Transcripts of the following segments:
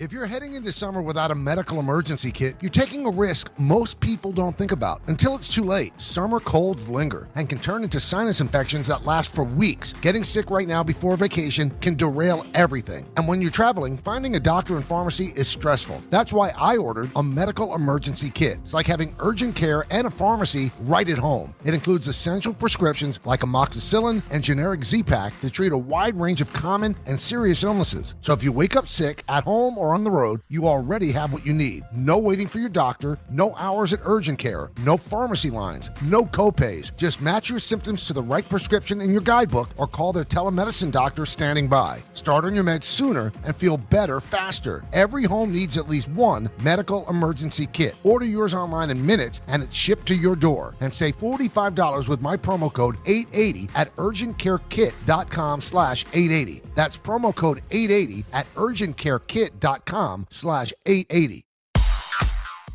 If you're heading into summer without a medical emergency kit, you're taking a risk most people don't think about until it's too late. Summer colds linger and can turn into sinus infections that last for weeks. Getting sick right now before vacation can derail everything. And when you're traveling, finding a doctor and pharmacy is stressful. That's why I ordered a medical emergency kit. It's like having urgent care and a pharmacy right at home. It includes essential prescriptions like amoxicillin and generic Z-Pak to treat a wide range of common and serious illnesses. So if you wake up sick at home or on the road, you already have what you need. No waiting for your doctor, no hours at urgent care, no pharmacy lines, no copays. Just match your symptoms to the right prescription in your guidebook or call their telemedicine doctor standing by. Start on your meds sooner and feel better faster. Every home needs at least one medical emergency kit. Order yours online in minutes and it's shipped to your door. And save $45 with my promo code 880 at urgentcarekit.com/880. That's promo code 880 at urgentcarekit.com/880.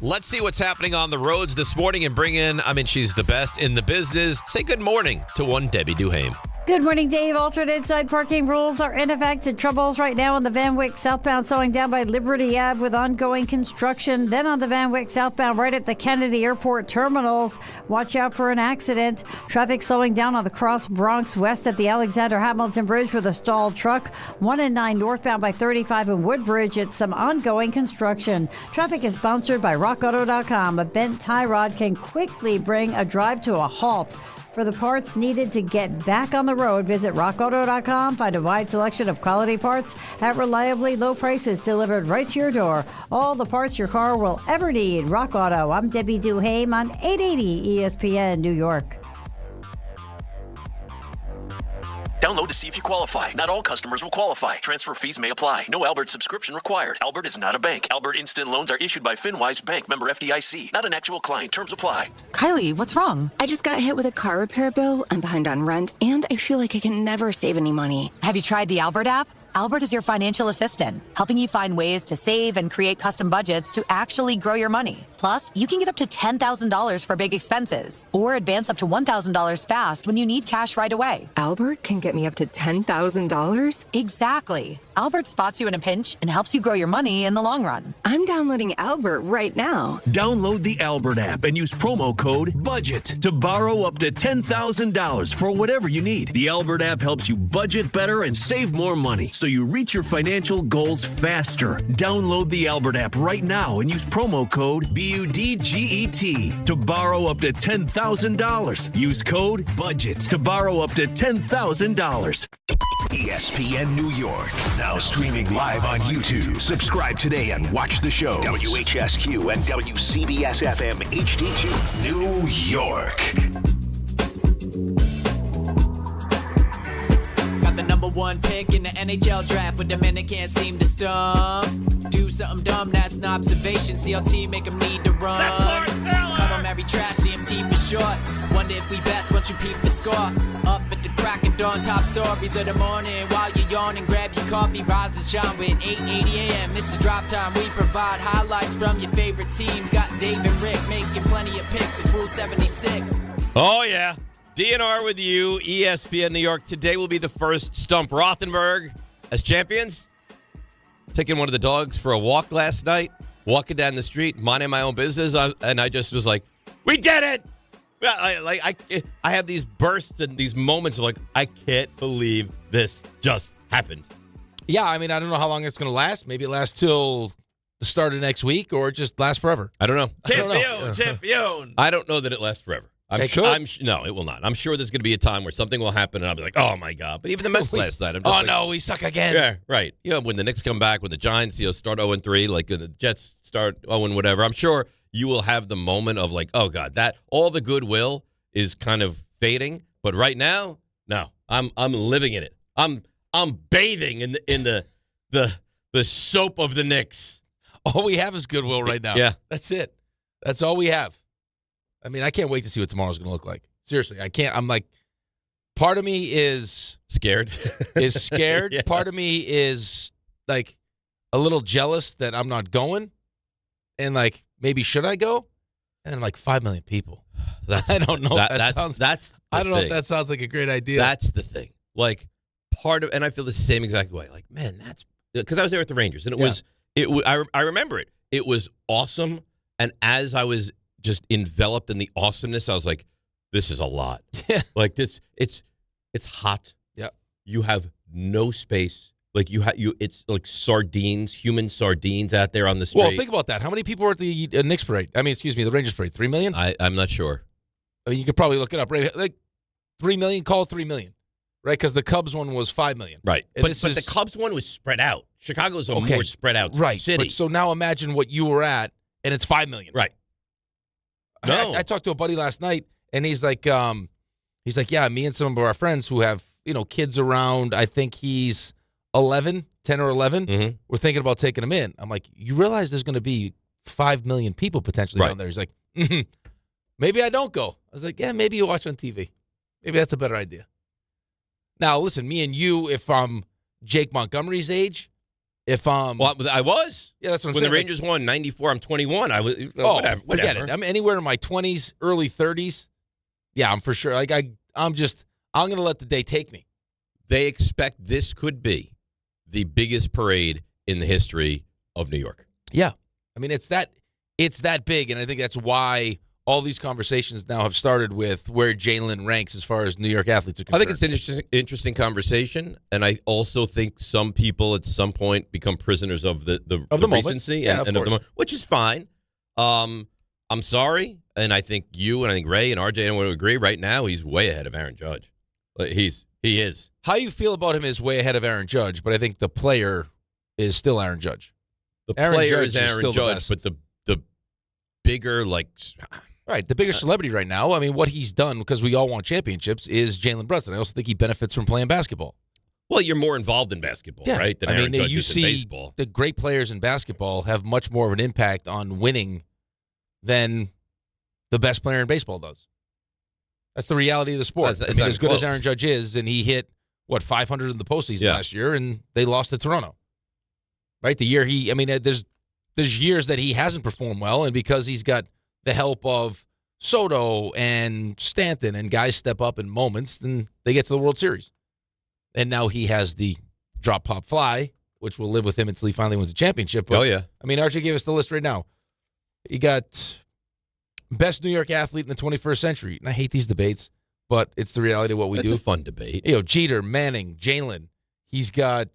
Let's see what's happening on the roads this morning and bring in, she's the best in the business. Say good morning to one Debbie Duhame. Good morning, Dave. Alternate side parking rules are in effect. Troubles right now on the Van Wyck southbound slowing down by Liberty Ave with ongoing construction. Then on the Van Wyck southbound right at the Kennedy Airport terminals, watch out for an accident. Traffic slowing down on the Cross Bronx west at the Alexander Hamilton Bridge with a stalled truck. 1 and 9 northbound by 35 and Woodbridge. It's some ongoing construction. Traffic is sponsored by RockAuto.com. A bent tie rod can quickly bring a drive to a halt. For the parts needed to get back on the road, visit rockauto.com. Find a wide selection of quality parts at reliably low prices delivered right to your door. All the parts your car will ever need. Rock Auto. I'm Debbie Duhame on 880 ESPN New York. Download to see if you qualify. Not all customers will qualify. Transfer fees may apply. No Albert subscription required. Albert is not a bank. Albert Instant Loans are issued by FinWise Bank, member FDIC. Not an actual client. Terms apply. Kylie, what's wrong? I just got hit with a car repair bill. I'm behind on rent, and I feel like I can never save any money. Have you tried the Albert app? Albert is your financial assistant, helping you find ways to save and create custom budgets to actually grow your money. Plus, you can get up to $10,000 for big expenses or advance up to $1,000 fast when you need cash right away. Albert can get me up to $10,000? Exactly. Albert spots you in a pinch and helps you grow your money in the long run. I'm downloading Albert right now. Download the Albert app and use promo code BUDGET to borrow up to $10,000 for whatever you need. The Albert app helps you budget better and save more money so you reach your financial goals faster. Download the Albert app right now and use promo code BUDGET to borrow up to $10,000. Use code BUDGET to borrow up to $10,000. ESPN New York, now streaming live on YouTube. Subscribe today and watch the show. WHSQ and WCBS FM HD2, New York. Got the number one pick in the NHL draft, but the men that can't seem to stump. Do something dumb, that's an observation. CLT make them need to run. That's Lawrence Taylor. Call them every trash, CMT for short. Wonder if we best once you peep the score. Up at the crack of dawn, top stories of the morning. While you're yawning, grab your coffee, rise and shine with 8:80 a.m. This is Drop Time. We provide highlights from your favorite teams. Got Dave and Rick making plenty of picks. It's Rule 76. Oh, yeah. DNR with you, ESPN New York. Today will be the first Stump Rothenberg as champions. Taking one of the dogs for a walk last night, walking down the street, minding my own business, and I just was like, we did it! I have these bursts and these moments of like, I can't believe this just happened. Yeah, I don't know how long it's going to last. Maybe it lasts till the start of next week or it just lasts forever. I don't know. Champion! I don't know that it lasts forever. No, it will not. I'm sure there's going to be a time where something will happen, and I'll be like, "Oh my god!" But even the Mets last night, I'm just no, we suck again. Yeah, right. When the Knicks come back, when the Giants, start 0-3, like the Jets start 0 whatever. I'm sure you will have the moment of like, "Oh god, that all the goodwill is kind of fading." But right now, no, I'm living in it. I'm bathing in the soap of the Knicks. All we have is goodwill right now. Yeah, that's it. That's all we have. I can't wait to see what tomorrow's going to look like. Seriously, I can't. I'm like, part of me is scared. Yeah. Part of me is like a little jealous that I'm not going. And like, maybe should I go? And then like 5 million people. I don't know. I don't know if that sounds like a great idea. That's the thing. Like and I feel the same exact way. Like, man, because I was there at the Rangers and I remember it. It was awesome. And as I was just enveloped in the awesomeness, I was like, this is a lot. Yeah. Like this, it's hot. Yeah. You have no space. Like it's like sardines, human sardines out there on the street. Well, think about that. How many people were at the Knicks parade? The Rangers parade. 3 million? I'm not sure. I mean, you could probably look it up. Right? Like 3 million, call it 3 million. Right? Because the Cubs one was 5 million. Right. But the Cubs one was spread out. Chicago's a more spread out city. But so now imagine what you were at, and it's 5 million. Right. No. I talked to a buddy last night, and he's like, yeah, me and some of our friends who have, kids around, I think he's 10 or 11, mm-hmm. we're thinking about taking him in. I'm like, you realize there's going to be 5 million people potentially down there. He's like, maybe I don't go. I was like, yeah, maybe you watch on TV. Maybe that's a better idea. Now, listen, me and you, if I'm Jake Montgomery's age, well, I was. Yeah, that's what I'm saying. When the Rangers won 94, I'm 21. I was. Whatever. Forget it. I'm anywhere in my 20s, early 30s. Yeah, I'm for sure. Like I'm going to let the day take me. They expect this could be the biggest parade in the history of New York. Yeah. I mean, it's that big, and I think that's why all these conversations now have started with where Jalen ranks as far as New York athletes are concerned. I think it's an interesting conversation, and I also think some people at some point become prisoners of the recency and of the moment, which is fine. I'm sorry, and I think you and I think Ray and RJ would agree right now he's way ahead of Aaron Judge. He is. How you feel about him is way ahead of Aaron Judge, but I think the player is still Aaron Judge. The player is Aaron Judge, but the bigger, the bigger celebrity right now, I mean, what he's done, because we all want championships, is Jalen Brunson. I also think he benefits from playing basketball. Well, you're more involved in basketball, right, than Aaron Judge is in baseball. The great players in basketball have much more of an impact on winning than the best player in baseball does. That's the reality of the sport. As good as Aaron Judge is, and he hit, 500 in the postseason last year, and they lost to Toronto. Right? The year there's years that he hasn't performed well, and because he's got the help of Soto and Stanton and guys step up in moments, then they get to the World Series. And now he has the drop, pop, fly, which will live with him until he finally wins the championship. But, I mean, Archie gave us the list right now. He got best New York athlete in the 21st century. And I hate these debates, but it's the reality of what we do. It's a fun debate. Jeter, Manning, Jalen. He's got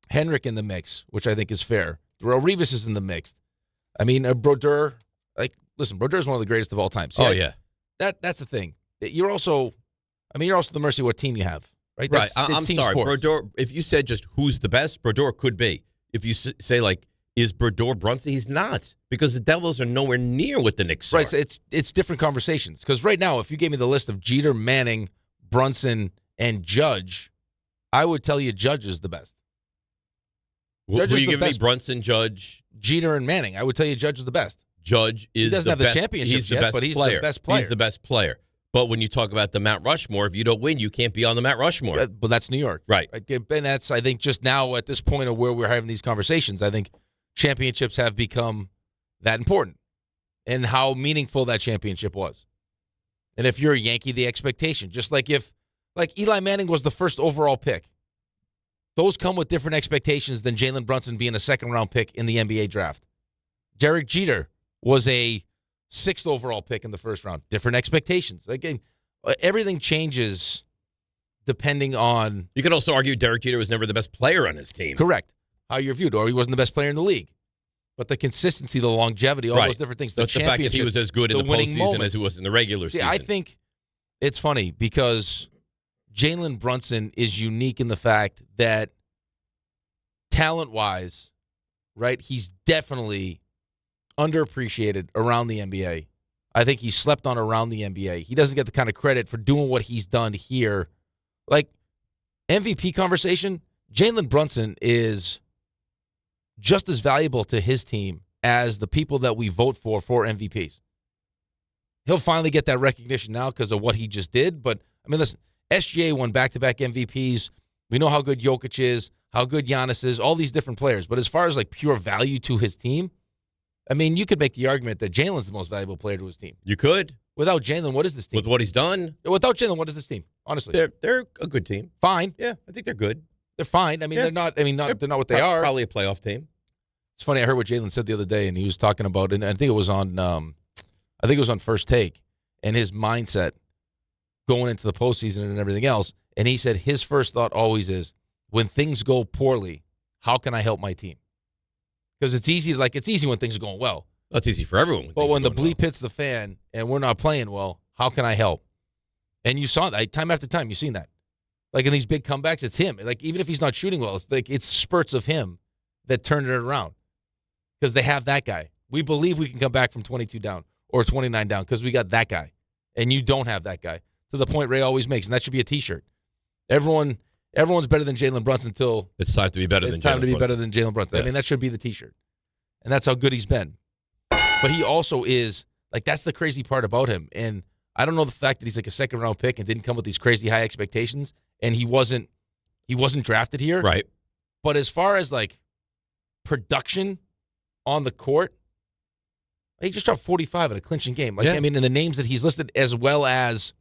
Henrik in the mix, which I think is fair. Darrelle Revis is in the mix. I mean, Brodeur, Brodeur is one of the greatest of all time. See, that's the thing. You're also the mercy of what team you have, right? I'm sorry, Brodeur. If you said just who's the best, Brodeur could be. If you say is Brodeur Brunson? He's not, because the Devils are nowhere near what the Knicks are. Right, so it's different conversations. Because right now, if you gave me the list of Jeter, Manning, Brunson, and Judge, I would tell you Judge is the best. Who you give me? Brunson, Judge, Jeter, and Manning. I would tell you Judge is the best. Judge is he doesn't have the championship yet, but he's the best player. He's the best player. But when you talk about the Mount Rushmore, if you don't win, you can't be on the Mount Rushmore. But that's New York. Right. And that's, I think, just now at this point of where we're having these conversations, I think championships have become that important and how meaningful that championship was. And if you're a Yankee, the expectation, just like Eli Manning was the first overall pick, those come with different expectations than Jalen Brunson being a second-round pick in the NBA draft. Derek Jeter was a 6th overall pick in the first round. Different expectations. Again, everything changes depending on... You could also argue Derek Jeter was never the best player on his team. Correct. How you're viewed, or he wasn't the best player in the league. But the consistency, the longevity, all those different things. The fact that he was as good in the postseason as he was in the regular season. I think it's funny because Jalen Brunson is unique in the fact that talent-wise, right, he's definitely underappreciated around the NBA. I think he's slept on around the NBA. He doesn't get the kind of credit for doing what he's done here. Like, MVP conversation, Jalen Brunson is just as valuable to his team as the people that we vote for MVPs. He'll finally get that recognition now because of what he just did. But, I mean, listen, SGA won back-to-back MVPs. We know how good Jokic is, how good Giannis is, all these different players. But as far as, pure value to his team, I mean, you could make the argument that Jalen's the most valuable player to his team. You could. Without Jalen, what is this team? With what he's done. Without Jalen, what is this team? Honestly. They're a good team. Fine. Yeah, I think they're good. They're fine. I mean, they're not what they are. Probably a playoff team. It's funny. I heard what Jalen said the other day, and he was talking about, and I think it was on, First Take, and his mindset going into the postseason and everything else. And he said his first thought always is, when things go poorly, how can I help my team? Because it's easy when things are going well. That's easy for everyone. But when the bleep hits the fan and we're not playing well, how can I help? And you saw that time after time. You've seen that. Like in these big comebacks, it's him. Like even if he's not shooting well, it's spurts of him that turn it around. Because they have that guy. We believe we can come back from 22 down or 29 down because we got that guy. And you don't have that guy. To the point Ray always makes, and that should be a T-shirt. Everyone's better than Jalen Brunson until it's time to be better than Jalen Brunson. Yes. I mean, that should be the T-shirt. And that's how good he's been. But he also is, like, that's the crazy part about him. And I don't know the fact that he's like a second-round pick and didn't come with these crazy high expectations, and he wasn't drafted here. Right. But as far as, like, production on the court, he just dropped 45 in a clinching game. Like, I mean, in the names that he's listed, as well as,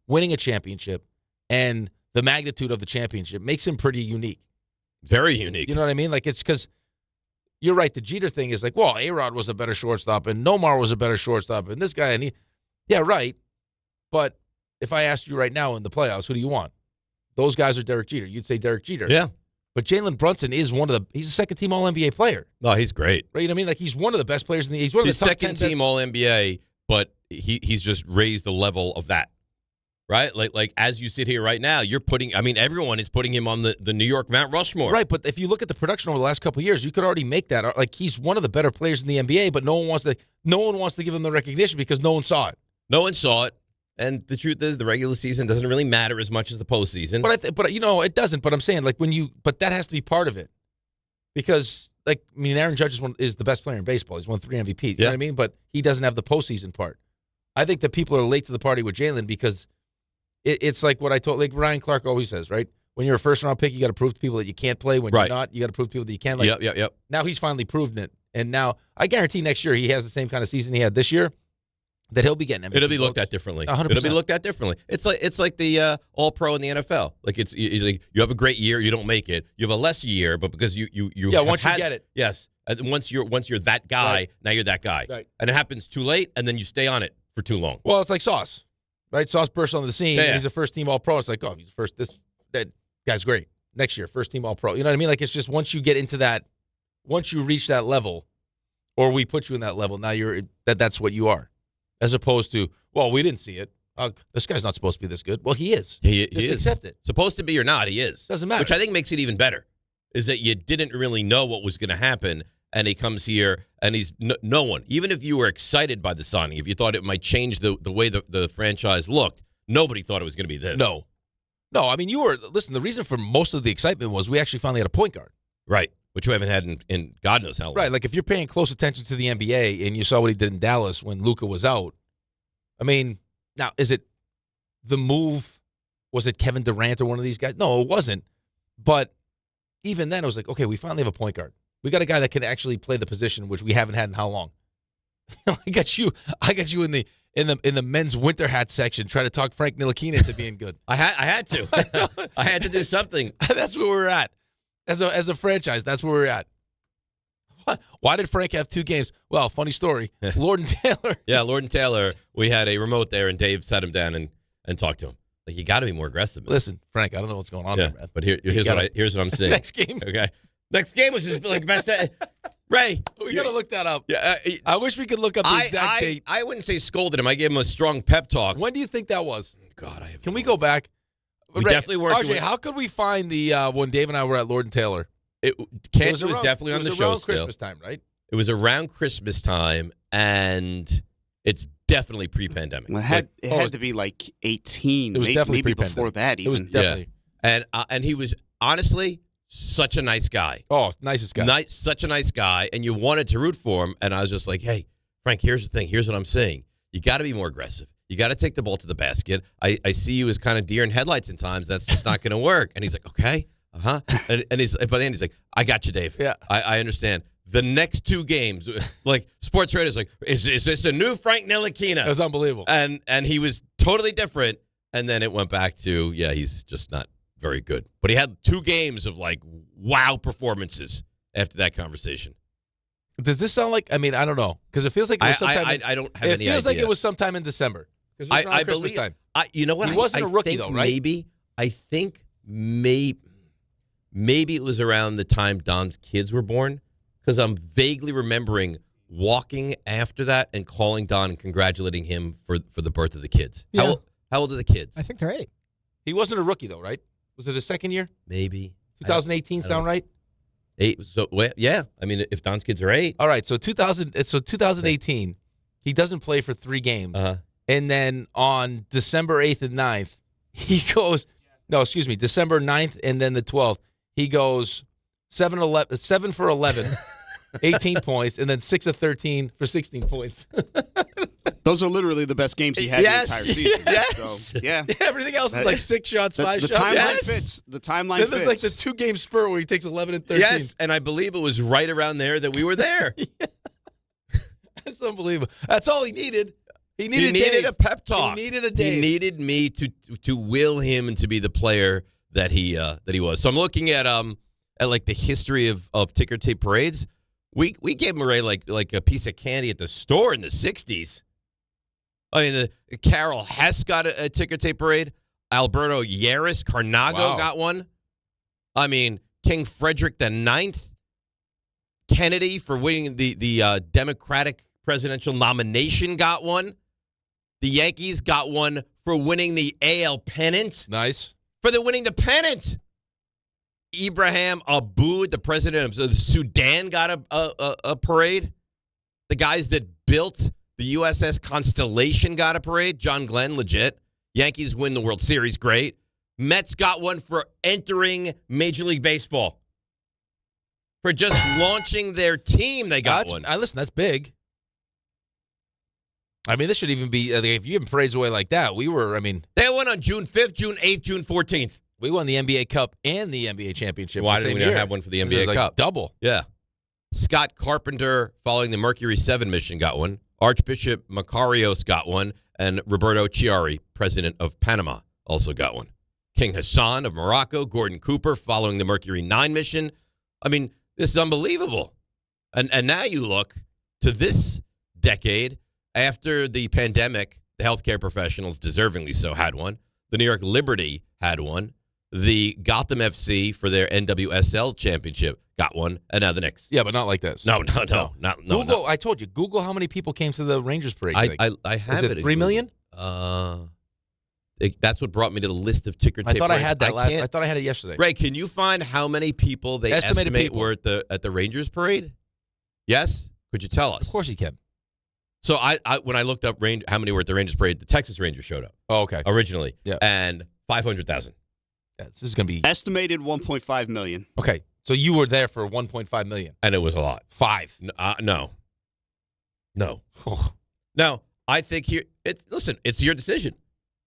winning a championship and the magnitude of the championship makes him pretty unique. Very unique. You know what I mean? Like, it's because you're right. The Jeter thing is like, well, A-Rod was a better shortstop and Nomar was a better shortstop and this guy yeah, right. But if I asked you right now in the playoffs, who do you want? Those guys are Derek Jeter. You'd say Derek Jeter. Yeah. But Jalen Brunson is he's a second-team All-NBA player. No, he's great. Right? You know what I mean? Like, he's one of the best players in the – he's one of the top 10 best. Second-team All-NBA, but he's just raised the level of that. Right? Like as you sit here right now, everyone is putting him on the New York Mount Rushmore. Right, but if you look at the production over the last couple of years, you could already make that. Like, he's one of the better players in the NBA, but no one wants to give him the recognition because no one saw it. No one saw it. And the truth is, the regular season doesn't really matter as much as the postseason. But it doesn't. But I'm saying, like, but that has to be part of it, because, like, I mean, Aaron Judge is the best player in baseball. He's won 3 MVPs. You know what I mean? But he doesn't have the postseason part. I think that people are late to the party with Jalen because it's like what I told, like Ryan Clark always says, right? When you're a first-round pick, you got to prove to people that you can't play. When you're not, you got to prove to people that you can. Like, Yep. Now he's finally proven it, and now I guarantee next year he has the same kind of season he had this year. That he'll be getting MVP. It'll be looked at differently. 100%. It'll be looked at differently. It's like the All-Pro in the NFL. Like it's like you have a great year, you don't make it. You have a less year, but because you once you get it, yes. And once you're that guy, now you're that guy. Right. And it happens too late, and then you stay on it for too long. Well, it's like Sauce, right? Sauce bursts onto the scene. Yeah. And he's a first-team All-Pro. It's like, oh, he's the first. That guy's great. Next year, first-team All-Pro. You know what I mean? Like, it's just once you get into that, once you reach that level, or we put you in that level, now that's what you are, as opposed to, well, we didn't see it. This guy's not supposed to be this good. Well, he is. He just is. Accept it. Supposed to be or not, he is. Doesn't matter. Which I think makes it even better, is that you didn't really know what was going to happen, and he comes here, and he's no one. Even if you were excited by the signing, if you thought it might change the way the franchise looked, nobody thought it was going to be this. No, I mean, listen, the reason for most of the excitement was we actually finally had a point guard. Right. Which we haven't had in God knows how long. Right, like if you're paying close attention to the NBA and you saw what he did in Dallas when Luka was out, I mean, now, is it the move? Was it Kevin Durant or one of these guys? No, it wasn't. But even then, it was like, okay, we finally have a point guard. We got a guy that can actually play the position, which we haven't had in how long? I got you in the men's winter hat section trying to talk Frank Ntilikina into being good. I had to. I had to do something. That's where we're at. As a franchise, that's where we're at. Why did Frank have 2 games? Well, funny story. Lord and Taylor. Yeah, Lord and Taylor. We had a remote there, and Dave sat him down and talked to him. Like, you got to be more aggressive, man. Listen, Frank, I don't know what's going on there, man. But here's what I'm saying. Next game. Okay. Next game was just like best. Ray, we got to look that up. Yeah, I wish we could look up the exact date. I wouldn't say scolded him. I gave him a strong pep talk. When do you think that was? God, Can we go back? We definitely weren't. RJ, how could we find the when Dave and I were at Lord and Taylor? Cantor was definitely on the show. It was around Christmas time, right? It was around Christmas time, and it's definitely pre-pandemic. Well, it had to be like 18. It was definitely maybe pre-pandemic. before that. Even. It was definitely. Yeah. And he was honestly such a nice guy. Oh, nicest guy. Such a nice guy, and you wanted to root for him. And I was just like, hey, Frank, here's the thing. Here's what I'm saying. You got to be more aggressive. You got to take the ball to the basket. I see you as kind of deer in headlights in times. That's just not going to work. And he's like, okay. And he's by the end, he's like, I got you, Dave. Yeah. I understand. The next 2 games, like Sports Radio's like, is this a new Frank Ntilikina? It was unbelievable. And he was totally different. And then it went back to, he's just not very good. But he had 2 games of like wow performances. after that conversation. Does this sound like? I mean, I don't know because it feels like it was sometime. I don't have any idea. It feels like it was sometime in December. I believe. Time. You know what? He wasn't a rookie though, right? I think maybe it was around the time Don's kids were born because I'm vaguely remembering walking after that and calling Don and congratulating him for the birth of the kids. Yeah. How old are the kids? I think they're 8. He wasn't a rookie though, right? Was it his second year? Maybe. 2018 sound right? 8. So yeah. I mean, if Don's kids are 8. All right. So 2018, he doesn't play for 3 games, and then on December 8th and 9th, he goes. No, excuse me. December 9th and then the 12th, he goes 7 for 11, 18 points, and then 6 of 13 for 16 points. Those are literally the best games he had the entire season. Yes. So, yeah. Everything else is like 6 shots, 5 shots. The timeline fits. The timeline then fits. there's like the 2-game spur where he takes 11 and 13. Yes, and I believe it was right around there that we were there. That's unbelievable. That's all he needed. He needed a pep talk. He needed a Dave. He needed me to will him and to be the player that he was. So I'm looking at like the history of ticker tape parades. We gave him away like a piece of candy at the store in the 60s. I mean, Carol Hess got a ticker tape parade. Alberto Yaris Carnago got one. I mean, King Frederick IX. Kennedy for winning the Democratic presidential nomination got one. The Yankees got one for winning the AL pennant. Nice. For winning the pennant. Ibrahim Aboud, the president of Sudan, got a parade. The guys that built the USS Constellation got a parade. John Glenn, legit. Yankees win the World Series, great. Mets got one for entering Major League Baseball. For just launching their team, they got one. Listen, that's big. I mean, this should even be, if you give parades away like that, they won on June 5th, June 8th, June 14th. We won the NBA Cup and the NBA championship. Why didn't we not have one for the NBA Cup? Double. Yeah. Scott Carpenter, following the Mercury 7 mission, got one. Archbishop Macarios got one. And Roberto Chiari, president of Panama, also got one. King Hassan of Morocco, Gordon Cooper, following the Mercury 9 mission. I mean, this is unbelievable. And now you look to this decade, after the pandemic, the healthcare professionals, deservingly so, had one. The New York Liberty had one. The Gotham FC for their NWSL championship got one. And now the Knicks. Yeah, but not like this. No. Google, I told you, Google how many people came to the Rangers parade. I have it. 3 million? That's what brought me to the list of ticker tape. I thought I had that I thought I had it yesterday. Ray, can you find how many people they estimate were at the Rangers parade? Yes? Could you tell us? Of course you can. So I when I looked up how many were at the Rangers parade, the Texas Rangers showed up. Oh, okay. Originally. Yeah. And 500,000. Yeah, this is going to be estimated 1.5 million. Okay. So you were there for 1.5 million. And it was a lot. 5. No. Now, I think it's your decision.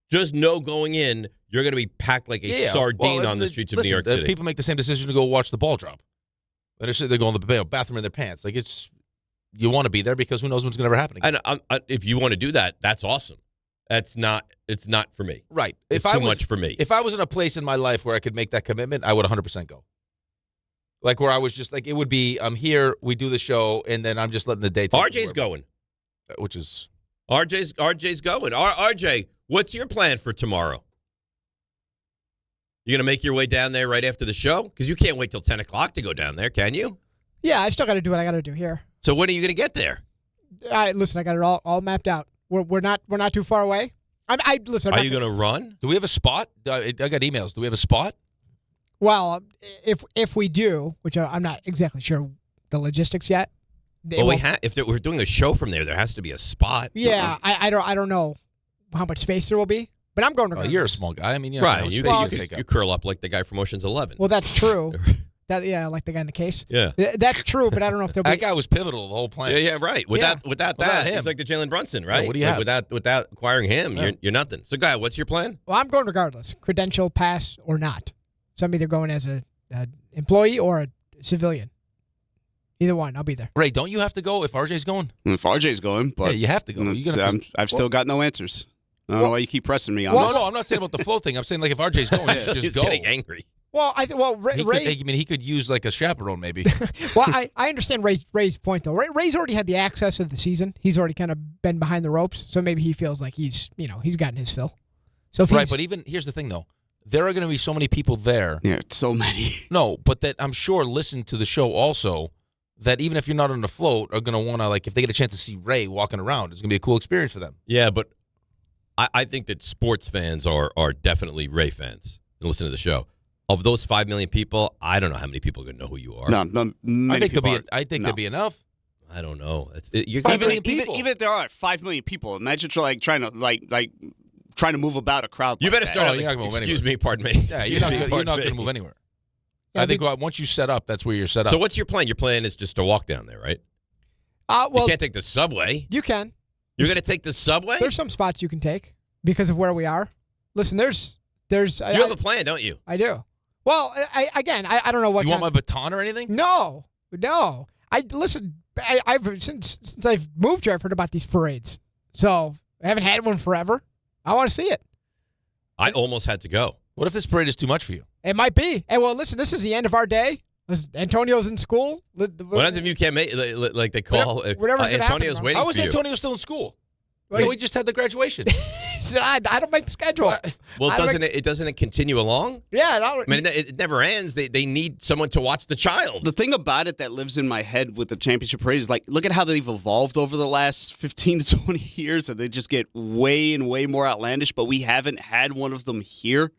Just know going in, you're going to be packed like a sardine on the streets of New York City. People make the same decision to go watch the ball drop. They're going to the bathroom in their pants. Like you want to be there because who knows what's going to ever happen again. And if you want to do that, that's awesome. It's not for me. Right. It's too much for me. If I was in a place in my life where I could make that commitment, I would 100% go. Like where I was just like, it would be, I'm here, we do the show, and then I'm just letting the day take RJ's going. Which is... RJ's going. RJ, what's your plan for tomorrow? You going to make your way down there right after the show? Because you can't wait till 10 o'clock to go down there, can you? Yeah, I still got to do what I got to do here. So when are you going to get there? Listen, I got it all mapped out. We're not too far away. Listen. Are you going to run? Do we have a spot? I got emails. Do we have a spot? Well, if we do, which I'm not exactly sure the logistics yet. Well, if we're doing a show from there has to be a spot. Yeah, I don't know how much space there will be, but I'm going to. You're a small guy. I mean, right? You curl up like the guy from Ocean's 11. Well, that's true. Like the guy in the case. Yeah, that's true. But I don't know if there'll be. That guy was pivotal the whole plan. Yeah, right. Without that, it's like the Jalen Brunson, right? Yeah, what do you have? Without acquiring him, you're nothing. So, guy, what's your plan? Well, I'm going regardless, credential, pass or not. So I'm either going as an employee or a civilian. Either one, I'll be there. Ray, don't you have to go if RJ's going? If RJ's going, but you have to go. I've still got no answers. I don't know why you keep pressing me on this. this. No, I'm not saying about the flow thing. I'm saying like if RJ's going, just He's go. Getting angry. Well, he could use like a chaperone maybe. Well, I understand Ray's point though. Ray's already had the access of the season. He's already kind of been behind the ropes, so maybe he feels like he's gotten his fill. So if right, but even here's the thing though. There are going to be so many people there. Yeah, so many. No, but that I'm sure listen to the show also. That even if you're not on the float, are going to want to, like, if they get a chance to see Ray walking around, it's going to be a cool experience for them. Yeah, but I think that sports fans are definitely Ray fans and listen to the show. Of those 5 million people, I don't know how many people are going to know who you are. No, I think there'll be enough. I don't know. You're 5 million people. Even if there are 5 million people, imagine trying to move about a crowd. You better start. Excuse me, pardon me. Yeah, you're not going to move anywhere. Yeah, I think once you set up, that's where you're set up. So what's your plan? Your plan is just to walk down there, right? You can't take the subway. You can. You're going to take the subway? There's some spots you can take because of where we are. Listen, there's. You have a plan, don't you? I do. Well, I don't know what. You want my baton or anything? No. I've since I've moved here, I've heard about these parades. So I haven't had one forever. I want to see it. I almost had to go. What if this parade is too much for you? It might be. And well, listen, this is the end of our day. Antonio's in school. What happens if you can't make it? Like they call whatever's Antonio's waiting for you. How was Antonio still in school? Yeah, we just had the graduation. I don't make the schedule. Well, doesn't it continue along? Yeah. It never ends. They need someone to watch the child. The thing about it that lives in my head with the championship parade is, like, look at how they've evolved over the last 15 to 20 years, and they just get way and way more outlandish, but we haven't had one of them here.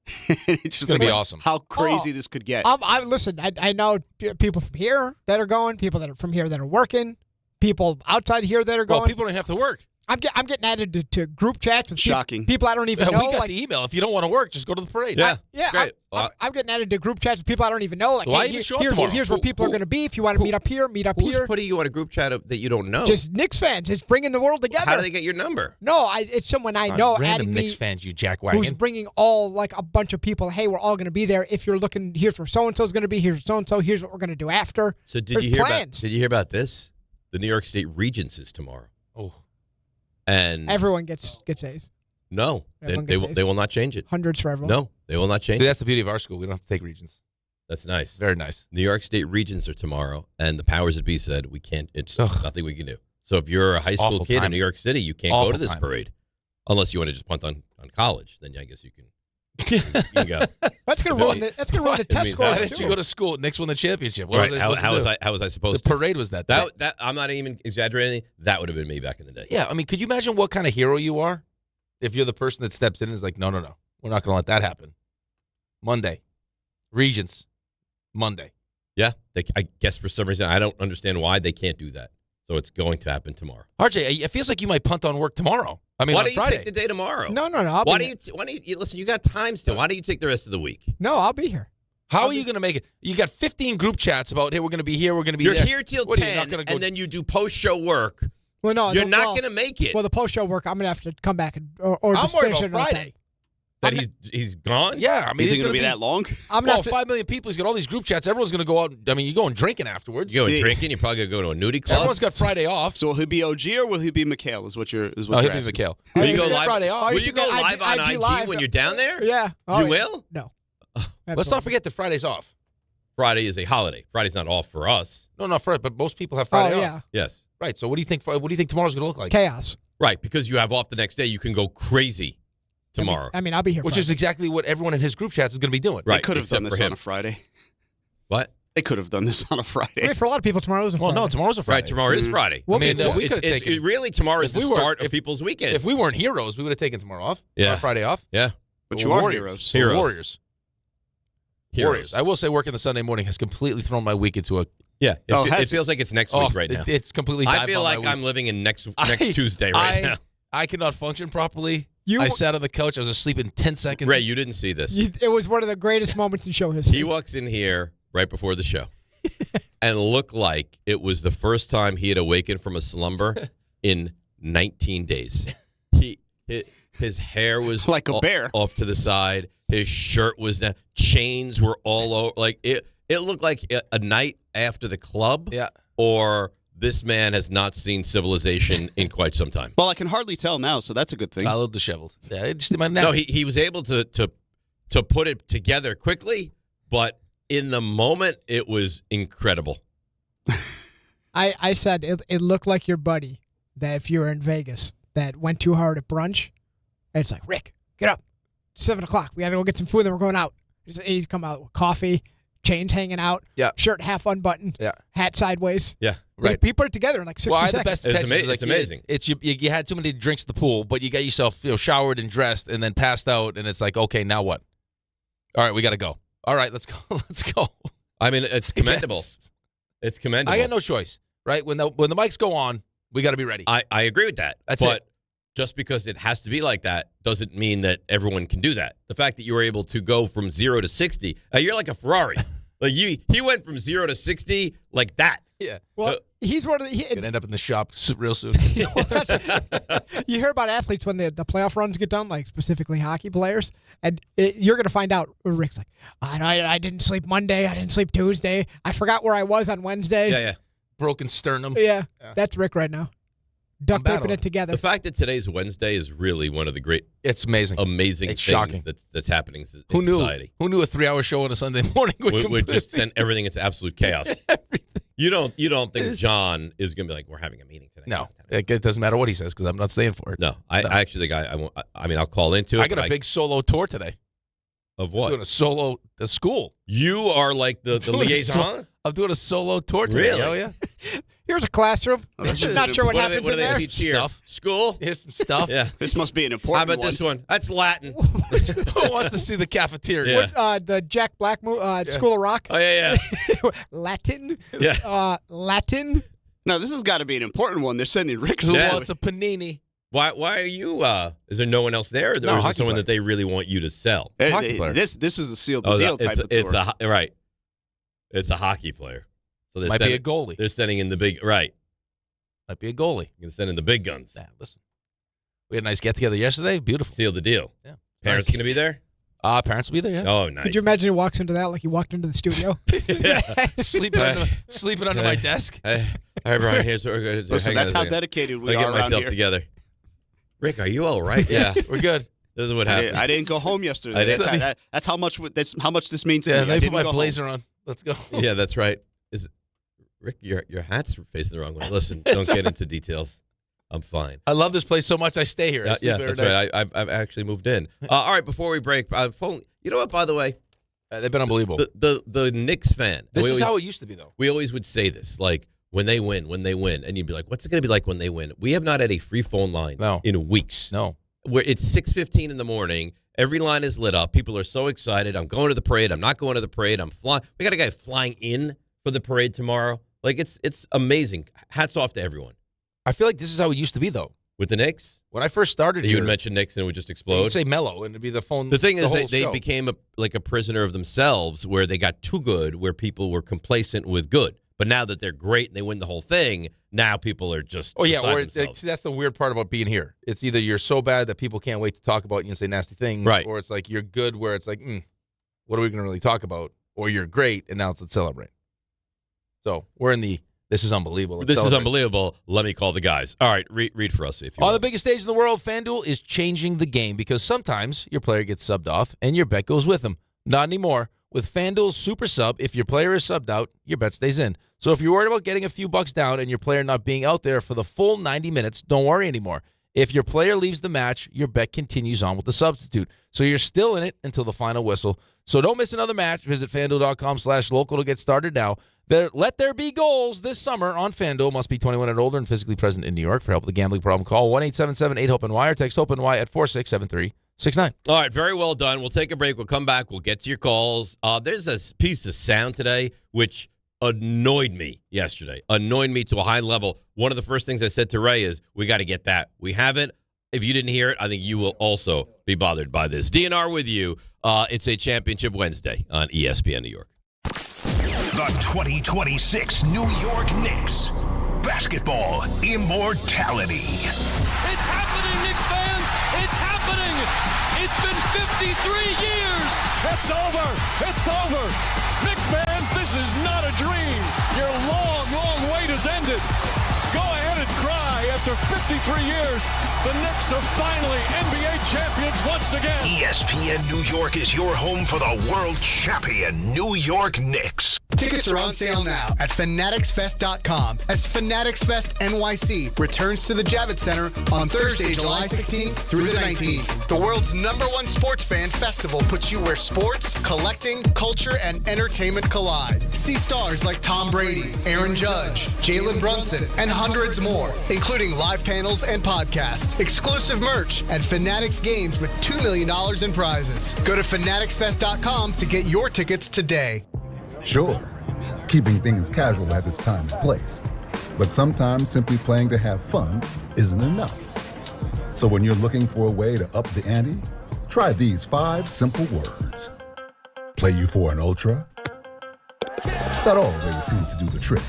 It's just going to be awesome. How crazy this could get. Listen, I know people from here that are going, people that are from here that are working, people outside here that are going. Well, people don't have to work. I'm getting added to group chats with people I don't even know. We got the email. If you don't want to work, just go to the parade. Yeah, great. I'm getting added to group chats with people I don't even know. Like, why hey, here's where people are going to be. If you want to meet up here, meet up here. Who's putting you on a group chat that you don't know? Just Knicks fans. It's bringing the world together. How do they get your number? No, it's someone I know adding me. Knicks fans, you jackwagon. Who's bringing a bunch of people. Hey, we're all going to be there. If you're looking, here's where so and so's going to be. Here's so and so. Here's what we're going to do after. So did you hear about this? The New York State Regents is tomorrow. Oh. And everyone gets A's. No, they will not change it. Hundreds for everyone. No, they will not change it. That's the beauty of our school. We don't have to take Regents. That's nice. Very nice. New York State Regents are tomorrow, and the powers that be said we can't. It's nothing we can do. So if you're a high school kid in New York City, you can't go to this parade unless you want to just punt on college. Then I guess you can. You can go. That's going to ruin the test scores. Why didn't you go to school? Knicks won the championship. Right. How was I supposed to? The parade was that I'm not even exaggerating. That would have been me back in the day. Yeah, I mean, could you imagine what kind of hero you are if you're the person that steps in and is like, no, we're not going to let that happen. Monday, Regents, Monday. Yeah, I guess for some reason I don't understand why they can't do that. So it's going to happen tomorrow. RJ, it feels like you might punt on work tomorrow. I mean, why on don't you Friday. take the day tomorrow? No. Why don't you listen? You got time still. Why don't you take the rest of the week? No, I'll be here. How are you going to make it? You got 15 group chats about, hey, we're going to be here, we're going to be there. You're here till 10, and then you do post-show work. Well, no, you're not going to make it. Well, the post-show work, I'm going to have to come back or just finish it on Friday. That he's gone? Yeah, I mean, he's going to be that long? 5 million people. He's got all these group chats. Everyone's going to go out. I mean, you're going drinking afterwards. You're going drinking. You're probably going to go to a nudie club. Everyone's got Friday off. So will he be OG or will he be Mikhail? Is what you're he'll be Mikhail. Will you go live? Friday off. Will you go live on IG when you're down there? Yeah. You will? No. Let's not forget that Friday's off. Friday is a holiday. Friday's not off for us. No, Friday, but most people have Friday off. Yes. Right. So what do you think tomorrow's going to look like? Chaos. Right, because you have off the next day, you can go crazy tomorrow. I mean, I'll be here. Which is exactly what everyone in his group chats is going to be doing. Right. They could have done this on a Friday. What? They could have done this on a Friday. I mean, for a lot of people, tomorrow is a Friday. Well, no, tomorr's a Friday. Right, tomorrow is Friday. Well, I mean, we could have taken. Really, tomorrow is the start of people's weekend. If we weren't heroes, we would have taken tomorrow off. Yeah. Friday off. Yeah. But you are heroes. Warriors. I will say working the Sunday morning has completely thrown my week into a... Yeah. It feels like it's next week right now. It's completely... I feel like I'm living in next Tuesday right now. I cannot function properly. I sat on the couch. I was asleep in 10 seconds. Ray, you didn't see this. It was one of the greatest moments in show history. He walks in here right before the show and looked like it was the first time he had awakened from a slumber in 19 days. His hair was like a bear off to the side. His shirt was down. Chains were all over. Like it looked like a night after the club. Yeah. Or this man has not seen civilization in quite some time. Well, I can hardly tell now, so that's a good thing. A little disheveled. Yeah, just in my nap. No, he was able to to put it together quickly, but in the moment, it was incredible. I said it looked like your buddy that if you were in Vegas that went too hard at brunch, and it's like, Rick, get up. 7 o'clock. We got to go get some food, then we're going out. He's come out with coffee, chains hanging out, shirt half unbuttoned, hat sideways. Yeah, right. He put it together in like 60 seconds. The best it's amazing. You had too many drinks at the pool, but you got yourself showered and dressed and then passed out, and it's like, okay, now what? All right, we got to go. All right, let's go. Let's go. I mean, it's commendable. Yes. It's commendable. I got no choice, right? When the mics go on, we got to be ready. I agree with that. That's it. Just because it has to be like that doesn't mean that everyone can do that. The fact that you were able to go from 0 to 60, you're like a Ferrari. Like he went from 0 to 60 like that. Yeah. Well, he's one of the. Gonna end up in the shop real soon. You hear about athletes when the playoff runs get done, like specifically hockey players, and you're gonna find out. Rick's like, I didn't sleep Monday, I didn't sleep Tuesday, I forgot where I was on Wednesday. Yeah. Broken sternum. Yeah. That's Rick right now. Duct taping it together. The fact that today's Wednesday is really one of the great. It's amazing. Amazing. It's things shocking. That's happening in society. Who knew a 3-hour show on a Sunday morning would just send everything into absolute chaos? You don't think John is going to be like, we're having a meeting today? No, it doesn't matter what he says because I'm not staying for it. No, I actually think I won't. I mean, I'll call into it. I got a big solo tour today. Of what? I'm doing a school. You are like the liaison? I'm doing a solo tour today. Really? Oh, yeah. Here's a classroom. I'm not sure what happens in there. Stuff. School? Here's some stuff. Yeah. This must be an important one. How about this one? That's Latin. Who wants to see the cafeteria? Yeah. The Jack Black School of Rock. Oh, yeah. Latin? Yeah. Latin? No, this has got to be an important one. They're sending Rick. Who wants a panini? Why are you, is there no one else there? Or is it someone that they really want you to sell? This is a sealed deal type of tour. Right. It's a hockey player. So Might be a goalie. They're sending in the big, right. Might be a goalie. You're going to send in the big guns. Yeah, listen. We had a nice get-together yesterday. Beautiful. Seal the deal. Yeah. Parents going to be there? Parents will be there, yeah. Oh, nice. Could you imagine he walks into that like he walked into the studio? Sleeping under my desk. All right, Brian, here's what we're going to do. Listen, that's how dedicated we are get around myself here. together. Rick, are you all right? Yeah, we're good. This is what happened. I didn't go home yesterday. That's how much this means to me. Yeah, they put my blazer on. Let's go. Yeah, that's right. Rick, your hat's facing the wrong way. Listen, don't get into details. I'm fine. I love this place so much I stay here. Yeah, that's right. I've actually moved in. All right, before we break, you know what, by the way? They've been unbelievable. The Knicks fan. This is how it used to be, though. We always would say this, like, when they win. And you'd be like, what's it going to be like when they win? We have not had a free phone line in weeks. No. Where it's 6:15 in the morning. Every line is lit up. People are so excited. I'm going to the parade. I'm not going to the parade. I'm flying. We got a guy flying in for the parade tomorrow. Like, it's amazing. Hats off to everyone. I feel like this is how it used to be, though. With the Knicks? When I first started you would mention Knicks and it would just explode? You'd say mellow and it'd be the phone. The thing is they became a prisoner of themselves where they got too good, where people were complacent with good. But now that they're great and they win the whole thing, now people are just that's the weird part about being here. It's either you're so bad that people can't wait to talk about you and say nasty things, right? Or it's like you're good where it's like, what are we going to really talk about? Or you're great and now let's celebrate. So we're in the this is unbelievable. This is unbelievable. Let me call the guys. All right, read for us if you want. On the biggest stage in the world, FanDuel is changing the game because sometimes your player gets subbed off and your bet goes with them. Not anymore. With FanDuel's Super Sub, if your player is subbed out, your bet stays in. So if you're worried about getting a few bucks down and your player not being out there for the full 90 minutes, don't worry anymore. If your player leaves the match, your bet continues on with the substitute. So you're still in it until the final whistle. So don't miss another match. Visit FanDuel.com/local to get started now. Let there be goals this summer on FanDuel. Must be 21 and older and physically present in New York. For help with a gambling problem, call 1-877-8-HOPE-NY or text HOPE-NY at 467-369. All right, very well done. We'll take a break. We'll come back. We'll get to your calls. There's a piece of sound today which annoyed me yesterday. Annoyed me to a high level. One of the first things I said to Ray is, we got to get that. We haven't. If you didn't hear it, I think you will also be bothered by this. DNR with you. It's a Championship Wednesday on ESPN New York. The 2026 New York Knicks. Basketball immortality. It's happening, Knicks fans! It's happening! It's been 53 years! It's over! It's over! Knicks fans, this is not a dream! Your long, long wait has ended! Go ahead and cry after 53 years. The Knicks are finally NBA champions once again. ESPN New York is your home for the world champion New York Knicks. Tickets are on sale now at fanaticsfest.com as Fanatics Fest NYC returns to the Javits Center on Thursday, July 16th through the 19th. The world's #1 sports fan festival puts you where sports, collecting, culture, and entertainment collide. See stars like Tom Brady, Aaron Judge, Jalen Brunson, and hundreds more, including live panels and podcasts, exclusive merch, and Fanatics games with $2 million in prizes. Go to fanaticsfest.com to get your tickets today. Sure, keeping things casual has its time and place. But sometimes simply playing to have fun isn't enough. So when you're looking for a way to up the ante, try these 5 simple words. Play you for an ultra? That always seems to do the trick.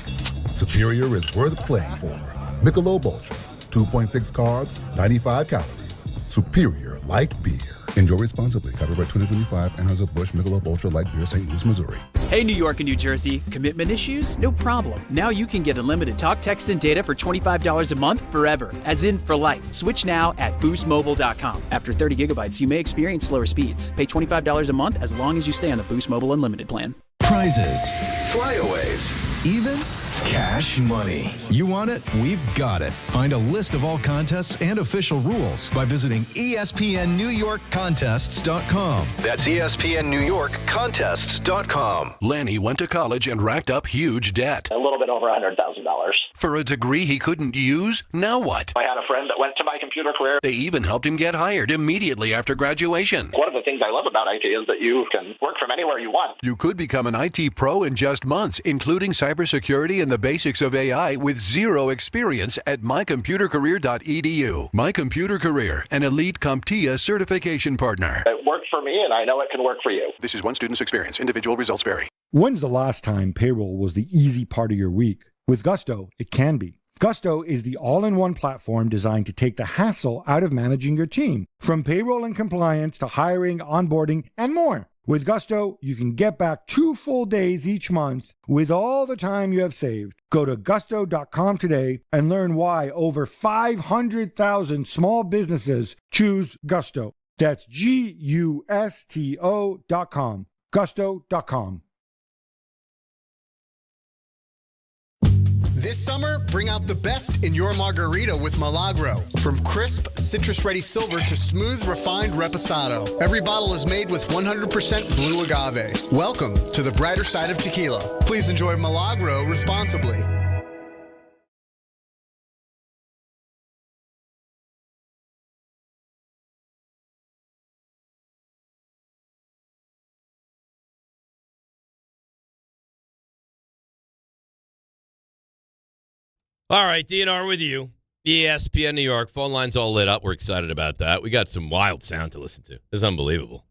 Superior is worth playing for. Michelob Ultra, 2.6 carbs, 95 calories. Superior light beer. Enjoy responsibly. Copyright 2025, Anheuser-Busch Michelob Ultra Light Beer, St. Louis, Missouri. Hey, New York and New Jersey. Commitment issues? No problem. Now you can get unlimited talk, text, and data for $25 a month forever, as in for life. Switch now at boostmobile.com. After 30 gigabytes, you may experience slower speeds. Pay $25 a month as long as you stay on the Boost Mobile Unlimited plan. Prizes, flyaways, even cash money. You want it? We've got it. Find a list of all contests and official rules by visiting ESPNNewYorkContests.com. That's ESPNNewYorkContests.com. Lanny went to college and racked up huge debt. A little bit over $100,000. For a degree he couldn't use? Now what? I had a friend that went to my computer career. They even helped him get hired immediately after graduation. One of the things I love about IT is that you can work from anywhere you want. You could become an IT pro in just months, including cybersecurity and the basics of AI with zero experience at mycomputercareer.edu. My Computer Career, an elite CompTIA certification partner. It worked for me, and I know it can work for you. This is one student's experience. Individual results vary. When's the last time payroll was the easy part of your week? With Gusto, it can be. Gusto is the all-in-one platform designed to take the hassle out of managing your team, from payroll and compliance to hiring, onboarding, and more. With Gusto, you can get back 2 full days each month with all the time you have saved. Go to gusto.com today and learn why over 500,000 small businesses choose Gusto. That's Gusto.com. Gusto.com. This summer, bring out the best in your margarita with Milagro. From crisp, citrus-ready silver to smooth, refined reposado. Every bottle is made with 100% blue agave. Welcome to the brighter side of tequila. Please enjoy Milagro responsibly. All right, DNR with you. ESPN New York. Phone lines all lit up. We're excited about that. We got some wild sound to listen to. It's unbelievable.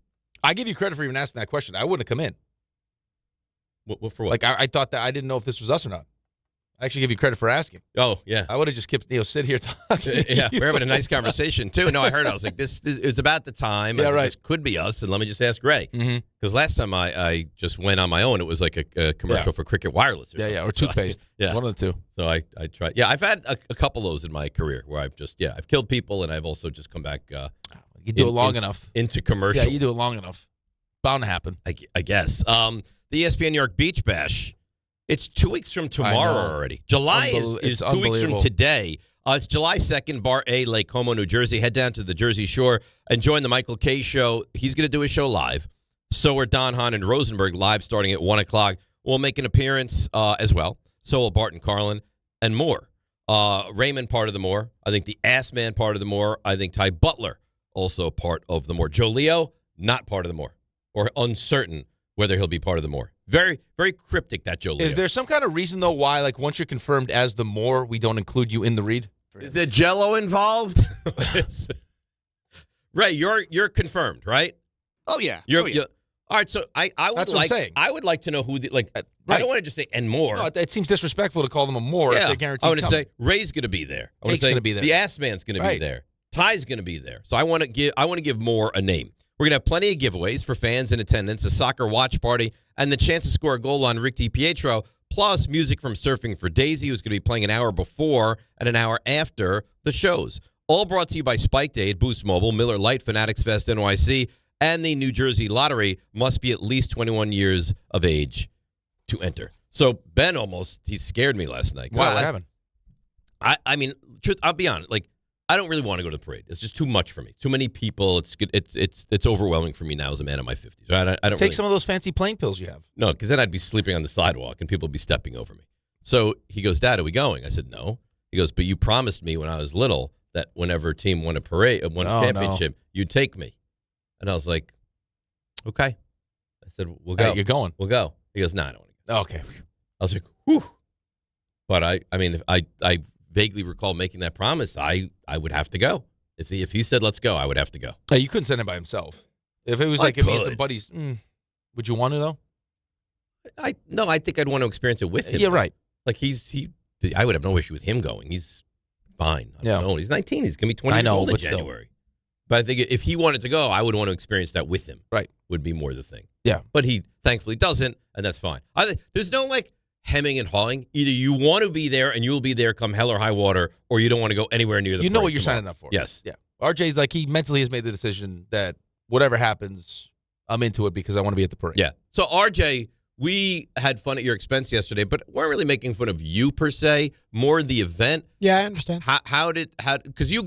I give you credit for even asking that question. I wouldn't have come in. What for what? Like, I thought that I didn't know if this was us or not. I actually give you credit for asking. Oh, yeah. I would have just kept, sit here talking. Yeah, we're having a nice conversation, too. No, I heard. I was like, this it was about the time. Yeah, right. This could be us, and let me just ask Ray. Because last time I just went on my own, it was like a commercial for Cricket Wireless. Or toothpaste. One of the two. So I tried. Yeah, I've had a couple of those in my career where I've killed people, and I've also just come back. You do it long enough. Into commercial. Yeah, you do it long enough. Bound to happen. I guess. The ESPN New York Beach Bash. It's 2 weeks from tomorrow already. July is 2 weeks from today. It's July 2nd, Bar A, Lake Como, New Jersey. Head down to the Jersey Shore and join the Michael Kay Show. He's going to do his show live. So are Don, Hahn, and Rosenberg live starting at 1 o'clock. We'll make an appearance as well. So will Bart and Carlin and more. Raymond, part of the more. I think the Ass Man, part of the more. I think Ty Butler, also part of the more. Joe Leo, not part of the more. Or uncertain whether he'll be part of the more. Very, very cryptic, that Joe Leo. Is there some kind of reason, though, why, like, once you're confirmed as the more, we don't include you in the read? Is there Jell-O involved? Ray, you're confirmed, right? Oh, yeah. All right, so I would like to know who I don't want to just say and more. No, it seems disrespectful to call them a more if they're guaranteed. I want to say Ray's going to be there. I want to say going to be there. The Ass Man's going to be there. Ty's going to be there. So I want to give more a name. We're going to have plenty of giveaways for fans in attendance, a soccer watch party, and the chance to score a goal on Rick DiPietro, plus music from Surfing for Daisy, who's going to be playing an hour before and an hour after the shows. All brought to you by Spiked Aid, Boost Mobile, Miller Lite, Fanatics Fest NYC, and the New Jersey Lottery. Must be at least 21 years of age to enter. So Ben he scared me last night. Wow, what happened? I mean, I'll be honest. Like, I don't really want to go to the parade. It's just too much for me. Too many people. It's overwhelming for me now as a man in my 50s. Right? I don't take some of those fancy plane pills you have. No, because then I'd be sleeping on the sidewalk and people would be stepping over me. So he goes, Dad, are we going? I said, no. He goes, but you promised me when I was little that whenever a team won a championship, you'd take me. And I was like, okay. I said, we'll go. You're going. We'll go. He goes, no, I don't want to go. Okay. I was like, whew. But I mean, if I vaguely recall making that promise, I would have to go. If he said, let's go, I would have to go. Hey, you couldn't send him by himself. If it was if he had some buddies, would you want to, though? No, I think I'd want to experience it with him. Yeah, right. Like, I would have no issue with him going. He's fine on his own. He's 19. He's going to be 20 years old in January. Still. But I think if he wanted to go, I would want to experience that with him. Right. Would be more the thing. Yeah. But he thankfully doesn't, and that's fine. There's no, hemming and hawing. Either you want to be there and you'll be there come hell or high water, or you don't want to go anywhere near the You know what you're tomorrow. signing up for. Yes. Yeah. RJ's he mentally has made the decision that whatever happens, I'm into it because I want to be at the parade. Yeah. So, RJ, we had fun at your expense yesterday, but weren't really making fun of you per se, more the event. Yeah, I understand. Because you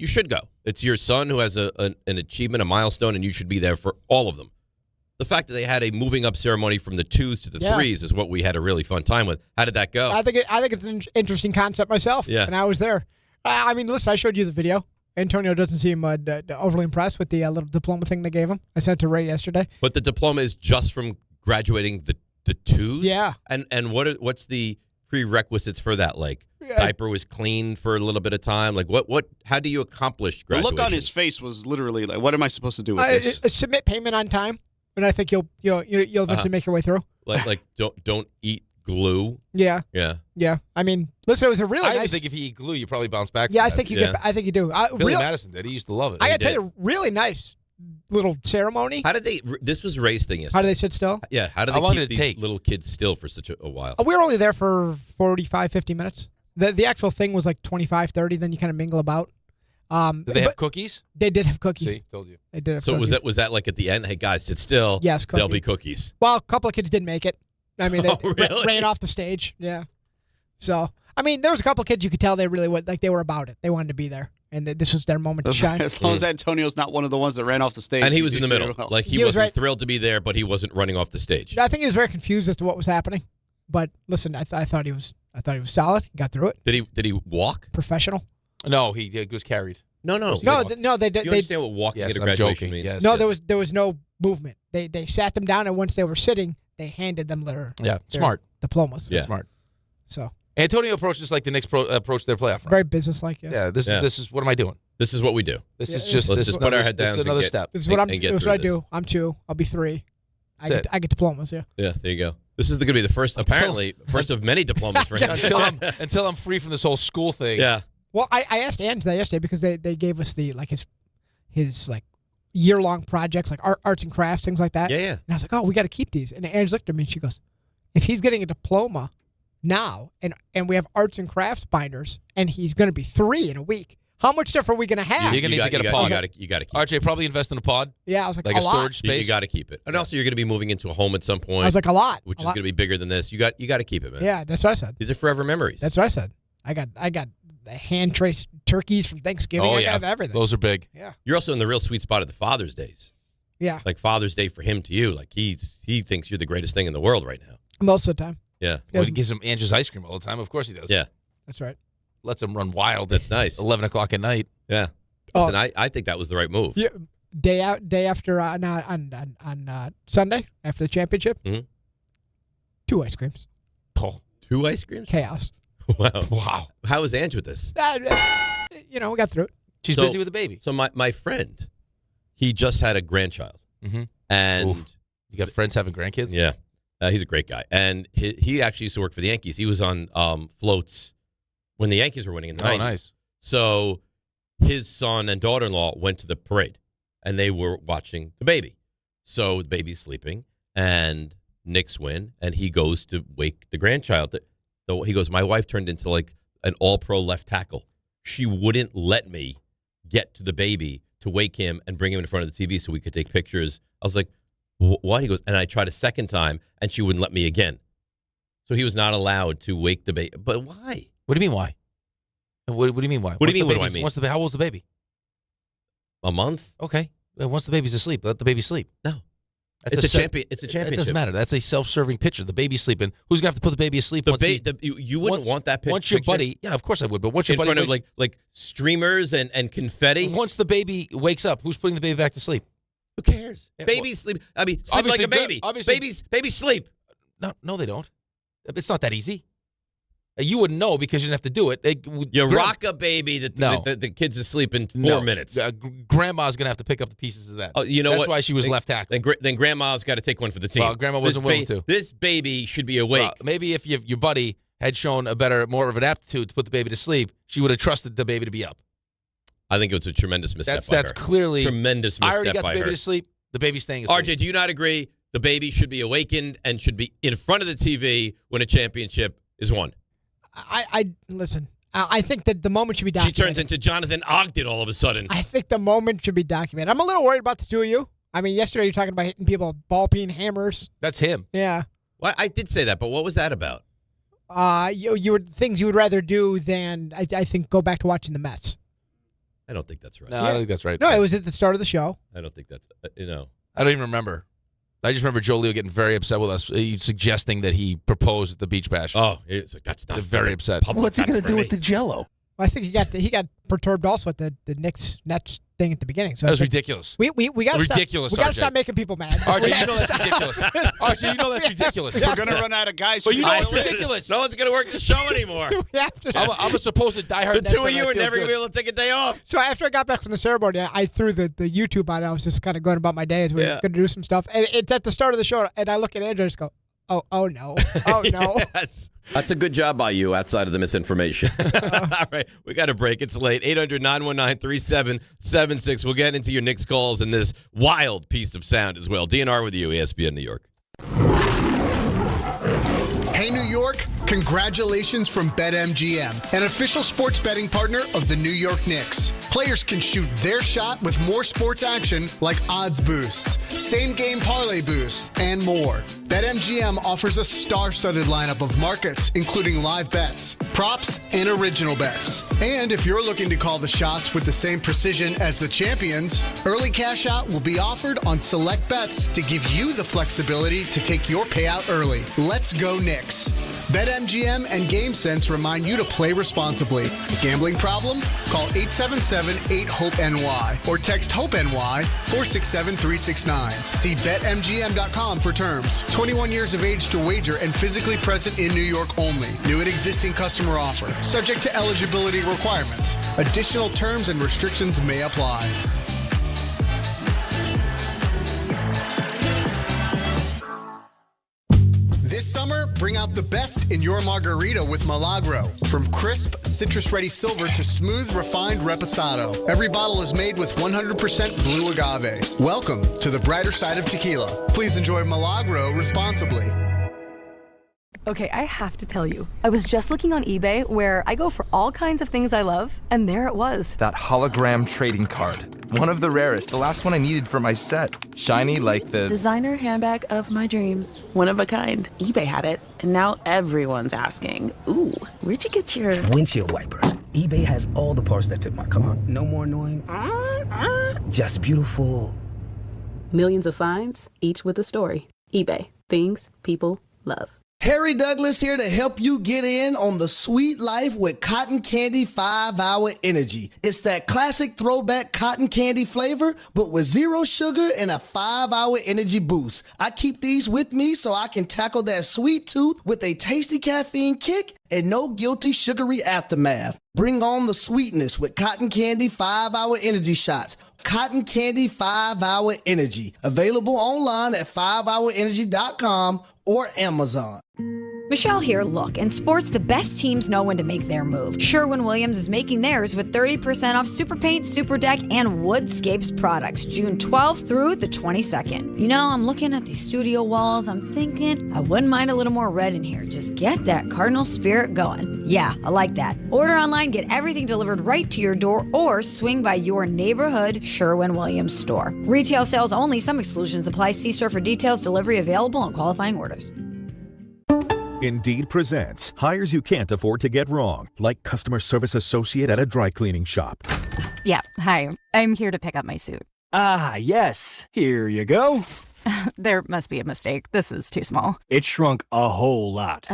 should go. It's your son who has an achievement, a milestone, and you should be there for all of them. The fact that they had a moving up ceremony from the 2s to the 3s is what we had a really fun time with. How did that go? I think it's an interesting concept myself. Yeah. And I was there. I mean, listen, I showed you the video. Antonio doesn't seem overly impressed with the little diploma thing they gave him. I sent it to Ray yesterday. But the diploma is just from graduating the 2s? Yeah. And what's the prerequisites for that? Diaper was clean for a little bit of time? How do you accomplish graduation? The look on his face was literally like, what am I supposed to do with this? Submit payment on time, and I think you'll eventually make your way through. Don't eat glue. Yeah. Yeah. Yeah. I mean, listen, it was a really I nice. think if you eat glue, you probably bounce back. Yeah, I think you do. Billy Madison did. He used to love it. I got to tell you, really nice little ceremony. How did they? This was Ray's thing yesterday. How did they sit still? Yeah. How did they keep these little kids still for such a while? We were only there for 45, 50 minutes. The actual thing was 25, 30. Then you kind of mingle about. Did they have cookies? They did have cookies. See, told you. They did have so cookies. was that at the end? Hey guys, sit still. Yes, there'll be cookies. Well, a couple of kids didn't make it. I mean, they really? ran off the stage. Yeah. So I mean, there was a couple of kids you could tell they really they were about it. They wanted to be there, and this was their moment to shine. As long as Antonio's not one of the ones that ran off the stage, and he was in the middle. Well. He wasn't thrilled to be there, but he wasn't running off the stage. I think he was very confused as to what was happening. But listen, I thought he was solid. He got through it. Did he walk? Professional. No, he was carried. No. No. They you understand what walking at a graduation means? Yes. No, there was no movement. They sat them down, and once they were sitting, they handed them their smart diplomas. Yeah, smart. So Antonio approached us like the Knicks approach their playoff run. Very businesslike. Yeah. This is what am I doing? This is what we do. This is just let's just put our head down. This is another step. This is what I do. I'm 2. I'll be 3. I get diplomas. Yeah. Yeah. There you go. This is going to be the first of many diplomas for him. until I'm free from this whole school thing. Yeah. Well, I asked Ange that yesterday because they gave us the his year-long projects like arts and crafts, things like that. Yeah. And I was like, oh, we got to keep these. And Ange looked at me and she goes, if he's getting a diploma now and we have arts and crafts binders and he's going to be 3 in a week, how much stuff are we going to have? You're going to need to get a pod. You got to keep RJ, probably invest in a pod. Yeah, I was like a lot. storage space. You got to keep it. And also, you're going to be moving into a home at some point. I was like, a lot. Which is going to be bigger than this. You got to keep it, man. Yeah, that's what I said. These are forever memories. That's what I said. I got the hand-traced turkeys from Thanksgiving. I got everything. Those are big. Yeah. You're also in the real sweet spot of the Father's Days. Yeah. Like Father's Day for him to you. Like he thinks you're the greatest thing in the world right now. Most of the time. Yeah. Well, he gives him Andrew's ice cream all the time. Of course he does. Yeah. That's right. Lets him run wild. That's nice. 11 o'clock at night. Yeah. Listen, I think that was the right move. Yeah. Day after on Sunday after the championship. Mm-hmm. 2 ice creams. Oh. 2 ice creams? Chaos. Wow. How was Ange with this? We got through it. She's busy with the baby. So my friend, he just had a grandchild. Mm-hmm. And you got friends having grandkids? Yeah. He's a great guy. And he actually used to work for the Yankees. He was on floats when the Yankees were winning in the 90s. Oh, nice. So his son and daughter-in-law went to the parade, and they were watching the baby. So the baby's sleeping, and Knicks win, and he goes to wake the grandchild. So he goes, my wife turned into like an all-pro left tackle. she wouldn't let me get to the baby to wake him and bring him in front of the TV so we could take pictures. I was like, what? He goes, and I tried a second time, and she wouldn't let me again. So he was not allowed to wake the baby. But why? What do you mean why? What do you mean why? What do you mean, what do I mean? How old's the baby? A month. Okay. Once the baby's asleep, let the baby sleep. No. It's a championship. It doesn't matter. That's a self-serving picture. The baby's sleeping. Who's going to have to put the baby asleep? You wouldn't want that picture. Once your buddy, yeah, of course I would. But once your in buddy front of like streamers and confetti. Once the baby wakes up, who's putting the baby back to sleep? Who cares? Yeah, babies sleep. I mean, sleep like a baby. Babies sleep. No, they don't. It's not that easy. You wouldn't know because you didn't have to do it. You rock a baby, the kid's asleep in 4 minutes. Grandma's going to have to pick up the pieces of that. Oh, you know That's what? why she was left tackle. Then Grandma's got to take one for the team. Well, Grandma wasn't willing to. This baby should be awake. Well, maybe if your buddy had shown more of an aptitude to put the baby to sleep, she would have trusted the baby to be up. I think it was a tremendous misstep by her. That's clearly tremendous misstep by her. I already got the baby to sleep. The baby's staying asleep. RJ, do you not agree? The baby should be awakened and should be in front of the TV when a championship is won. I listen. I think that the moment should be documented. She turns into Jonathan Ogden all of a sudden. I think the moment should be documented. I'm a little worried about the two of you. I mean, yesterday you're talking about hitting people with ball-peen hammers. That's him. Yeah. Well, I did say that, but what was that about? You were things you would rather do than I think go back to watching the Mets. I don't think that's right. No, I don't think that's right. No, it was at the start of the show. I don't think that's I don't even remember. I just remember Joe Leo getting very upset with us, suggesting that he proposed at the beach bash. Oh, it's like, that's not very upset. What's he going to do with the Jello? Well, I think he got perturbed also at the Knicks Nets thing at the beginning. So that was ridiculous. We got ridiculous. We got to stop making people mad. RJ, you know that's ridiculous. RJ, you know that's ridiculous. We're going to run out of guys. Well, you know it's ridiculous. No one's going to work the show anymore. I'm a supposed diehard. The two of you are never going to be able to take a day off. So after I got back from the ceremony, I threw the YouTube on. I was just kind of going about my day as we were going to do some stuff. And it's at the start of the show, and I look at Andrew and just go, oh no. Oh, no. That's a good job by you outside of the misinformation. All right, we got a break. It's late. 800-919-3776. We'll get into your Knicks calls and this wild piece of sound as well. DNR with you, ESPN New York. Hey, New York, congratulations from BetMGM, an official sports betting partner of the New York Knicks. Players can shoot their shot with more sports action like odds boosts, same-game parlay boosts, and more. BetMGM offers a star-studded lineup of markets, including live bets, props, and original bets. And if you're looking to call the shots with the same precision as the champions, early cash out will be offered on select bets to give you the flexibility to take your payout early. Let's go Knicks. BetMGM and GameSense remind you to play responsibly. Gambling problem? Call 877-8-HOPE-NY or text HOPE-NY 467-369. See BetMGM.com for terms. 21 years of age to wager and physically present in New York only. New and existing customer offer. Subject to eligibility requirements. Additional terms and restrictions may apply. This summer, bring out the best in your margarita with Milagro. From crisp, citrus-ready silver to smooth, refined reposado. Every bottle is made with 100% blue agave. Welcome to the brighter side of tequila. Please enjoy Milagro responsibly. Okay, I have to tell you, I was just looking on eBay where I go for all kinds of things I love, and there it was. That hologram trading card. One of the rarest, the last one I needed for my set. Shiny like the... designer handbag of my dreams. One of a kind. eBay had it, and now everyone's asking, ooh, where'd you get your... windshield wipers. eBay has all the parts that fit my car. No more annoying. Just beautiful. Millions of finds, each with a story. eBay. Things people love. Harry Douglas here to help you get in on the sweet life with Cotton Candy 5-Hour Energy. It's that classic throwback cotton candy flavor, but with 0 sugar and a 5-hour energy boost. I keep these with me so I can tackle that sweet tooth with a tasty caffeine kick and no guilty sugary aftermath. Bring on the sweetness with Cotton Candy 5-Hour Energy Shots. Cotton Candy 5-Hour Energy. Available online at 5hourenergy.com or Amazon. Michelle here. Look, in sports, the best teams know when to make their move. Sherwin-Williams is making theirs with 30% off Super Paint, Super Deck, and Woodscapes products, June 12th through the 22nd. You know, I'm looking at these studio walls. I'm thinking I wouldn't mind a little more red in here. Just get that Cardinal spirit going. Yeah, I like that. Order online, get everything delivered right to your door, or swing by your neighborhood Sherwin-Williams store. Retail sales only. Some exclusions apply. See store for details. Delivery available on qualifying orders. Indeed presents hires you can't afford to get wrong, like customer service associate at a dry cleaning shop. Yeah, hi. I'm here to pick up my suit. Ah, yes. Here you go. There must be a mistake. This is too small. It shrunk a whole lot.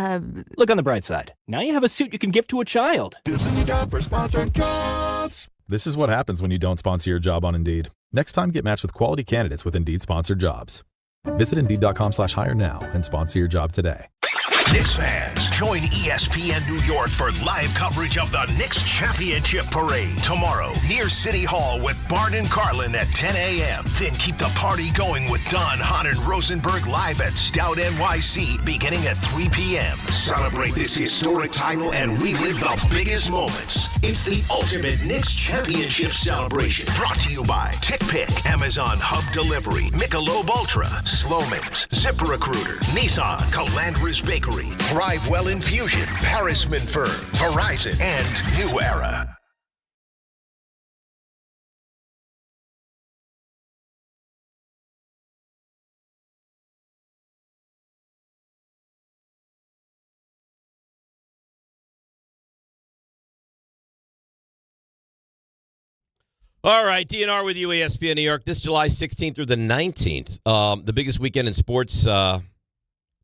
Look on the bright side. Now you have a suit you can give to a child. This is a job for sponsored jobs. This is what happens when you don't sponsor your job on Indeed. Next time, get matched with quality candidates with Indeed sponsored jobs. Visit Indeed.com/hire now and sponsor your job today. Knicks fans, join ESPN New York for live coverage of the Knicks Championship Parade tomorrow near City Hall with Bart and Carlin at 10 a.m. Then keep the party going with Don, Hahn, and Rosenberg live at Stout NYC beginning at 3 p.m. Celebrate this historic title and relive the biggest moments. It's the ultimate Knicks Championship celebration brought to you by TickPick, Amazon Hub Delivery, Michelob Ultra, Sloman's, ZipRecruiter, Nissan, Calandra's Bakery, Thrive Well Infusion, Harrisman Firm, Verizon, and New Era. All right, DNR with you, ESPN New York. This July 16th through the 19th, the biggest weekend in sports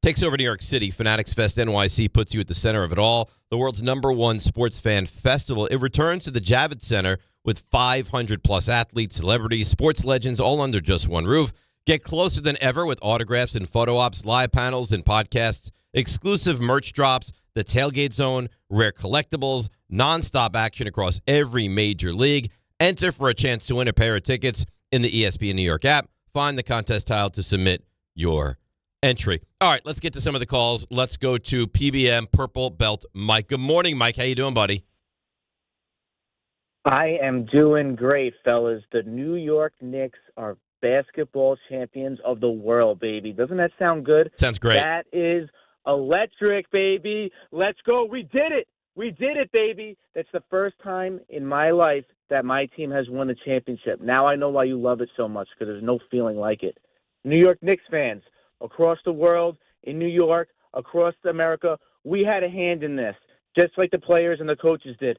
takes over New York City. Fanatics Fest NYC puts you at the center of it all. The world's #1 sports fan festival. It returns to the Javits Center with 500-plus athletes, celebrities, sports legends, all under just one roof. Get closer than ever with autographs and photo ops, live panels and podcasts, exclusive merch drops, the Tailgate Zone, rare collectibles, nonstop action across every major league. Enter for a chance to win a pair of tickets in the ESPN New York app. Find the contest tile to submit your entry. All right, let's get to some of the calls. Let's go to PBM Purple Belt Mike. Good morning, Mike. How you doing, buddy? I am doing great, fellas. The New York Knicks are basketball champions of the world, baby. Doesn't that sound good? Sounds great. That is electric, baby. Let's go. We did it. We did it, baby. That's the first time in my life that my team has won the championship. Now I know why you love it so much, because there's no feeling like it. New York Knicks fans across the world, in New York, across America, we had a hand in this, just like the players and the coaches did.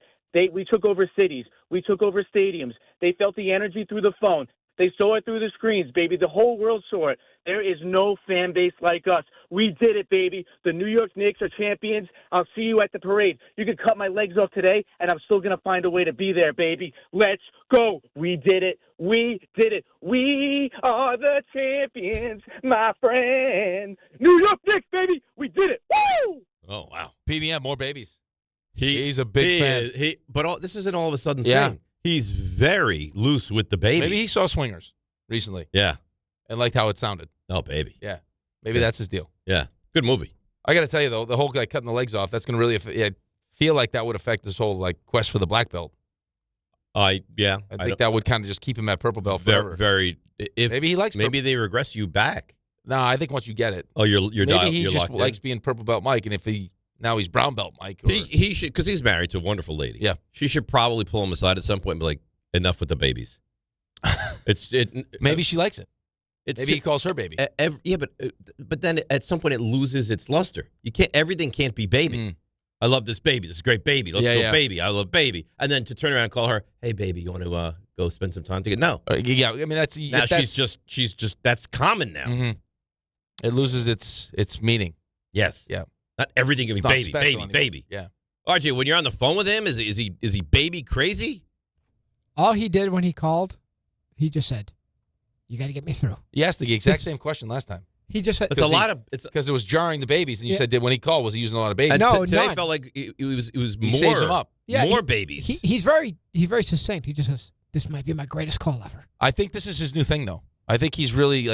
We took over cities. We took over stadiums. They felt the energy through the phone. They saw it through the screens, baby. The whole world saw it. There is no fan base like us. We did it, baby. The New York Knicks are champions. I'll see you at the parade. You can cut my legs off today, and I'm still going to find a way to be there, baby. Let's go. We did it. We did it. We are the champions, my friend. New York Knicks, baby. We did it. Woo! Oh, wow. PBM, more babies. He's a big fan. But this isn't all of a sudden thing. He's very loose with the baby. Maybe he saw Swingers recently. Yeah. And liked how it sounded. Oh, baby. Yeah. Maybe that's his deal. Yeah. Good movie. I got to tell you, though, the whole guy cutting the legs off, that's going to really I feel like that would affect this whole quest for the black belt. I think that would kind of just keep him at purple belt forever. Maybe he likes Maybe they regress you back. No, I think once you get it. Oh, you're maybe he just locked likes in. being purple belt Mike, and if now he's brown belt Mike. He should, because he's married to a wonderful lady. Yeah. She should probably pull him aside at some point and be like, enough with the babies. Maybe she likes it. Maybe he calls her baby. But then at some point it loses its luster. Everything can't be baby. I love this baby. This is a great baby. Let's go, baby. I love baby. And then to turn around and call her, hey, baby, you want to go spend some time together? No. Yeah, I mean that's now she's just that's common now. Mm-hmm. It loses its meaning. Yes. Yeah. Not everything can be baby. Baby. Yeah. RJ, when you're on the phone with him, is he baby crazy? All he did when he called, he just said, "You got to get me through." He asked the exact same question last time. He just said, because it was jarring the babies, and you said that when he called, was he using a lot of babies? No, today none. felt like it was He more. saves them up. Yeah, more babies. He's very succinct. He just says, "This might be my greatest call ever." I think this is his new thing, though. I think he's really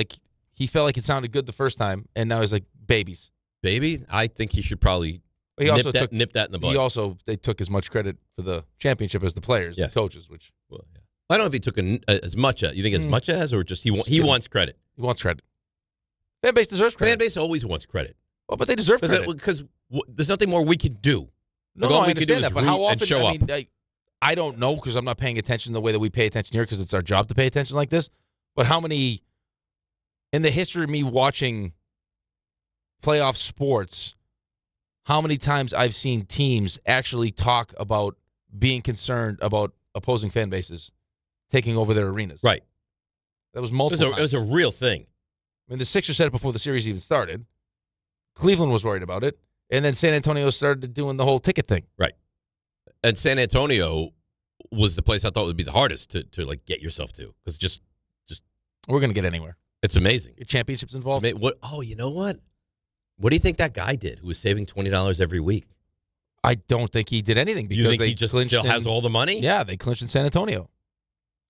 he felt like it sounded good the first time, and now he's like babies. baby, I think he should probably nip that in the bud. They took as much credit for the championship as the players, the coaches, which. Well, yeah. I don't know if he took as much as, you think as much as, or just he wants credit? He wants credit. Fan base deserves credit. Fan base always wants credit. Well, but they deserve credit. Because there's nothing more we can do. No, I understand that, but how often, I don't know because I'm not paying attention the way that we pay attention here because it's our job to pay attention like this, but how many, in the history of me watching playoff sports, how many times I've seen teams actually talk about being concerned about opposing fan bases taking over their arenas. Right. That was multiple times. It was a real thing. I mean, the Sixers said it before the series even started. Cleveland was worried about it. And then San Antonio started doing the whole ticket thing. Right. And San Antonio was the place I thought would be the hardest to like get yourself to. Because just we're going to get anywhere. It's amazing. Championships involved. Oh, you know what? What do you think that guy did who was saving $20 every week? I don't think he did anything because you think they he just still has all the money? Yeah, they clinched in San Antonio.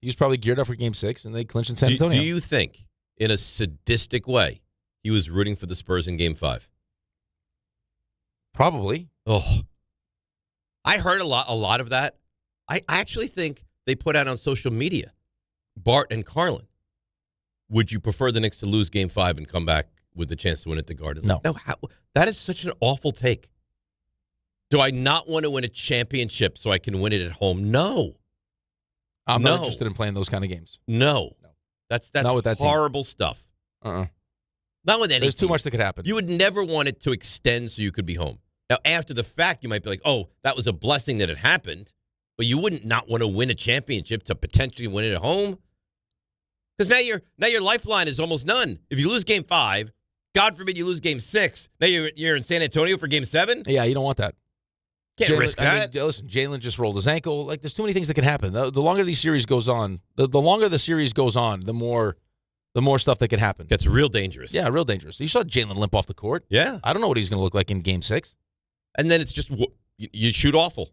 He was probably geared up for Game 6, and they clinched in San Antonio. Do you think, in a sadistic way, he was rooting for the Spurs in Game 5? Probably. Oh, I heard a lot of that. I actually think they put out on social media, Bart and Carlin, would you prefer the Knicks to lose Game 5 and come back with the chance to win at the Garden? No. That is such an awful take. Do I not want to win a championship so I can win it at home? No. I'm not interested in playing those kind of games. No. That's not with that horrible stuff. Not with any There's team. too much that could happen. You would never want it to extend so you could be home. Now, after the fact, you might be like, oh, that was a blessing that it happened, but you wouldn't not want to win a championship to potentially win it at home. Because now your lifeline is almost none. If you lose Game 5, God forbid you lose Game 6, now you're in San Antonio for Game 7? Yeah, you don't want that. Can't risk that. Listen, Jalen just rolled his ankle. Like, there's too many things that can happen. The longer these series goes on, the longer the series goes on, the more stuff that can happen. Gets real dangerous. Yeah, real dangerous. You saw Jalen limp off the court. Yeah. I don't know what he's going to look like in Game 6. And then it's just, you shoot awful.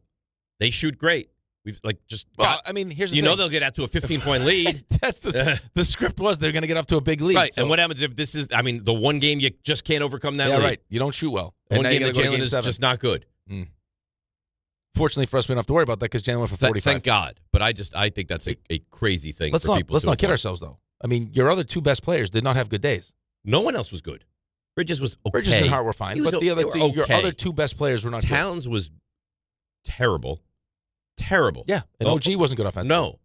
They shoot great. We've here's the thing. They'll get out to a 15-point lead. That's the script was they're going to get up to a big lead. Right. So. And what happens if this is, the one game you just can't overcome that lead? Yeah, right. You don't shoot well. One game that Jalen is just not good. Fortunately for us, we don't have to worry about that because Jalen went for 45. Thank God. But I think that's a crazy thing for people. Let's not kid ourselves, though. I mean, your other two best players did not have good days. No one else was good. Bridges was okay. Bridges and Hart were fine, but your other two best players were not good. Towns was terrible. Terrible. Yeah, and OG wasn't good offensively. No.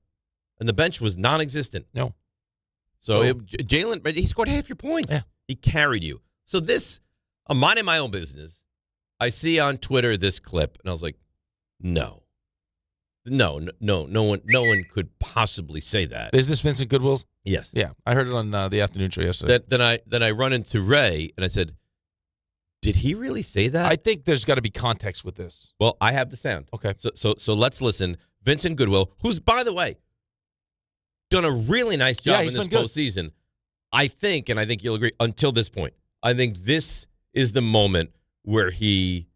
And the bench was non-existent. No. So Jalen, he scored half your points. Yeah. He carried you. So I'm minding my own business. I see on Twitter this clip, and I was like, no one could possibly say that. Is this Vincent Goodwill's? Yes. Yeah, I heard it on the afternoon show yesterday. Then I run into Ray, and I said, did he really say that? I think there's got to be context with this. Well, I have the sound. Okay. So let's listen. Vincent Goodwill, who's, by the way, done a really nice job in this postseason. I think you'll agree, until this point. I think this is the moment where he...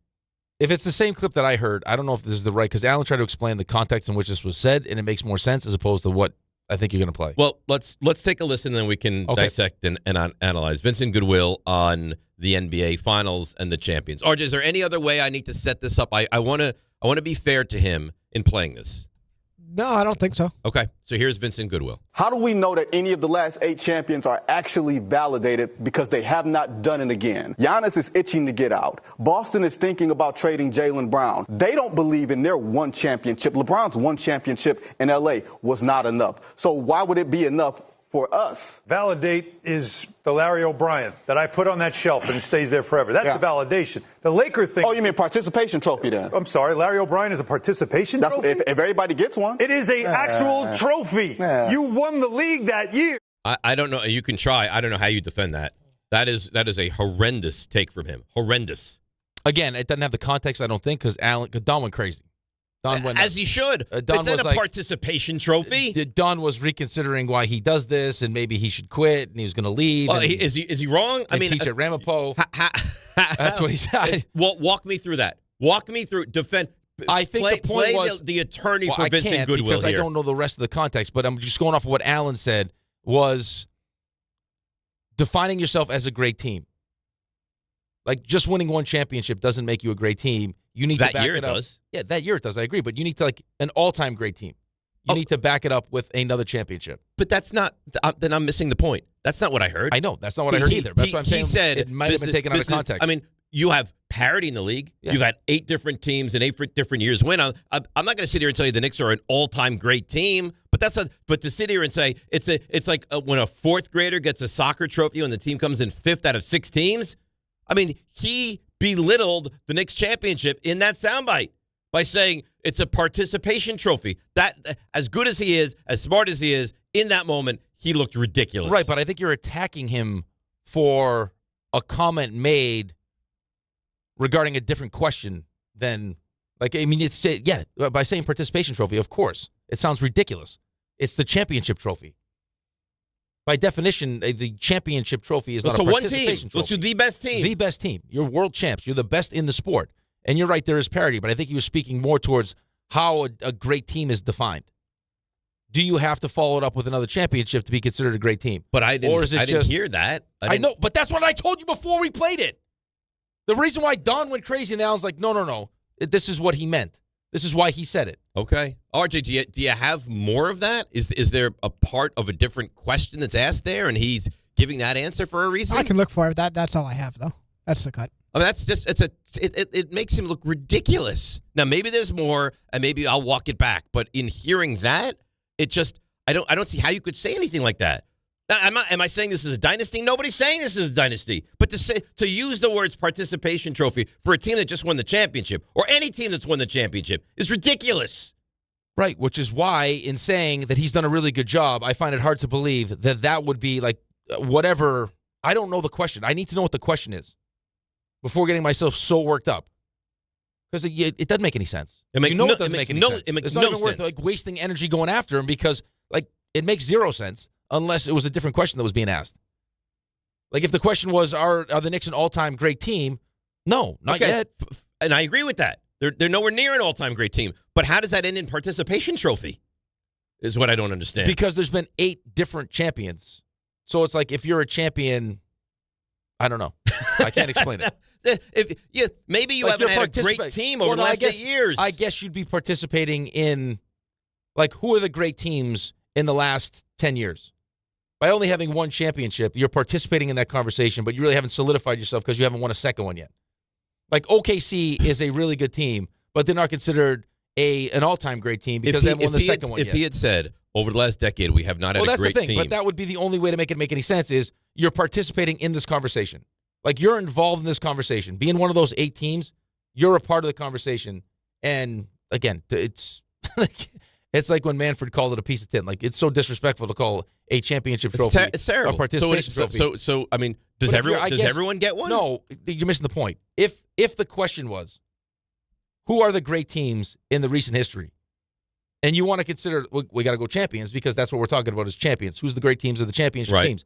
If it's the same clip that I heard, I don't know if this is the right, because Alan tried to explain the context in which this was said, and it makes more sense as opposed to what I think you're going to play. Well, let's take a listen, then we can dissect and analyze. Vincent Goodwill on the NBA Finals and the champions. RJ, is there any other way I need to set this up? I want to be fair to him in playing this. No, I don't think so. Okay, so here's Vincent Goodwill. How do we know that any of the last 8 champions are actually validated because they have not done it again? Giannis is itching to get out. Boston is thinking about trading Jaylen Brown. They don't believe in their one championship. LeBron's one championship in L.A. was not enough. So why would it be enough for us? Validate is the Larry O'Brien that I put on that shelf and it stays there forever. That's the validation. The Laker thing. Oh, you mean participation trophy then? I'm sorry, Larry O'Brien is a participation trophy? If everybody gets one. It is an actual trophy. You won the league that year. I don't know. You can try. I don't know how you defend that. That is a horrendous take from him. Horrendous. Again, it doesn't have the context, I don't think, because Don went crazy. Don went as he should. Don was a participation trophy. Don was reconsidering why he does this, and maybe he should quit, and he was going to leave. Well, is he wrong? I mean, teach at Ramapo. That's what he said. Well, walk me through that. Walk me through. Defend. I think the point was the attorney for Vincent Goodwill because here. I don't know the rest of the context, but I'm just going off of what Alan said was defining yourself as a great team. Like, just winning one championship doesn't make you a great team. You need to back year it up. does. Yeah, that year it does. I agree. But you need to, like, an all-time great team. You need to back it up with another championship. But that's not – then I'm missing the point. That's not what I heard. I know. That's not what I heard either. That's what I'm saying. He said it might have been taken out of context. I mean, you have parity in the league. Yeah. You've had 8 different teams and 8 different years win. I'm not going to sit here and tell you the Knicks are an all-time great team, but to sit here and say it's like when a 4th grader gets a soccer trophy and the team comes in 5th out of 6 teams. I mean, he belittled the Knicks championship in that soundbite by saying it's a participation trophy. That, as good as he is, as smart as he is, in that moment, he looked ridiculous. Right, but I think you're attacking him for a comment made regarding a different question than, like, I mean, it's, yeah, by saying participation trophy, of course. It sounds ridiculous. It's the championship trophy. By definition, the championship trophy is not a participation trophy. Let's do the best team. The best team. You're world champs. You're the best in the sport. And you're right, there is parity, but I think he was speaking more towards how a great team is defined. Do you have to follow it up with another championship to be considered a great team? But I didn't hear that. I know, but that's what I told you before we played it. The reason why Don went crazy now is like, no. This is what he meant. This is why he said it. Okay. RJ, do you have more of that? Is there a part of a different question that's asked there, and he's giving that answer for a reason? I can look for it. That's all I have, though. That's the cut. I mean, that's just it makes him look ridiculous. Now, maybe there's more, and maybe I'll walk it back. But in hearing that, it just I don't see how you could say anything like that. Now, am I saying this is a dynasty? Nobody's saying this is a dynasty. But to use the words participation trophy for a team that just won the championship, or any team that's won the championship, is ridiculous. Right, which is why in saying that he's done a really good job, I find it hard to believe that would be like whatever. I don't know the question. I need to know what the question is before getting myself so worked up. Because it doesn't make any sense. It makes it doesn't make any sense. It makes it's not even worth like wasting energy going after him because like it makes zero sense unless it was a different question that was being asked. Like if the question was, are the Knicks an all-time great team? No, not yet. And I agree with that. They're nowhere near an all-time great team. But how does that end in participation trophy? Is what I don't understand. Because there's been 8 different champions. So it's like if you're a champion, I don't know. I can't explain it. Maybe you haven't had a great team over the last 8 years. I guess you'd be participating in, like, who are the great teams in the last 10 years? By only having one championship, you're participating in that conversation, but you really haven't solidified yourself because you haven't won a second one yet. Like, OKC is a really good team, but they're not considered an all-time great team because they haven't won the second one yet. If he had said, over the last decade, we have not had a great team. Well, that's the thing, but that would be the only way to make it make any sense is you're participating in this conversation. Like, you're involved in this conversation. Being one of those 8 teams, you're a part of the conversation. And, again, it's it's like when Manfred called it a piece of tin. Like, it's so disrespectful to call a championship trophy it's terrible. A participation trophy. So, I mean, does everyone get one? No, you're missing the point. If the question was, who are the great teams in the recent history? And you want to consider, we got to go champions because that's what we're talking about is champions. Who's the great teams of the championship teams?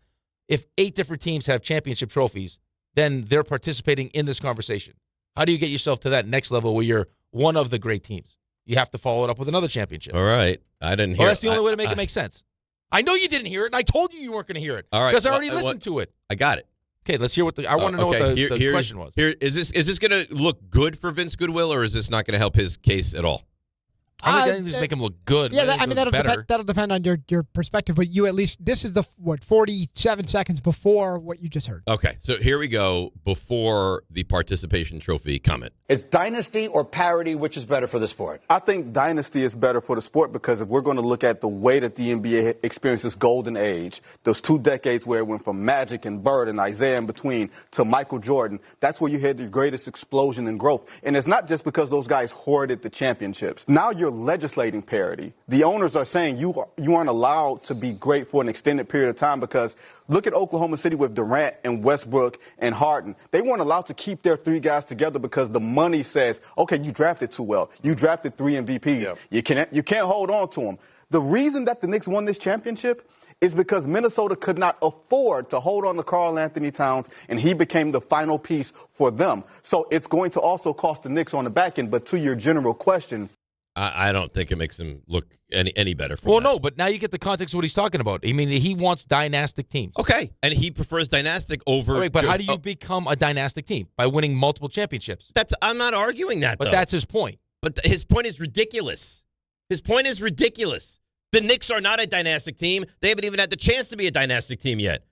If 8 different teams have championship trophies, then they're participating in this conversation. How do you get yourself to that next level where you're one of the great teams? You have to follow it up with another championship. All right. I didn't hear it. Well, that's the only way to make it make sense. I know you didn't hear it, and I told you weren't going to hear it. All right. Because I already listened to it. I got it. Okay, let's hear what I want to know what the question was. Is this going to look good for Vince Goodwill, or is this not going to help his case at all? I think just make him look good. Yeah, that'll depend on your perspective. But you at least, this is 47 seconds before what you just heard. Okay, so here we go before the participation trophy comment. It's dynasty or parity, which is better for the sport? I think dynasty is better for the sport because if we're going to look at the way that the NBA experienced this golden age, those 2 decades where it went from Magic and Bird and Isaiah in between to Michael Jordan, that's where you had the greatest explosion in growth. And it's not just because those guys hoarded the championships. Now you're legislating parity. The owners are saying you aren't allowed to be great for an extended period of time because look at Oklahoma City with Durant and Westbrook and Harden. They weren't allowed to keep their 3 guys together because the money says, okay, you drafted too well. You drafted 3 MVPs. Yep. You can't hold on to them. The reason that the Knicks won this championship is because Minnesota could not afford to hold on to Karl Anthony Towns, and he became the final piece for them. So it's going to also cost the Knicks on the back end. But to your general question, I don't think it makes him look any better. Well, no, but now you get the context of what he's talking about. I mean, he wants dynastic teams. Okay, and he prefers dynastic over. All right, but how do you become a dynastic team? By winning multiple championships. I'm not arguing that, but that's his point. But his point is ridiculous. His point is ridiculous. The Knicks are not a dynastic team. They haven't even had the chance to be a dynastic team yet.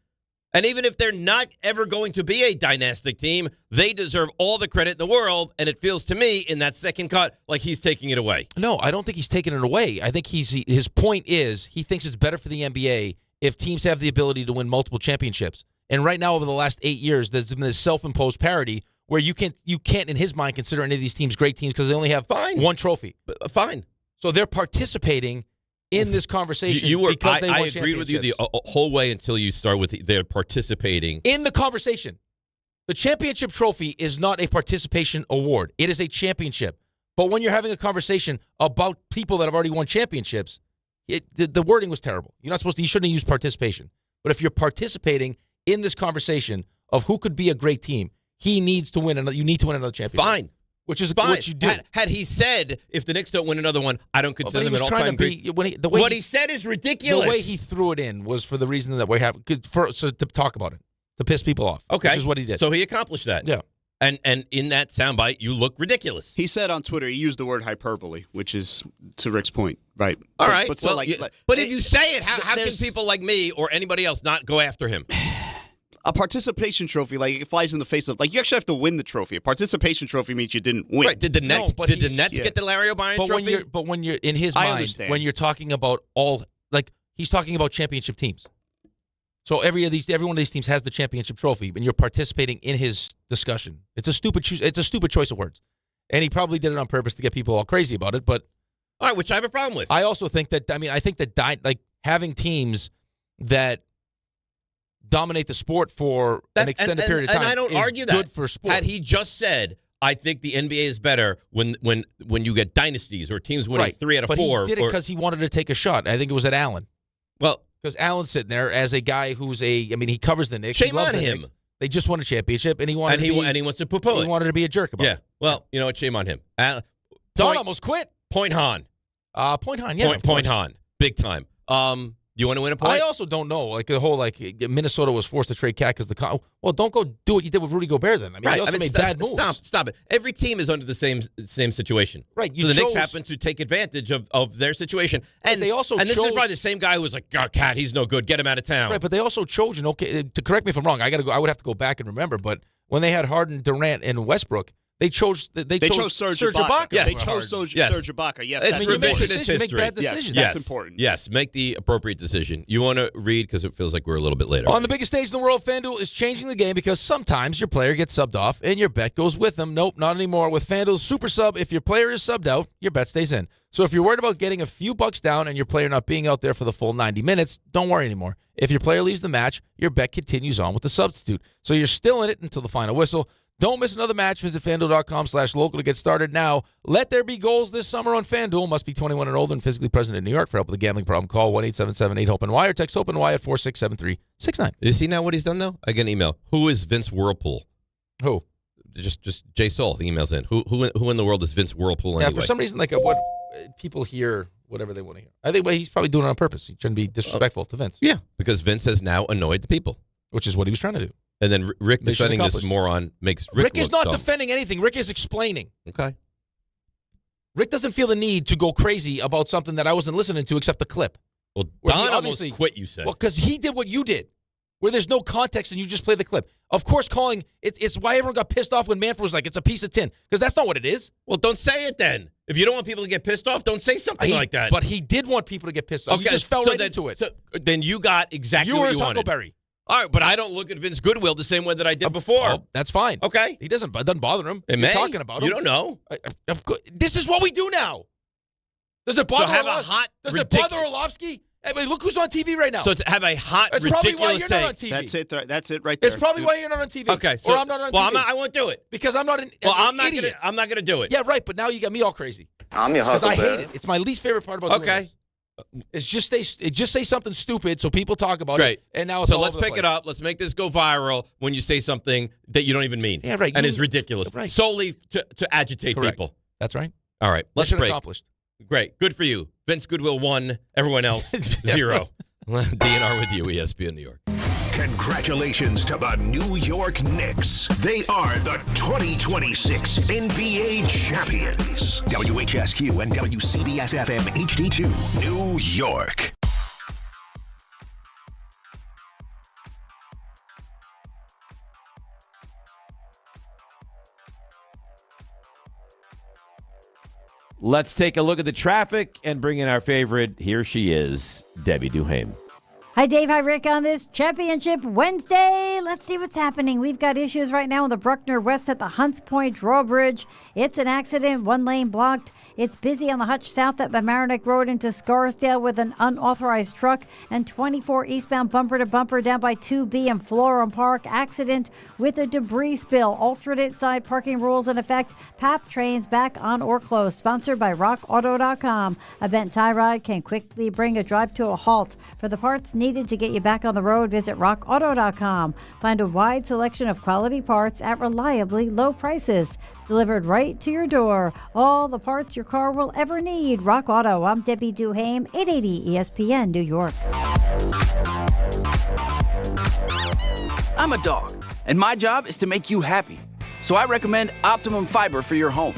And even if they're not ever going to be a dynastic team, they deserve all the credit in the world. And it feels to me in that second cut like he's taking it away. No, I don't think he's taking it away. I think his point is he thinks it's better for the NBA if teams have the ability to win multiple championships. And right now, over the last 8 years, there's been this self-imposed parity where you can't in his mind consider any of these teams great teams because they only have one trophy. Fine. So they're participating in this conversation because they won championships. I agreed with you the whole way until you start with they're participating. In the conversation. The championship trophy is not a participation award. It is a championship. But when you're having a conversation about people that have already won championships, the wording was terrible. You're not supposed to. You shouldn't have used participation. But if you're participating in this conversation of who could be a great team, he needs to win another. You need to win another championship. Fine. Which is fine. what you do. Had he said, if the Knicks don't win another one, I don't consider them an all-time great. What he said is ridiculous. The way he threw it in was for the reason that we have to talk about it, to piss people off. Okay. Which is what he did. So he accomplished that. Yeah. And in that soundbite, you look ridiculous. He said on Twitter, he used the word hyperbole, which is to Rick's point, right? All right. But if you say it, how can people like me or anybody else not go after him? A participation trophy, like it flies in the face of, like you actually have to win the trophy. A participation trophy means you didn't win. Right? Did the Nets get the Larry O'Brien trophy? But when you're in his mind, when you're talking about he's talking about championship teams. So every one of these teams has the championship trophy, and you're participating in his discussion. It's a stupid choice of words, and he probably did it on purpose to get people all crazy about it. But all right, which I have a problem with. I also think that having teams that dominate the sport for an extended period of time. And I don't argue that. Good for sport. Had he just said, I think the NBA is better when you get dynasties or teams winning 3 out of 4. But he did it because he wanted to take a shot. I think it was at Allen. Well, because Allen's sitting there as a guy who's he covers the Knicks. Shame on him. Knicks. They just won a championship, and he wanted he wants to poo-poo it. He wanted to be a jerk about it. Well, you know what? Shame on him. Don almost quit. Point Hahn. Point Hahn, yeah. Point Hahn. Big time. You want to win a point? I also don't know. Like the whole Minnesota was forced to trade Cat because don't go do what you did with Rudy Gobert then. He also made bad moves. Stop it. Every team is under the same situation. Right. So the Knicks happen to take advantage of their situation. And they also this is probably the same guy who was like, oh, Cat, he's no good. Get him out of town. Right, but they also chose, to correct me if I'm wrong, I would have to go back and remember, but when they had Harden, Durant, and Westbrook, They chose Serge Ibaka. Yes. They chose Serge Ibaka. Yes, it's revisionist history. Make bad decisions. Yes, that's important. Yes, make the appropriate decision. You want to read because it feels like we're a little bit later. On the biggest stage in the world, FanDuel is changing the game because sometimes your player gets subbed off and your bet goes with them. Nope, not anymore. With FanDuel's Super Sub, if your player is subbed out, your bet stays in. So if you're worried about getting a few bucks down and your player not being out there for the full 90 minutes, don't worry anymore. If your player leaves the match, your bet continues on with the substitute. So you're still in it until the final whistle. Don't miss another match. Visit FanDuel.com/local to get started now. Let there be goals this summer on FanDuel. Must be 21 and older and physically present in New York. For help with a gambling problem, call 1-877-8-HOPE-NY or text HOPE-NY at 467-369. You see now what he's done, though? I get an email. Who is Vince Whirlpool? Who? Just Jay Soul emails in. Who in the world is Vince Whirlpool anyway? Yeah, for some reason, what people hear whatever they want to hear. I think he's probably doing it on purpose. He's trying to be disrespectful to Vince. Yeah, because Vince has now annoyed the people. Which is what he was trying to do. And then Rick defending this moron makes Rick is not dumb. defending anything. Rick is explaining. Okay. Rick doesn't feel the need to go crazy about something that I wasn't listening to except the clip. Well, Don almost quit, you said. Well, because he did what you did, where there's no context and you just play the clip. Of course, it's why everyone got pissed off when Manfred was like, it's a piece of tin. Because that's not what it is. Well, don't say it then. If you don't want people to get pissed off, don't say something like that. But he did want people to get pissed off. Okay, you just fell right into it. So then you got exactly what you wanted. Huckleberry. All right, but I don't look at Vince Goodwill the same way that I did before. Oh, that's fine. Okay. It doesn't bother him. You're talking about him. You don't know. This is what we do now. Does it bother Does it bother Orlovsky? I mean, look who's on TV right now. So to have a hot, That's ridiculous probably why you're not on TV. That's it right there. It's probably why you're not on TV. Okay. So, or I'm not on TV. Well, I won't do it. Because I'm not an I'm not idiot. I'm not going to do it. Yeah, right, but now you got me all crazy. I'm your Huckleberry. Because I hate it. It's my least favorite part about doing this. It's just say something stupid so people talk about it. And now it's all let's pick it up. Let's make this go viral when you say something that you don't even mean. Yeah, right. And is ridiculous. Right. Solely to agitate people. That's right. All right. Let's break. Accomplished. Great. Good for you. Vince Goodwill 1, everyone else 0. DNR with you, ESPN New York. Congratulations to the New York Knicks. They are the 2026 NBA champions. WHSQ and WCBS FM HD2, New York. Let's take a look at the traffic and bring in our favorite. Here she is, Debbie Duhaime. Hi, Dave. Hi, Rick. On this Championship Wednesday, let's see what's happening. We've got issues right now on the Bruckner West at the Hunts Point drawbridge. It's an accident, one lane blocked. It's busy on the Hutch South at Mamaroneck Road into Scarsdale with an unauthorized truck, and 24 eastbound bumper to bumper down by 2B and Florham Park. Accident with a debris spill. Alternate side parking rules in effect. Path trains back on or closed. Sponsored by RockAuto.com. Event Tie Ride can quickly bring a drive to a halt. For the parts needed to get you back on the road, visit RockAuto.com. Find a wide selection of quality parts at reliably low prices. Delivered right to your door. All the parts your car will ever need. Rock Auto. I'm Debbie Duhaime, 880 ESPN New York. I'm a dog, and my job is to make you happy. So I recommend Optimum Fiber for your home.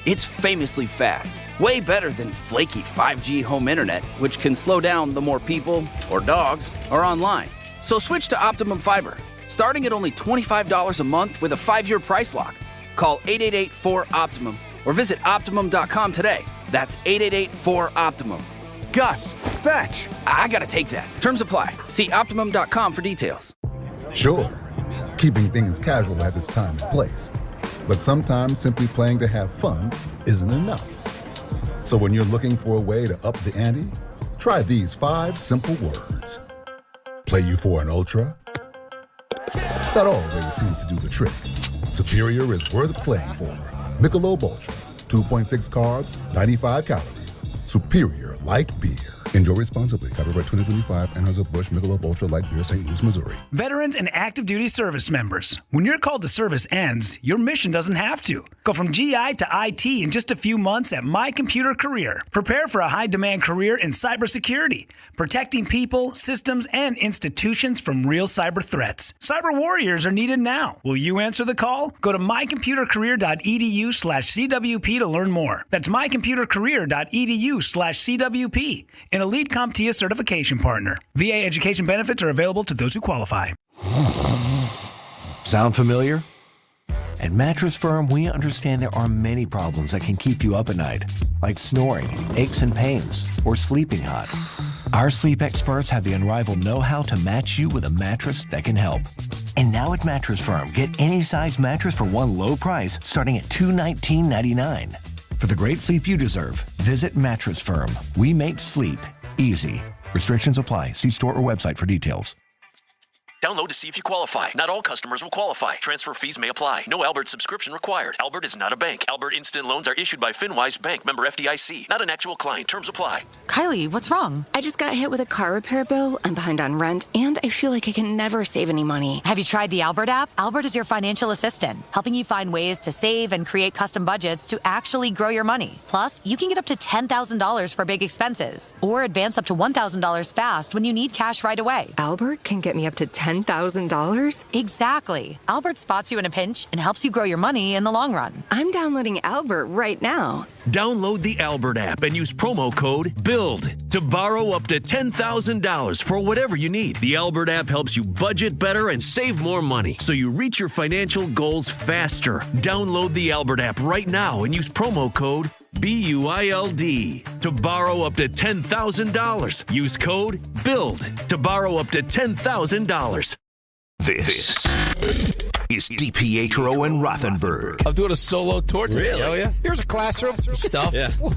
It's famously fast. Way better than flaky 5G home internet, which can slow down the more people or dogs are online. So switch to Optimum Fiber, starting at only $25 a month with a 5-year price lock. Call 888-4-OPTIMUM or visit Optimum.com today. That's 888-4-OPTIMUM. Gus, fetch! I gotta take that. Terms apply. See Optimum.com for details. Sure, keeping things casual has its time and place. But sometimes simply playing to have fun isn't enough. So when you're looking for a way to up the ante, try these 5 simple words. Play you for an ultra? That always seems to do the trick. Superior is worth playing for. Michelob Ultra, 2.6 carbs, 95 calories. Superior light beer. Enjoy responsibly. Copyright 2025. Anheuser-Busch Michelob Ultra Light Beer, St. Louis, Missouri. Veterans and active duty service members. When your call to service ends, your mission doesn't have to. Go from GI to IT in just a few months at My Computer Career. Prepare for a high-demand career in cybersecurity, protecting people, systems, and institutions from real cyber threats. Cyber warriors are needed now. Will you answer the call? Go to mycomputercareer.edu/CWP to learn more. That's mycomputercareer.edu/CWP. An elite CompTIA certification partner. VA education benefits are available to those who qualify. Sound familiar? At Mattress Firm, we understand there are many problems that can keep you up at night, like snoring, aches and pains, or sleeping hot. Our sleep experts have the unrivaled know-how to match you with a mattress that can help. And now at Mattress Firm, get any size mattress for one low price starting at $219.99. For the great sleep you deserve, visit Mattress Firm. We make sleep easy. Restrictions apply. See store or website for details. Download to see if you qualify. Not all customers will qualify. Transfer fees may apply. No Albert subscription required. Albert is not a bank. Albert Instant Loans are issued by FinWise Bank, member FDIC. Not an actual client. Terms apply. Kylie, what's wrong? I just got hit with a car repair bill. I'm behind on rent, and I feel like I can never save any money. Have you tried the Albert app? Albert is your financial assistant, helping you find ways to save and create custom budgets to actually grow your money. Plus, you can get up to $10,000 for big expenses, or advance up to $1,000 fast when you need cash right away. Albert can get me up to $10,000? Exactly. Albert spots you in a pinch and helps you grow your money in the long run. I'm downloading Albert right now. Download the Albert app and use promo code BUILD to borrow up to $10,000 for whatever you need. The Albert app helps you budget better and save more money so you reach your financial goals faster. Download the Albert app right now and use promo code BUILD to borrow up to $10,000. Use code BUILD to borrow up to $10,000. This is DiPietro and Rothenberg. I'm doing a solo tour today. Really? Oh, yeah. Here's a classroom. Stuff. Yeah. Who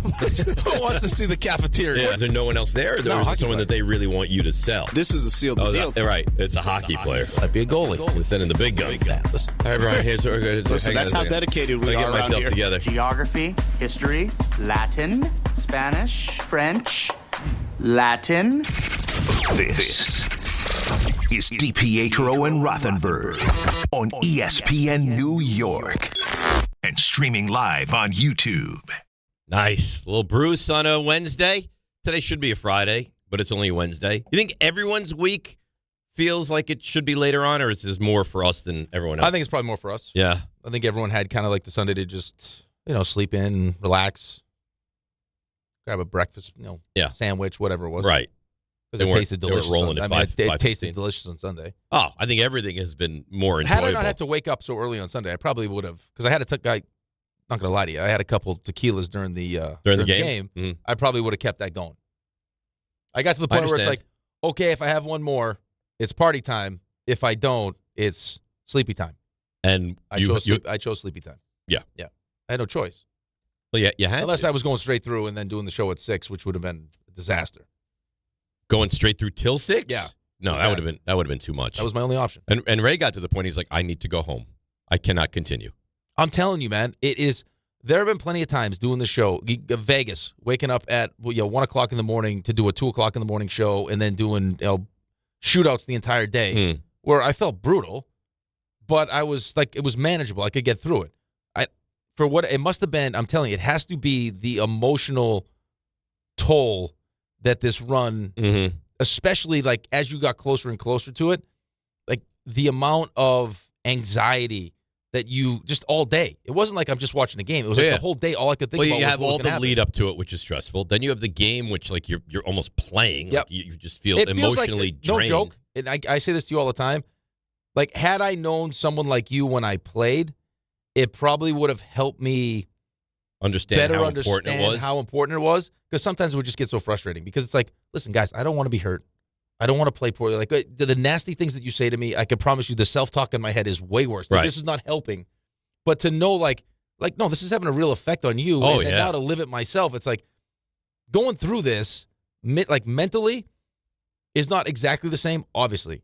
wants to see the cafeteria? Yeah. Is there no one else there? Or No, is it hockey someone player. that they really want you to sell? This is a sealed deal. Right. It's a hockey player. Might be a goalie. Sending the big gun. All right, Brian. Listen, that's how dedicated we Let me are get around myself here. together. Geography, history, Latin, Spanish, French, Latin. This is DiPietro and Rothenberg on ESPN New York and streaming live on YouTube. Nice. A little Bruce on a Wednesday. Today should be a Friday, but it's only a Wednesday. You think everyone's week feels like it should be later on, or is this more for us than everyone else? I think it's probably more for us. Yeah. I think everyone had kind of like the Sunday to just, sleep in, relax, grab a breakfast, sandwich, whatever it was. Right. Because it tasted delicious. Rolling at it tasted delicious on Sunday. Oh, I think everything has been more enjoyable. Had I not had to wake up so early on Sunday, I probably would have. Because I had not going to lie to you, I had a couple tequilas during the game. Mm-hmm. I probably would have kept that going. I got to the point where it's like, okay, if I have one more, it's party time. If I don't, it's sleepy time. And I chose sleepy time. Yeah. Yeah. I had no choice. Well, yeah, you had Unless to. I was going straight through and then doing the show at 6, which would have been a disaster. Going straight through till 6? Yeah. No, that would have been too much. That was my only option. And Ray got to the point he's like, I need to go home. I cannot continue. I'm telling you, man, it is. There have been plenty of times doing the show, Vegas, waking up at 1 o'clock in the morning to do a 2 o'clock in the morning show, and then doing shootouts the entire day, where I felt brutal, but I was like, it was manageable. I could get through it. For what it must have been, I'm telling you, it has to be the emotional toll that this run, especially like as you got closer and closer to it, like the amount of anxiety that you just all day. It wasn't like I'm just watching a game. It was like the whole day. All I could think about was you have what was all the happen. lead up to it, which is stressful. Then you have the game, which like you're almost playing. Yep. Like you just feel It emotionally feels like, drained. no joke. And I say this to you all the time. Like, had I known someone like you when I played, it probably would have helped me understand how important it was. Because sometimes it would just get so frustrating. Because it's like, listen, guys, I don't want to be hurt. I don't want to play poorly. Like the nasty things that you say to me, I can promise you, the self-talk in my head is way worse. Like, this is not helping. But to know, like, no, this is having a real effect on you. Oh, and then now to live it myself, it's like going through this, like mentally, is not exactly the same, obviously.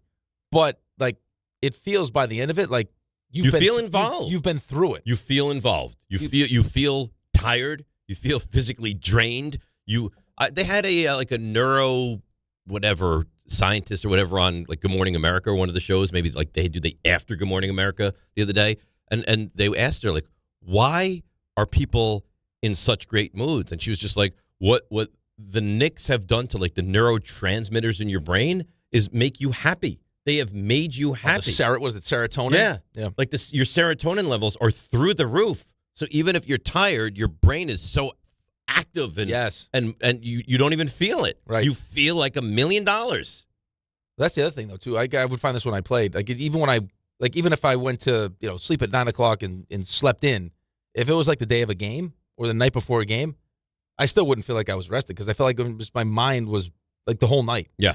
But like, it feels by the end of it like you feel involved. You've been through it. You feel involved. You feel tired. You feel physically drained. They had a neuro whatever scientist or whatever on like Good Morning America or one of the shows. Maybe like they do the after Good Morning America the other day, and they asked her like, why are people in such great moods? And she was just like, what the Knicks have done to like the neurotransmitters in your brain is make you happy. They have made you happy. Was it serotonin? Yeah. Like your serotonin levels are through the roof. So even if you're tired, your brain is so active and and you don't even feel it. Right. You feel like $1 million. That's the other thing though too. I would find this when I played. Like even if I went to sleep at 9 o'clock and slept in, if it was like the day of a game or the night before a game, I still wouldn't feel like I was rested because I felt like just my mind was like the whole night. Yeah.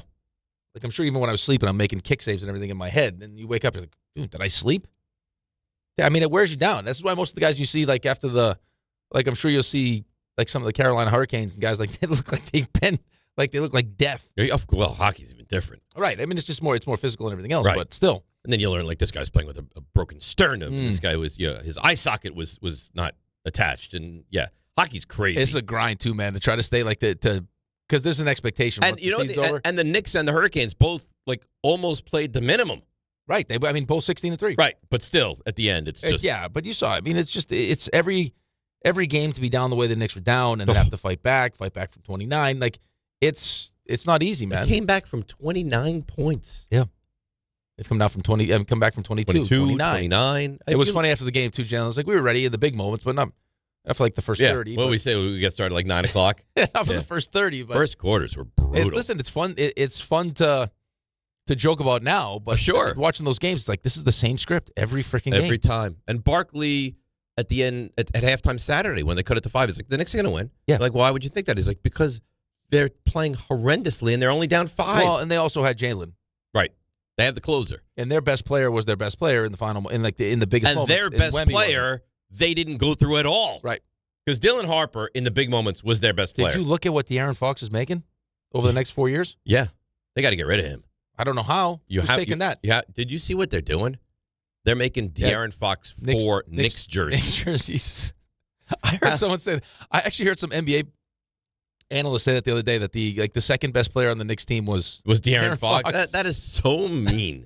Like I'm sure even when I was sleeping, I'm making kick saves and everything in my head. And you wake up, you're like, dude, did I sleep? Yeah, I mean, it wears you down. That's why most of the guys you see, like after I'm sure you'll see like some of the Carolina Hurricanes and guys like they look like they look like death. Well, hockey's even different. Right. I mean, it's more physical and everything else, right. But still. And then you learn like this guy's playing with a broken sternum. This guy was his eye socket was not attached, and hockey's crazy. It's a grind too, man, to try to stay like because there's an expectation. And and the Knicks and the Hurricanes both like almost played the minimum. Right. Both 16-3. Right. But still, at the end, it's just but you saw it. I mean, it's every game to be down the way the Knicks were down and then have to fight back from 29. Like it's not easy, man. They came back from 29 points. Yeah. They've come down from 20 and come back from 22, 29. It was funny after the game too, Jen. I was like, we were ready in the big moments, but not after like the first 30. Well, we say we got started like 9 o'clock. Not for the first 30. But first quarters were brutal. Listen, it's fun. It's fun to joke about now, but sure. Watching those games, it's like this is the same script every freaking game. Every time. And Barkley at the end at halftime Saturday when they cut it to 5, he's like, the Knicks are going to win. Yeah. Like, why would you think that? He's like, because they're playing horrendously and they're only down 5. Well, and they also had Jalen. Right. They have the closer. And their best player was their best player in the final, in the biggest moments. And their best player, they didn't go through at all. Right. Because Dylan Harper, in the big moments, was their best player. Did you look at what De'Aaron Fox is making over the next 4 years? Yeah. They got to get rid of him. I don't know how. Who's taking that? Yeah. Did you see what they're doing? They're making De'Aaron Fox 4 Knicks jerseys. Knicks jerseys. I heard someone say, I actually heard some NBA analyst say that the other day that the second best player on the Knicks team was De'Aaron Fox. That is so mean.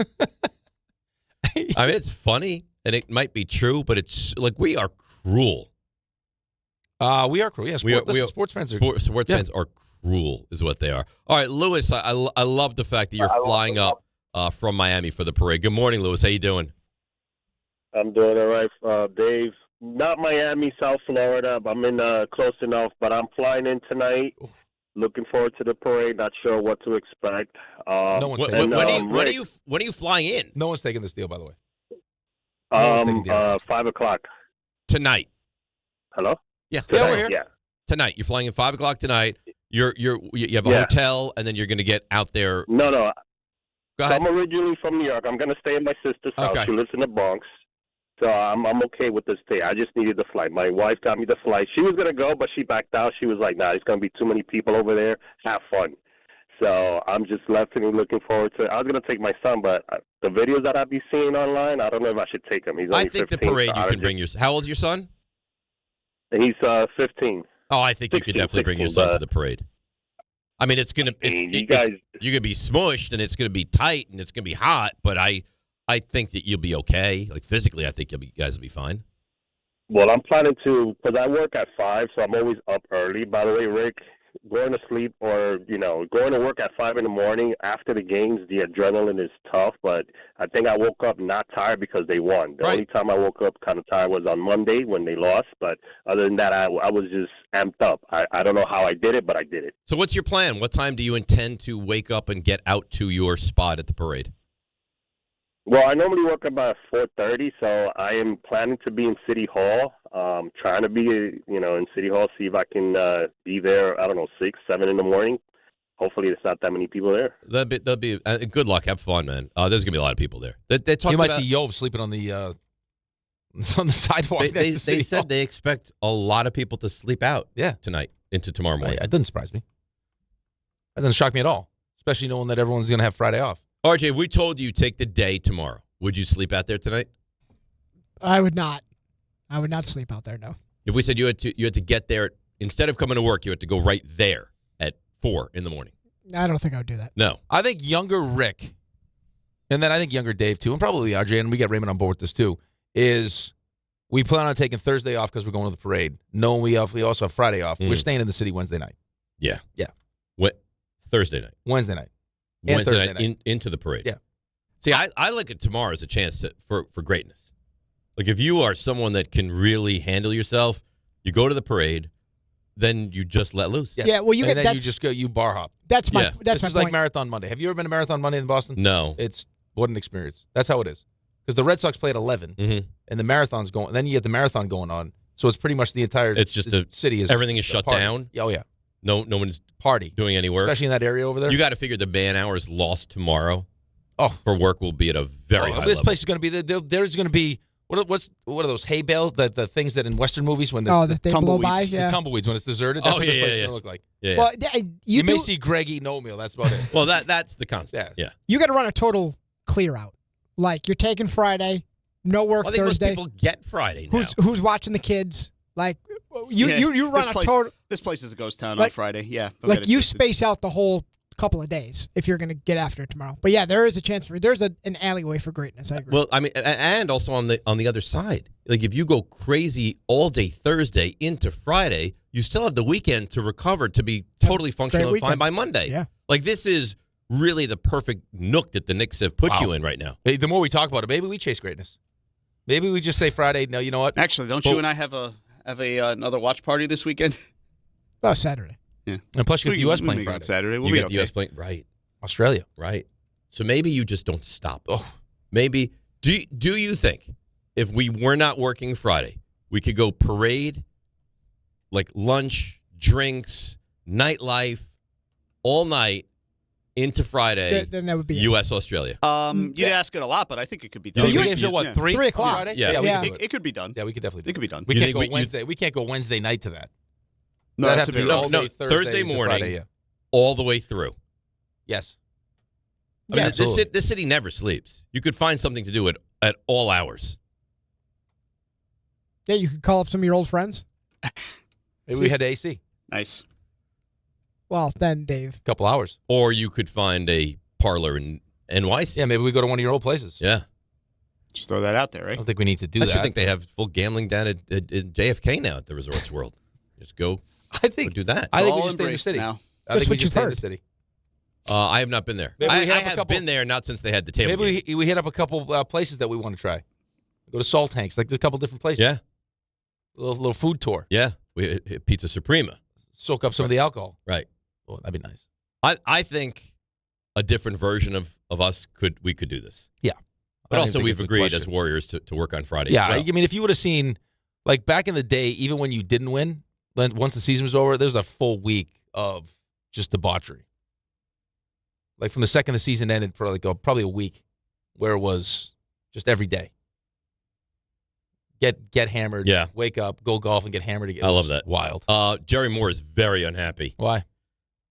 I mean, it's funny and it might be true, but it's like we are cruel. We are cruel. Yes, sports fans are sports fans are cruel, is what they are. All right, Lewis, I love the fact that you're flying up from Miami for the parade. Good morning, Lewis. How you doing? I'm doing all right, Dave. Not Miami, South Florida. I'm in close enough, but I'm flying in tonight. Looking forward to the parade. Not sure what to expect. No one's when are you flying in? No one's taking this deal, by the way. 5 o'clock tonight. Hello? Yeah, we're here. Yeah. Tonight. You're flying in 5 o'clock tonight. You have a hotel, and then you're going to get out there. No. Go ahead. I'm originally from New York. I'm going to stay in my sister's house. Okay. She lives in the Bronx. So I'm okay with this stay. I just needed the flight. My wife got me the flight. She was going to go, but she backed out. She was like, nah, there's going to be too many people over there. Have fun. So I'm just looking forward to it. I was going to take my son, but the videos that I've been seeing online, I don't know if I should take him. He's only 15. I think the parade you can bring your. How old's your son? He's 15. Oh, I think 16, you could definitely bring your son to the parade. I mean, it's gonna. You guys, you're gonna be smushed, and it's gonna be tight, and it's gonna be hot. But I think that you'll be okay. Like physically, I think you guys will be fine. Well, I'm planning to, because I work at 5, so I'm always up early. By the way, Rick, going to sleep or, going to work at 5 in the morning after the games, the adrenaline is tough, but I think I woke up not tired because they won. The only time I woke up kind of tired was on Monday when they lost, but other than that, I was just amped up. I don't know how I did it, but I did it. So what's your plan? What time do you intend to wake up and get out to your spot at the parade? Well, I normally work about 4:30, so I am planning to be in City Hall. Trying to be, in City Hall, see if I can be there. I don't know, 6, 7 in the morning. Hopefully, there's not that many people there. That'd be good luck. Have fun, man. There's gonna be a lot of people there. They you might see Yov sleeping on the sidewalk. They said they expect a lot of people to sleep out. Tonight into tomorrow morning. It doesn't surprise me. That doesn't shock me at all, especially knowing that everyone's gonna have Friday off. RJ, if we told you take the day tomorrow, would you sleep out there tonight? I would not. I would not sleep out there, no. If we said you had to get there, instead of coming to work, you had to go right there at 4 in the morning. I don't think I would do that. No. I think younger Rick, and then I think younger Dave too, and probably RJ, and we get Raymond on board with this too, is we plan on taking Thursday off because we're going to the parade. No, we also have Friday off. We're staying in the city Wednesday night. Yeah. Yeah. Thursday night. Wednesday night. Wednesday night into the parade. Yeah. See, I look at tomorrow as a chance for greatness. Like if you are someone that can really handle yourself, you go to the parade, then you just let loose. Yeah, well, you you just go, you bar hop. That's my This my is point. like Marathon Monday. Have you ever been to Marathon Monday in Boston? No. It's what an experience. That's how it is. Because the Red Sox play at 11, and the marathon's going. And then you get the marathon going on. So it's pretty much the entire. It's just city is everything is shut party. down. Oh yeah. No one's party doing any work, especially in that area over there. You got to figure the man hours lost tomorrow. Oh, for work will be at a very high this level. place is going to be there's going to be what are those hay bales, the things that in Western movies when that they blow by, the tumbleweeds when it's deserted. That's what this place is going to look like. Yeah. Well, you may see Greg eating oatmeal. That's about it. Well, that's the concept. Yeah. You got to run a total clear out. Like you're taking Friday, no work I think Thursday. most people get Friday now. Who's watching the kids? Like you run a total. This place is a ghost town like, on Friday. Yeah. Like you space out the whole couple of days if you're going to get after it tomorrow. But yeah, there is a chance there's an alleyway for greatness. I agree. Well, I mean, and also on the other side, like if you go crazy all day Thursday into Friday, you still have the weekend to recover to be totally functional and fine by Monday. Yeah. Like this is really the perfect nook that the Knicks have put you in right now. Hey, the more we talk about it, maybe we chase greatness. Maybe we just say Friday. No, you know what? Actually, don't you and I have another watch party this weekend? Oh, Saturday. Yeah. And plus, you get the U.S. playing Friday. Saturday. You get the U.S. playing, right. Australia. Right. So maybe you just don't stop. Oh, maybe. Do you think if we were not working Friday, we could go parade, like lunch, drinks, nightlife, all night into Friday, then that would be U.S. Australia? You'd ask it a lot, but I think it could be done. So you games at what, 3 o'clock? Friday? Yeah. It could be done. Yeah, we could definitely do it. It could be done. We can't go Wednesday. We can't go Wednesday night to that. No, that that's has to be a all day Thursday morning, Friday, all the way through. Yes. I mean, this city never sleeps. You could find something to do at all hours. Yeah, you could call up some of your old friends. Maybe we had AC. Nice. Well, then, Dave. A couple hours. Or you could find a parlor in NYC. Yeah, maybe we go to one of your old places. Yeah. Just throw that out there, right? I don't think we need to do I that. actually think they have full gambling down at JFK now at the Resorts World. Just go. I think go do that. I think all we just stay in the embraced city. now. I think we what just you've stay in heard. the city. I have not been there. Maybe I we have a have couple- been there, not since they had the table. Maybe game. we hit up a couple places that we want to try. Go to Salt Tanks. Like there's a couple different places. Yeah. A little food tour. Yeah. We hit Pizza Suprema. Soak up some of the alcohol. Right. Oh, that'd be nice. I think a different version of us could do this. Yeah. But I don't also think we've it's a agreed as question. Warriors to work on Friday. Yeah. as well. I mean, if you would have seen, like back in the day, even when you didn't win, then once the season was over, there's a full week of just debauchery. Like from the second the season ended for like probably a week, where it was just every day. Get hammered. Yeah. Wake up, go golf, and get hammered again. I love that. Wild. Jerry Moore is very unhappy. Why?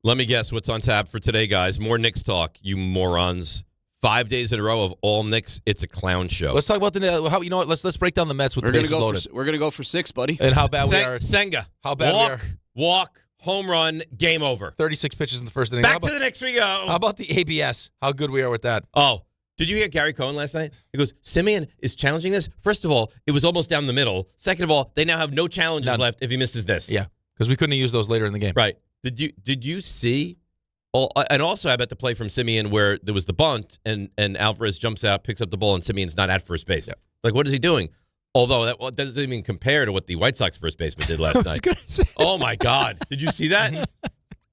Let me guess what's on tap for today, guys. More Knicks talk, you morons. 5 days in a row of all Knicks. It's a clown show. Let's talk about how. You know what? Let's break down the Mets with We're the gonna bases go loaded. we're gonna go for 6, buddy. And how bad we are. Senga. How bad we are. Walk, home run, game over. 36 pitches in the first inning. Back to the Knicks we go. How about the ABS? How good we are with that? Oh, did you hear Gary Cohen last night? He goes, Simeon is challenging this. First of all, it was almost down the middle. Second of all, they now have no challenges left if he misses this. Yeah, because we couldn't use those later in the game. Right. Did you see? Oh, and also I bet the play from Simeon where there was the bunt and Alvarez jumps out, picks up the ball, and Simeon's not at first base. Yeah. Like, what is he doing? Although that doesn't even compare to what the White Sox first baseman did last night. Oh my God! Did you see that?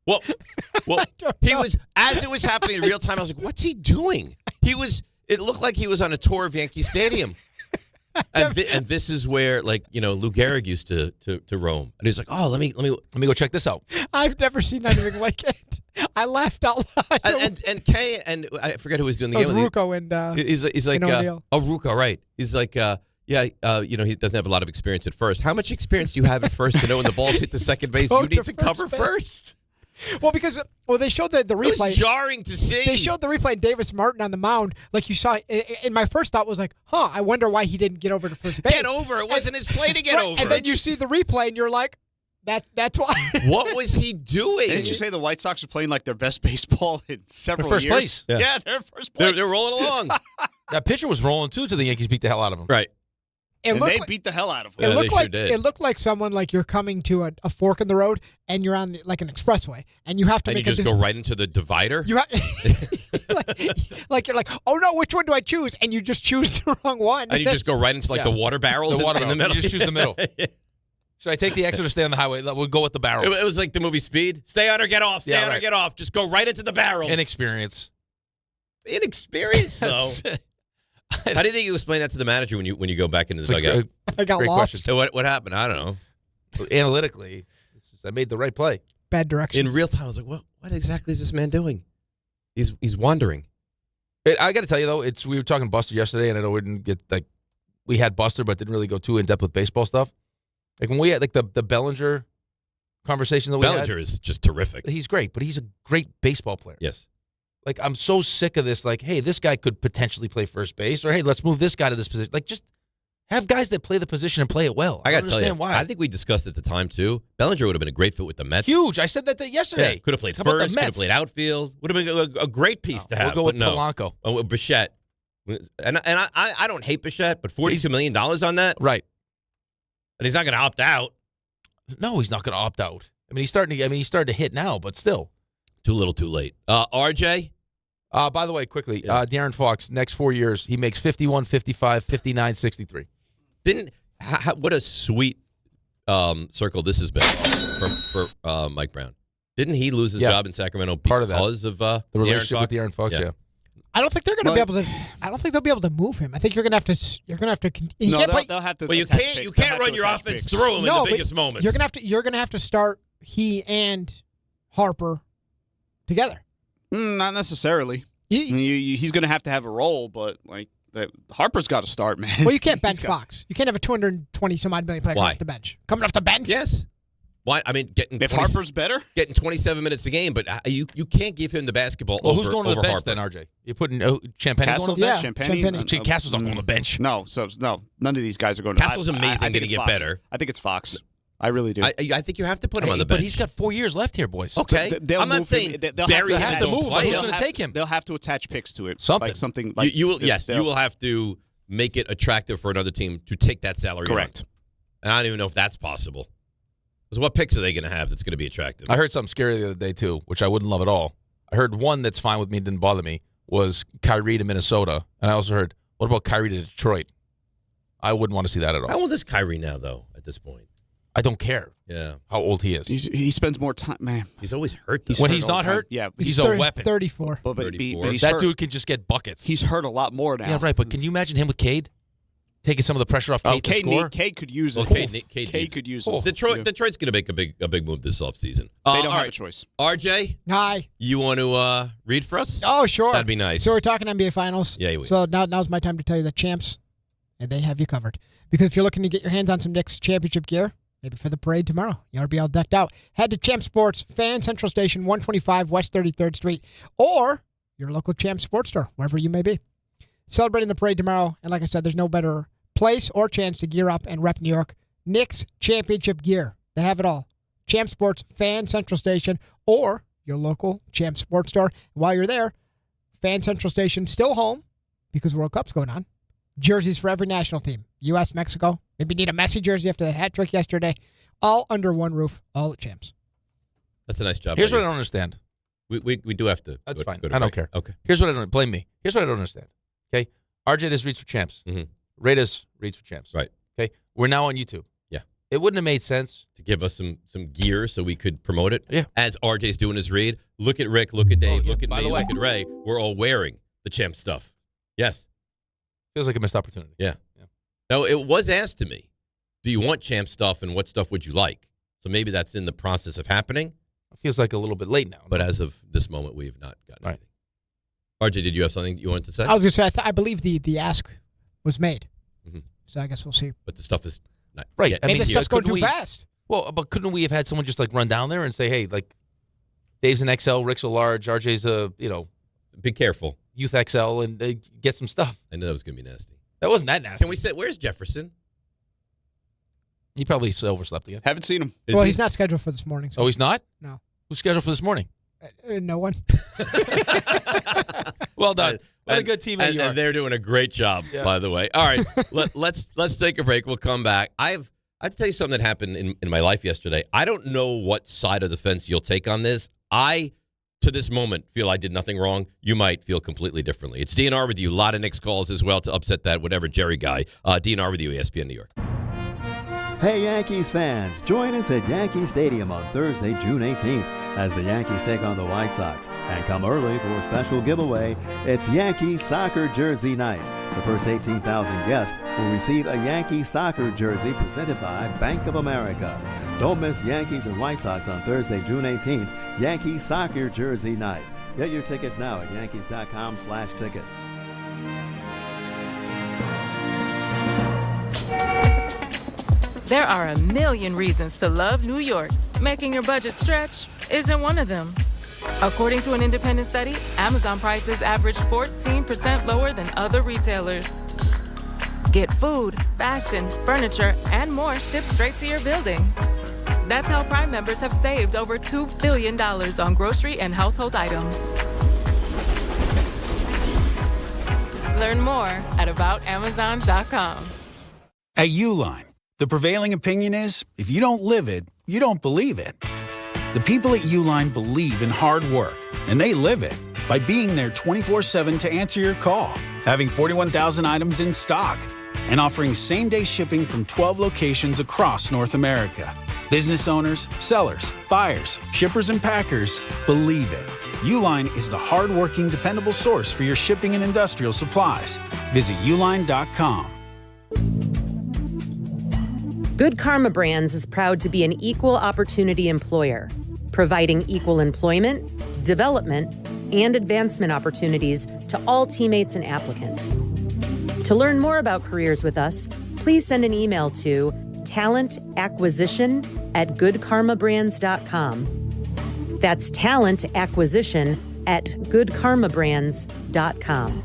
Well, he was as it was happening in real time. I was like, "What's he doing?" It looked like he was on a tour of Yankee Stadium. And this is where, like, Lou Gehrig used to roam. And he's like, "Oh, let me go check this out." I've never seen anything like it. I laughed out loud. And Kay and I forget who was doing the It was game. Rucco and he's like, O'Neal. Rucco, right? He's like, he doesn't have a lot of experience at first. How much experience do you have at first to know when the balls hit the second base? You need to cover first. Well, because they showed the replay. It was jarring to see. They showed the replay of Davis Martin on the mound. Like you saw, and my first thought was like, I wonder why he didn't get over to first base. Get over. It wasn't his play to get over. And then you see the replay, and you're like, that's why. What was he doing? Didn't you say the White Sox are playing like their best baseball in several first years? place. Yeah, they're first place. They're rolling along. That pitcher was rolling too till the Yankees beat the hell out of him. Right. And they beat the hell out of him. It looked like someone like you're coming to a fork in the road and you're on like an expressway and you have to and make you just go right into the divider. You like you're like, oh no, which one do I choose? And you just choose the wrong one. And you just go right into the water barrels in the middle. You just choose the middle. Should I take the exit or stay on the highway? We'll go with the barrel. It was like the movie Speed. Stay on or get off. Stay on or get off. Just go right into the barrels. Inexperience, though. How do you think you explain that to the manager when you go back into the dugout? I got lost. Question. So what happened? I don't know. Analytically, I made the right play. Bad direction. In real time, I was like, what exactly is this man doing? He's wandering. I got to tell you though, we were talking Buster yesterday, and I know we didn't get we had Buster, but didn't really go too in depth with baseball stuff. Like when we had the Bellinger conversation that we had. Bellinger is just terrific. He's great, but he's a great baseball player. Yes. Like, I'm so sick of this, like, hey, this guy could potentially play first base, or hey, let's move this guy to this position. Like, just have guys that play the position and play it well. I got to tell you, why. I think we discussed at the time, too. Bellinger would have been a great fit with the Mets. Huge. I said that yesterday. Yeah, could have played How about the first, could have Mets? played outfield. Would have been a great piece to have. We'll go with but no. Polanco. Oh, Bichette. And I don't hate Bichette, but $42 million on that? Right. And he's not going to opt out. No, he's not going to opt out. I mean, he's starting to hit now, but still. Too little, too late. RJ? By the way, quickly, De'Aaron Fox, next 4 years, he makes 51, 55, 59, 63. What a sweet circle this has been for Mike Brown. Didn't he lose his job in Sacramento because of the relationship with De'Aaron Fox? Yeah. I don't think they're going to be able to. I don't think they'll be able to move him. I think you're going to have to. You're going to have to. They'll have to. Well, you can't run your offense through him in the biggest moments. You're going to have to start he and Harper together. Not necessarily. He's going to have a role, but like Harper's got to start, man. Well, you can't bench Fox. You can't have a 220 some odd million player off the bench. Coming off the bench. Yes. Why? I mean, Harper's better, getting 27 minutes a game, but you can't give him the basketball. Well, over, who's going to the bench Harper. then, RJ? You putting Champagne Castle? on the bench? Champagne. Castle's not going on the bench. No, none of these guys are going to. Castle's amazing. I think Going to get Fox. better. I think it's Fox. I really do. I think you have to put him on the bench. But he's got 4 years left here, boys. Okay, So I'm not saying bury him and don't play Who's him. going to take him? They'll have to attach picks to it. Something. Like you will. Yes, you will have to make it attractive for another team to take that salary. Correct. And I don't even know if that's possible. Because what picks are they going to have that's going to be attractive? I heard something scary the other day, too, which I wouldn't love at all. I heard one that's fine with me, didn't bother me, was Kyrie to Minnesota. And I also heard, what about Kyrie to Detroit? I wouldn't want to see that at all. How old is Kyrie now, though, at this point? I don't care. Yeah. How old he is. He spends more time, man. He's always hurt. When he's not hurt, yeah, he's a weapon. 34. But 34. he's that hurt. dude can just get buckets. He's hurt a lot more now. Yeah, right. But can you imagine him with Cade? Taking some of the pressure off Cade to score? Cade could use it. Cade could use it. Detroit's going to make a big move this offseason. They don't have a choice. RJ? Hi. You want to read for us? Oh, sure. That'd be nice. So we're talking NBA Finals. Yeah, you would. So now's my time to tell you the champs, and they have you covered. Because if you're looking to get your hands on some Knicks championship gear, maybe for the parade tomorrow, you ought to be all decked out. Head to Champ Sports, Fan Central Station, 125 West 33rd Street, or your local Champ Sports store, wherever you may be. Celebrating the parade tomorrow, and like I said, there's no better place or chance to gear up and rep New York. Knicks championship gear. They have it all. Champ Sports, Fan Central Station, or your local Champ Sports store. While you're there, Fan Central Station, still home because World Cup's going on. Jerseys for every national team. U.S., Mexico. Maybe need a Messi jersey after that hat trick yesterday. All under one roof, all at Champs. That's a nice job. Here's what I don't understand. We do have to. That's fine. Go to I don't break. care. Okay. Here's what I don't blame me. Here's what I don't understand. Okay, RJ does reads for champs. Mm-hmm. Raiders reads for champs. Right. Okay, we're now on YouTube. Yeah. It wouldn't have made sense to give us some gear so we could promote it. Yeah. As RJ's doing his read, look at Rick, look at Dave, look at by me, the way. look at Ray. We're all wearing the champ stuff. Yes. Feels like a missed opportunity. Yeah. Now, it was asked to me, do you want champ stuff and what stuff would you like? So maybe that's in the process of happening. It feels like a little bit late now. But as of this moment, we have not gotten anything. RJ, did you have something you wanted to say? I was going to say, I believe the ask was made. Mm-hmm. So I guess we'll see. But the stuff is not right. yet. Maybe the stuff's going too fast. Well, but couldn't we have had someone just like run down there and say, hey, like Dave's an XL, Rick's a large, RJ's a, be careful. Youth XL and get some stuff. I know that was going to be nasty. That wasn't that nasty. Can we say, where's Jefferson? He probably overslept again. Haven't seen him. He's not scheduled for this morning. So. Oh, he's not? No. Who's scheduled for this morning? No one. Well done. What a good teammate you are. And they're doing a great job, by the way. All right, let's take a break. We'll come back. I have to tell you something that happened in my life yesterday. I don't know what side of the fence you'll take on this. I, to this moment, feel I did nothing wrong. You might feel completely differently. It's DNR with you. A lot of Knicks calls as well to upset that whatever Jerry guy. DNR with you, ESPN New York. Hey, Yankees fans, join us at Yankee Stadium on Thursday, June 18th, as the Yankees take on the White Sox. And come early for a special giveaway. It's Yankee Soccer Jersey Night. The first 18,000 guests will receive a Yankee soccer jersey presented by Bank of America. Don't miss Yankees and White Sox on Thursday, June 18th, Yankee Soccer Jersey Night. Get your tickets now at yankees.com/tickets. There are a million reasons to love New York. Making your budget stretch isn't one of them. According to an independent study, Amazon prices average 14% lower than other retailers. Get food, fashion, furniture, and more shipped straight to your building. That's how Prime members have saved over $2 billion on grocery and household items. Learn more at aboutamazon.com. At Uline, the prevailing opinion is, if you don't live it, you don't believe it. The people at Uline believe in hard work, and they live it by being there 24/7 to answer your call, having 41,000 items in stock, and offering same-day shipping from 12 locations across North America. Business owners, sellers, buyers, shippers, and packers believe it. Uline is the hard-working, dependable source for your shipping and industrial supplies. Visit uline.com. Good Karma Brands is proud to be an equal opportunity employer, providing equal employment, development, and advancement opportunities to all teammates and applicants. To learn more about careers with us, please send an email to talentacquisition@goodkarmabrands.com. That's talentacquisition@goodkarmabrands.com.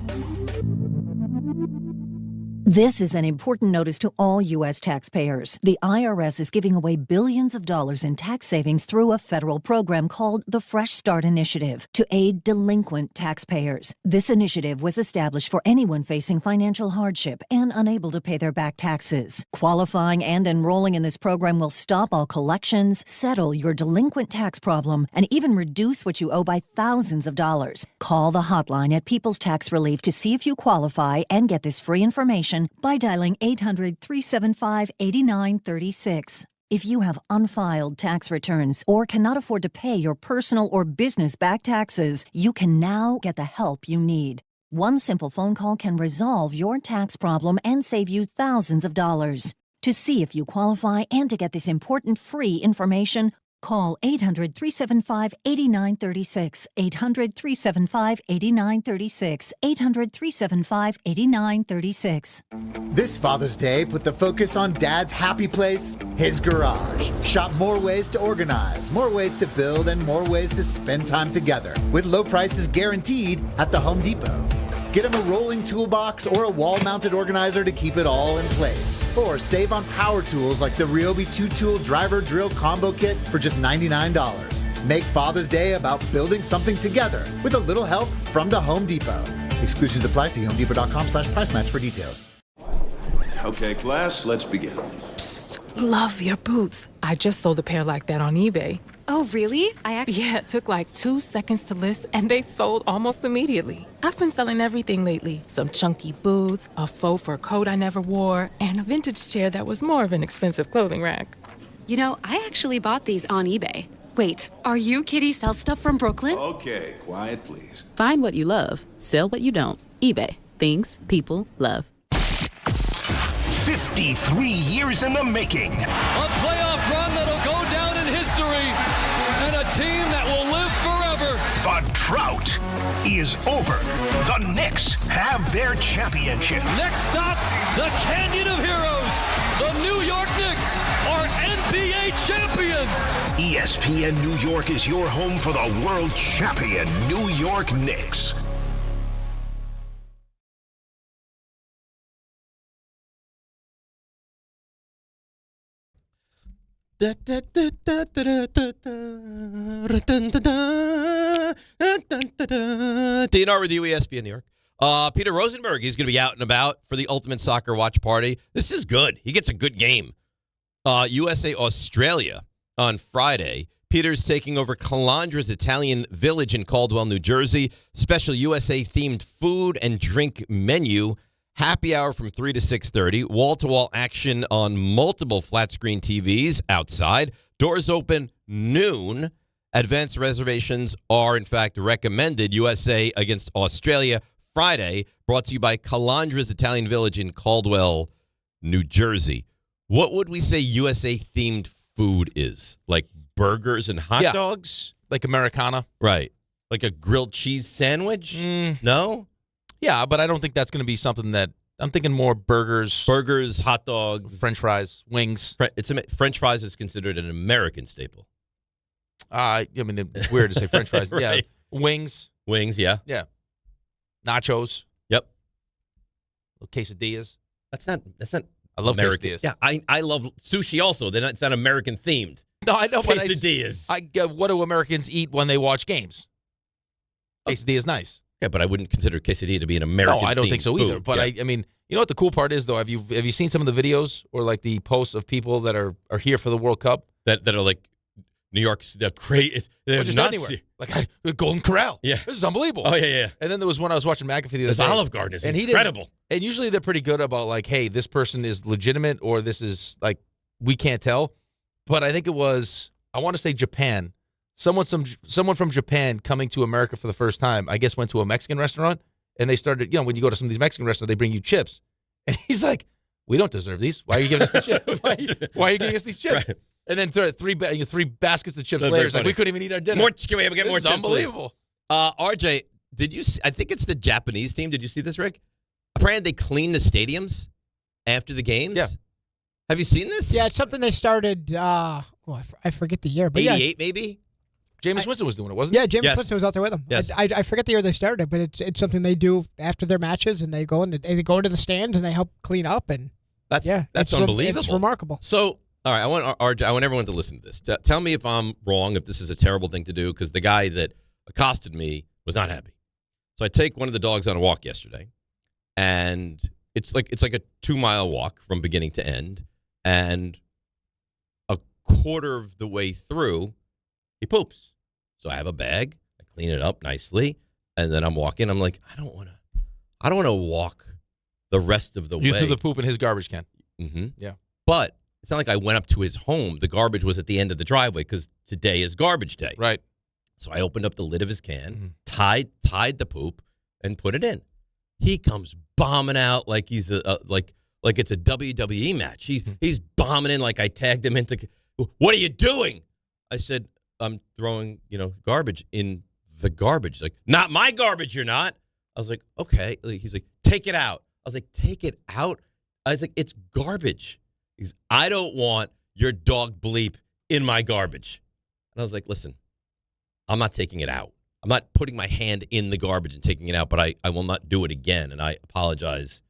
This is an important notice to all U.S. taxpayers. The IRS is giving away billions of dollars in tax savings through a federal program called the Fresh Start Initiative to aid delinquent taxpayers. This initiative was established for anyone facing financial hardship and unable to pay their back taxes. Qualifying and enrolling in this program will stop all collections, settle your delinquent tax problem, and even reduce what you owe by thousands of dollars. Call the hotline at People's Tax Relief to see if you qualify and get this free information by dialing 800-375-8936. If you have unfiled tax returns or cannot afford to pay your personal or business back taxes, you can now get the help you need. One simple phone call can resolve your tax problem and save you thousands of dollars. To see if you qualify and to get this important free information, call 800-375-8936, 800-375-8936, 800-375-8936. This Father's Day, put the focus on Dad's happy place, his garage. Shop more ways to organize, more ways to build, and more ways to spend time together with low prices guaranteed at the Home Depot. Get him a rolling toolbox or a wall-mounted organizer to keep it all in place. Or save on power tools like the Ryobi 2-tool driver drill combo kit for just $99. Make Father's Day about building something together with a little help from the Home Depot. Exclusions apply. See homedepot.com/price match for details. Okay, class, let's begin. Psst, love your boots. I just sold a pair like that on eBay. Oh, really? Yeah, it took like 2 seconds to list, and they sold almost immediately. I've been selling everything lately. Some chunky boots, a faux fur coat I never wore, and a vintage chair that was more of an expensive clothing rack. You know, I actually bought these on eBay. Wait, are you Kitty Sell Stuff from Brooklyn? Okay, quiet, please. Find what you love, sell what you don't. eBay. Things people love. 53 years in the making. A playoff run that'll go down in history, and a team that will live forever. The drought is over. The Knicks have their championship. Next stop, the Canyon of Heroes. The New York Knicks are NBA champions. ESPN New York is your home for the world champion New York Knicks. DNR with you, ESPN New York. Peter Rosenberg, he's going to be out and about for the Ultimate Soccer Watch Party. This is good. He gets a good game. USA Australia on Friday. Peter's taking over Calandra's Italian Village in Caldwell, New Jersey. Special USA-themed food and drink menu. Happy hour from 3 to 6:30. Wall-to-wall action on multiple flat-screen TVs outside. Doors open noon. Advanced reservations are, in fact, recommended. USA against Australia Friday. Brought to you by Calandra's Italian Village in Caldwell, New Jersey. What would we say USA-themed food is? Like burgers and hot dogs? Like Americana? Right. Like a grilled cheese sandwich? No? Yeah, but I don't think that's going to be something that I'm thinking more burgers. Burgers, hot dogs, French fries, wings. French fries is considered an American staple. I mean, it's weird to say French fries. Right. Yeah, wings. Wings, yeah. Yeah. Nachos. Yep. Quesadillas. That's not I love American. quesadillas. Yeah, I love sushi also. It's not American themed. No, I know, but quesadillas. What do Americans eat when they watch games? Quesadillas nice. Yeah, but I wouldn't consider quesadilla to be an American. No, I don't think so either. Food. But I mean, you know what the cool part is though? Have you seen some of the videos or like the posts of people that are here for the World Cup that are like New York's crazy? Or just anywhere, like the Golden Corral. Yeah, this is unbelievable. Oh yeah. And then there was one I was watching McAfee the other day. Olive Garden is and incredible. And usually they're pretty good about like, hey, this person is legitimate or this is like we can't tell. But I think it was I want to say Japan. Someone from Japan coming to America for the first time, I guess, went to a Mexican restaurant, and they started, when you go to some of these Mexican restaurants, they bring you chips. And he's like, we don't deserve these. Why are you giving us the chips? Why are you giving us these chips? Right. And then three baskets of chips later, it's like, we couldn't even eat our dinner. Can we get more chips? Unbelievable. RJ, did you see, I think it's the Japanese team. Did you see this, Rick? Apparently they clean the stadiums after the games. Yeah. Have you seen this? Yeah, it's something they started, I forget the year. But 88 maybe? Jameis Winston was doing it, wasn't he? Yeah, Jameis Winston was out there with them. Yes. I forget the year they started, but it's something they do after their matches, and they go they go into the stands and they help clean up, and that's it's unbelievable. It's remarkable. So, all right, I want everyone to listen to this. Tell me if I'm wrong, if this is a terrible thing to do, because the guy that accosted me was not happy. So I take one of the dogs on a walk yesterday, and it's like a 2-mile walk from beginning to end, and a quarter of the way through, he poops. So I have a bag, I clean it up nicely, and then I'm walking. I'm like, I don't want to walk the rest of the way. You threw the poop in his garbage can. Mm-hmm. Yeah. But it's not like I went up to his home. The garbage was at the end of the driveway because today is garbage day. Right. So I opened up the lid of his can, tied the poop, and put it in. He comes bombing out like he's like it's a WWE match. He's bombing in like I tagged him into. What are you doing? I said, I'm throwing garbage in the garbage. Like, not my garbage. You're not. I was like, okay. He's like, take it out. I was like, take it out. I was like, it's garbage. I don't want your dog bleep in my garbage. And I was like, listen, I'm not taking it out. I'm not putting my hand in the garbage and taking it out, but I will not do it again. And I apologize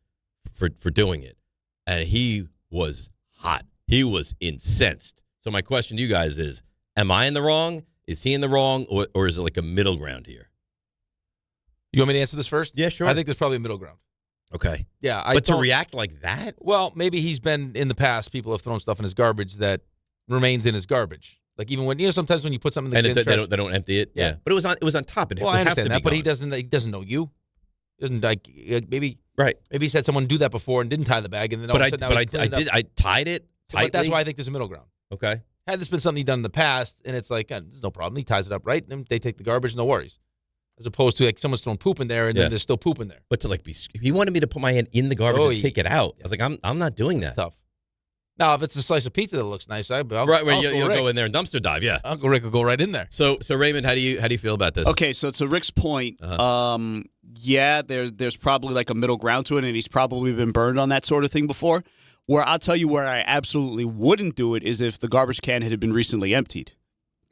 for doing it. And he was hot. He was incensed. So my question to you guys is, am I in the wrong? Is he in the wrong? Or is it like a middle ground here? You want me to answer this first? Yeah, sure. I think there's probably a middle ground. Okay. Yeah. But to react like that? Well, maybe he's been in the past. People have thrown stuff in his garbage that remains in his garbage. Like even when sometimes when you put something in the trash, they don't empty it. Yeah. But it was on top. I understand that, but he doesn't know you. He doesn't like maybe right. Maybe he's had someone do that before and didn't tie the bag, and then I tied it tightly. But that's why I think there's a middle ground. Okay. Had this been something he'd done in the past, and it's like there's no problem. He ties it up right, and they take the garbage, no worries. As opposed to like someone's thrown poop in there, and then there's still poop in there. But to like he wanted me to put my hand in the garbage and take it out. I was like, I'm not doing that. It's tough. Now, if it's a slice of pizza that looks nice, you'll go in there and dumpster dive. Yeah, Uncle Rick will go right in there. So Raymond, how do you feel about this? Okay, so to Rick's point, there's probably like a middle ground to it, and he's probably been burned on that sort of thing before. Where I'll tell you where I absolutely wouldn't do it is if the garbage can had been recently emptied.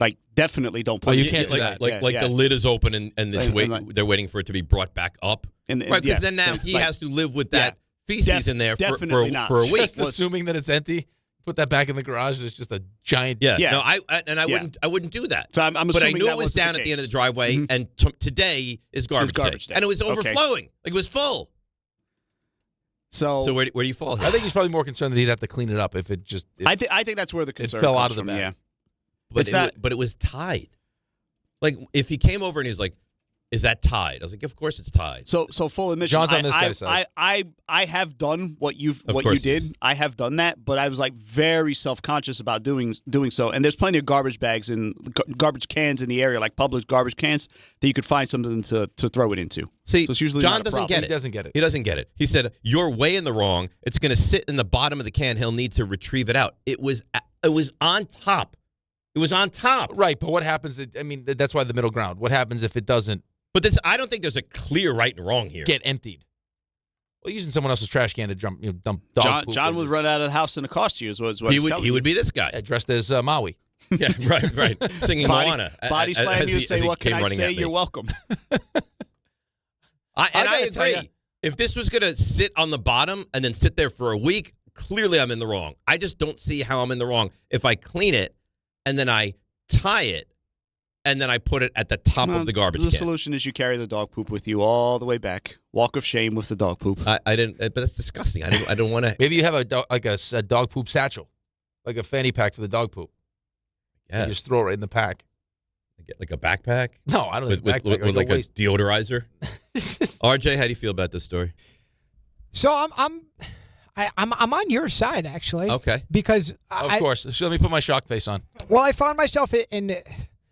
Like, definitely don't put it. You can't do that. Like the lid is open and they're waiting for it to be brought back up. Right, because then now he has to live with that feces in there for a week. Just assuming that it's empty, put that back in the garage, and it's just a giant. Yeah. No, I wouldn't do that. So I'm but I knew it was down at the end of the driveway, and today is garbage day. And it was overflowing. Like, it was full. So where do you fall here? I think he's probably more concerned that he'd have to clean it up if it just. I think that's where the concern fell comes out of the from, bag. Yeah. But it was tied. Like, if he came over and he's like, "Is that tied?" I was like, "Of course it's tied." So full admission. John's on this guy's side. I have done what you did. I have done that, but I was like very self-conscious about doing so. And there's plenty of garbage bags and garbage cans in the area, like public garbage cans, that you could find something to throw it into. See, so it's usually John not a doesn't problem. get it. He doesn't get it. He doesn't get it. He said, "You're way in the wrong. It's going to sit in the bottom of the can. He'll need to retrieve it out." It was on top. It was on top. Right, but what happens? I mean, that's why the middle ground. What happens if it doesn't? But I don't think there's a clear right and wrong here. Get emptied. Well, using someone else's trash can to dump dog poop. John would run out of the house in a costume. Is what he would be this guy dressed as Maui. Yeah, right. Singing Moana. Body slam you, say, "What can I say? You're welcome." I agree. If this was going to sit on the bottom and then sit there for a week, clearly I'm in the wrong. I just don't see how I'm in the wrong if I clean it and then I tie it and then I put it at the top of the garbage can. The solution is you carry the dog poop with you all the way back. Walk of shame with the dog poop. I didn't, but that's disgusting. I don't want to. Maybe you have a dog poop satchel, like a fanny pack for the dog poop. Yeah, you just throw it right in the pack. Like a backpack? No, I don't think with like a deodorizer. RJ, how do you feel about this story? So I'm on your side, actually. Okay. Because of course. So let me put my shock face on. Well, I found myself in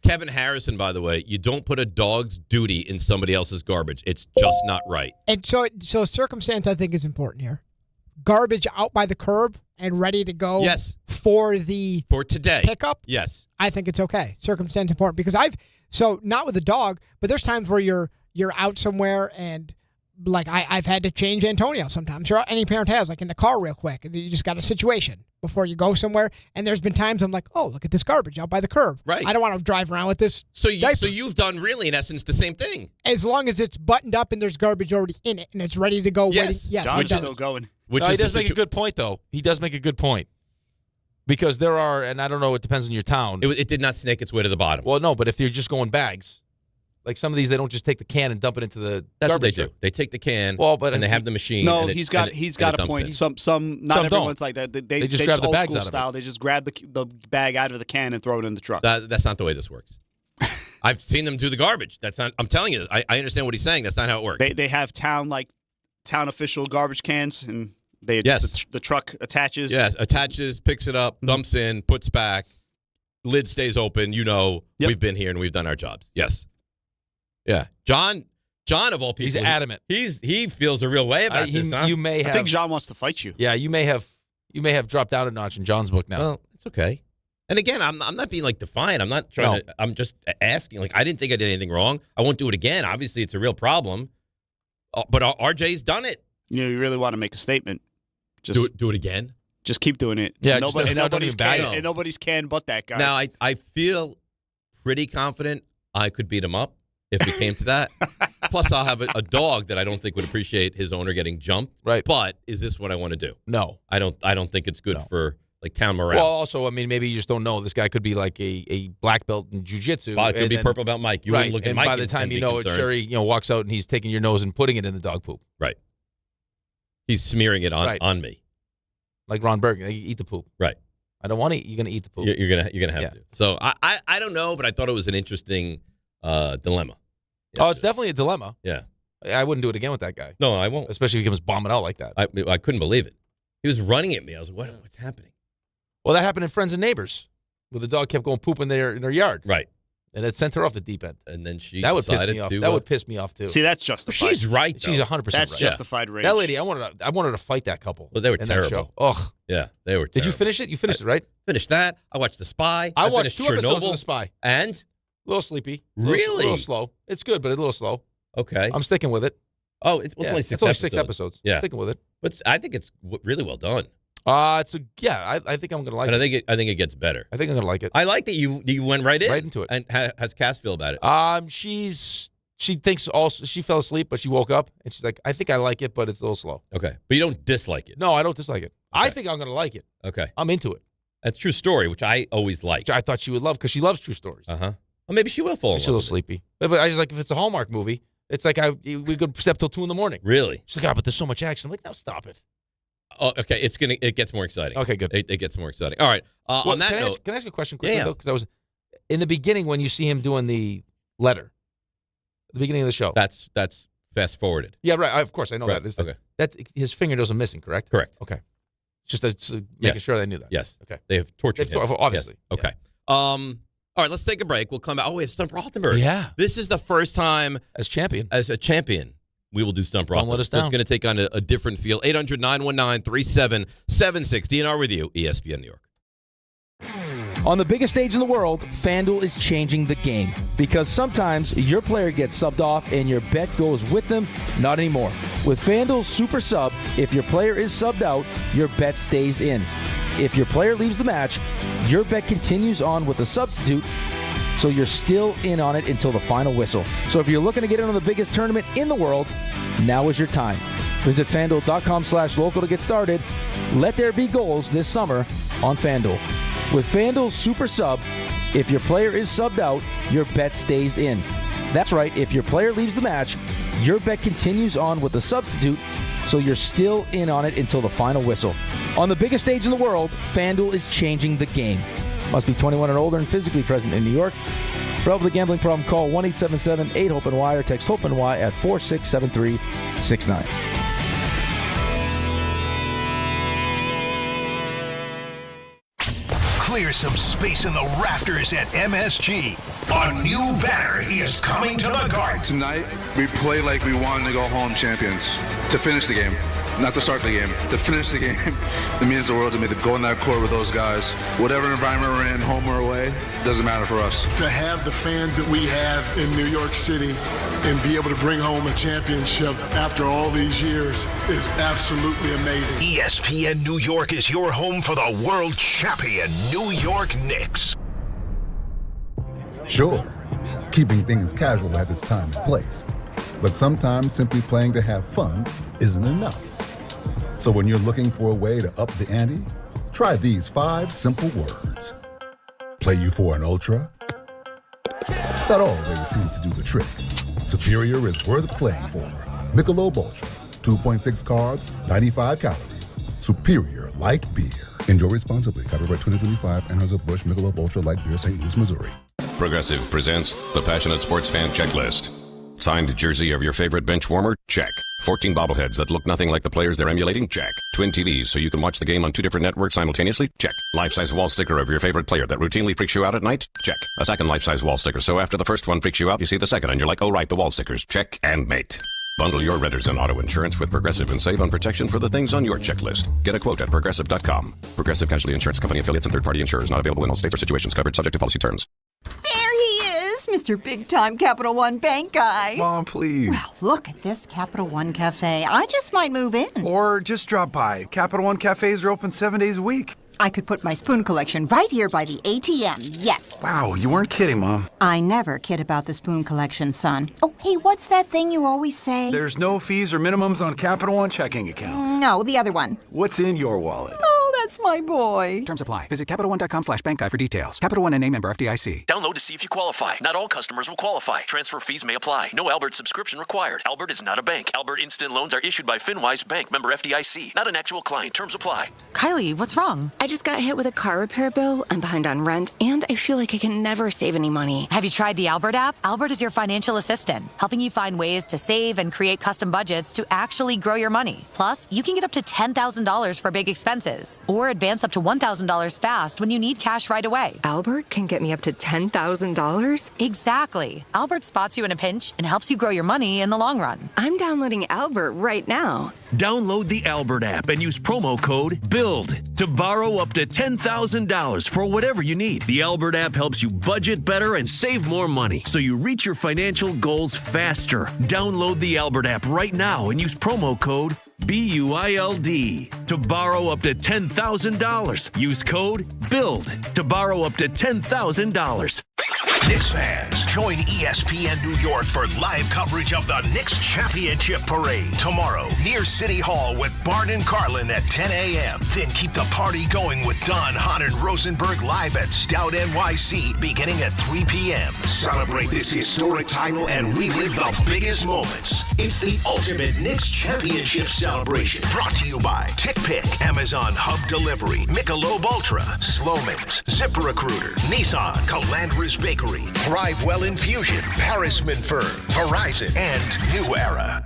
Kevin Harrison, by the way, you don't put a dog's duty in somebody else's garbage. It's just not right. And so circumstance, I think, is important here. Garbage out by the curb and ready to go. Yes. For today pickup. Yes. I think it's okay. Circumstance important because not with a dog, but there's times where you're out somewhere and like I've had to change Antonio sometimes. Sure, any parent has, like in the car real quick. You just got a situation before you go somewhere. And there's been times I'm like, oh, look at this garbage out by the curb. Right. I don't want to drive around with this diaper. So you've done really, in essence, the same thing. As long as it's buttoned up and there's garbage already in it and it's ready to go. Yes. Yes, John's still going. He does make a good point, though. He does make a good point. Because there are, and I don't know, it depends on your town. It did not snake its way to the bottom. Well, no, but if you're just going bags, like some of these, they don't just take the can and dump it into the That's what they garbage do. truck. They take the can, and they have the machine. No, and he's got a point. Some not everyone's like that. They just grab the old bags school out of style. They just grab the bag out of the can and throw it in the truck. That's not the way this works. I've seen them do the garbage. That's not. I'm telling you, I understand what he's saying. That's not how it works. They have town official garbage cans, and the truck attaches. Yes, attaches, picks it up, dumps in, puts back, lid stays open. We've been here and we've done our jobs. Yes. Yeah. John of all people. He's adamant. He feels a real way about this, huh? I think John wants to fight you. Yeah, you may have dropped down a notch in John's book now. Well, it's okay. And again, I'm not being defiant. I'm not trying to. I'm just asking. I didn't think I did anything wrong. I won't do it again. Obviously, it's a real problem. But RJ's done it. You really want to make a statement. Just do it again. Just keep doing it. Yeah, nobody's can but that, guys. Now, I feel pretty confident I could beat him up if it came to that. Plus, I'll have a dog that I don't think would appreciate his owner getting jumped. Right. But is this what I want to do? No. I don't think it's good for town morale. Well, also, I mean, maybe you just don't know. This guy could be like a black belt in jiu-jitsu. It could be purple belt Mike. You wouldn't look at Mike. By the time you know it, Sherry walks out and he's taking your nose and putting it in the dog poop. Right. He's smearing it on me. Like Ron Burgundy, you eat the poop. Right. I don't want to eat. You're gonna eat the poop. You're gonna have to. So I don't know, but I thought it was an interesting dilemma. Oh, it's definitely a dilemma. Yeah. I wouldn't do it again with that guy. No, I won't. Especially if he comes bombing out like that. I couldn't believe it. He was running at me. I was like, what's happening? Well, that happened in Friends and Neighbors, where the dog kept going poop in their yard. Right. And it sent her off the deep end. And then she that would piss decided me off. to, That would piss me off too. See, that's justified. She's right. Though. She's 100% right. That's justified rage. That lady, I wanted her to fight that couple. Well, they were in terrible. That show. Ugh. Yeah, they were terrible. Did you finish it? You finished it, right? Finished that. I watched The Spy. I watched 2 episodes of Chernobyl. The Spy. And? A little sleepy. Really? A little slow. It's good, but a little slow. Okay. I'm sticking with it. Oh, it's only 6 episodes. It's only 6 episodes. Yeah. Sticking with it. But I think it's really well done. I think I'm gonna like but it. I think it gets better. I think I'm gonna like it. I like that you went right into it. And how's Cass feel about it? She thinks also she fell asleep, but she woke up and she's like, I think I like it, but it's a little slow. Okay, but you don't dislike it. No, I don't dislike it. Okay. I think I'm gonna like it. Okay, I'm into it. That's True Story, which I always liked. Which I thought she would love because she loves true stories. Well, maybe she will fall in love. She's a little sleepy. But I just like if it's a Hallmark movie, it's like we could step till 2 a.m. Really? She's like, but there's so much action. I'm like, no, stop it. Oh, okay. It gets more exciting. Okay, good. It gets more exciting. All right. On that note, can I ask you a question quickly though? Because I was in the beginning when you see him doing the letter, at the beginning of the show. That's fast forwarded. Yeah, right. Of course, I know that. Okay. That his fingernails are missing, correct? Correct. Okay. Just making sure they knew that. Yes. Okay. They have tortured him. Obviously. Yes. Okay. All right. Let's take a break. We'll come back. Oh, we have Stump Rothenberg. Yeah. This is the first time as champion. We will do Stump Rothenberg. Don't let us down. So it's going to take on a different feel. 800-919-3776. DNR with you, ESPN New York. On the biggest stage in the world, FanDuel is changing the game. Because sometimes your player gets subbed off and your bet goes with them. Not anymore. With FanDuel Super Sub, if your player is subbed out, your bet stays in. If your player leaves the match, your bet continues on with a substitute, so you're still in on it until the final whistle. So if you're looking to get in on the biggest tournament in the world, now is your time. Visit FanDuel.com/local to get started. Let there be goals this summer on FanDuel. With FanDuel Super Sub, if your player is subbed out, your bet stays in. That's right, if your player leaves the match, your bet continues on with a substitute, so you're still in on it until the final whistle. On the biggest stage in the world, FanDuel is changing the game. Must be 21 and older and physically present in New York. For help with a gambling problem, call 1-877-8-HOPE-NY or text HOPE-NY at 467-369. Clear some space in the rafters at MSG. A new banner is coming to the Garden. Tonight, we play like we wanted to go home champions to finish the game. not to start the game, to finish the game. It means the world to me to go in that court with those guys. Whatever environment we're in, home or away, doesn't matter for us. To have the fans that we have in New York City and be able to bring home a championship after all these years is absolutely amazing. ESPN New York is your home for the world champion New York Knicks. Sure, keeping things casual has its time and place. But sometimes simply playing to have fun isn't enough. So when you're looking for a way to up the ante, try these 5 simple words. Play you for an ultra? That always seems to do the trick. Superior is worth playing for. Michelob Ultra, 2.6 carbs, 95 calories. Superior light beer. Enjoy responsibly. Copyright 2025, Anheuser-Busch Michelob Ultra Light Beer, St. Louis, Missouri. Progressive presents the Passionate Sports Fan Checklist. Signed jersey of your favorite bench warmer? Check. 14 bobbleheads that look nothing like the players they're emulating? Check. Twin TVs so you can watch the game on 2 different networks simultaneously? Check. Life-size wall sticker of your favorite player that routinely freaks you out at night? Check. A second life-size wall sticker so after the first one freaks you out, you see the second and you're like, oh right, the wall stickers. Check and mate. Bundle your renters and auto insurance with Progressive and save on protection for the things on your checklist. Get a quote at Progressive.com. Progressive Casualty Insurance Company affiliates and third-party insurers not available in all states or situations covered subject to policy terms. There he is, Mr. Big-Time Capital One Bank guy. Mom, please. Well, look at this Capital One Cafe. I just might move in. Or just drop by. Capital One Cafes are open 7 days a week. I could put my spoon collection right here by the ATM, yes. Wow, you weren't kidding, Mom. I never kid about the spoon collection, son. Oh, hey, what's that thing you always say? There's no fees or minimums on Capital One checking accounts. No, the other one. What's in your wallet? Oh, that's my boy. Terms apply. Visit CapitalOne.com/bankguide for details. Capital One and member FDIC. Download to see if you qualify. Not all customers will qualify. Transfer fees may apply. No Albert subscription required. Albert is not a bank. Albert Instant Loans are issued by FinWise Bank, member FDIC. Not an actual client. Terms apply. Kylie, what's wrong? I just got hit with a car repair bill. I'm behind on rent, and I feel like I can never save any money. Have you tried the Albert app? Albert is your financial assistant, helping you find ways to save and create custom budgets to actually grow your money. Plus, you can get up to $10,000 for big expenses, or advance up to $1,000 fast when you need cash right away. Albert can get me up to $10,000? Exactly. Albert spots you in a pinch and helps you grow your money in the long run. I'm downloading Albert right now. Download the Albert app and use promo code BUILD to borrow up to $10,000 for whatever you need. The Albert app helps you budget better and save more money so you reach your financial goals faster. Download the Albert app right now and use promo code BUILD to borrow up to $10,000. Use code BUILD to borrow up to $10,000. Knicks fans, join ESPN New York for live coverage of the Knicks Championship Parade tomorrow near City Hall with Bart and Carlin at 10 a.m. Then keep the party going with Don, Hahn, and Rosenberg live at Stout NYC beginning at 3 p.m. Celebrate this historic title and relive the biggest moments. It's the ultimate Knicks Championship celebration. Brought to you by TickPick, Amazon Hub Delivery, Michelob Ultra, Sloman's, ZipRecruiter, Nissan, Calandra's Bakery, Thrive Well Infusion, Paris Minfern, Verizon, and New Era.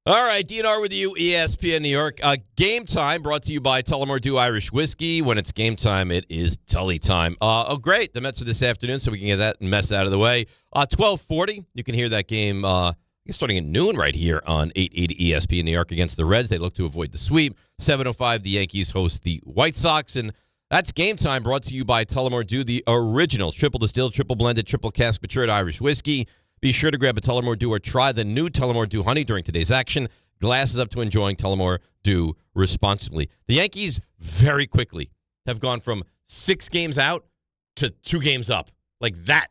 All right, DNR with you, ESPN New York. Game time brought to you by Tullamore Dew Irish Whiskey. When it's game time, it is Tully time. Great. The Mets are this afternoon, so we can get that mess out of the way. 12:40, you can hear that game starting at noon right here on 880 ESPN New York against the Reds. They look to avoid the sweep. 7:05, the Yankees host the White Sox. And that's game time brought to you by Tullamore Dew, the original triple distilled, triple blended, triple cask matured Irish whiskey. Be sure to grab a Tullamore Dew or try the new Tullamore Dew Honey during today's action. Glasses up to enjoying Tullamore Dew responsibly. The Yankees very quickly have gone from 6 games out to 2 games up. Like that.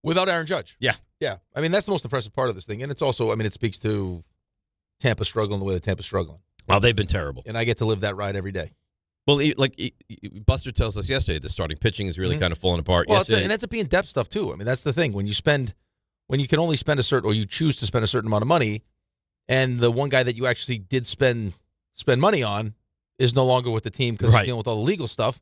Without Aaron Judge. Yeah. Yeah. I mean, that's the most impressive part of this thing. And it's also, I mean, it speaks to Tampa struggling the way that Tampa's struggling. Oh, they've been terrible. And I get to live that ride every day. Well, Buster tells us yesterday, the starting pitching is really kind of falling apart. Well, and that's a being depth stuff, too. I mean, that's the thing. When you can only spend a certain, or you choose to spend a certain amount of money, and the one guy that you actually did spend money on is no longer with the team because he's dealing with all the legal stuff.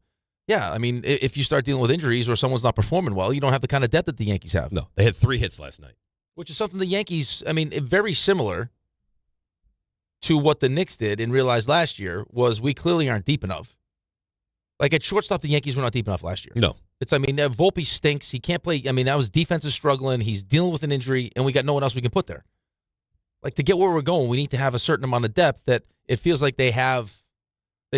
Yeah, I mean, if you start dealing with injuries or someone's not performing well, you don't have the kind of depth that the Yankees have. No, they had 3 hits last night. Which is something the Yankees, I mean, very similar to what the Knicks did and realized last year was we clearly aren't deep enough. Like at shortstop, the Yankees were not deep enough last year. No. Volpe stinks. He can't play. I mean, that was defense is struggling. He's dealing with an injury, and we got no one else we can put there. Like to get where we're going, we need to have a certain amount of depth that it feels like they've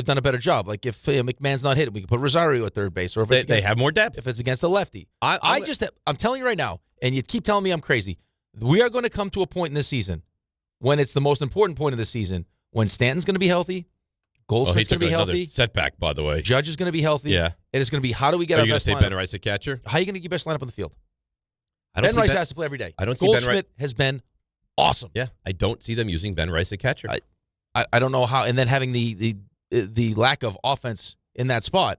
done a better job. Like if McMahon's not hitting, we can put Rosario at third base, or if they have more depth. If it's against a lefty, I'm telling you right now, and you keep telling me I'm crazy. We are going to come to a point in this season when it's the most important point of the season when Stanton's going to be healthy, Goldschmidt's going to be healthy. Setback, by the way. Judge is going to be healthy. Yeah. And it's going to be how do we get our best lineup? Are you going to say Ben Rice at catcher? How are you going to get your best lineup on the field? Ben Rice has to play every day. I don't see Goldschmidt has been awesome. Yeah, I don't see them using Ben Rice at catcher. I don't know how. And then having the lack of offense in that spot.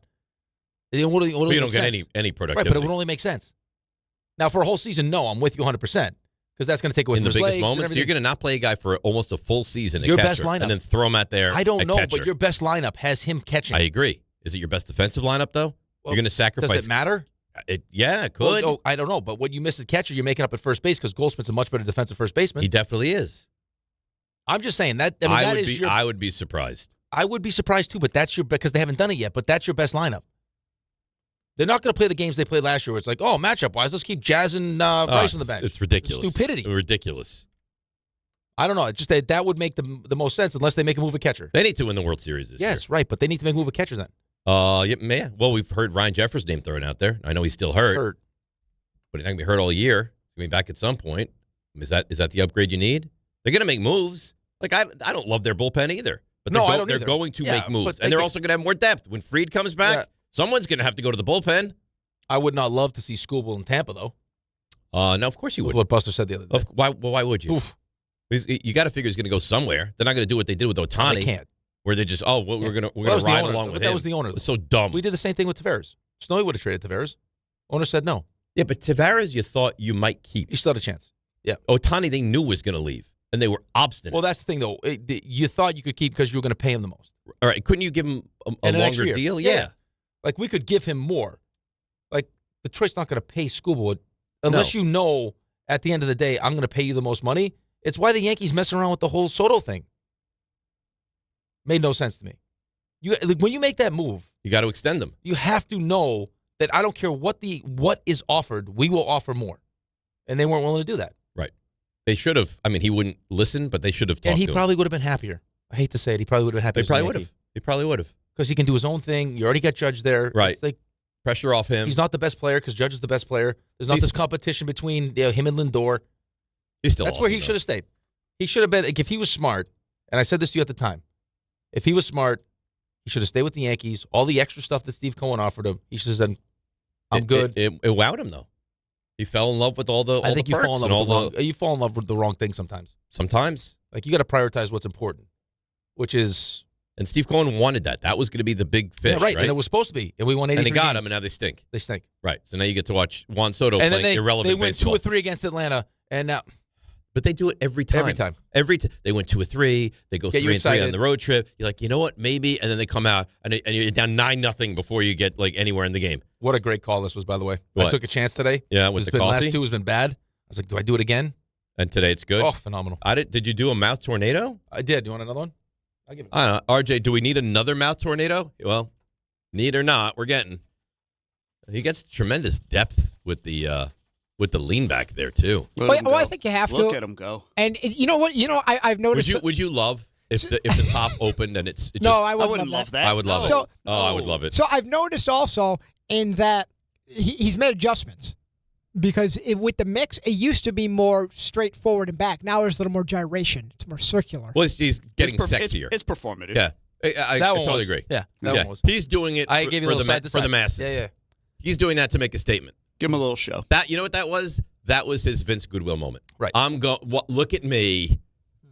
You don't get any productivity. Right, but it would only make sense. Now, for a whole season, no, I'm with you 100%. Because that's going to take away in from the his biggest legs moments. So you're going to not play a guy for almost a full season at your catcher, best lineup, and then throw him out there. I don't know, catcher. but your best lineup has him catching. I agree. Is it your best defensive lineup though? Well, you're going to sacrifice. Does it matter? It could. Well, I don't know, but when you miss the catcher, you're making up at first base because Goldschmidt's a much better defensive first baseman. He definitely is. I'm just saying that. I would be surprised. I would be surprised too, but that's because they haven't done it yet. But that's your best lineup. They're not going to play the games they played last year where it's like, oh, matchup-wise, let's keep jazzing Rice on the bench. It's ridiculous. It's stupidity. Ridiculous. I don't know. Just that would make the most sense unless they make a move at catcher. They need to win the World Series this year. Yes, right, but they need to make a move at catcher then. Yeah. Well, we've heard Ryan Jeffers' name thrown out there. I know he's still hurt. But he's not going to be hurt all year. He's going to be back at some point. Is that the upgrade you need? They're going to make moves. Like, I don't love their bullpen either. But they're going to make moves. And they're also going to have more depth. When Fried comes back, someone's going to have to go to the bullpen. I would not love to see Skubal in Tampa, though. No, of course you would. What Buster said the other day. Why would you? Oof. You got to figure he's going to go somewhere. They're not going to do what they did with Ohtani. They can't. Where they just we're going to ride along with him. That was the owner. It's so dumb. We did the same thing with Tavares. Snowy would have traded Tavares. Owner said no. Yeah, but Tavares you thought you might keep. You still had a chance. Yeah. Ohtani they knew was going to leave, and they were obstinate. Well, that's the thing, though. You thought you could keep because you were going to pay him the most. All right. Couldn't you give him a longer deal? Yeah. Like, we could give him more. Like, Detroit's not going to pay Skubal unless you know at the end of the day, I'm going to pay you the most money. It's why the Yankees messing around with the whole Soto thing. Made no sense to me. When you make that move, you got to extend them. You have to know that I don't care what is offered, we will offer more. And they weren't willing to do that. Right. They should have. I mean, he wouldn't listen, but they should have talked to him. And he probably would have been happier. I hate to say it. He probably would have been happier. He probably would have. Because he can do his own thing. You already got Judge there. Right. It's like, pressure off him. He's not the best player because Judge is the best player. There's not this competition between him and Lindor. That's awesome, where he should have stayed. He should have been, like, if he was smart, and I said this to you at the time, if he was smart, he should have stayed with the Yankees. All the extra stuff that Steve Cohen offered him, he should have said, I'm good. It wowed him, though. He fell in love with all the you fall in love with the wrong thing sometimes. Sometimes. Like, you got to prioritize what's important, which is... And Steve Cohen wanted that. That was going to be the big fish, yeah, right? And it was supposed to be. And we won 83 And they got games. him, and now they stink. They stink. Right. So now you get to watch Juan Soto and playing irrelevant they went baseball. 2 or 3 against Atlanta, and now... But they do it every time. They went 2 or 3. They go 3 and 3 on the road trip. You're like, you know what? Maybe. And then they come out, and you're down 9-0 before you get like anywhere in the game. What a great call this was, by the way. What? I took a chance today. Yeah, with the last 2 has been bad. I was like, do I do it again? And today it's good. Oh, phenomenal. Did you do a mouth tornado? I did. You want another one? I'll give it. I don't know. RJ, do we need another mouth tornado? Well, need or not, we're getting. He gets tremendous depth with the lean back there too. Well, I think you have to look at him go. And you know what? I've noticed. Would you love if the top opened and it's no? Just, I wouldn't love that. I would love it. I would love it. So I've noticed also in that he's made adjustments. Because with the mix, it used to be more straightforward and back. Now there's a little more gyration. It's more circular. Well, he's getting sexier. It's performative. Yeah, I totally agree. Yeah, that one was. He's doing it for the masses. Yeah. He's doing that to make a statement. Give him a little show. You know what that was? That was his Vince Goodwill moment. Right. Look at me.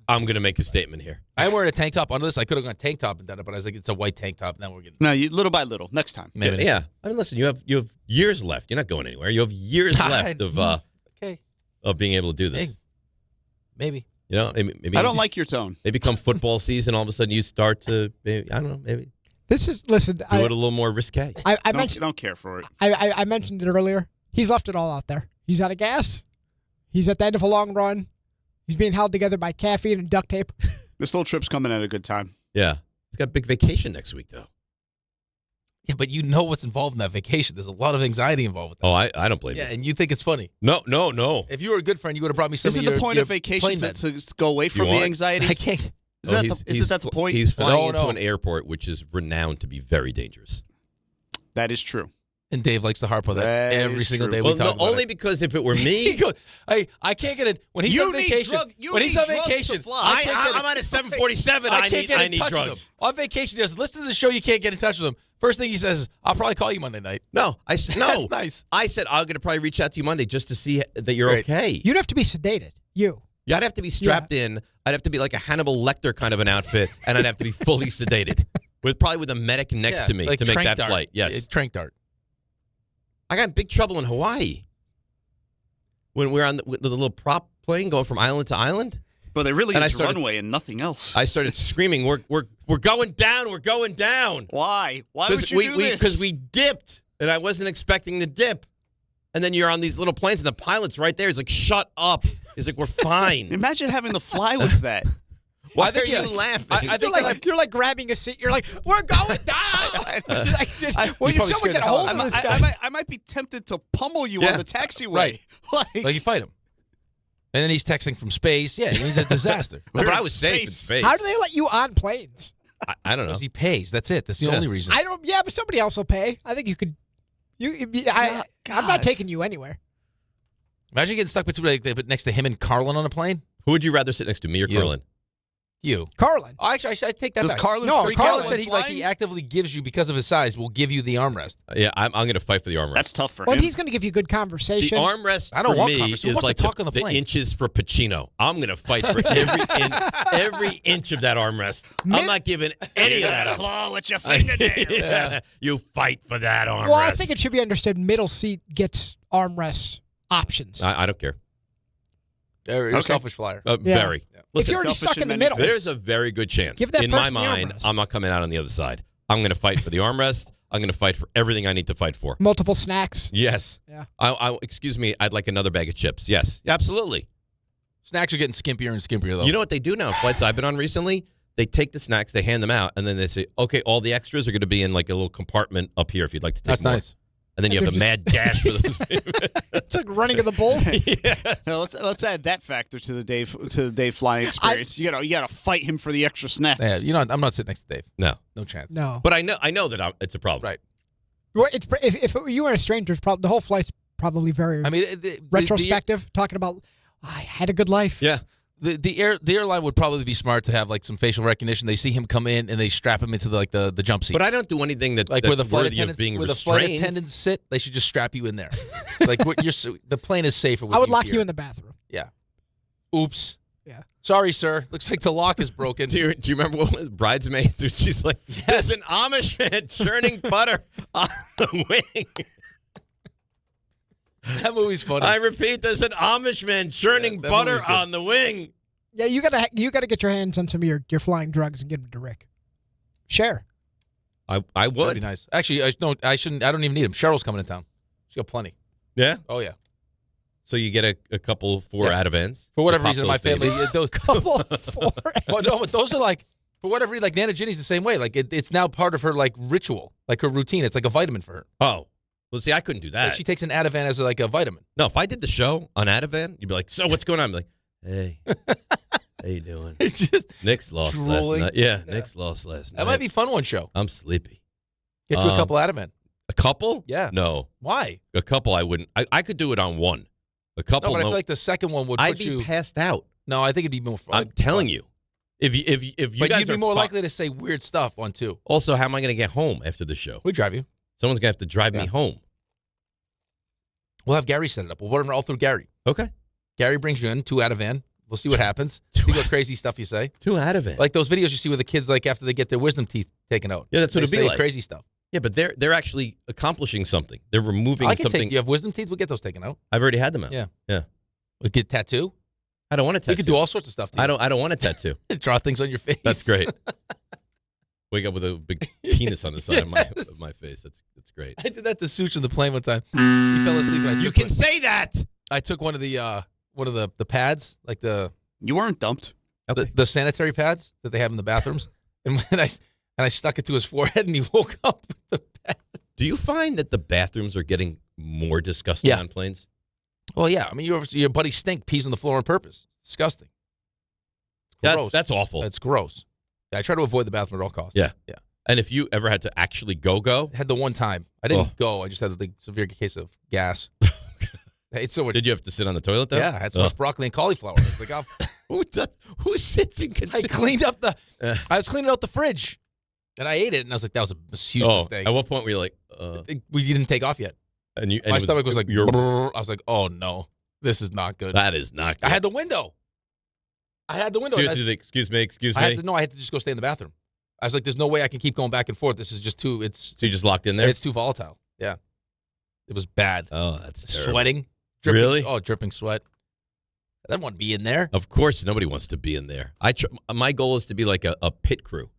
I'm going to make a statement here. I'm wearing a tank top under this. I could have gone tank top and done it, but I was like, it's a white tank top. Now we're getting little by little. Next time. Maybe. Yeah. I mean, listen, you have years left. You're not going anywhere. You have years left of being able to do this. Maybe. You know, maybe I don't like your tone. Maybe come football season, all of a sudden you start to, I don't know, maybe. This is, listen. Do it a little more risque. I mentioned. Don't care for it. I mentioned it earlier. He's left it all out there. He's out of gas. He's at the end of a long run. He's being held together by caffeine and duct tape. This little trip's coming at a good time. Yeah. He's got a big vacation next week, though. Yeah, but you know what's involved in that vacation. There's a lot of anxiety involved with that. Oh, I don't blame you. Yeah, and you think it's funny. No. If you were a good friend, you would have brought me some Isn't of your the point of vacation to go away from the anxiety? I can't. Isn't that the point? He's flying into an airport, which is renowned to be very dangerous. That is true. And Dave likes to harp on that every single day we talk about only it. because if it were me... He goes, I can't get it. When he's on vacation, I'm on a 747. I need drugs. On vacation, he goes, listen to the show, you can't get in touch with him. First thing he says, I'll probably call you Monday night. No. That's nice. I said, I'm going to probably reach out to you Monday just to see that you're okay. You'd have to be sedated. Yeah, I'd have to be strapped in. I'd have to be like a Hannibal Lecter kind of an outfit, and I'd have to be fully sedated. Probably with a medic next to me to make that flight. Yes. Trank dart. I got in big trouble in Hawaii when we were on the little prop plane going from island to island. But they really used runway and nothing else. I started screaming, "We're going down! We're going down!" Why? Why would you do this? Because we dipped, and I wasn't expecting the dip. And then you're on these little planes, and the pilot's right there. He's like, "Shut up!" He's like, "We're fine." Imagine having to fly with that. Why are you laughing? I think you're like grabbing a seat. You're like, "We're going down." When someone get a hold of this guy, I might be tempted to pummel you on the taxiway. Right. Like you fight him. And then he's texting from space. Yeah, he's a disaster. But I was safe in space. How do they let you on planes? I don't know. He pays. That's it. That's the only reason. I don't. Yeah, but somebody else will pay. I think you could. I'm not taking you anywhere. Imagine getting stuck between next to him and Carlin on a plane. Who would you rather sit next to, me or Carlin? You. Carlin. Oh, actually, I take that Does back. Carlin Carlin said he actively gives you, because of his size, will give you the armrest. Yeah, I'm going to fight for the armrest. That's tough for Well, him. he's going to give you good conversation. The armrest I don't for want me conversation. is What's like the talk on the plane? inches for Pacino. I'm going to fight for every inch of that armrest. I'm not giving any of that up. Claw with your fingernails. Yeah. You fight for that armrest. Well, I think it should be understood middle seat gets armrest options. I don't care. You're a selfish flyer. Very. Yeah. Listen, if you're already stuck in the middle, there's a very good chance. Give that in my person the mind, armrest. I'm not coming out on the other side. I'm going to fight for the armrest. I'm going to fight for everything I need to fight for. Multiple snacks. Yes. Yeah. Excuse me. I'd like another bag of chips. Yes. Absolutely. Snacks are getting skimpier and skimpier, though. You know what they do now? Flights I've been on recently, they take the snacks, they hand them out, and then they say, "Okay, all the extras are going to be in like a little compartment up here if you'd like to take That's more." nice. And then you have a mad dash for those. It's like running of the bull. Yeah. Now, let's add that factor to the Dave flying experience. You got to fight him for the extra snacks. Yeah, I'm not sitting next to Dave. No chance. No. But I know that it's a problem. Right. Well, if you were a stranger, the whole flight's probably very. I mean, retrospective, talking about I had a good life. Yeah. The airline would probably be smart to have like some facial recognition. They see him come in and they strap him into the jump seat. But I don't do anything that's where the flight worthy of being where restrained. the flight attendants sit. They should just strap you in there. Like the plane is safer. With I would lock here. you in the bathroom. Yeah. Oops. Yeah. Sorry, sir. Looks like the lock is broken. Do you remember what was Bridesmaids? Where she's like, "There's an Amish man churning butter on the wing." That movie's funny. I repeat, there's an Amish man churning butter on the wing. Yeah, you gotta get your hands on some of your flying drugs and get them to Rick. Share. I would. That'd be nice. Actually, I shouldn't. I don't even need him. Cheryl's coming to town. She's got plenty. Yeah. Oh yeah. So you get a couple 4 Ativans. For whatever reason, my family those couple 4. Well, no, but those are like for whatever reason, like Nana Ginny's the same way. Like it's now part of her like ritual, like her routine. It's like a vitamin for her. Oh. Well, see, I couldn't do that. Like she takes an Ativan as like a vitamin. No, if I did the show on Ativan, you'd be like, "So what's going on?" I'd be like, "Hey, how you doing?" It's just Nick's lost last night. Yeah, Nick's lost last night. That might be fun one show. I'm sleepy. Get you a couple Ativan. A couple? Yeah. No. Why? A couple I wouldn't. I could do it on one. A couple. No, but I feel like the second one would I'd put be you passed out. No, I think it'd be more fun. I'm telling you. If you but guys you'd be are more likely to say weird stuff on 2. Also, how am I going to get home after the show? We drive you. Someone's going to have to drive me home. We'll have Gary set it up. We'll run it all through Gary. Okay. Gary brings you in, 2 Ativan. We'll see what happens. See what crazy stuff you say. 2 Ativan. Like those videos you see with the kids, like after they get their wisdom teeth taken out. Yeah, that's what it'd be like. Crazy stuff. Yeah, but they're actually accomplishing something. They're removing something. You have wisdom teeth. We'll get those taken out. I've already had them out. Yeah. Yeah. We get a tattoo. I don't want a tattoo. We could do all sorts of stuff. I don't want a tattoo. Draw things on your face. That's great. Wake up with a big penis on the side of my face. That's great. I did that to Such on the plane one time. He fell asleep. And You can say that. I took one of the pads, like the. You weren't dumped. Okay. The sanitary pads that they have in the bathrooms, and when I stuck it to his forehead, and he woke up with the pad. Do you find that the bathrooms are getting more disgusting on planes? Well, yeah. I mean, your buddy Stink pees on the floor on purpose. It's disgusting. It's gross. That's awful. It's gross. I try to avoid the bathroom at all costs. Yeah. Yeah. And if you ever had to actually go? I had the one time. I didn't go. I just had a severe case of gas. It's so much. Did you have to sit on the toilet, though? Yeah, I had so much broccoli and cauliflower. I was like, oh. Who sits in I cleaned up I was cleaning out the fridge, and I ate it, and I was like, that was a huge mistake. At what point were you like, we didn't take off yet. And my stomach was like, I was like, oh no, this is not good. That is not good. I had the window. Seriously, excuse me. I had to just go stay in the bathroom. I was like, there's no way I can keep going back and forth. This is just too. So you just locked in there? It's too volatile. Yeah, it was bad. Oh, that's terrible. Sweating. Really? Oh, dripping sweat. I didn't want to be in there. Of course, nobody wants to be in there. My goal is to be like a pit crew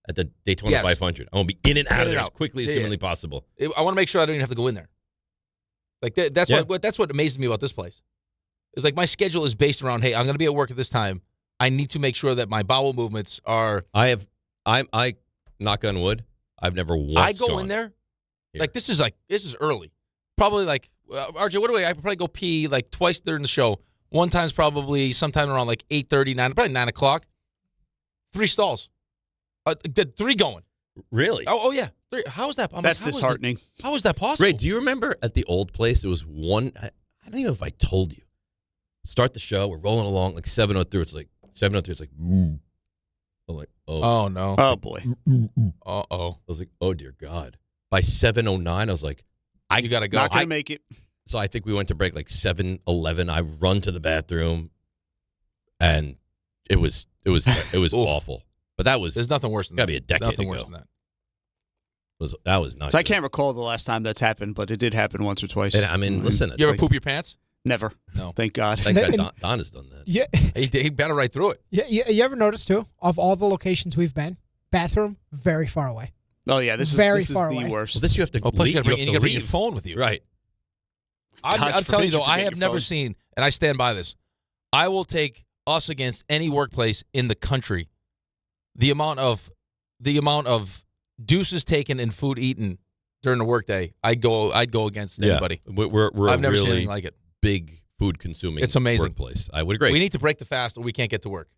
at the Daytona 500. I want to be in and out of there as quickly as humanly possible. I want to make sure I don't even have to go in there. Like that's what amazes me about this place. It's like my schedule is based around, hey, I'm going to be at work at this time. I need to make sure that my bowel movements are. I knock on wood. I've never once. I go in there. Here. Like this is early. Probably like RJ. What do I probably go pee like twice during the show. One time's probably sometime around like 8:30, 9, probably 9 o'clock. 3 stalls. 3 going. Really? Oh yeah. 3. How is that? That's disheartening. How is that possible? Ray, do you remember at the old place there was one? I don't even know if I told you. Start the show. We're rolling along like 7:03. It's like 7:03. It's like. I'm like, oh no. Oh boy. Uh-oh. I was like, oh dear God. By 7:09, I was like, you gotta go. Not gonna make it. So I think we went to break like 7:11. I run to the bathroom, and it was awful. But that was there's nothing worse than gotta that. be a decade nothing ago. worse than that. That was not. So good. I can't recall the last time that's happened, but it did happen once or twice. And, I mean, listen. You ever poop your pants? Never. No. Thank God. Thank God Don has done that. Yeah. He better right through it. Yeah. You ever notice too? Of all the locations we've been, bathroom very far away. Oh yeah, this is far the away. worst. Well, this you have to. Plus, you got to bring your leave. phone with you. Right. I'm telling you though, I have never seen, and I stand by this. I will take us against any workplace in the country. The amount of deuces taken and food eaten during the workday, I'd go against anybody. We're I've never really seen anything like it. Big food consuming. It's amazing workplace. I would agree. We need to break the fast, or we can't get to work.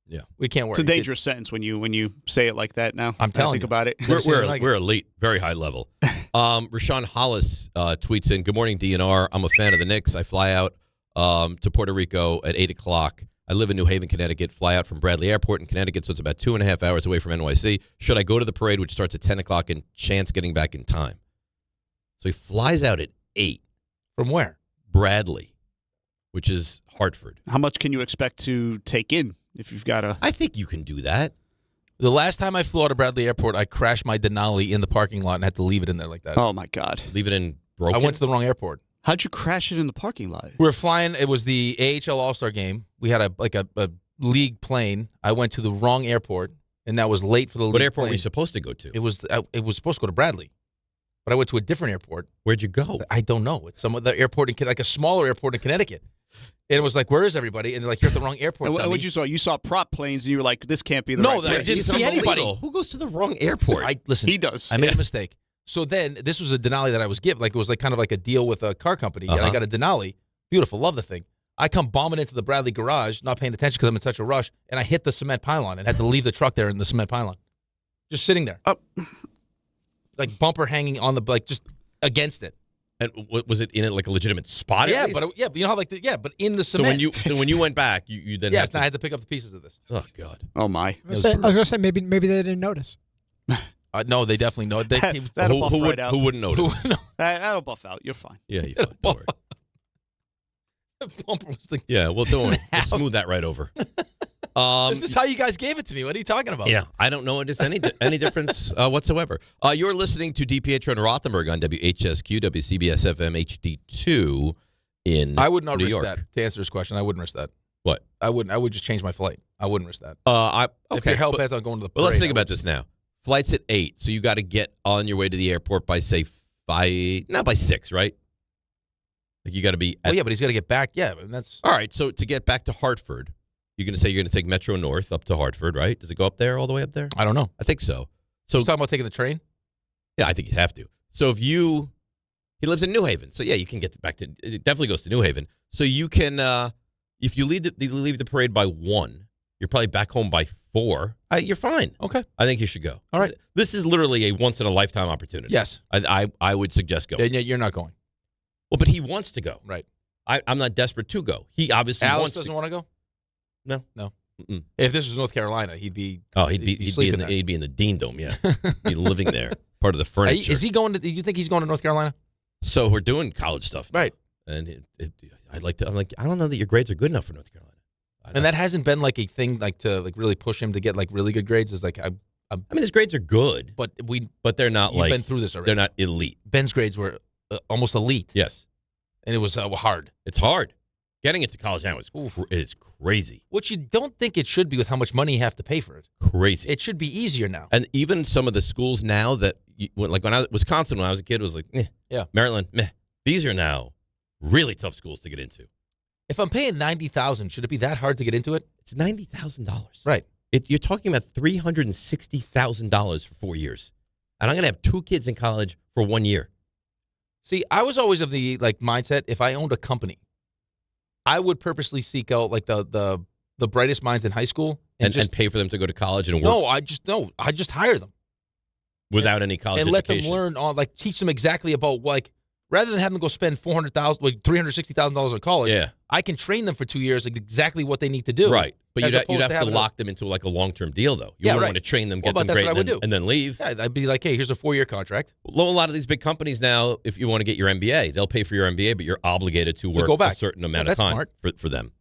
Yeah, we can't work. It's a dangerous sentence when you say it like that. Now I'm telling think you. about it. We're elite, very high level. Rashawn Hollis tweets in, "Good morning, DNR. I'm a fan of the Knicks. I fly out to Puerto Rico at 8 o'clock. I live in New Haven, Connecticut. Fly out from Bradley Airport in Connecticut, so it's about 2.5 hours away from NYC. Should I go to the parade, which starts at 10 o'clock, and chance getting back in time?" So he flies out at 8. From where? Bradley, which is Hartford. How much can you expect to take in if you've got a? I think you can do that. The last time I flew out of Bradley Airport, I crashed my Denali in the parking lot and had to leave it in there like that. Oh my God! Leave it in broken? I went to the wrong airport. How'd you crash it in the parking lot? We were flying. It was the AHL All-Star game. We had a league plane. I went to the wrong airport, and that was late for the league What airport plane. were you supposed to go to? It was supposed to go to Bradley, but I went to a different airport. Where'd you go? I don't know. It's some other airport in like a smaller airport in Connecticut. And it was like, where is everybody? And they're like, you're at the wrong airport. And what you saw? You saw prop planes, and you were like, this can't be the right I place. didn't see anybody. Who goes to the wrong airport? Listen, he does. I made a mistake. So then this was a Denali that I was given. Like it was like kind of like a deal with a car company. And I got a Denali. Beautiful. Love the thing. I come bombing into the Bradley garage, not paying attention because I'm in such a rush, and I hit the cement pylon and had to leave the truck there in the cement pylon. Just sitting there. Like bumper hanging on just against it. And was it in it like a legitimate spot? Yeah, but you know how but in the cement. So when you went back, you then I had to pick up the pieces of this. Oh God. Oh my. I was gonna say maybe they didn't notice. No, they definitely know. That'll buff right out. Who wouldn't notice? That'll buff out. You're fine. Yeah, you're fine. Don't worry. The bumper was the Yeah, well, don't worry. We'll smooth that right over. This is how you guys gave it to me. What are you talking about? Yeah, I don't know if it's any difference whatsoever. You're listening to DiPietro and Rothenberg on WHSQ, WCBS FM HD2 in I would not New risk York. that. To answer this question, I wouldn't risk that. What? I wouldn't. I would just change my flight. I wouldn't risk that. Okay, if you're hell bent on going to the parade. Well, let's think about this now. Flight's at 8, so you got to get on your way to the airport by, say, 5, not by 6, right? Like you got to be. Yeah, but he's got to get back. Yeah, and that's all right. So to get back to Hartford, you're going to say you're going to take Metro North up to Hartford, right? Does it go up there, all the way up there? I don't know. I think so. So he's talking about taking the train? Yeah, I think you'd have to. So he lives in New Haven. So, yeah, you can get back to, it definitely goes to New Haven. So you can, if you leave the parade by 1, you're probably back home by 4. You're fine. Okay. I think you should go. All right. This is literally a once-in-a-lifetime opportunity. Yes. I would suggest going. Yeah, you're not going. Well, but he wants to go. Right. I'm not desperate to go. He obviously Alex wants to. doesn't want to go? No. No. Mm-mm. If this was North Carolina, he'd be. Oh, he'd be in the Dean Dome. Yeah, be living there, part of the furniture. Is he going to? Do you think he's going to North Carolina? So we're doing college stuff, now. Right? And I'd like to. I'm like, I don't know that your grades are good enough for North Carolina. And that hasn't been like a thing, like to like really push him to get like really good grades. Is like I mean, his grades are good, but they're not you've like been through this already. They're not elite. Ben's grades were almost elite. Yes, and it was hard. It's hard. Getting into college now is crazy. Which you don't think it should be with how much money you have to pay for it. Crazy. It should be easier now. And even some of the schools now that, like when I was Wisconsin, when I was a kid, was like, meh. Yeah. Maryland, meh. These are now really tough schools to get into. If I'm paying $90,000, should it be that hard to get into it? It's $90,000. Right. You're talking about $360,000 for 4 years, and I'm going to have 2 kids in college for 1 year. See, I was always of the like mindset. If I owned a company, I would purposely seek out like the brightest minds in high school and pay for them to go to college and work. No, I just hire them without any college and education. let them learn like teach them exactly about like rather than having them go spend $360,000 on college. Yeah, I can train them for 2 years like exactly what they need to do. Right, but you'd have to lock them into like a long-term deal though. You wouldn't want to train them, get them great, and then leave. Yeah, I'd be like, hey, here's a 4-year contract. Well, a lot of these big companies now, if you want to get your MBA, they'll pay for your MBA, but you're obligated to work a certain amount of time for them.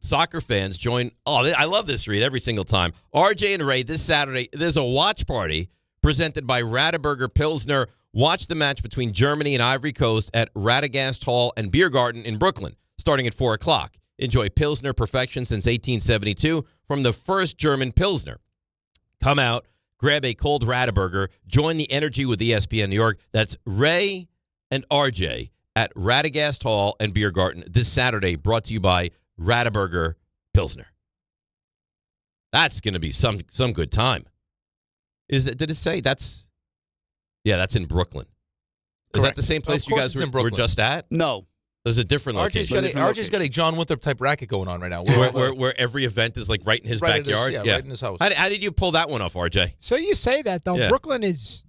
Soccer fans join. Oh, I love this read every single time. RJ and Ray this Saturday. There's a watch party presented by Radaburger Pilsner. Watch the match between Germany and Ivory Coast at Radagast Hall and Beer Garden in Brooklyn, starting at 4 o'clock. Enjoy Pilsner perfection since 1872 from the first German Pilsner. Come out, grab a cold Radaburger, join the energy with ESPN New York. That's Ray and RJ at Radagast Hall and Beer Garden this Saturday, brought to you by Radaburger Pilsner. That's going to be some good time. Did it say that's? Yeah, that's in Brooklyn. Is that the same place you guys were just at? No. There's a different location. RJ's got a John Winthrop type racket going on right now. Where every event is like right in his backyard? Right in his house. How did you pull that one off, RJ? So you say that, though. Yeah. Brooklyn is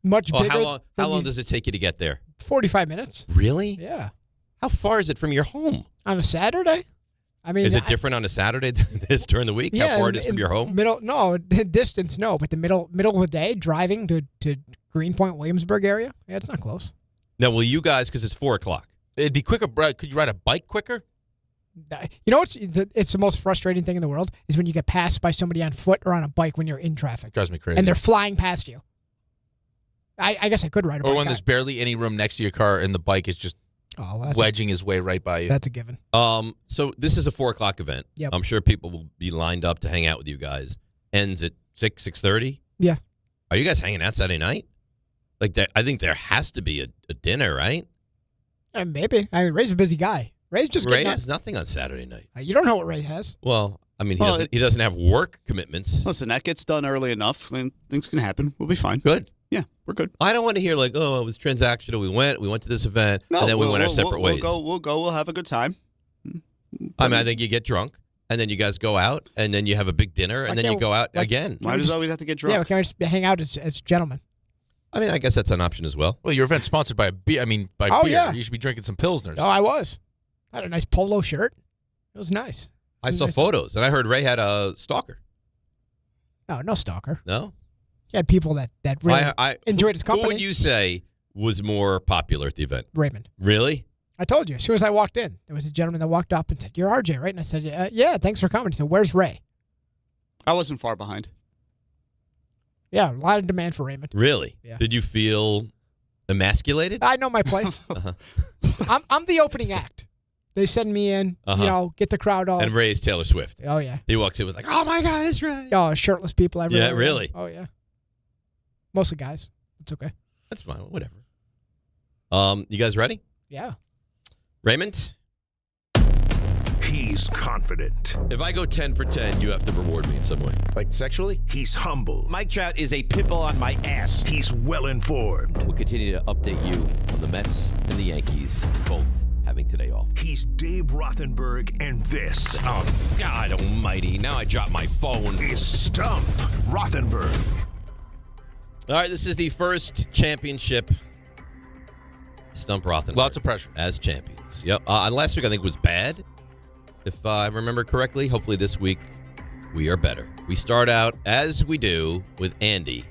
much bigger. How long does it take you to get there? 45 minutes. Really? Yeah. How far is it from your home? On a Saturday? I mean, is it different on a Saturday than it is during the week? Yeah, how far it is from your home? Distance, no. But the middle of the day, driving to Greenpoint, Williamsburg area, yeah, it's not close. Now, will you guys, because it's 4 o'clock. It'd be quicker. Could you ride a bike quicker? You know, it's the most frustrating thing in the world is when you get passed by somebody on foot or on a bike when you're in traffic. Drives me crazy. And they're flying past you. I guess I could ride a bike. Or when there's barely any room next to your car and the bike is just wedging his way right by you. That's a given. So this is a 4 o'clock event. Yep. I'm sure people will be lined up to hang out with you guys. Ends at 6:30? Yeah. Are you guys hanging out Saturday night? I think there has to be a dinner, right? Maybe. I mean, Ray's a busy guy. Ray has nothing on Saturday night. You don't know what Ray has. Well, I mean, he doesn't have work commitments. Listen, that gets done early enough, then things can happen. We'll be fine. Good. Yeah, we're good. I don't want to hear it was transactional. We went to this event, and then we went our separate ways. We'll go. We'll have a good time. I mean, I think you get drunk, and then you guys go out, and then you have a big dinner, and then you go out again. Why does always have to get drunk? Yeah, can we just hang out as gentlemen? I mean, I guess that's an option as well. Well, your event's sponsored by beer. Beer. Yeah. You should be drinking some Pilsners. Oh, I was. I had a nice polo shirt. It was nice. I saw photos, and I heard Ray had a stalker. No stalker. No? He had people that really enjoyed his company. Who would you say was more popular at the event? Raymond. Really? I told you. As soon as I walked in, there was a gentleman that walked up and said, "You're RJ, right?" And I said, "Yeah, thanks for coming." He said, "Where's Ray?" I wasn't far behind. Yeah, a lot of demand for Raymond. Really? Yeah. Did you feel emasculated? I know my place. I'm the opening act. They send me in, get the crowd all. And Ray's Taylor Swift. Oh, yeah. He walks in with oh, my God, it's Ray. Oh, shirtless people everywhere. Yeah, really? Oh, yeah. Mostly guys. It's okay. That's fine. Whatever. You guys ready? Yeah. Raymond? He's confident. If I go 10 for 10, you have to reward me in some way. Like sexually? He's humble. Mike Trout is a pitbull on my ass. He's well-informed. We'll continue to update you on the Mets and the Yankees, both having today off. He's Dave Rothenberg, and this Oh, God almighty. Now I dropped my phone. is Stump Rothenberg. All right, this is the first championship. Stump Rothenberg. Lots of pressure. As champions. Yep. Last week I think was bad, if I remember correctly. Hopefully this week we are better. We start out, as we do, with Andy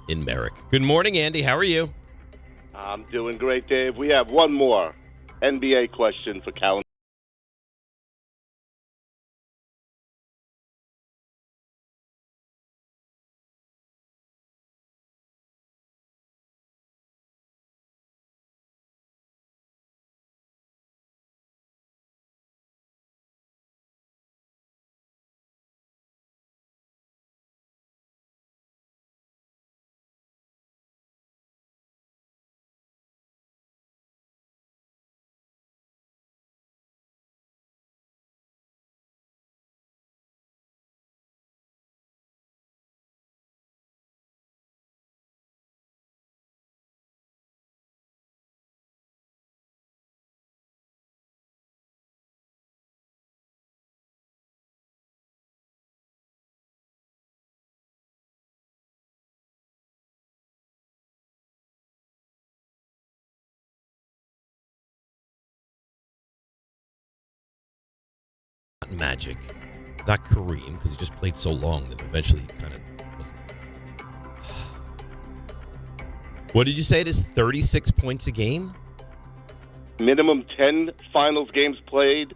in Merrick. Good morning, Andy. How are you? I'm doing great, Dave. We have one more NBA question for Calendar. Magic. Not Kareem, because he just played so long that eventually he kind of wasn't. What did you say it is? 36 points a game? Minimum 10 finals games played,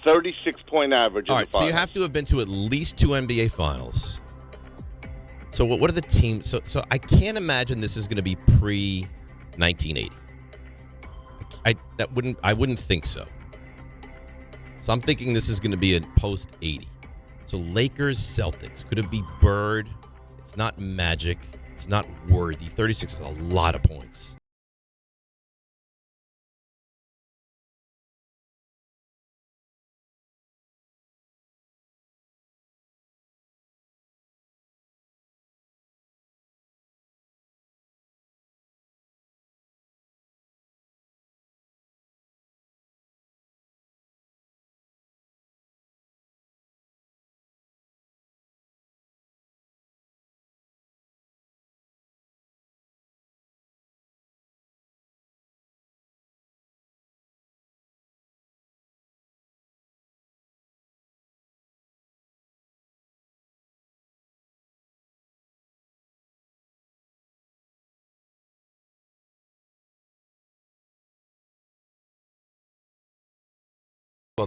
36-point average. All right, so you have to have been to at least 2 NBA finals. So what are the teams? So I can't imagine this is going to be pre-1980. I wouldn't think so. So I'm thinking this is going to be a post-80. So Lakers, Celtics. Could it be Bird? It's not Magic. It's not Worthy. 36 is a lot of points.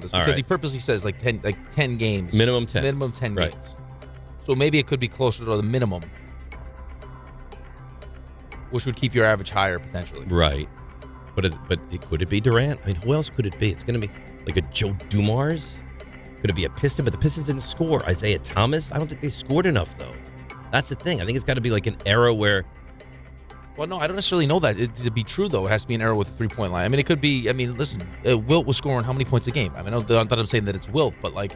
This because he purposely says like 10 games. Minimum 10. Minimum 10 right. games. So maybe it could be closer to the minimum, which would keep your average higher potentially. Right. But could it be Durant? I mean, who else could it be? It's going to be like a Joe Dumars? Could it be a Piston? But the Pistons didn't score. Isaiah Thomas? I don't think they scored enough, though. That's the thing. I think it's got to be like an era where... Well, no, I don't necessarily know that. To be true, though, it has to be an era with a three-point line. I mean, it could be... I mean, listen, Wilt was scoring how many points a game? I mean, not that I'm saying that it's Wilt, but like...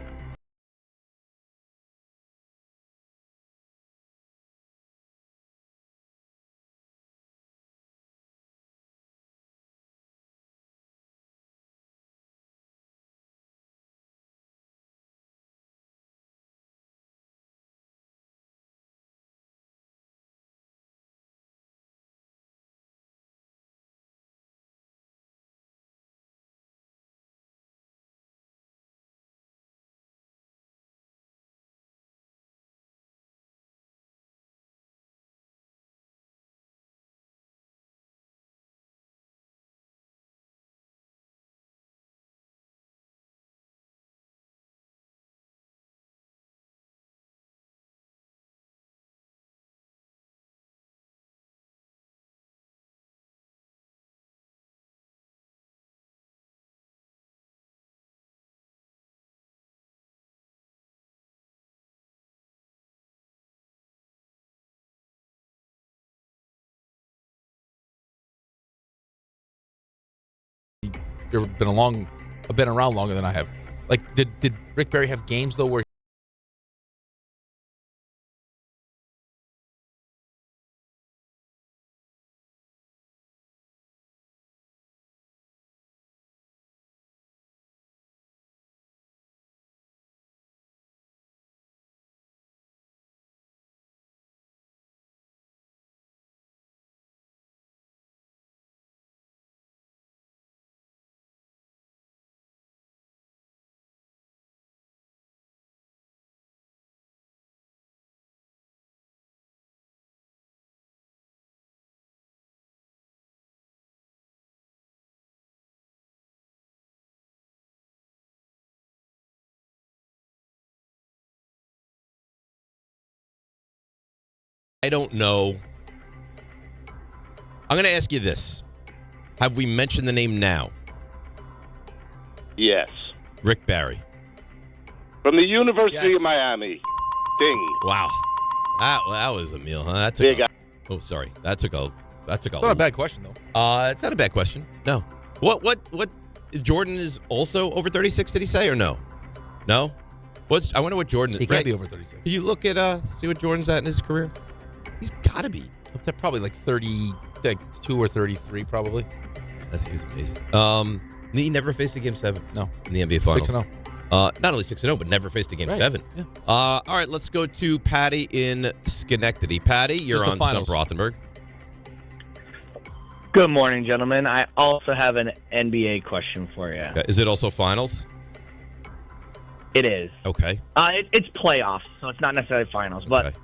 You've been around longer than I have. Like, did Rick Barry have games, though, where I don't know. I'm going to ask you this. Have we mentioned the name now? Yes. Rick Barry. From the University of Miami. Ding. Wow. That was a meal, huh? That took oh, sorry. That took a It's not a bad question, though. It's not a bad question. No. What Jordan is also over 36, did he say, or no? No? I wonder what Jordan is. He can't be over 36. Can you look at see what Jordan's at in his career? He's got to be. They're probably like 32 or 33, probably. I think he's amazing. He never faced a Game 7. No. In the NBA Finals. 6-0. Not only 6-0, but never faced a Game 7. Yeah. All right, let's go to Patty in Schenectady. Patty, you're on Stump Rothenberg. Good morning, gentlemen. I also have an NBA question for you. Is it also finals? It is. Okay. It's playoffs, so it's not necessarily finals. But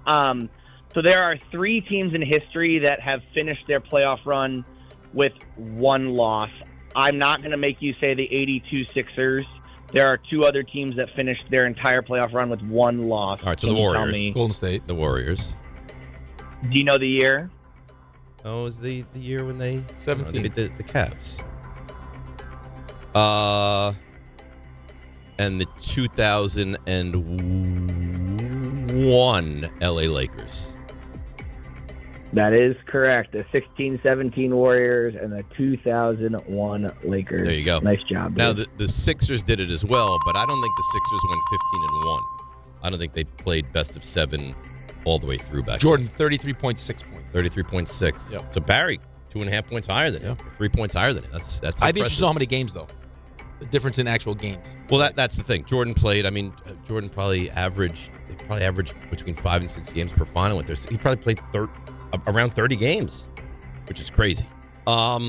so there are 3 teams in history that have finished their playoff run with 1 loss. I'm not going to make you say the 82 Sixers. There are 2 other teams that finished their entire playoff run with 1 loss. All right, so the Warriors. Golden State. The Warriors. Do you know the year? Oh, it was the year when they 17 the Cavs. And the 2001 LA Lakers. That is correct. The 16-17 Warriors and the 2001 Lakers. There you go. Nice job. Now, the Sixers did it as well, but I don't think the Sixers went 15-1. I don't think they played best of 7 all the way through back Jordan, 33.6 points. 33.6. Yep. So Barry, 2.5 points higher than him. 3 points higher than him. That's I impressive. think you saw how many games, though. The difference in actual games. Well, that's the thing. Jordan played. I mean, Jordan probably averaged between 5 and 6 games per final. With he probably played around 30 games, which is crazy. All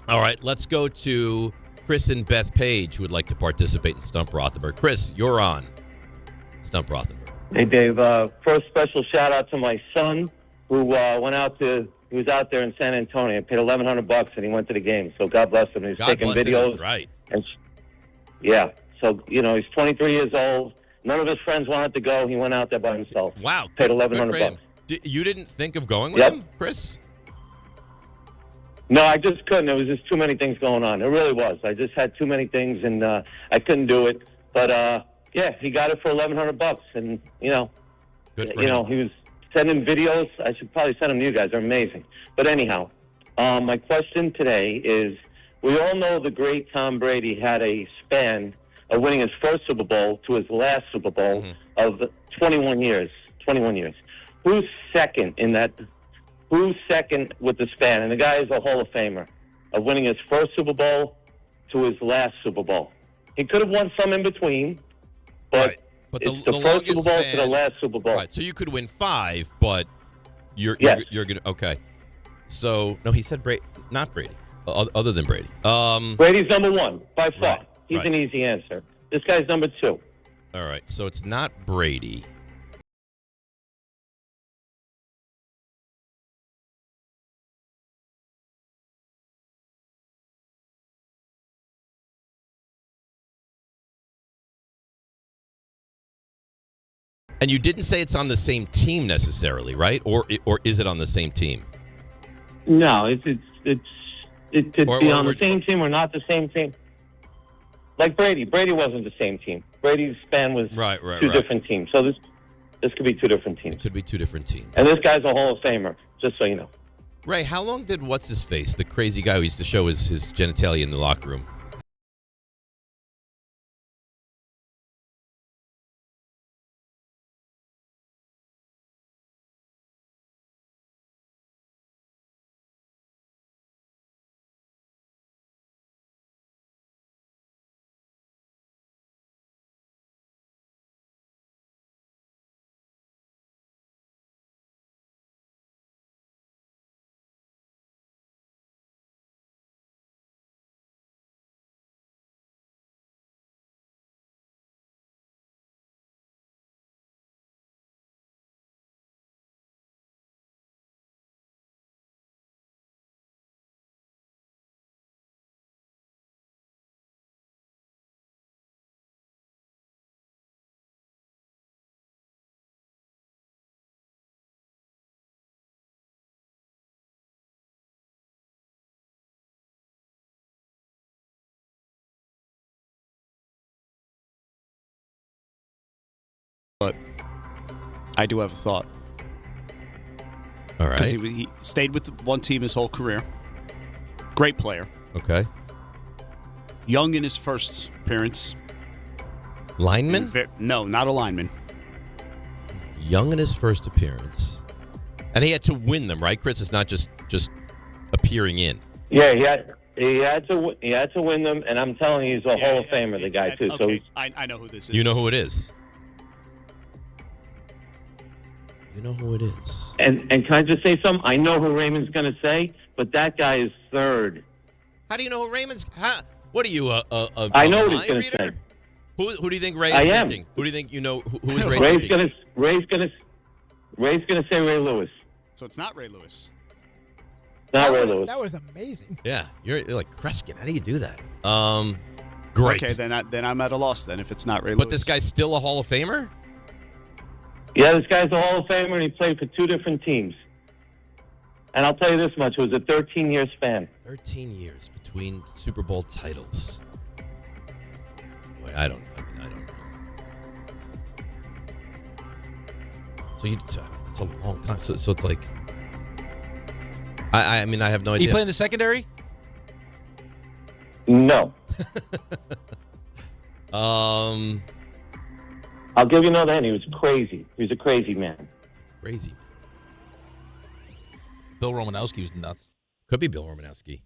right, let's go to Chris and Beth Page, who would like to participate in Stump Rothenberg. Chris, you're on Stump Rothenberg. Hey, Dave. First special shout out to my son, who he was out there in San Antonio, paid $1,100, and he went to the game. So God bless him. He was taking videos. Him, right. And yeah. So, he's 23 years old. None of his friends wanted to go. He went out there by himself. Wow. Paid $1,100. You didn't think of going with him, Chris? No, I just couldn't. There was just too many things going on. It really was. I just had too many things, and I couldn't do it. But, yeah, he got it for $1,100, and, Good for him. He was sending videos. I should probably send them to you guys. They're amazing. But anyhow, my question today is, we all know the great Tom Brady had a span of winning his first Super Bowl to his last Super Bowl of 21 years. 21 years. Who's second in that? Who's second with the span? And the guy is a Hall of Famer of winning his first Super Bowl to his last Super Bowl. He could have won some in between, but it's the first Super Bowl to the last Super Bowl. Right. So you could win 5, but you're gonna okay. So no, he said Brady, not Brady. Other than Brady. Brady's number 1 by far. Right, He's right. an easy answer. This guy's number 2. All right. So it's not Brady. And you didn't say it's on the same team necessarily, right? Or is it on the same team? No, it could be on the same team or not the same team. Like Brady. Brady wasn't the same team. Brady's span was two different teams. So this could be 2 different teams. It could be 2 different teams. And this guy's a Hall of Famer, just so you know. Ray, how long did what's-his-face, the crazy guy who used to show his genitalia in the locker room, I do have a thought. All right. Because he stayed with one team his whole career. Great player. Okay. Young in his first appearance. Lineman? No, not a lineman. Young in his first appearance. And he had to win them, right, Chris? It's not just appearing in. Yeah, he had to win them, and I'm telling you, he's a Hall of Famer, the guy, too. Okay, So I know who this is. You know who it is. You know who it is. And can I just say something? I know who Raymond's going to say, but that guy is third. How do you know who Raymond's? What are you, I know what he's going to say. Who do you think Ray I is am. thinking? Who do you think you know? Who is Ray Ray's thinking? gonna say Ray Lewis. So it's not Ray Lewis. Not Ray Lewis. That was amazing. Yeah, you're like Kreskin. How do you do that? Great. Okay, then I'm at a loss. Then if it's not Ray Lewis. But this guy's still a Hall of Famer. Yeah, this guy's a Hall of Famer, and he played for 2 different teams. And I'll tell you this much: it was a 13-year span. 13 years between Super Bowl titles. Boy, I don't know. So it's a long time. So it's like, I mean, I have no idea. He played in the secondary? No. I'll give you another hint. He was crazy. He was a crazy man. Crazy. Bill Romanowski was nuts. Could be Bill Romanowski.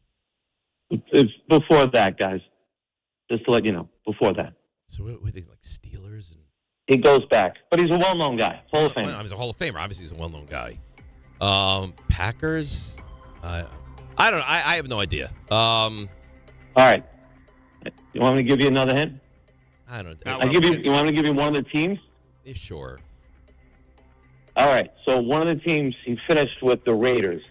It's before that, guys. Just to let you know, before that. So what they like Steelers and. He goes back, but he's a well-known guy. Hall of Famer. Well, he's a Hall of Famer. Obviously, he's a well-known guy. Packers. I don't know. I have no idea. All right. You want me to give you another hint? I don't. You want me to give you one of the teams? Yeah, sure. All right. So one of the teams he finished with the Raiders.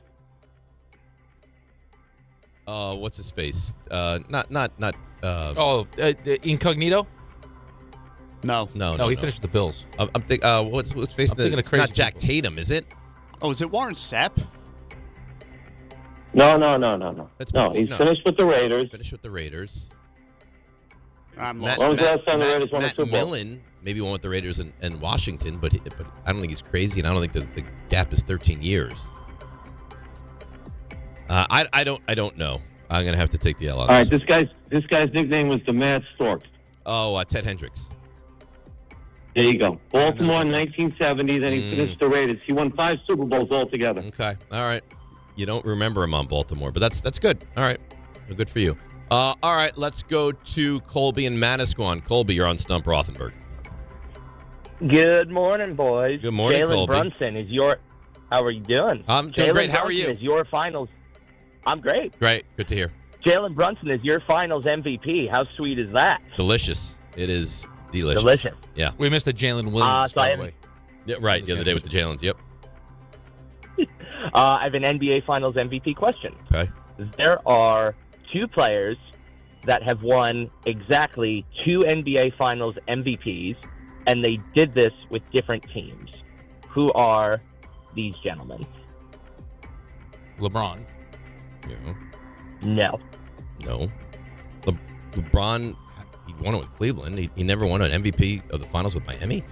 What's his face? Not. Incognito. No. He finished with the Bills. I'm thinking. What's face? I'm thinking of crazy not Jack people. Tatum, is it? Oh, is it Warren Sapp? No. He's finished with the Raiders. Finished with the Raiders. I'm When lost. was the last time the Raiders won a Super Bowl? Millen maybe won with the Raiders and Washington, but I don't think he's crazy, and I don't think the gap is 13 years. I don't know. I'm gonna have to take the L on All this. right, this guy's nickname was the Mad Stork. Oh, Ted Hendricks. There you go. Baltimore in 1970, then he finished the Raiders. He won 5 Super Bowls altogether. Okay, all right. You don't remember him on Baltimore, but that's good. All right, well, good for you. All right, let's go to Colby and Manasquan. Colby, you're on Stump Rothenberg. Good morning, boys. Good morning, Jalen Colby. Brunson is your. How are you doing? I'm doing great. How are you? Is your finals? I'm great. Great. Good to hear. Jalen Brunson is your finals MVP. How sweet is that? Delicious. It is delicious. Delicious. Yeah. We missed the Jalen Williams, by the way. Yeah, right. The other day with the Jalen's. Yep. I have an NBA Finals MVP question. Okay. There are 2 players that have won exactly 2 NBA Finals MVPs, and they did this with different teams. Who are these gentlemen? LeBron. No. LeBron, he won it with Cleveland. He never won an MVP of the finals with Miami.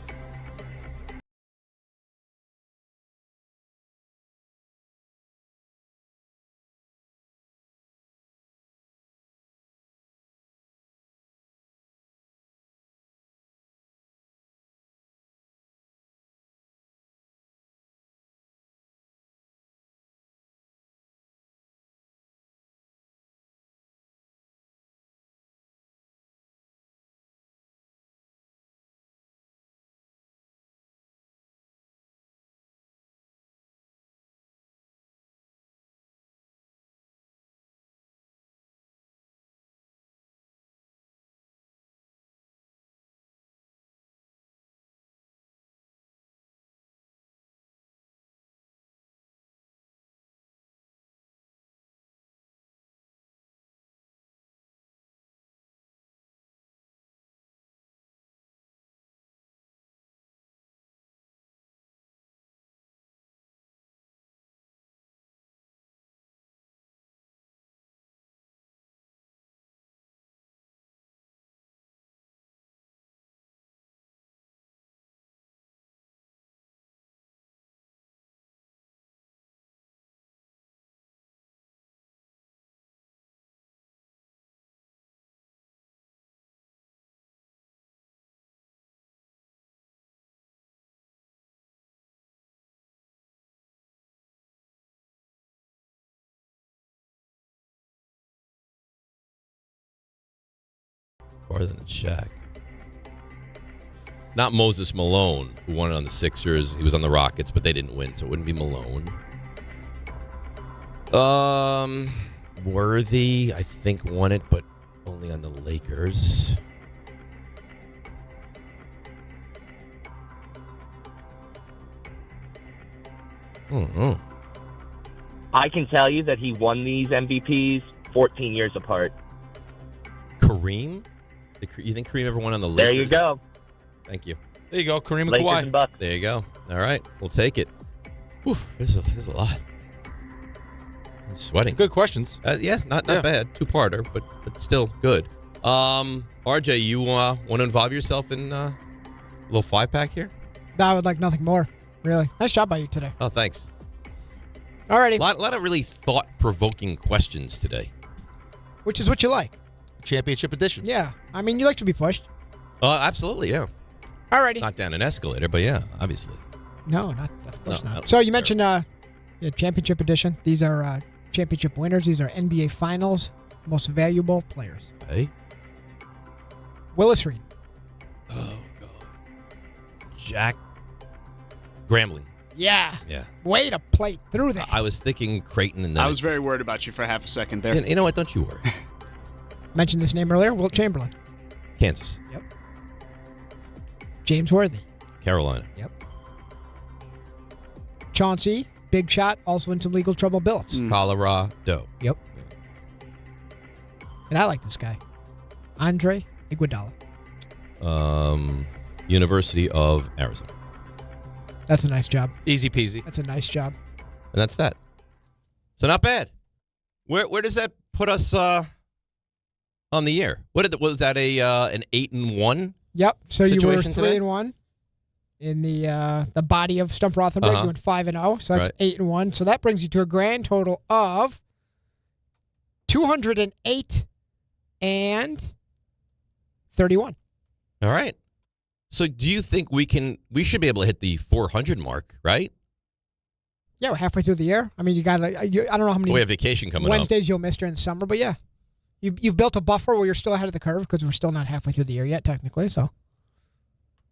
farther than Shaq. Not Moses Malone, who won it on the Sixers. He was on the Rockets, but they didn't win, so it wouldn't be Malone. Worthy, I think, won it, but only on the Lakers. I can tell you that he won these MVPs 14 years apart. Kareem? You think Kareem ever won on the Lakers? There you go. Thank you. There you go, Kareem and Lakers Kawhi. and Bucks. There you go. All right, we'll take it. Whew, there's a lot. I'm sweating. Good questions. Yeah, not bad. Two-parter, but still good. RJ, you want to involve yourself in a little 5-pack here? I would like nothing more, really. Nice job by you today. Oh, thanks. Alrighty. A lot of really thought-provoking questions today. Which is what you like. Championship edition. Yeah. I mean, you like to be pushed. Absolutely, yeah. Alrighty. Not down an escalator, but yeah, obviously. No, of course not. No, So you mentioned championship edition. These are championship winners. These are NBA Finals most valuable players. Okay. Willis Reed. Oh, God. Jack Grambling. Yeah. Yeah. Way to play through that. I was thinking Creighton, and then I was very worried about you for half a second there. You know what? Don't you worry. Mentioned this name earlier. Wilt Chamberlain. Kansas. Yep. James Worthy. Carolina. Yep. Chauncey, big shot, also in some legal trouble. Billups. Colorado. Yep. And I like this guy. Andre Iguodala. University of Arizona. That's a nice job. Easy peasy. That's a nice job. And that's that. So not bad. Where does that put us on the year? Was that an 8-1? Yep. So you were situation today? 3-1 in the body of Stump Rothenberg. You went 5-0. So that's 8-1. So that brings you to a grand total of 208 and 31. All right. So do you think we should be able to hit the 400 mark, right? Yeah, we're halfway through the year. I mean, I don't know how many We have vacation coming Wednesdays you'll miss during the summer, but yeah. You've built a buffer where you're still ahead of the curve because we're still not halfway through the year yet, technically, so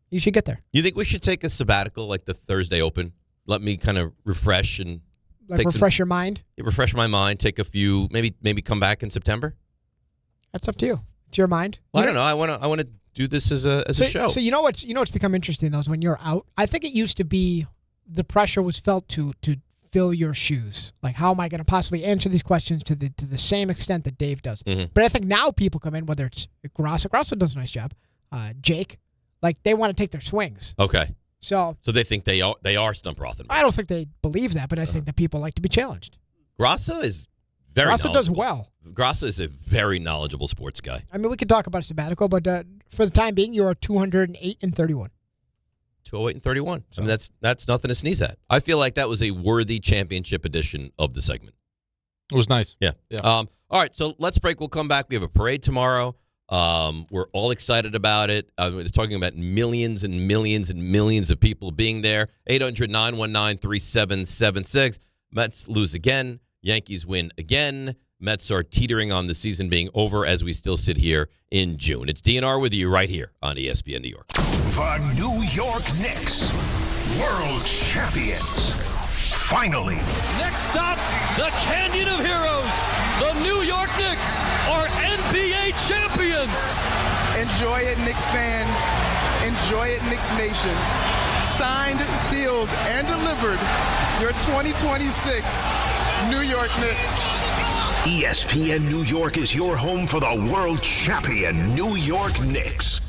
you should get there. You think we should take a sabbatical like the Thursday Open? Let me kind of refresh and refresh your mind? Refresh my mind, take a few, maybe come back in September? That's up to you. It's your mind. Well, I don't know. I want to do this as a show. So you know what's become interesting though is when you're out. I think it used to be the pressure was felt to fill your shoes. Like, how am I going to possibly answer these questions to the same extent that Dave does? Mm-hmm. But I think now people come in, whether it's Grasso does a nice job, Jake, like they want to take their swings. Okay. So they think they are Stump Rothenberg. I don't think they believe that, but I think that people like to be challenged. Grasso is very Grasso does well. Grasso is a very knowledgeable sports guy. I mean, we could talk about a sabbatical, but for the time being, you are 208 and 31. 208 and 31. So. I mean, that's nothing to sneeze at. I feel like that was a worthy championship edition of the segment. It was nice. Yeah. All right, so let's break. We'll come back. We have a parade tomorrow. We're all excited about it. We're talking about millions and millions and millions of people being there. 800-919-3776. Mets lose again. Yankees win again. Mets are teetering on the season being over as we still sit here in June. It's DNR with you right here on ESPN New York. The New York Knicks, world champions. Finally. Next stop, the Canyon of Heroes. The New York Knicks are NBA champions. Enjoy it, Knicks fan. Enjoy it, Knicks Nation. Signed, sealed, and delivered your 2026 New York Knicks. ESPN New York is your home for the world champion New York Knicks.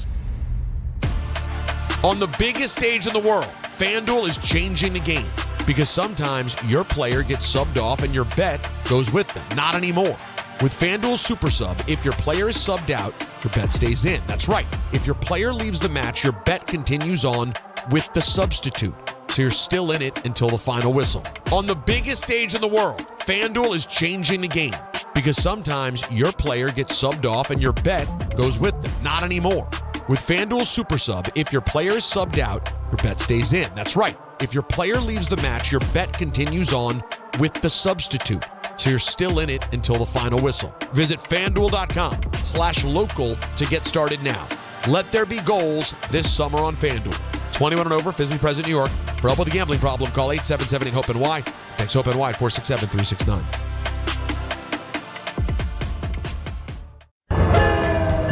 On the biggest stage in the world, FanDuel is changing the game because sometimes your player gets subbed off and your bet goes with them. Not anymore. With FanDuel Super Sub, if your player is subbed out, your bet stays in. That's right. If your player leaves the match, your bet continues on with the substitute. So you're still in it until the final whistle. On the biggest stage in the world, FanDuel is changing the game because sometimes your player gets subbed off and your bet goes with them. Not anymore. With FanDuel Super Sub, if your player is subbed out, your bet stays in. That's right. If your player leaves the match, your bet continues on with the substitute. So you're still in it until the final whistle. Visit FanDuel.com FanDuel.com/local to get started now. Let there be goals this summer on FanDuel. 21 and over, physically present in New York. For help with a gambling problem, call 877-8-HOPE-NY. Text HOPE-NY 467-369.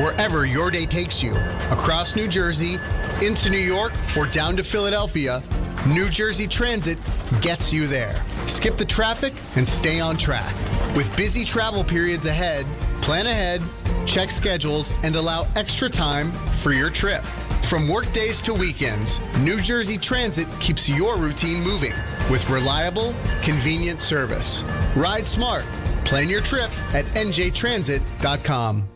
Wherever your day takes you, across New Jersey, into New York, or down to Philadelphia, New Jersey Transit gets you there. Skip the traffic and stay on track. With busy travel periods ahead, plan ahead, check schedules, and allow extra time for your trip. From work days to weekends, New Jersey Transit keeps your routine moving with reliable, convenient service. Ride smart. Plan your trip at njtransit.com.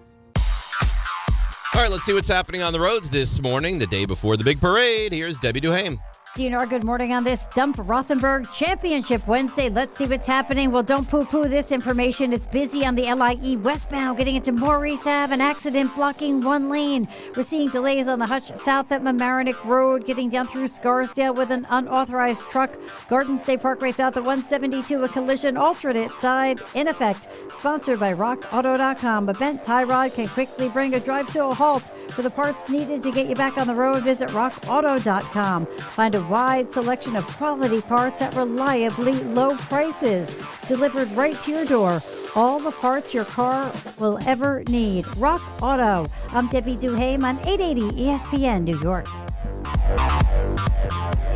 All right, let's see what's happening on the roads this morning, the day before the big parade. Here's Debbie Duhame. DNR, good morning on this Dump Rothenberg Championship Wednesday. Let's see what's happening. Well, don't poo-poo this information. It's busy on the LIE westbound, getting into Maurice Ave, an accident blocking one lane. We're seeing delays on the Hutch South at Mamaroneck Road, getting down through Scarsdale with an unauthorized truck. Garden State Parkway South at 172, a collision alternate side in effect. Sponsored by RockAuto.com. A bent tie rod can quickly bring a drive to a halt. For the parts needed to get you back on the road, visit RockAuto.com. Find a wide selection of quality parts at reliably low prices, delivered right to your door. All the parts your car will ever need. Rock Auto. I'm Debbie Duhame on 880 ESPN New York.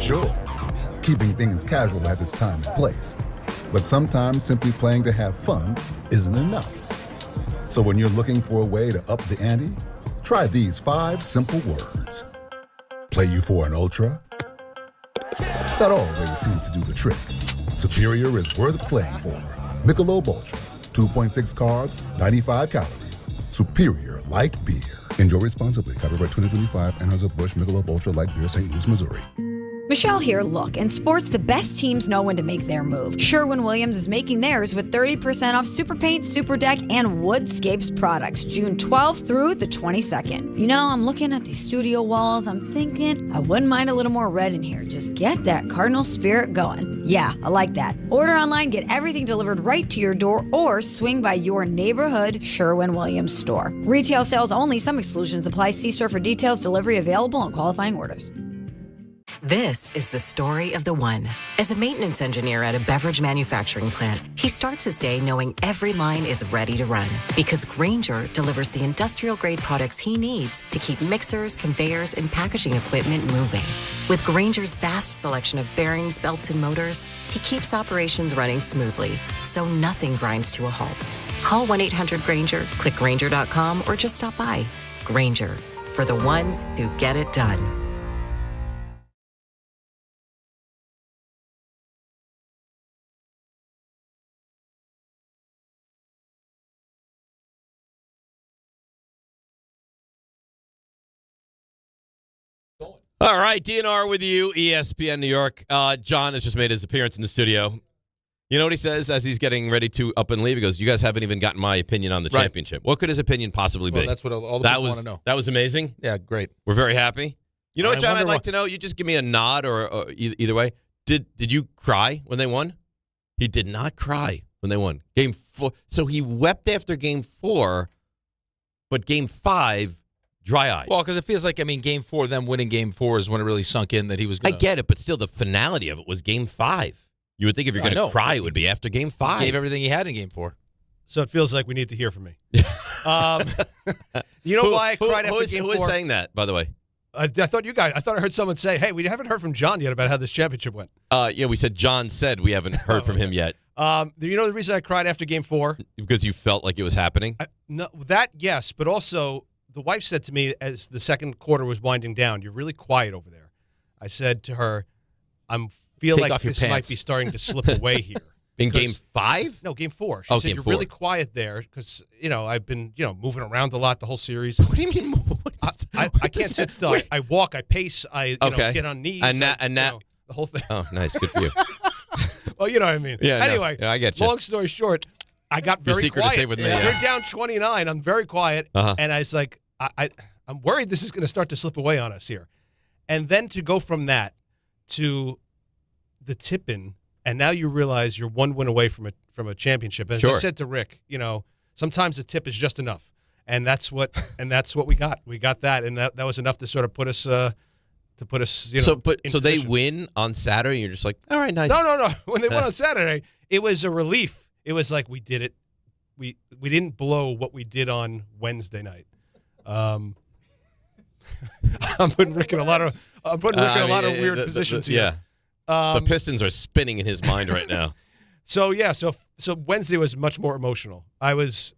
Sure, keeping things casual has its time and place, but sometimes simply playing to have fun isn't enough. So when you're looking for a way to up the ante, try these 5 simple words. Play you for an ultra? That always seems to do the trick. Superior is worth playing for. Michelob Ultra, 2.6 carbs, 95 calories. Superior light beer. Enjoy responsibly. Copyright 2025, Anheuser-Busch Michelob Ultra Light Beer, St. Louis, Missouri. Michelle here. Look, in sports, the best teams know when to make their move. Sherwin-Williams is making theirs with 30% off Super Paint, Super Deck, and Woodscapes products, June 12th through the 22nd. You know, I'm looking at these studio walls. I'm thinking I wouldn't mind a little more red in here. Just get that Cardinal spirit going. Yeah, I like that. Order online, get everything delivered right to your door, or swing by your neighborhood Sherwin-Williams store. Retail sales only. Some exclusions apply. See store for details. Delivery available on qualifying orders. This is the story of the one. As a maintenance engineer at a beverage manufacturing plant, he starts his day knowing every line is ready to run because Grainger delivers the industrial-grade products he needs to keep mixers, conveyors, and packaging equipment moving. With Grainger's vast selection of bearings, belts, and motors, he keeps operations running smoothly, so nothing grinds to a halt. Call 1-800-GRAINGER, click Grainger.com, or just stop by. Grainger, for the ones who get it done. All right, DNR with you, ESPN New York. John has just made his appearance in the studio. You know what he says as he's getting ready to up and leave? He goes, you guys haven't even gotten my opinion on the championship. What could his opinion possibly be? Well, that's what all the people want to know. That was amazing. Yeah, great. We're very happy. You know what, John, I'd like to know? You just give me a nod or either way. Did you cry when they won? He did not cry when they won. Game 4. So he wept after Game 4, but Game 5... dry-eyed. Well, because it feels like, Game 4, them winning Game 4 is when it really sunk in that he was going to... I get it, but still the finality of it was Game 5. You would think if you're going to cry, it would be after Game 5. He gave everything he had in Game 4. So it feels like we need to hear from me. You know why I cried after Game 4? Who is saying that, by the way? I thought I heard someone say, hey, we haven't heard from John yet about how this championship went. Yeah, we said John said we haven't heard from him yet. Do you know the reason I cried after Game 4? Because you felt like it was happening? No, that, yes, but also... The wife said to me as the second quarter was winding down, you're really quiet over there. I said to her, I feel like this might be starting to slip away here. In Game 5? No, Game 4. She said, you're really quiet there because, I've been, moving around a lot the whole series. What do you mean move? I can't sit still. I walk, I pace, I get on knees. And that, the whole thing. Oh, nice. Good for you. Well, you know what I mean. Yeah, anyway, I get you. Long story short, I got very secret quiet. To stay with me. We're down 29. I'm very quiet. And I was like, I'm worried this is going to start to slip away on us here. And then to go from that to the tip-in, and now you realize you're one win away from a championship. As I said to Rick, sometimes a tip is just enough. And that's what we got. We got that, and that was enough to sort of put us So they win on Saturday, and you're just like, all right, nice. No. When they won on Saturday, it was a relief. It was like we did it. We didn't blow what we did on Wednesday night. I'm putting Rick in a lot of weird positions here. Yeah. The Pistons are spinning in his mind right now. So Wednesday was much more emotional. I was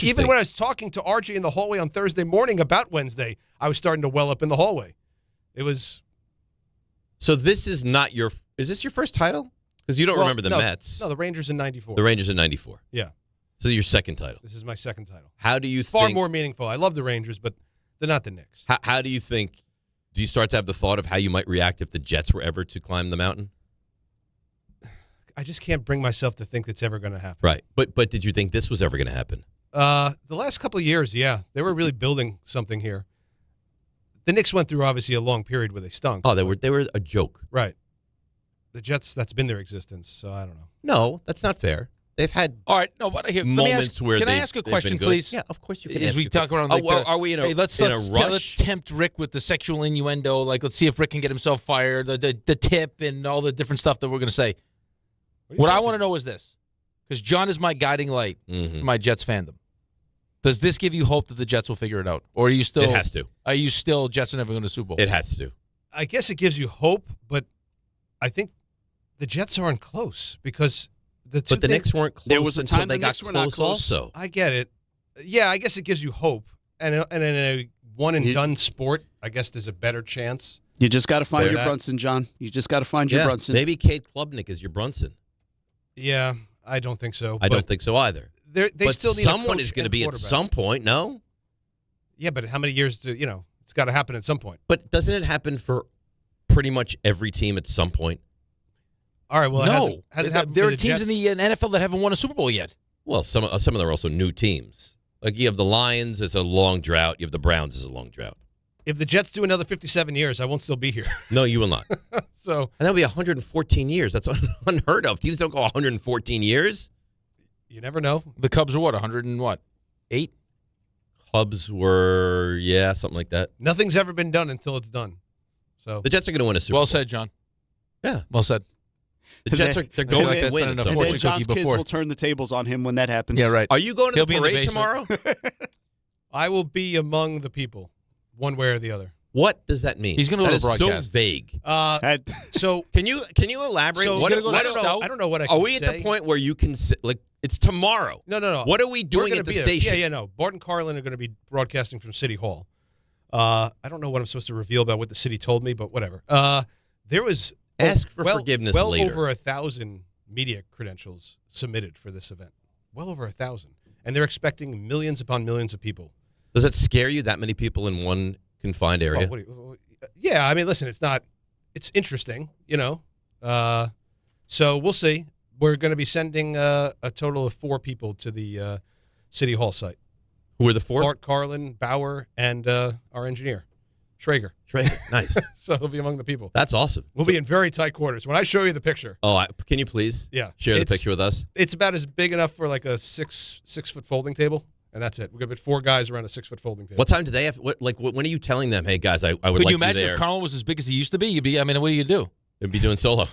even when I was talking to RJ in the hallway on Thursday morning about Wednesday, I was starting to well up in the hallway. It was. So this is not your. Is this your first title? Because you don't remember the Mets. No, the Rangers in '94. The Rangers in '94. Yeah. So your second title. This is my second title. How do you Far think? more meaningful. I love the Rangers, but they're not the Knicks. How do you think? Do you start to have the thought of how you might react if the Jets were ever to climb the mountain? I just can't bring myself to think it's ever going to happen. Right. But did you think this was ever going to happen? The last couple of years, yeah. They were really building something here. The Knicks went through, obviously, a long period where they stunk. Oh, they were a joke. Right. The Jets, that's been their existence, so I don't know. No, that's not fair. They've had moments where can I ask a question, please? Yeah, of course you can. As we talk around, are we in a let's rush? Let's tempt Rick with the sexual innuendo. Like, let's see if Rick can get himself fired. The tip and all the different stuff that we're going to say. What I want to know is this, because John is my guiding light for my Jets fandom. Does this give you hope that the Jets will figure it out, or are you still? It has to. Are you still Jets are never going to Super Bowl? It has to. I guess it gives you hope, but I think the Jets aren't close because the Knicks weren't close. There was a time until they the got Knicks were not close. Also, I get it. Yeah, I guess it gives you hope, and in a one and done sport, I guess there's a better chance. You just got to find your Brunson, John. You just got to find your Brunson. Maybe Kate Klubnik is your Brunson. Yeah, I don't think so. I don't think so either. They but still need someone is going to be at some point. No. Yeah, but how many years do it's got to happen at some point. But doesn't it happen for pretty much every team at some point? All right. Well, no. Hasn't happened there for are the teams Jets? in the NFL that haven't won a Super Bowl yet. Well, some of them are also new teams. Like you have the Lions as a long drought. You have the Browns as a long drought. If the Jets do another 57 years, I won't still be here. No, you will not. So, and that'll be 114 years. That's unheard of. Teams don't go 114 years. You never know. The Cubs are what, 108? Cubs were, something like that. Nothing's ever been done until it's done. So the Jets are going to win a Super Bowl. Well said, John. Yeah. Well said. The Jets they're going to win. And then John's kids will turn the tables on him when that happens. Yeah, right. Are you going to the parade tomorrow? I will be among the people, one way or the other. What does that mean? He's going to go to the broadcast. So vague. So can you elaborate? So I don't know what I can say. Are we at the point where you can it's tomorrow? No. What are we doing at the station? Yeah, no. Bart and Carlin are going to be broadcasting from City Hall. I don't know what I'm supposed to reveal about what the city told me, but whatever. There was ask for forgiveness well later. Over 1,000 media credentials submitted for this event. Well over 1,000, and they're expecting millions upon millions of people. Does it scare you that many people in one confined area? Yeah, I mean, listen, it's interesting, so we'll see. We're going to be sending a total of 4 people to the City Hall site. Who are the 4? Bart Carlin, Bauer, and our engineer, Schrager. Nice. So he'll be among the people. That's awesome. We'll be in very tight quarters. When I show you the picture. Oh, can you please? Yeah. Share the picture with us. It's about as big enough for like a six foot folding table. And that's it. We're going to put 4 guys around a 6-foot folding table. What time do they have? When are you telling them, hey, guys, I would like you there? Could you imagine if Carlin was as big as he used to be? What are you do? They'd be doing solo.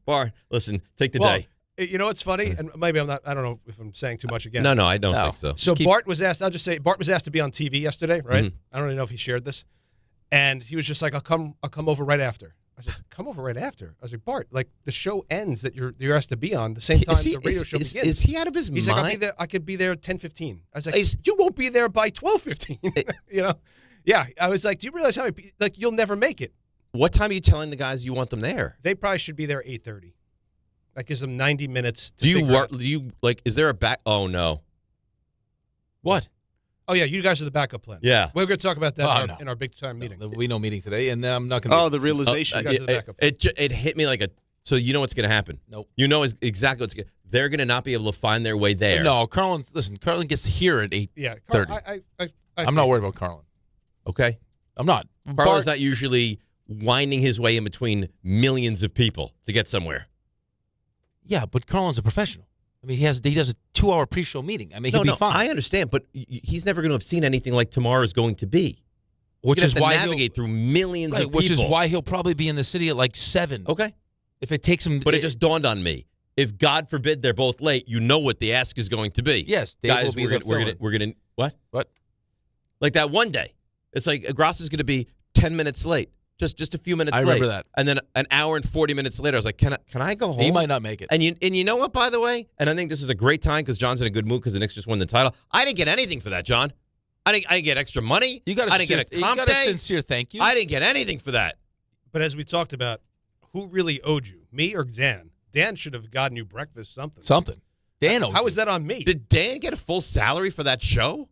Bart, listen, take the day. You know what's funny? And maybe I don't know if I'm saying too much again. No, I don't think so. So Bart was asked, I'll just say, Bart was asked to be on TV yesterday, right? Mm-hmm. I don't even know if he shared this. And he was just like, I'll come over right after. I said, come over right after. I was like, Bart, like the show ends that you're asked to be on the same time the radio show begins. Is he out of his mind? He's like, I could be there 10:15. I was like, you won't be there by 12:15. Yeah. I was like, do you realize how you'll never make it? What time are you telling the guys you want them there? They probably should be there 8:30. That gives them 90 minutes. Do you work? Do you is there a back? Oh no. What? Oh, yeah, you guys are the backup plan. Yeah. We're going to talk about that in our big-time meeting. We know meeting today, and I'm not going to... Oh, the realization. You guys are the backup plan. It hit me like a... So you know what's going to happen. Nope. You know exactly what's going to... They're going to not be able to find their way there. No, Carlin gets here at 8:30. Yeah, I'm not worried about Carlin. Okay. I'm not. Carlin's not usually winding his way in between millions of people to get somewhere. Yeah, but Carlin's a professional. I mean, he does a 2-hour pre-show meeting. I mean, he'll be fine. I understand, but he's never going to have seen anything like tomorrow is going to be. Which is why navigate through millions of people. Which is why he'll probably be in the city at like 7. Okay. If it takes him. But it just dawned on me. If God forbid they're both late, you know what the ask is going to be. Yes, Dave guys, will be we're gonna what? What? Like that one day, it's like Gross is going to be 10 minutes late, just a few minutes. I late. remember that. And then an hour and 40 minutes later, I was like, can I go home? He might not make it. And you know what? By the way, and I think this is a great time because John's in a good mood because the Knicks just won the title. I didn't get anything for that, John. I didn't get extra money. I didn't get a comp day. Sincere thank you. I didn't get anything for that. But as we talked about, who really owed you, me or Dan? Dan should have gotten you breakfast, something. Dan, how is that on me? Did Dan get a full salary for that show?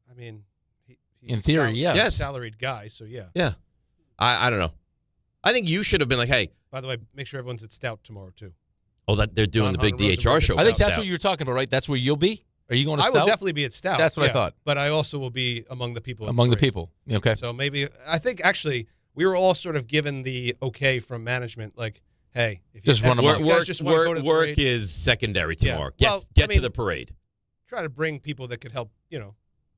I mean, he's in theory, he's a yes. salaried guy, so yeah. Yeah, I don't know. I think you should have been like, hey. By the way, make sure everyone's at Stout tomorrow too. Oh, that they're doing Hahn, the big DHR Rosenberg show. I think that's Stout. what you were talking about, right? That's where you'll be. Are you going to I Stout? will definitely be at Stout. That's what I thought. But I also will be among the people. Among the people. Okay. So maybe I think actually we were all sort of given the okay from management, like, hey, if you just run amok. Work is secondary tomorrow. Yeah. Well, Get to the parade. Try to bring people that could help,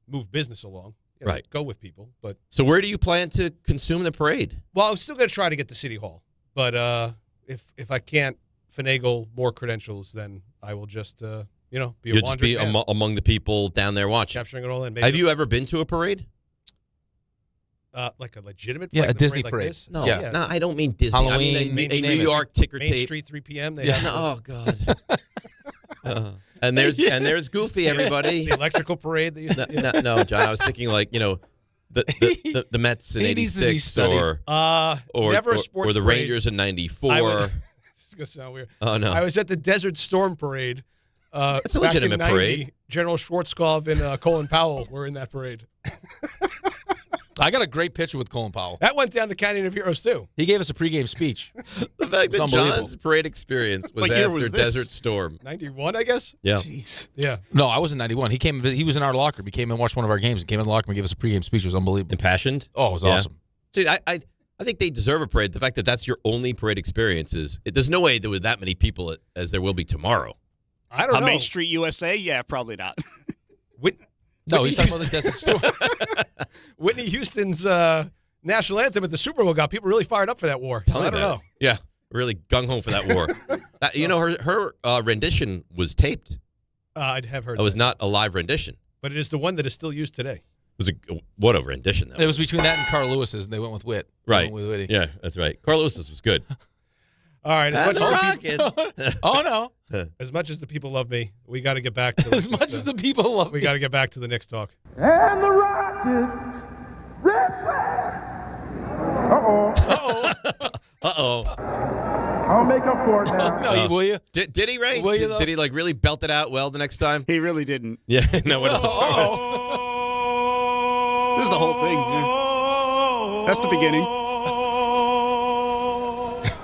move business along. Right. Go with people. But so where do you plan to consume the parade? Well, I'm still going to try to get to City Hall. But if I can't finagle more credentials, then I will just, be a You'll just be among the people down there watching. Capturing it all in. Have you ever been to a parade? Like a legitimate parade? Yeah, a Disney like parade. This? No, no, I don't mean Disney. Halloween, I mean New York ticker Main tape. Street, 3 p.m. Oh, God. And there's Goofy, everybody. The electrical parade. No, John, I was thinking like, the Mets in '86 or never a sports or the parade. Rangers in '94. This is gonna sound weird. Oh no! I was at the Desert Storm Parade. It's a back legitimate in 90. parade. General Schwarzkopf and Colin Powell were in that parade. I got a great picture with Colin Powell. That went down the Canyon of Heroes too. He gave us a pregame speech. The fact that John's parade experience was after Desert Storm. 91, I guess. Yeah. Jeez. Yeah. No, I was in 91. He was in our locker room. He came and watched one of our games and came in the locker room and gave us a pregame speech. It was unbelievable. Impassioned? Oh, it was awesome. See, I think they deserve a parade. The fact that that's your only parade experience there's no way there were that many people as there will be tomorrow. I don't know. Main Street, USA? Yeah, probably not. No, he's talking about the Desert Storm. Whitney Houston's national anthem at the Super Bowl got people really fired up for that war. I don't know. Yeah, really gung-ho for that war. Her rendition was taped. I'd have heard it was not a live rendition. But it is the one that is still used today. It was what a rendition, though. It was between that and Carl Lewis's, and they went with Whit. Right. With Whitty. Yeah, that's right. Carl Lewis's was good. All right. Oh, no. As much as the people love me, we got to get back to as much as the people love me. We got to get back to the Knicks talk. And the Rockets, red flag. Uh-oh. I'll make up for it now. No, will you? Did he, Ray? Will you, though? Did he like really belt it out well the next time? He really didn't. Yeah. No. What is it? This is the whole thing. Yeah. That's the beginning.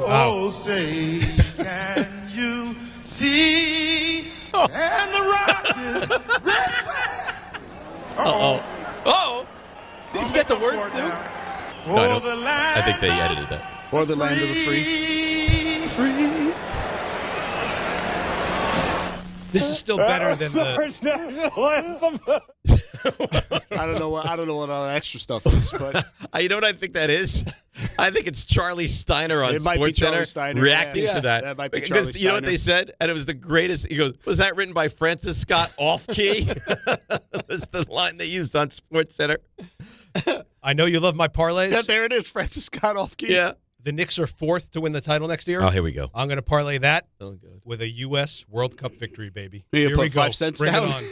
Oh, say, can you see? And the Rockets, red flag. Uh-oh. Did you get the word? No, I think they edited that. Or the land of the free. Free. This is still better than the national anthem. I don't know what all the extra stuff is, but you know what I think that is? I think it's Charlie Steiner on SportsCenter reacting to that. That might be because Charlie you know what they said, and it was the greatest. He goes, "Was that written by Francis Scott Off-Key?" That's the line they used on SportsCenter. I know you love my parlays. Yeah, there it is, Francis Scott Off-Key. Yeah. The Knicks are 4th to win the title next year. Oh, here we go. I'm going to parlay that good. with a U.S. World Cup victory, baby. You Here put we go. 5 cents Bring down. it on.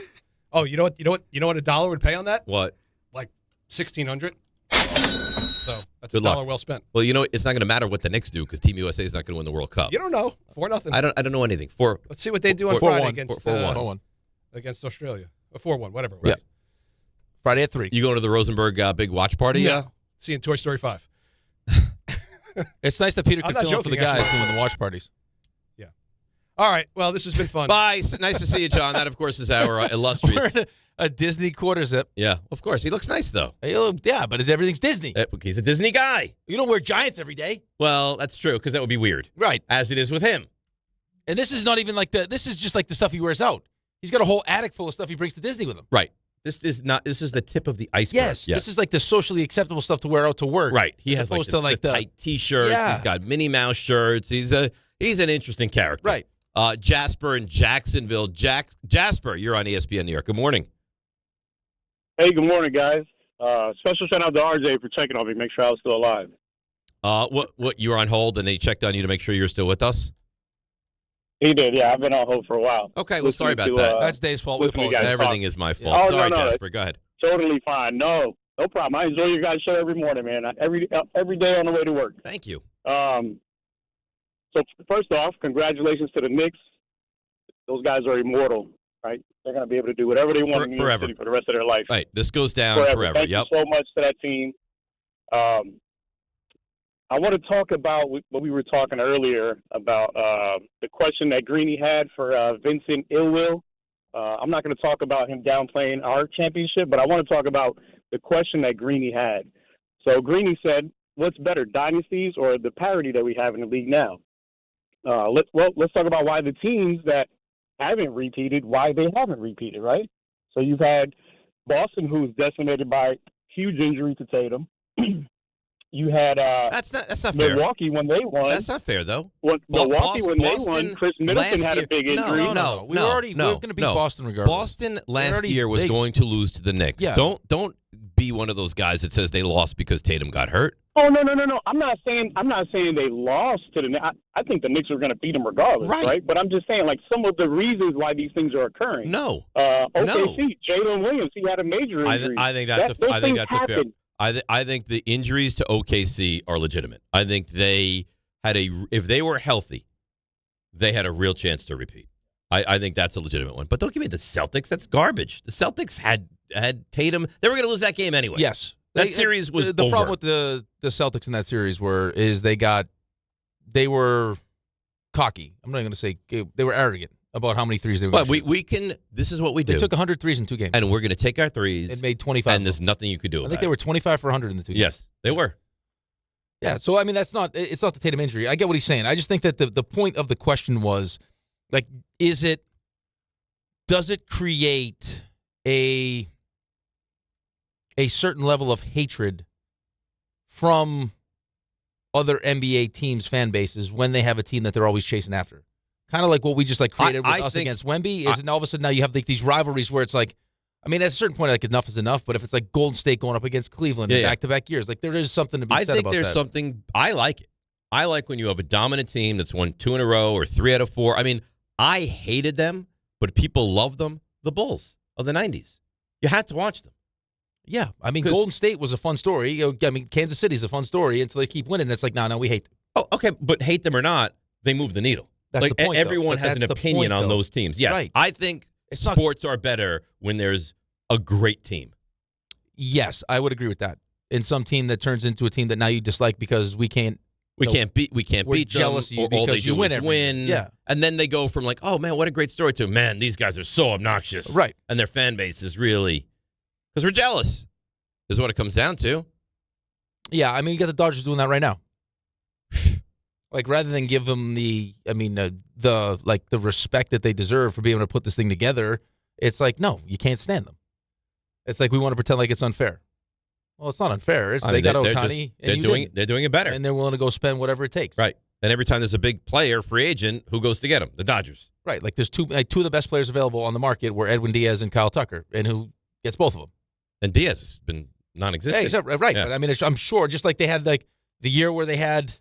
Oh, you know what a dollar would pay on that? What? Like $1,600. So that's Good a dollar luck. well spent. Well, it's not going to matter what the Knicks do because Team USA is not going to win the World Cup. You don't know. 4-0. I don't know anything. Let's see what they do on 4-1. Friday against 4-1. Against Australia. 4-1, whatever it was. Yeah. Friday at 3. You going to the Rosenberg big watch party? Yeah. Seeing Toy Story 5. It's nice that Peter I'm can not fill in for the joking, guys actually. doing the watch parties. Yeah. All right. Well, this has been fun. Bye. Nice to see you, John. That, of course, is our illustrious. We're in a Disney quarter zip. Yeah, of course. He looks nice, though. Yeah, but everything's Disney. He's a Disney guy. You don't wear Giants every day. Well, that's true because that would be weird. Right. As it is with him. And this is not even like this is just like the stuff he wears out. He's got a whole attic full of stuff he brings to Disney with him. Right. This is the tip of the iceberg. Yes. This is like the socially acceptable stuff to wear out to work. Right. He has opposed like the tight T-shirts. Yeah. He's got Minnie Mouse shirts. He's an interesting character. Right. Jasper in Jacksonville. Jasper, you're on ESPN New York. Good morning. Hey, good morning, guys. Special shout out to RJ for checking on me, make sure I was still alive. What you were on hold and they checked on you to make sure you're still with us? He did, yeah. I've been on hold for a while. Okay, well, sorry about that. That's Dave's fault. We apologize. Everything is my fault. Oh, sorry, no, Jasper. Go ahead. Totally fine. No problem. I enjoy your guys' show every morning, man. Every day on the way to work. Thank you. So first off, congratulations to the Knicks. Those guys are immortal, right? They're going to be able to do whatever they want in New York City for the rest of their life. Right. This goes down forever. Thank you so much to that team. I want to talk about what we were talking earlier about the question that Greeny had for Vincent Illwill. I'm not going to talk about him downplaying our championship, but I want to talk about the question that Greeny had. So Greeny said, what's better, dynasties or the parity that we have in the league now? Let's talk about why the teams that haven't repeated, why they haven't repeated, right? So you've had Boston, who's decimated by huge injury to Tatum. You had that's not fair. Milwaukee when they won. That's not fair though. Milwaukee when they won, Chris Middleton had a big injury. No. We're going to beat Boston regardless. Boston last year was going to lose to the Knicks. Yeah. Don't be one of those guys that says they lost because Tatum got hurt. Oh no. I'm not saying they lost to the Knicks. I think the Knicks are going to beat them regardless, right? But I'm just saying like some of the reasons why these things are occurring. No. OKC, Jalen Williams, he had a major injury. I think that's a fair. I think the injuries to OKC are legitimate. I think they had if they were healthy, they had a real chance to repeat. I think that's a legitimate one. But don't give me the Celtics. That's garbage. The Celtics had Tatum. They were going to lose that game anyway. Yes. That series was the over. problem with the Celtics in that series is they were cocky. I'm not going to say they were arrogant about how many threes they were. But we can. This is what we do. They took 100 threes in 2 games, and we're going to take our threes. And made 25. And there's nothing you could do. I think they were 25 for 100 in the 2 games. Yes, they were. Yeah. So I mean, it's not the Tatum injury. I get what he's saying. I just think that the point of the question was, like, does it create a certain level of hatred from other NBA teams' fan bases when they have a team that they're always chasing after? Kind of like what we just created with us against Wemby. And all of a sudden now you have these rivalries where it's like, I mean, at a certain point, like enough is enough. But if it's like Golden State going up against Cleveland in back-to-back years, like there is something to be said about that. I think there's something. I like it. I like when you have a dominant team that's won 2 in a row or 3 out of 4. I mean, I hated them, but people love them. The Bulls of the 90s. You had to watch them. Yeah, I mean, Golden State was a fun story. I mean, Kansas City's a fun story until they keep winning. It's like, no, we hate them. Oh, okay, but hate them or not, they move the needle. That's the point, everyone has an opinion on those teams. Yes, right. I think sports are better when there's a great team. Yes, I would agree with that. In some team that turns into a team that now you dislike because we can't beat jealous of you all because they you do win. Yeah, and then they go from like, oh man, what a great story, to man, these guys are so obnoxious, right? And their fan base is really because we're jealous. Is what it comes down to. Yeah, I mean, you got the Dodgers doing that right now. Like, rather than give them the respect that they deserve for being able to put this thing together, it's like, no, you can't stand them. It's like we want to pretend like it's unfair. Well, it's not unfair. They got Ohtani. They're doing it better, and they're willing to go spend whatever it takes. Right. And every time there's a big player, free agent, who goes to get him? The Dodgers. Right. Like there's two of the best players available on the market were Edwin Diaz and Kyle Tucker, and who gets both of them? And Diaz has been non-existent. Yeah, right. Yeah. But I mean, I'm sure just like they had like the year where they had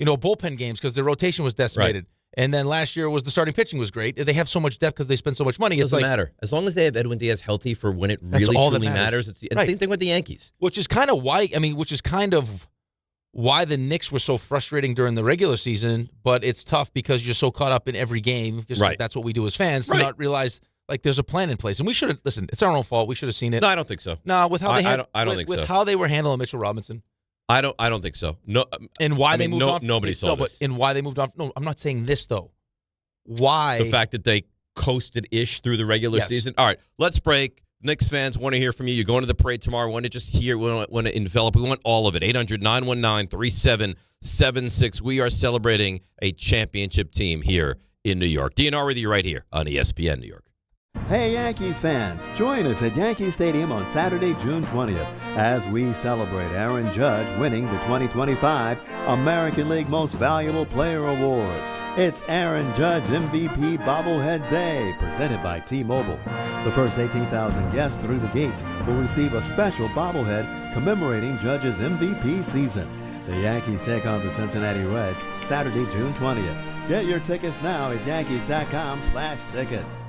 bullpen games because their rotation was decimated. Right. And then last year was the starting pitching was great. They have so much depth because they spend so much money. It doesn't matter. As long as they have Edwin Diaz healthy for when it really truly matters. And same thing with the Yankees. Which is kind of why the Knicks were so frustrating during the regular season, but it's tough because you're so caught up in every game, just because that's what we do as fans, to not realize like there's a plan in place. And we should have listened. It's our own fault. We should have seen it. No, I don't think so. No, with how how they were handling Mitchell Robinson. I don't think so. No, and why they moved on. Nobody saw this. But and why they moved on. No, I'm not saying this though. Why the fact that they coasted-ish through the regular season? All right, let's break. Knicks fans want to hear from you. You're going to the parade tomorrow. Want to just hear? We want to envelop. We want all of it. 800-919-3776. We are celebrating a championship team here in New York. DNR with you right here on ESPN New York. Hey Yankees fans, join us at Yankee Stadium on Saturday, June 20th as we celebrate Aaron Judge winning the 2025 American League Most Valuable Player Award. It's Aaron Judge MVP Bobblehead Day, presented by T-Mobile. The first 18,000 guests through the gates will receive a special bobblehead commemorating Judge's MVP season. The Yankees take on the Cincinnati Reds Saturday, June 20th. Get your tickets now at yankees.com/tickets.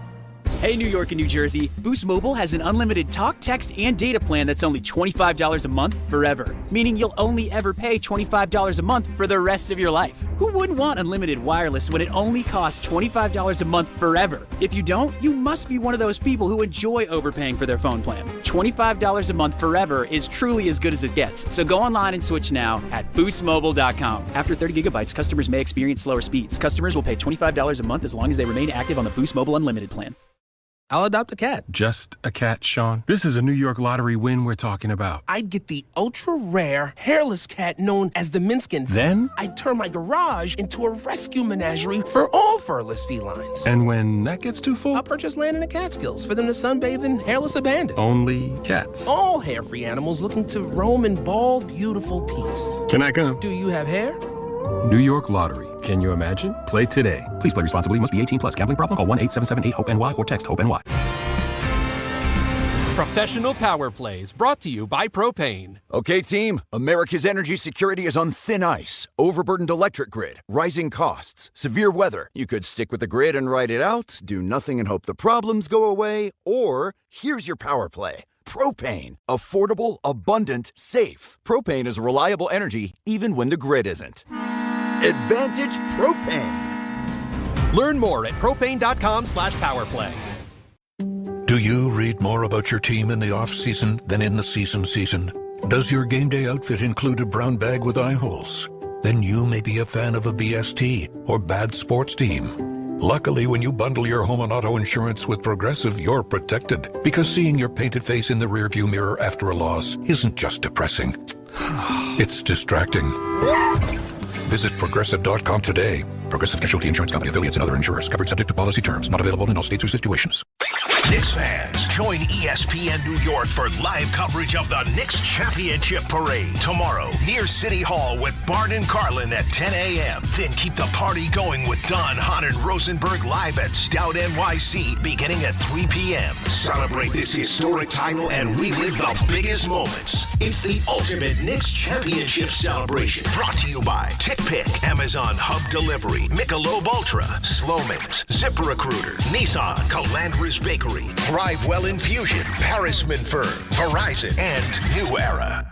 Hey, New York and New Jersey, Boost Mobile has an unlimited talk, text, and data plan that's only $25 a month forever, meaning you'll only ever pay $25 a month for the rest of your life. Who wouldn't want unlimited wireless when it only costs $25 a month forever? If you don't, you must be one of those people who enjoy overpaying for their phone plan. $25 a month forever is truly as good as it gets, so go online and switch now at boostmobile.com. After 30 gigabytes, customers may experience slower speeds. Customers will pay $25 a month as long as they remain active on the Boost Mobile Unlimited plan. I'll adopt a cat. Just a cat, Sean? This is a New York lottery win we're talking about. I'd get the ultra-rare, hairless cat known as the Minskin. Then? I'd turn my garage into a rescue menagerie for all furless felines. And when that gets too full? I'll purchase land in the Catskills for them to sunbathe in hairless abandon. Only cats. All hair-free animals looking to roam in bald, beautiful peace. Can I come? Do you have hair? New York Lottery. Can you imagine? Play today. Please play responsibly. Must be 18 plus. Gambling problem? Call 1-877-8-HOPE-NY or text HOPE-NY. Professional Power Plays brought to you by Propane. Okay, team. America's energy security is on thin ice. Overburdened electric grid, rising costs, severe weather. You could stick with the grid and ride it out, do nothing and hope the problems go away, or here's your power play. Propane. Affordable, abundant, safe. Propane is reliable energy even when the grid isn't. Advantage Propane. Learn more at propane.com/powerplay. Do you read more about your team in the off-season than in the season? Does your game day outfit include a brown bag with eye holes? Then you may be a fan of a BST or bad sports team. Luckily, when you bundle your home and auto insurance with Progressive, you're protected. Because seeing your painted face in the rearview mirror after a loss isn't just depressing. It's distracting. Visit Progressive.com today. Progressive Casualty Insurance Company, affiliates, and other insurers. Covered subject to policy terms. Not available in all states or situations. Knicks fans, join ESPN New York for live coverage of the Knicks Championship Parade tomorrow near City Hall with Bart and Carlin at 10 a.m. Then keep the party going with Don, Hahn, and Rosenberg live at Stout NYC beginning at 3 p.m. Celebrate this historic title and relive the biggest moments. It's the ultimate Knicks Championship celebration. Brought to you by TickPick, Amazon Hub Delivery, Michelob Ultra, Sloman's, ZipRecruiter, Nissan, Calandra's Bakery, Thrive Well Infusion, Parisman Firm, Verizon, and New Era.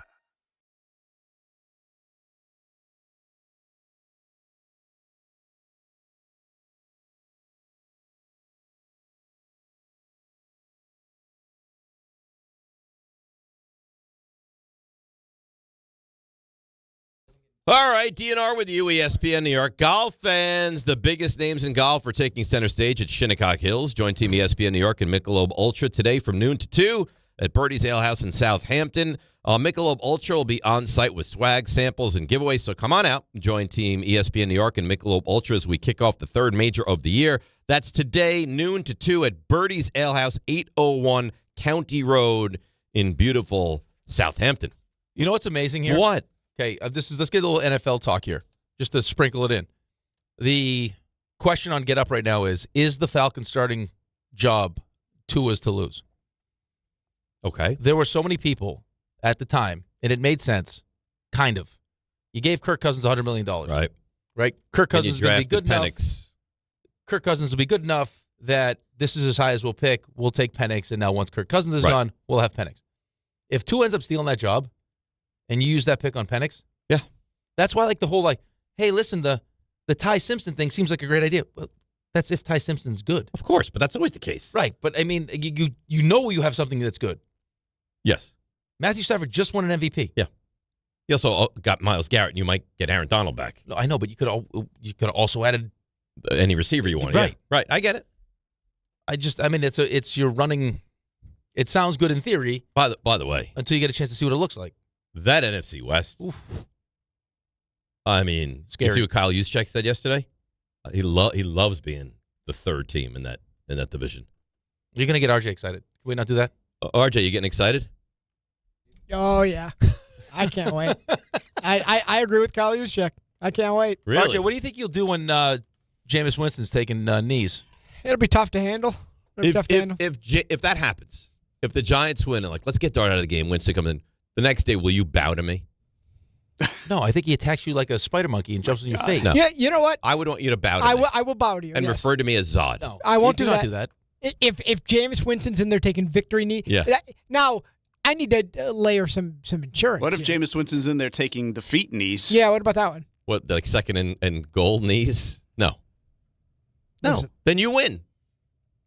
All right, DNR with you, ESPN New York. Golf fans, the biggest names in golf are taking center stage at Shinnecock Hills. Join Team ESPN New York and Michelob Ultra today from noon to 2 at Birdie's Ale House in Southampton. Michelob Ultra will be on site with swag, samples, and giveaways, so come on out and join Team ESPN New York and Michelob Ultra as we kick off the third major of the year. That's today, noon to 2 at Birdie's Ale House, 801 County Road in beautiful Southampton. You know what's amazing here? What? Okay, let's get a little NFL talk here, just to sprinkle it in. The question on Get Up right now is the Falcons starting job Tua's to lose? Okay. There were so many people at the time, and it made sense, kind of. You gave Kirk Cousins $100 million. Right? Kirk Cousins is going to be good enough. Kirk Cousins will be good enough that this is as high as we'll pick. We'll take Penix, and now once Kirk Cousins is gone, we'll have Penix. If Tua ends up stealing that job, and you use that pick on Penix? Yeah. That's why the whole hey, listen, the Ty Simpson thing seems like a great idea. Well, that's if Ty Simpson's good. Of course, but that's always the case. Right, but I mean, you know you have something that's good. Yes. Matthew Stafford just won an MVP. Yeah. You also got Myles Garrett, and you might get Aaron Donald back. No, I know, but you could have also added any receiver you want. Right. Yeah. Right, I get it. It's you're running. It sounds good in theory. By the way, until you get a chance to see what it looks like. That NFC West. Oof. I mean, scary. You see what Kyle Juszczyk said yesterday? He loves being the third team in that division. You're going to get RJ excited. Can we not do that? RJ, you getting excited? Oh, yeah. I can't wait. I agree with Kyle Juszczyk. I can't wait. Really? RJ, what do you think you'll do when Jameis Winston's taking knees? It'll be tough to handle. If that happens, if the Giants win and let's get Dart out of the game, Winston comes in, the next day, will you bow to me? No, I think he attacks you like a spider monkey and jumps in your face. No. Yeah, you know what? I would want you to bow to me. I will bow to you. And refer to me as Zod. No, I won't do not do that. If Jameis Winston's in there taking victory knee, yeah. Now I need to layer some insurance. What if Jameis Winston's in there taking defeat knees? Yeah, what about that one? What, like second and goal knees? No. Then you win.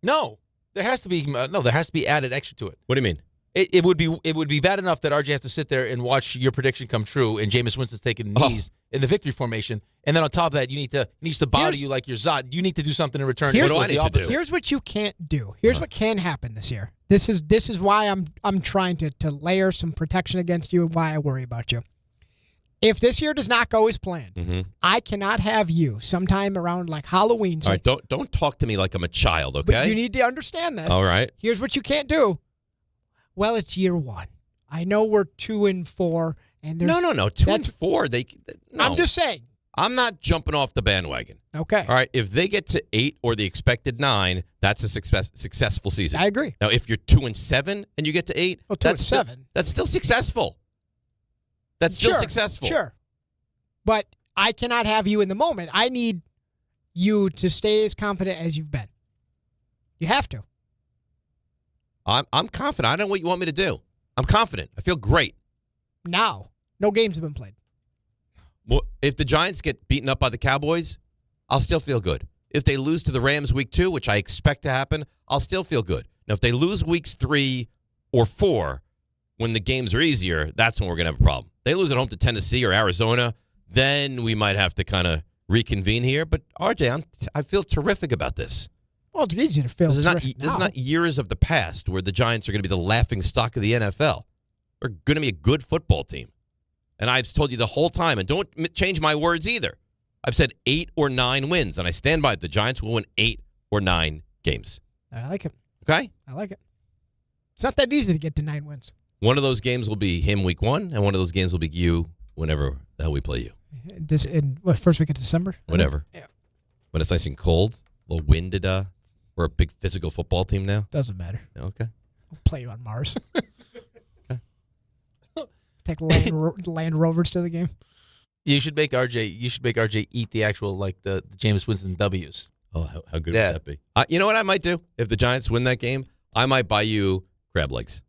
No, there has to be added extra to it. What do you mean? It would be bad enough that RJ has to sit there and watch your prediction come true, and Jameis Winston's taking knees in the victory formation, and then on top of that, he needs to bow to you like you're Zod. You need to do something in return. Here's what do I need to do? Here's what you can't do. Here's what can happen this year. This is why I'm trying to layer some protection against you and why I worry about you. If this year does not go as planned, I cannot have you sometime around like Halloween. All right, don't talk to me like I'm a child, okay? But you need to understand this. All right. Here's what you can't do. Well, it's year one. I know we're 2-4, and there's no. 2-4. No. I'm just saying. I'm not jumping off the bandwagon. Okay. All right. If they get to 8 or the expected 9, that's a successful season. I agree. Now, if you're 2-7 and you get to 8, well, 2-7. That's still successful. That's still successful. Sure. But I cannot have you in the moment. I need you to stay as confident as you've been. You have to. I'm confident. I know what you want me to do. I'm confident. I feel great. Now, no games have been played. Well, if the Giants get beaten up by the Cowboys, I'll still feel good. If they lose to the Rams week 2, which I expect to happen, I'll still feel good. Now, if they lose weeks 3 or 4, when the games are easier, that's when we're going to have a problem. They lose at home to Tennessee or Arizona, then we might have to kind of reconvene here. But, RJ, I feel terrific about this. Well, it's easy to feel This is not years of the past where the Giants are going to be the laughing stock of the NFL. They're going to be a good football team. And I've told you the whole time, and don't change my words either. I've said 8 or 9 wins, and I stand by it. The Giants will win 8 or 9 games. I like it. Okay? I like it. It's not that easy to get to 9 wins. One of those games will be him week 1, and one of those games will be you whenever the hell we play you. First week of December? Whatever. Yeah. When it's nice and cold, a little winded. We're a big physical football team now. Doesn't matter. Okay. I'll play you on Mars. Take Land Rovers to the game. You should make RJ eat the actual the Jameis Winston W's. Oh, how good would that be? You know what I might do if the Giants win that game? I might buy you crab legs.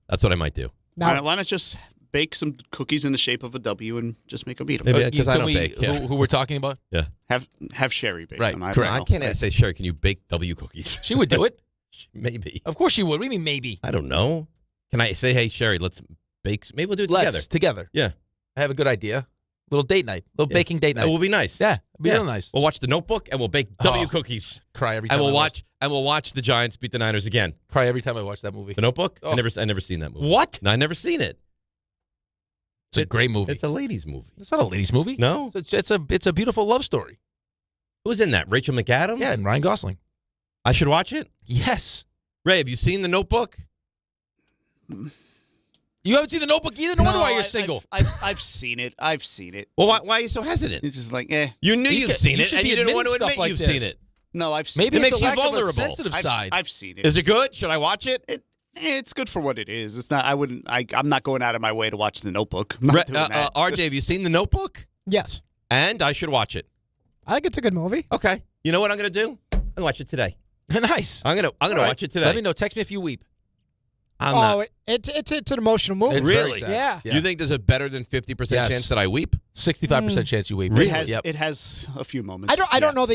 That's what I might do. Now, all right, why not just bake some cookies in the shape of a W and just make them eat them? Maybe because I don't bake. Yeah. Who we're talking about? Yeah. Have Sherry bake right. them. Correct. I can't say, Sherry, can you bake W cookies? She would do it. Maybe. Of course she would. What do you mean maybe? I don't know. Can I say, hey, Sherry, let's bake? Maybe we'll do it together. Yeah. I have a good idea. Little date night. Little baking date night. It will be nice. Yeah. It'll be real nice. We'll watch The Notebook and we'll bake W cookies. Cry every time. And we'll watch the Giants beat the Niners again. Cry every time I watch that movie. The Notebook? Oh. I never seen that movie. What? No, I never seen it. It's a great movie. It's a ladies' movie. It's not a ladies' movie. No. It's a beautiful love story. Who's in that? Rachel McAdams? Yeah, and Ryan Gosling. I should watch it? Yes. Ray, have you seen The Notebook? You haven't seen The Notebook either? No wonder why you're single. I've seen it. Well, why are you so hesitant? It's just like, eh. You knew you've seen it, and you didn't want to admit you've seen it. No, I've seen it. Maybe it makes you lack of a vulnerable. sensitive side. I've seen it. Is it good? Should I watch it? It's good for what it is. It's not. I'm not going out of my way to watch The Notebook. I'm not doing that. RJ, have you seen The Notebook? Yes. And I should watch it. I think it's a good movie. Okay. You know what I'm going to do? I'm going to watch it today. Nice. I'm gonna watch it today. Let me know. Text me if you weep. It's an emotional movie. It's really? Yeah. You think there's a better than 50% chance that I weep? 65% chance you weep. Really? It has a few moments. I don't know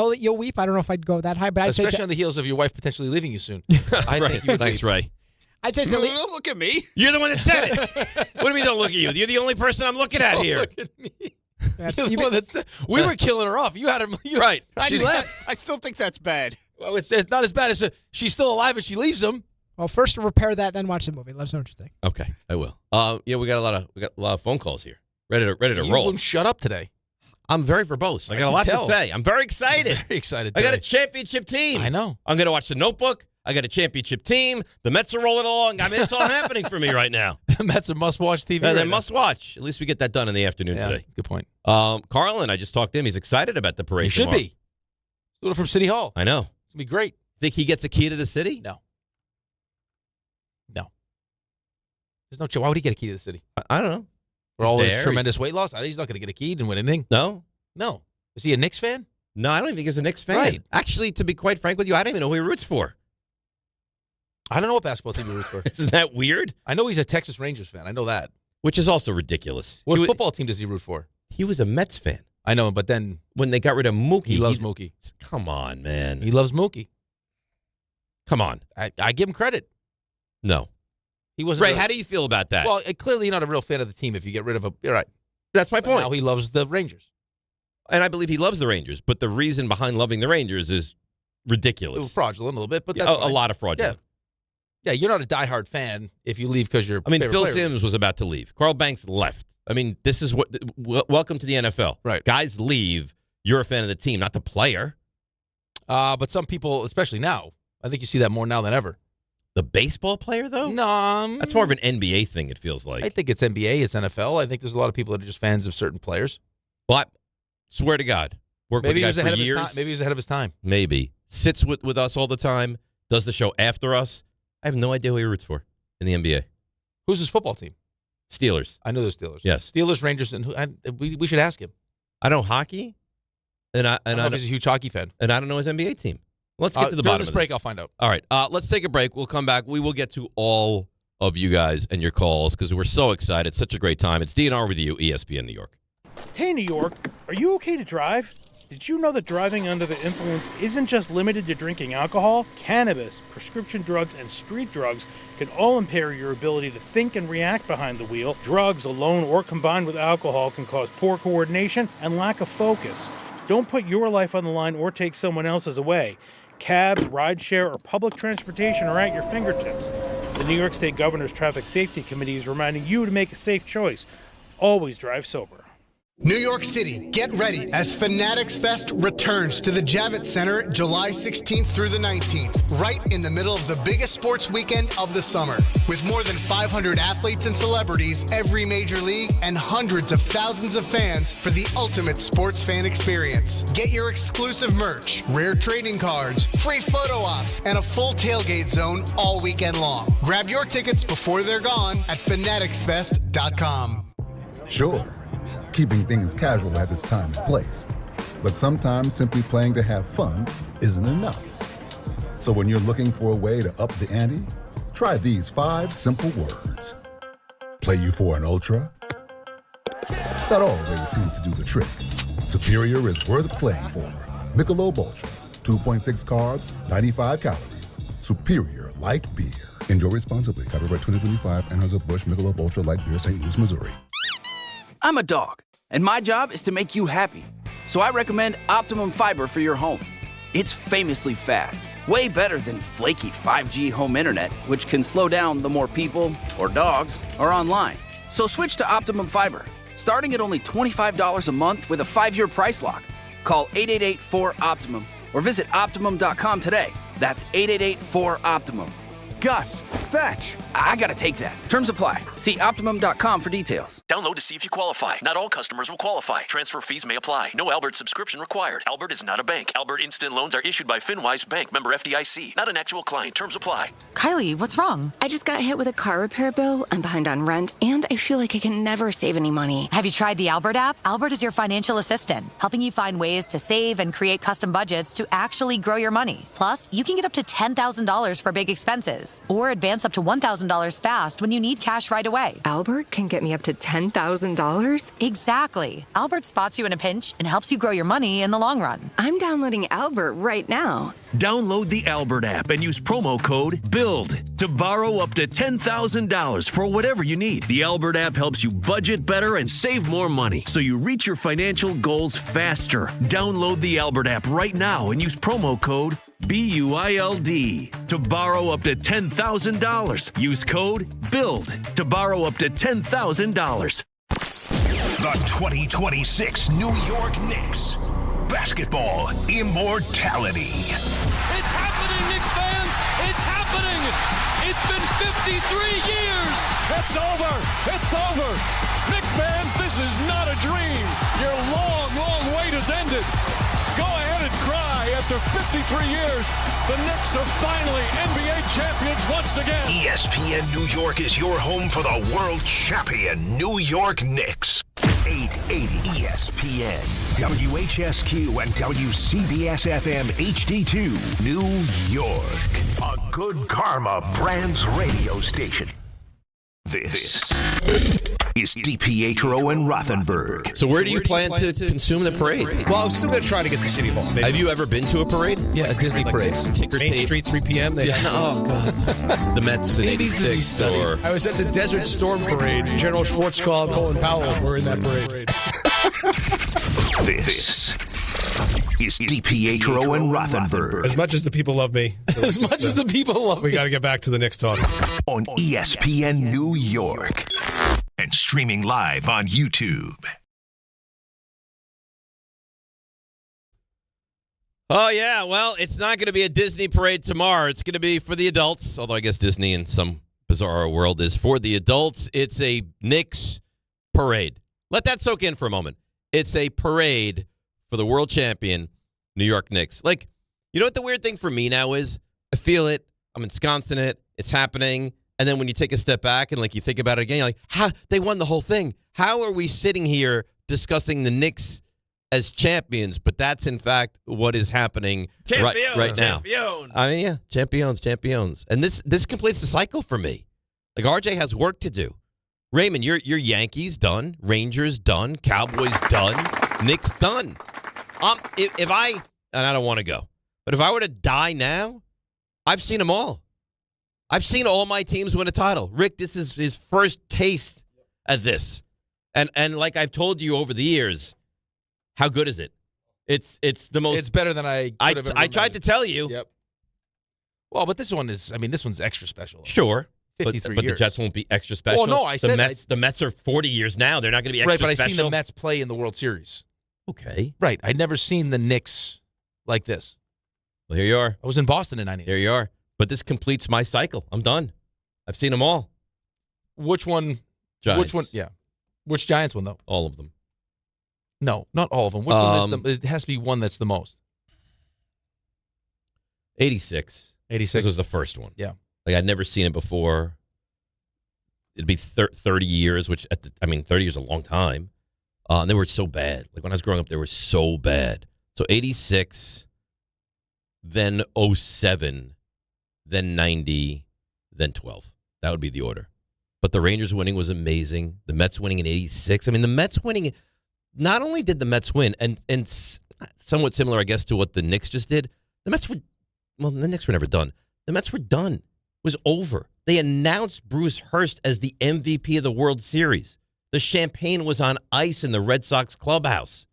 that you'll weep. I don't know if I'd go that high, but especially on the heels of your wife potentially leaving you soon. I think you would Thanks, Ray. I'd say don't look at me. You're the one that said it. What do you mean don't look at you? You're the only person I'm looking at here. Look at me. We were killing her off. You had her right. I still think that's bad. Well, it's not as bad as she's still alive and she leaves him. Well, first repair that, then watch the movie. Let us know what you think. Okay, I will. Yeah, we got a lot of phone calls here. Ready to You roll. won't shut up today. I'm very verbose. I got a lot to say. I'm very excited. Very excited. I got a championship team. I know. I'm going to watch The Notebook. I got a championship team. The Mets are rolling along. I mean, it's all happening for me right now. The Mets are must-watch TV. They're must-watch. At least we get that done in the afternoon today. Good point. Carlin, I just talked to him. He's excited about the parade. He should tomorrow. be. A little from City Hall. I know. It's going to be great. Think he gets a key to the city? No. There's no chance. Why would he get a key to the city? I don't know. For all his tremendous weight loss? He's not going to get a key. He didn't win anything. No? No. Is he a Knicks fan? No, I don't even think he's a Knicks fan. Right. Actually, to be quite frank with you, I don't even know who he roots for. I don't know what basketball team he roots for. Isn't that weird? I know he's a Texas Rangers fan. I know that. Which is also ridiculous. What football team does he root for? He was a Mets fan. I know, but then when they got rid of Mookie. He loves Mookie. Come on, man. He loves Mookie. Come on. I give him credit. No. He wasn't. Ray, how do you feel about that? Well, clearly you're not a real fan of the team if you get rid of a. You're right. That's my point. Now he loves the Rangers. And I believe he loves the Rangers, but the reason behind loving the Rangers is ridiculous. It was fraudulent a little bit, but that's a lot of fraudulent. Yeah, you're not a diehard fan if you leave because you're. I mean, Phil Simms was about to leave. Carl Banks left. I mean, this is welcome to the NFL. Right. Guys leave. You're a fan of the team, not the player. But some people, especially now, I think you see that more now than ever. The baseball player, though? No. That's more of an NBA thing, it feels like. I think it's NBA, it's NFL. I think there's a lot of people that are just fans of certain players. Well, I swear to God. Worked with the guy for years. Maybe he was ahead of his time. Maybe. Sits with us all the time. Does the show after us. I have no idea who he roots for in the NBA. Who's his football team? Steelers. I know the Steelers. Yes. Steelers, Rangers, and we should ask him. I know hockey. And I know he's a huge hockey fan. And I don't know his NBA team. Let's get to the bottom of this. During this break, I'll find out. All right. Let's take a break. We'll come back. We will get to all of you guys and your calls because we're so excited. Such a great time. It's DNR with you, ESPN New York. Hey, New York. Are you okay to drive? Did you know that driving under the influence isn't just limited to drinking alcohol? Cannabis, prescription drugs, and street drugs can all impair your ability to think and react behind the wheel. Drugs alone or combined with alcohol can cause poor coordination and lack of focus. Don't put your life on the line or take someone else's away. Cabs, rideshare, or public transportation are at your fingertips. The New York State Governor's Traffic Safety Committee is reminding you to make a safe choice. Always drive sober. New York City, get ready as Fanatics Fest returns to the Javits Center July 16th through the 19th, right in the middle of the biggest sports weekend of the summer. With more than 500 athletes and celebrities, every major league, and hundreds of thousands of fans for the ultimate sports fan experience. Get your exclusive merch, rare trading cards, free photo ops, and a full tailgate zone all weekend long. Grab your tickets before they're gone at fanaticsfest.com. Sure. Keeping things casual has its time and place. But sometimes simply playing to have fun isn't enough. So when you're looking for a way to up the ante, try these 5 simple words. Play you for an ultra? That always seems to do the trick. Superior is worth playing for. Michelob Ultra, 2.6 carbs, 95 calories. Superior light beer. Enjoy responsibly. Copyright 2025, Anheuser-Busch Michelob Ultra Light Beer, St. Louis, Missouri. I'm a dog, and my job is to make you happy. So I recommend Optimum Fiber for your home. It's famously fast, way better than flaky 5G home internet, which can slow down the more people or dogs are online. So switch to Optimum Fiber, starting at only $25 a month with a 5-year price lock. Call 888-4-OPTIMUM or visit Optimum.com today. That's 888-4-OPTIMUM. Gus, fetch. I gotta take that. Terms apply. See Optimum.com for details. Download to see if you qualify. Not all customers will qualify. Transfer fees may apply. No Albert subscription required. Albert is not a bank. Albert Instant Loans are issued by FinWise Bank, member FDIC. Not an actual client. Terms apply. Kylie, what's wrong? I just got hit with a car repair bill. I'm behind on rent, and I feel like I can never save any money. Have you tried the Albert app? Albert is your financial assistant, helping you find ways to save and create custom budgets to actually grow your money. Plus, you can get up to $10,000 for big expenses, or advance up to $1,000 fast when you need cash right away. Albert can get me up to $10,000? Exactly. Albert spots you in a pinch and helps you grow your money in the long run. I'm downloading Albert right now. Download the Albert app and use promo code BUILD to borrow up to $10,000 for whatever you need. The Albert app helps you budget better and save more money so you reach your financial goals faster. Download the Albert app right now and use promo code BUILD to borrow up to $10,000. Use code BUILD to borrow up to $10,000. The 2026 New York Knicks. Basketball immortality. It's happening, Knicks fans! It's happening! It's been 53 years! It's over! It's over! Knicks fans, this is not a dream! Your long, long wait has ended! Go ahead and cry. After 53 years, the Knicks are finally NBA champions once again. ESPN New York is your home for the world champion New York Knicks. 880 ESPN, WHSQ, and WCBS-FM HD2, New York. A Good Karma Brands radio station. This is DiPietro and Rothenberg. So where do you plan to consume the parade? Well, I'm still going to try to get to City Hall. Maybe. Have you ever been to a parade? Yeah, a Disney parade. Ticker Main tape. Street, 3 p.m. Oh, God. The Mets in 86 or... I was at the Desert Storm Parade. General Schwarzkopf, Colin Powell were in that parade. This is DiPietro and Rothenberg. As much as the people love me. As much as the people love me. We got to get back to the Knicks talk. On ESPN New York. And streaming live on YouTube. Oh, yeah. Well, it's not going to be a Disney parade tomorrow. It's going to be for the adults, although I guess Disney in some bizarre world is for the adults. It's a Knicks parade. Let that soak in for a moment. It's a parade for the world champion New York Knicks. Like, you know what the weird thing for me now is? I feel it. I'm ensconced in it. It's happening. And then when you take a step back and, like, you think about it again, you're like, they won the whole thing. How are we sitting here discussing the Knicks as champions? But that's, in fact, what is happening right now. Champions. I mean, yeah, champions. And this completes the cycle for me. Like, RJ has work to do. Raymond, your Yankees done. Rangers done. Cowboys done. Knicks done. If I, and I don't want to go, but if I were to die now, I've seen them all. I've seen all my teams win a title. Rick, this is his first taste at this. And like I've told you over the years, how good is it? It's the most. It's better than I could have ever I tried to tell you. Yep. Well, but this one's extra special. Sure. 53 but years. the Jets won't be extra special. Well, no, I said the Mets are 40 years now. They're not going to be extra special. Right, but I've seen the Mets play in the World Series. Okay. Right. I'd never seen the Knicks like this. Well, here you are. I was in Boston in 98. Here you are. But this completes my cycle. I'm done. I've seen them all. Which one? Giants. Which one? Yeah. Which Giants one, though? All of them. No, not all of them. Which one is it has to be one that's the most. 86. 86. This was the first one. Yeah. Like, I'd never seen it before. It'd be 30 years, which, 30 years is a long time. And they were so bad. Like, when I was growing up, they were so bad. So 86, then 07, then 90, then 12. That would be the order. But the Rangers winning was amazing. The Mets winning in 86. I mean, the Mets winning, not only did the Mets win, and somewhat similar, I guess, to what the Knicks just did, the Knicks were never done. The Mets were done. It was over. They announced Bruce Hurst as the MVP of the World Series. The champagne was on ice in the Red Sox clubhouse.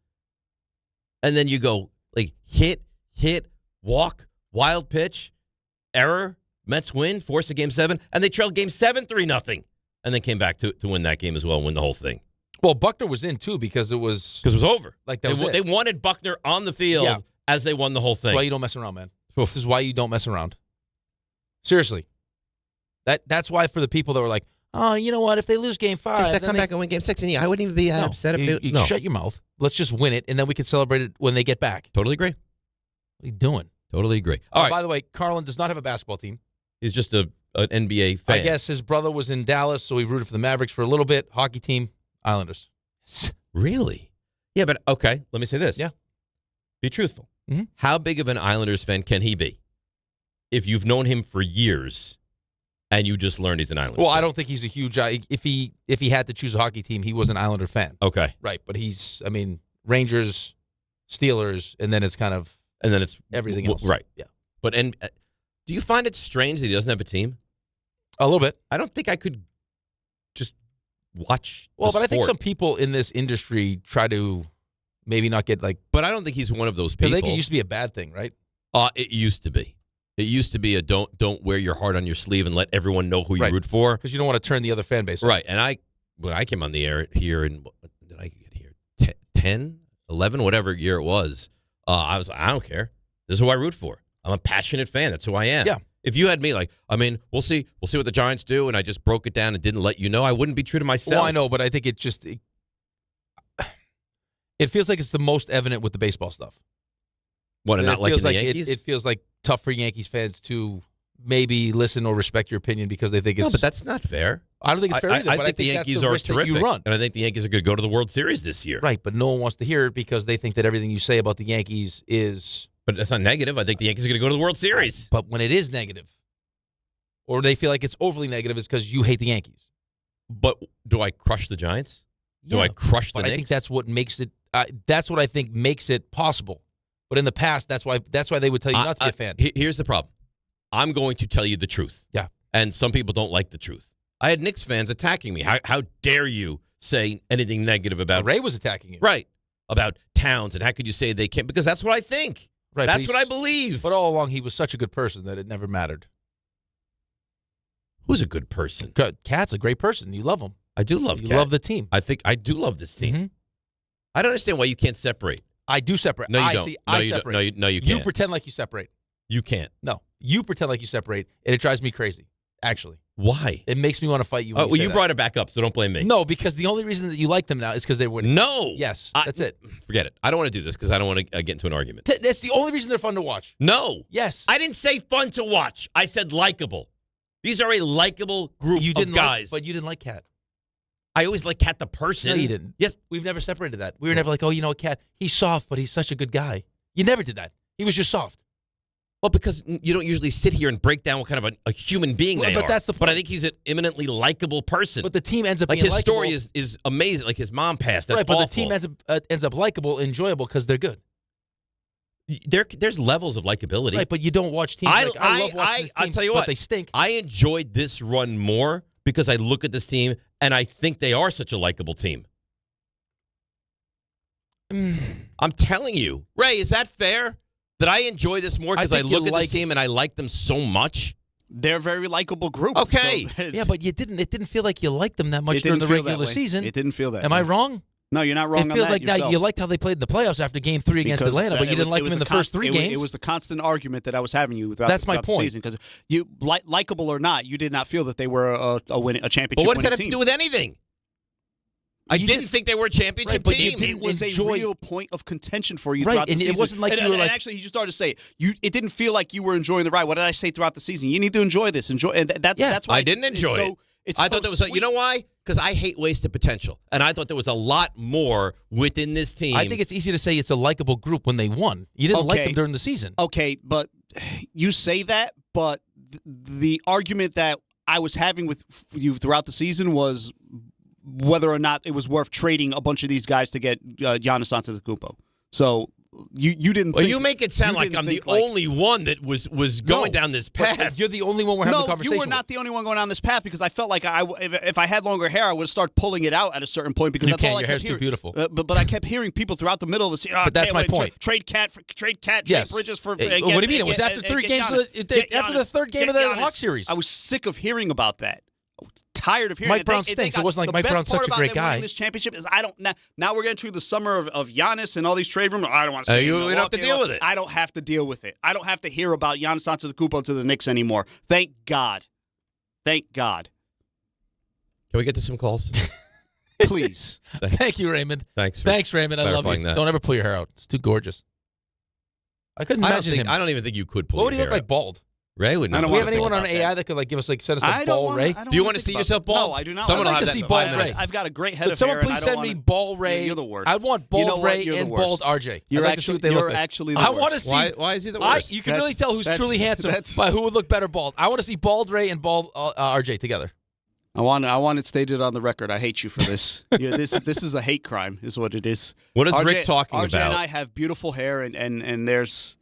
And then you go, like, hit, walk, wild pitch, error, Mets win, force a Game 7, and they trailed Game 7 3-0, and then came back to win that game as well and win the whole thing. Well, Buckner was in, too, because it was over. Like that was they wanted Buckner on the field as they won the whole thing. That's why you don't mess around, man. This is why you don't mess around. Seriously. That's why for the people that were like, oh, you know what? If they lose Game 5, they come back and win Game 6, and I wouldn't even be upset if they... No. Shut your mouth. Let's just win it, and then we can celebrate it when they get back. Totally agree. What are you doing? Totally agree. All right. By the way, Carlin does not have a basketball team. He's just an NBA fan. I guess his brother was in Dallas, so he rooted for the Mavericks for a little bit. Hockey team, Islanders. Really? Yeah, but okay, let me say this. Yeah. Be truthful. Mm-hmm. How big of an Islanders fan can he be if you've known him for years and you just learned he's an Islanders fan? I don't think he's a huge... If he had to choose a hockey team, he was an Islander fan. Okay. Right, but he's, Rangers, Steelers, and then it's kind of... And then it's... everything else. Right. Yeah. But do you find it strange that he doesn't have a team? A little bit. I don't think I could just watch but sport. I think some people in this industry try to maybe not get like... But I don't think he's one of those people. I think it used to be a bad thing, right? It used to be. It used to be a don't wear your heart on your sleeve and let everyone know who you root for. Because you don't want to turn the other fan base off. Right. And when I came on the air here in... 10, 11, whatever year it was, I don't care. This is who I root for. I'm a passionate fan. That's who I am. Yeah. If you had me, we'll see what the Giants do, and I just broke it down and didn't let you know, I wouldn't be true to myself. Well, I know, but I think it feels like it's the most evident with the baseball stuff. What, and not liking the Yankees? It feels like tough for Yankees fans to maybe listen or respect your opinion because they think it's... No, but that's not fair. I don't think it's fair either. I but think the Yankees are terrific, you run. and I think the Yankees are going to go to the World Series this year. Right, but no one wants to hear it because they think that everything you say about the Yankees is... But that's not negative. I think the Yankees are going to go to the World Series. But when it is negative, or they feel like it's overly negative, it's because you hate the Yankees. But do I crush the Giants? Yeah, do I crush the Knicks? I think that's what makes it... that's what I think makes it possible. But in the past, that's why they would tell you not to be a fan. Here's the problem. I'm going to tell you the truth. Yeah. And some people don't like the truth. I had Knicks fans attacking me. How dare you say anything negative about... Ray was attacking you. Right. About Towns, and how could you say they can't? Because that's what I think. Right. That's what I believe. But all along, he was such a good person that it never mattered. Who's a good person? Cat's a great person. You love him. I do love Cat. You love the team. I think I do love this team. Mm-hmm. I don't understand why you can't separate. I do separate. No, you don't. I separate. No, you can't. You pretend like you separate. You can't. No. You pretend like you separate, and it drives me crazy, actually. Why? It makes me want to fight you. You brought it back up, so don't blame me. No, because the only reason that you like them now is because they're winning. No. Yes, that's it. Forget it. I don't want to do this because I don't want to get into an argument. That's the only reason they're fun to watch. No. Yes. I didn't say fun to watch. I said likable. These are a likable group of guys. But you didn't like Cat. I always like Cat the person. No, you didn't. Yes. We've never separated that. We were never like, oh, Cat, he's soft, but he's such a good guy. You never did that. He was just soft. Well, because you don't usually sit here and break down what kind of a human being they are. But that's the point. But I think he's an eminently likable person. But the team ends up like being his story is amazing. Like his mom passed. That's right, but awful. the team ends up likable, enjoyable because they're good. There's levels of likability. Right, but you don't watch teams. I love watching this team, I'll tell you what, they stink. I enjoyed this run more because I look at this team and I think they are such a likable team. I'm telling you. Ray, is that fair? That I enjoy this more because I look at this team and I like them so much? They're a very likable group. Okay. So yeah, but it didn't feel like you liked them that much during the regular season. It didn't feel that Am way. I wrong? No, you're not wrong on that. It feels like yourself. now you liked how they played in the playoffs after Game 3 against Atlanta, but you didn't like them in the first 3 games. It was the constant argument that I was having you throughout, That's my the point. season because you, likable or not, you did not feel that they were a championship. But what does that have team. to do with anything? I didn't think they were a championship team. It was a real point of contention for you throughout the season. It wasn't like you were like... And actually, he just started to say it. It didn't feel like you were enjoying the ride. What did I say throughout the season? You need to enjoy this. And that's why I didn't enjoy it. I thought there was, you know why? Because I hate wasted potential, and I thought there was a lot more within this team. I think it's easy to say it's a likable group when they won. You didn't like them during the season. Okay, but you say that, but the argument that I was having with you throughout the season was whether or not it was worth trading a bunch of these guys to get Giannis Antetokounmpo. So you didn't. Well, you make it sound like I'm the only one that was going down this path. You're the only one we're having a conversation. No, you were not the only one going down this path because I felt like if I had longer hair, I would start pulling it out at a certain point because that's all I kept hearing. Your hair's too beautiful. But I kept hearing people throughout the middle of the season. But that's my point. Trade Cat, yes. trade Bridges for. What do you mean? It was after 3 games. After the third game of the Hawk series. I was sick of hearing about that. Tired of hearing Mike Brown stinks. It wasn't like Mike Brown's such a great guy. This championship is now we're getting through the summer of Giannis and all these trade rumors. I don't want to stay. You don't have to deal with it. I don't have to deal with it. I don't have to hear about Giannis Antetokounmpo to the Knicks anymore. Thank God. Thank God. Can we get to some calls? Please. Thank you, Raymond. Thanks, Raymond. I love you. That. Don't ever pull your hair out. It's too gorgeous. I couldn't imagine him. I don't even think you could pull. What would he look like bald? Ray would not. Do we have anyone on AI that could give us send us a ball Ray? Do you want to see yourself bald? No, I do not. Someone I'd like to see bald Ray. I've got a great head of hair. Someone please send me ball Ray. You're the worst. I want bald Ray and bald RJ. You're actually the worst. I want to see. Why is he the worst? You can really tell who's truly handsome by who would look better bald. I want to see bald Ray and bald RJ together. I want it stated on the record. I hate you for this. This is a hate crime, is what it is. What is Rick talking about? RJ and I have beautiful hair, and there's.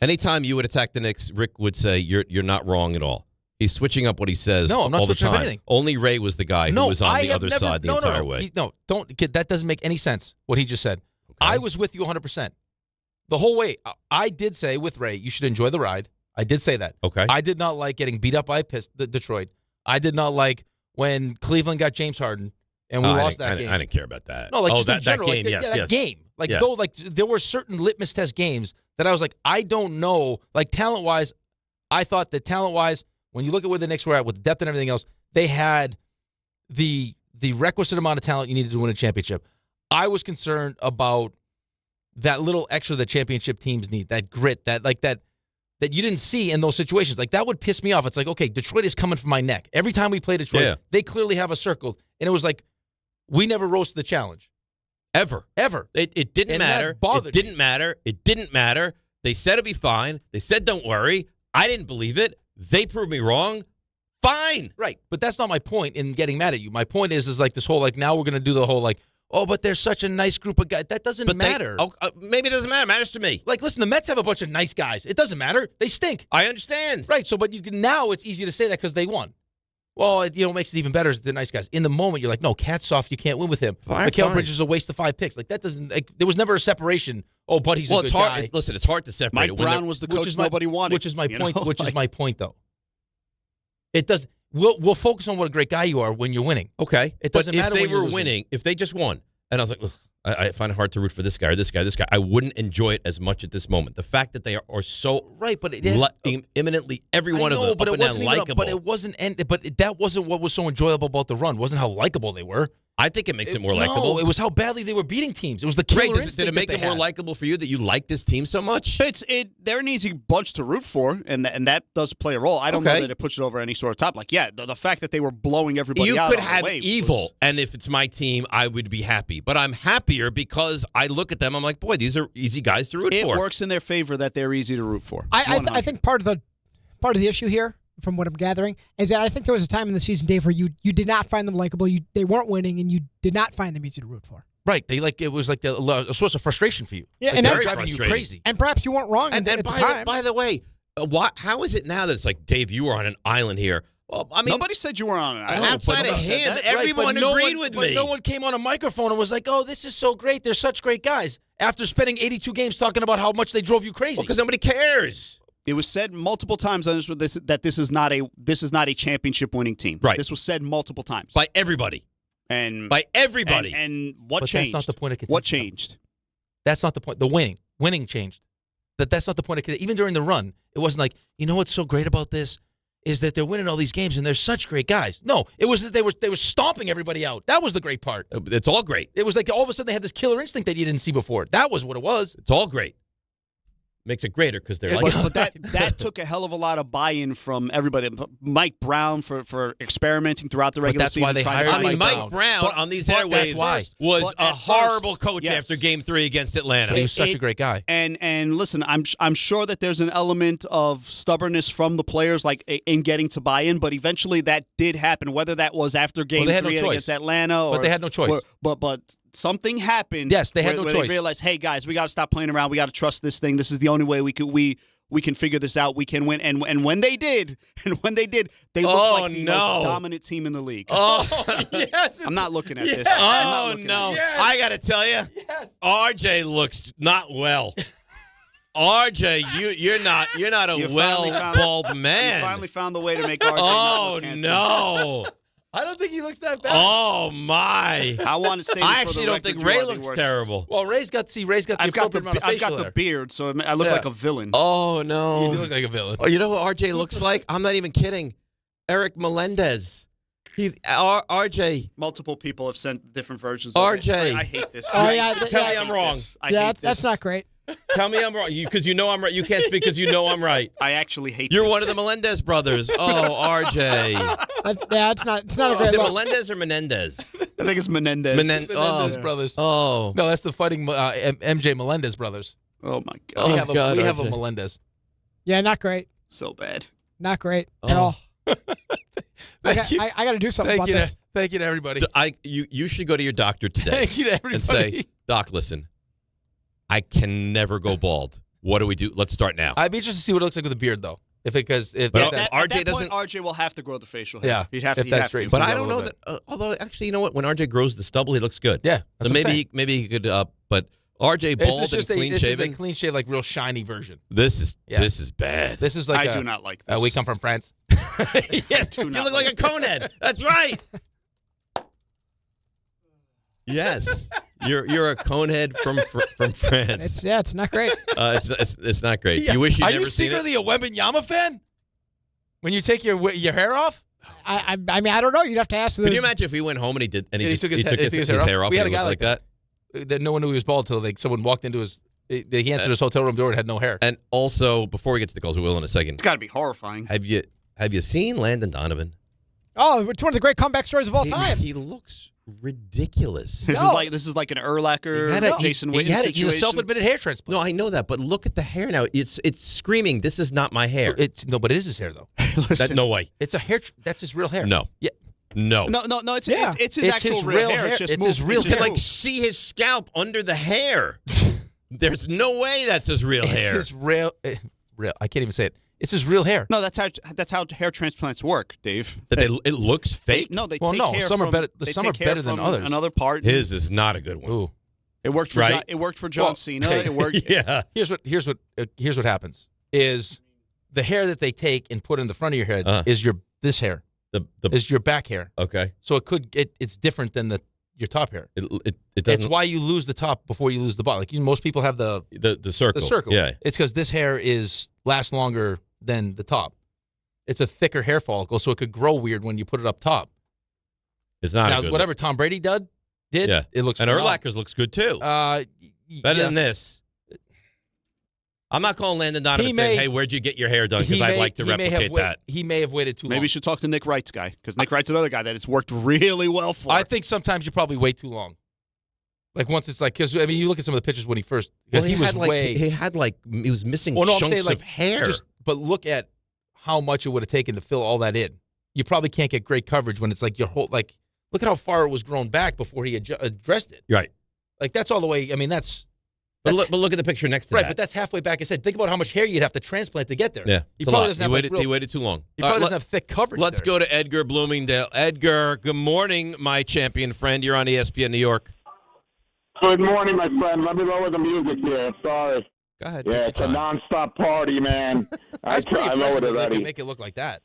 Anytime you would attack the Knicks, Rick would say you're not wrong at all. He's switching up what he says. No, I'm not all the switching time. up anything. Only Ray was the guy who was on the other side the entire way. Don't. That doesn't make any sense. What he just said. Okay. I was with you 100% the whole way. I did say with Ray, you should enjoy the ride. I did say that. Okay. I did not like getting beat up by Detroit. I did not like when Cleveland got James Harden. and we lost that game. I didn't care about that. No, like just that, in general, that game, like, yes. that game. Like though, like there were certain litmus test games that I was like, I don't know. Like talent-wise, I thought that talent-wise, when you look at where the Knicks were at with depth and everything else, they had the requisite amount of talent you needed to win a championship. I was concerned about that little extra that championship teams need, that grit, that you didn't see in those situations. Like that would piss me off. It's like, okay, Detroit is coming for my neck. Every time we play Detroit, they clearly have us circled. And it was like, we never rose to the challenge. Ever. It didn't matter. It didn't matter. It didn't matter. They said it'd be fine. They said, don't worry. I didn't believe it. They proved me wrong. Fine. Right. But that's not my point in getting mad at you. My point is like this whole, like, now we're going to do the whole, like, oh, but they're such a nice group of guys. That doesn't matter. Maybe it doesn't matter. It matters to me. Like, listen, the Mets have a bunch of nice guys. It doesn't matter. They stink. I understand. Right. So, but now it's easy to say that because they won. Well, it makes it even better as the nice guys. In the moment, you're like, no, cat's off. You can't win with him. Mikal Bridges is a waste of 5 picks. Like, that doesn't, like, there was never a separation. Oh, but he's a good guy. Listen, it's hard to separate. Mike Brown was the coach nobody wanted. Which is my point. Which is my point, though. It does. We'll focus on what a great guy you are when you're winning. Okay. It doesn't matter if when they were winning. If they just won, and I was like, ugh, I find it hard to root for this guy or this guy, this guy. I wouldn't enjoy it as much at this moment. The fact that they are so right, but imminently every one of them up and down likable. But it wasn't. But that wasn't what was so enjoyable about the run. It wasn't how likable they were. I think it makes it more likable. No, it was how badly they were beating teams. It was the killer instinct. Did it make it more likable for you that you like this team so much? They're an easy bunch to root for, and that does play a role. I don't know that it pushed it over any sort of top. Like, yeah, the fact that they were blowing everybody out. You could have evil, and if it's my team, I would be happy. But I'm happier because I look at them, I'm like, boy, these are easy guys to root for. It works in their favor that they're easy to root for. I think part of the issue here, from what I'm gathering, is that I think there was a time in the season, Dave, where you did not find them likable. They weren't winning, and you did not find them easy to root for. Right. It was like a source of frustration for you. Yeah, like and they were driving you crazy. And perhaps you weren't wrong. And by the way, how is it now that it's like, Dave, you were on an island here? Well, I mean, nobody said you were on an island. Outside of him, everyone agreed with me. But no one came on a microphone and was like, "Oh, this is so great. They're such great guys." After spending 82 games talking about how much they drove you crazy, because nobody cares. It was said multiple times on this that this is not a championship winning team. Right. This was said multiple times by everybody. And what changed? That's not the point of contention. What changed? That's not the point. The winning changed. That's not the point of contention. Even during the run, it wasn't like, you know what's so great about this is that they're winning all these games and they're such great guys. No, it was that they were stomping everybody out. That was the great part. It's all great. It was like all of a sudden they had this killer instinct that you didn't see before. That was what it was. It's all great. Makes it greater because they're like. But that took a hell of a lot of buy-in from everybody. Mike Brown for experimenting throughout the regular season. That's why they hired Mike Brown on these airwaves was a horrible coach after Game 3 against Atlanta. But he was such a great guy. And listen, I'm sure that there's an element of stubbornness from the players, like in getting to buy in. But eventually, that did happen. Whether that was after Game 3 against Atlanta, but they had no choice. But something happened. Yes, they had no where choice. They realized, hey guys, we got to stop playing around. We got to trust this thing. This is the only way we can figure this out. We can win. And when they did, they looked like the most dominant team in the league. Oh yes, I'm not looking at this. Oh no, yes. I got to tell you, RJ looks not well. RJ, you're not a bald man. You finally found the way to make RJ. Oh no. I don't think he looks that bad. Oh my! I want to stay. I actually don't think Ray looks terrible. Well, Ray's got the appropriate amount of facial I've got the hair. beard, so I look like a villain. Oh no! You do look like a villain. Oh, you know what RJ looks like? I'm not even kidding. Eric Melendez. RJ. Multiple people have sent different versions. RJ. Of it. I hate this. Oh yeah, tell me I'm wrong. That's not great. Tell me I'm wrong, because you know I'm right. You can't speak because you know I'm right. I actually hate. You're this. one of the Melendez brothers. Oh, RJ. Yeah, it's not a great Is it look. Melendez or Menendez? I think it's Menendez. Menendez brothers. Oh. No, that's the fighting MJ Melendez brothers. Oh my God. We have a Melendez. Yeah, not great. So bad. Not great at all. I got to do something about this. Thank you to everybody. You should go to your doctor today. Thank you to everybody. And say, Doc, listen, I can never go bald. What do we do? Let's start now. I'd be interested to see what it looks like with a beard, though. If RJ doesn't, RJ will have to grow the facial hair. Yeah, he'd have to. But I don't know that. Although, actually, you know what? When RJ grows the stubble, he looks good. Yeah. So maybe he could. But RJ bald and clean shaven. This is a clean shave, like real shiny version. This is bad. This is like I do not like this. We come from France. Yeah, you look like a conehead. That's right. Yes. You're a conehead from France. It's not great. It's not great. Yeah. You wish you'd Are never you seen it? secretly a Wembanyama fan? When you take your hair off? I mean, I don't know. You'd have to ask. Can you imagine if he went home and he took his hair hair off? We had a and guy he looked like that. No one knew he was bald until someone walked into his. He answered his hotel room door and had no hair. And also, before we get to the calls, we will in a second. It's got to be horrifying. Have you seen Landon Donovan? Oh, it's one of the great comeback stories of all time. He looks ridiculous. This is like an Urlacher, Jason Witten situation. He's a self-admitted hair transplant. No, I know that, but look at the hair now. It's screaming. This is not my hair. But it is his hair though. No way. It's a hair. That's his real hair. No. Yeah. No. No. It's his actual real hair. It's just it's his real You hair. can like see his scalp under the hair. There's no way that's his real hair. It's his real. I can't even say it. It's his real hair. No, that's how hair transplants work, Dave. It looks fake. They take hair some are better. Some are better than others. Another part. His is not a good one. Ooh. It worked for John, it worked for John Cena. It worked. Yeah. Here's what happens is the hair that they take and put in the front of your head is this hair. Is your back hair. Okay. So it's different than your top hair. It doesn't. It's why you lose the top before you lose the bottom. Like most people have the circle. The circle. Yeah. It's because this hair lasts longer than the top. It's a thicker hair follicle, so it could grow weird when you put it up top. It's not now whatever Tom Brady did. Yeah. It looks. And Urlacher's looks good too. Better than this. I'm not calling Landon Donovan saying, "Hey, where'd you get your hair done?" Because I'd like to replicate that. He may have waited too long. Maybe you should talk to Nick Wright's guy, because Nick Wright's another guy that it's worked really well for. I think sometimes you probably wait too long. Like once it's like, because I mean, you look at some of the pictures when he first, because he was missing chunks of hair. But look at how much it would have taken to fill all that in. You probably can't get great coverage when it's like your whole look at how far it was grown back before he addressed it. Right. Like that's all the way. I mean, that's. But look at the picture next to that. Right, but that's halfway back. I said, think about how much hair you'd have to transplant to get there. Yeah, he probably doesn't have he waited too long. He probably doesn't have thick coverage. Let's go to Edgar Bloomingdale. Edgar, good morning, my champion friend. You're on ESPN New York. Good morning, my friend. Let me lower the music here. Sorry. Go ahead. Yeah, it's a nonstop party, man. I lowered it already. They make it look like that.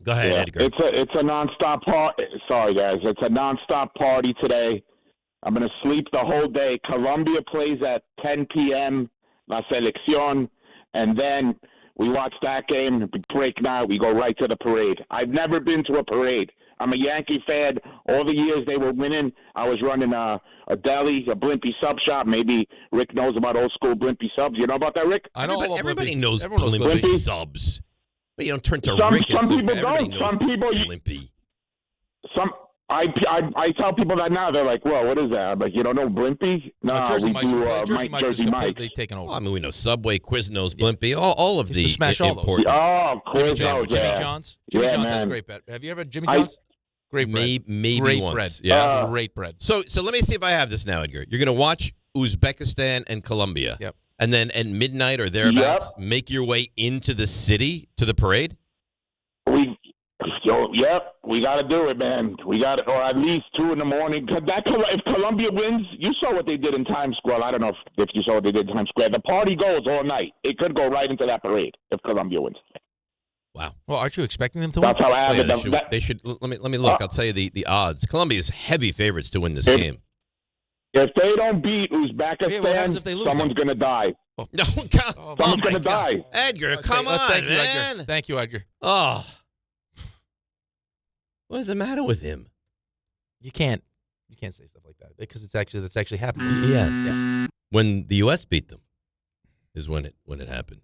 Go ahead, Edgar. It's a nonstop party. Sorry, guys. It's a nonstop party today. I'm going to sleep the whole day. Colombia plays at 10 p.m., La Selección, and then we watch that game, break now, we go right to the parade. I've never been to a parade. I'm a Yankee fan. All the years they were winning, I was running a deli, a Blimpie sub shop. Maybe Rick knows about old school Blimpie subs. You know about that, Rick? I know. Everybody knows Blimpie Blimpie subs. But you don't turn to Rick. Some people don't. Some people. Blimpie. I tell people that now. They're like, "Well, what is that?" I'm like, "You don't know Blimpie?" No, Jersey we do Mike's is completely Mike's. taken over. Well, I mean, we know Subway, Quiznos, Blimpie, all of the smash all important. Quiznos, Jimmy John's. Jimmy John's has great bread. Have you ever had Jimmy John's? Great bread. Maybe great once. bread. Yeah, great bread. So let me see if I have this now, Edgar. You're going to watch Uzbekistan and Colombia. Yep. And then at midnight or thereabouts, make your way into the city to the parade. We got to do it, man. We got it, or at least 2 in the morning. If Colombia wins, you saw what they did in Times Square. I don't know if you saw what they did in Times Square. The party goes all night. It could go right into that parade if Colombia wins. Wow. Well, aren't you expecting them to win? That's how I have it. They should. Let me look. I'll tell you the odds. Colombia's heavy favorites to win this game. If they don't beat Uzbekistan, someone's going to die. Oh. No, someone's going to die. Edgar, come on, thank you, man. Edgar. Thank you, Edgar. Oh. What is the matter with him? You can't say stuff like that because that's actually happening. Yes. Yeah. When the U.S. beat them is when it happened.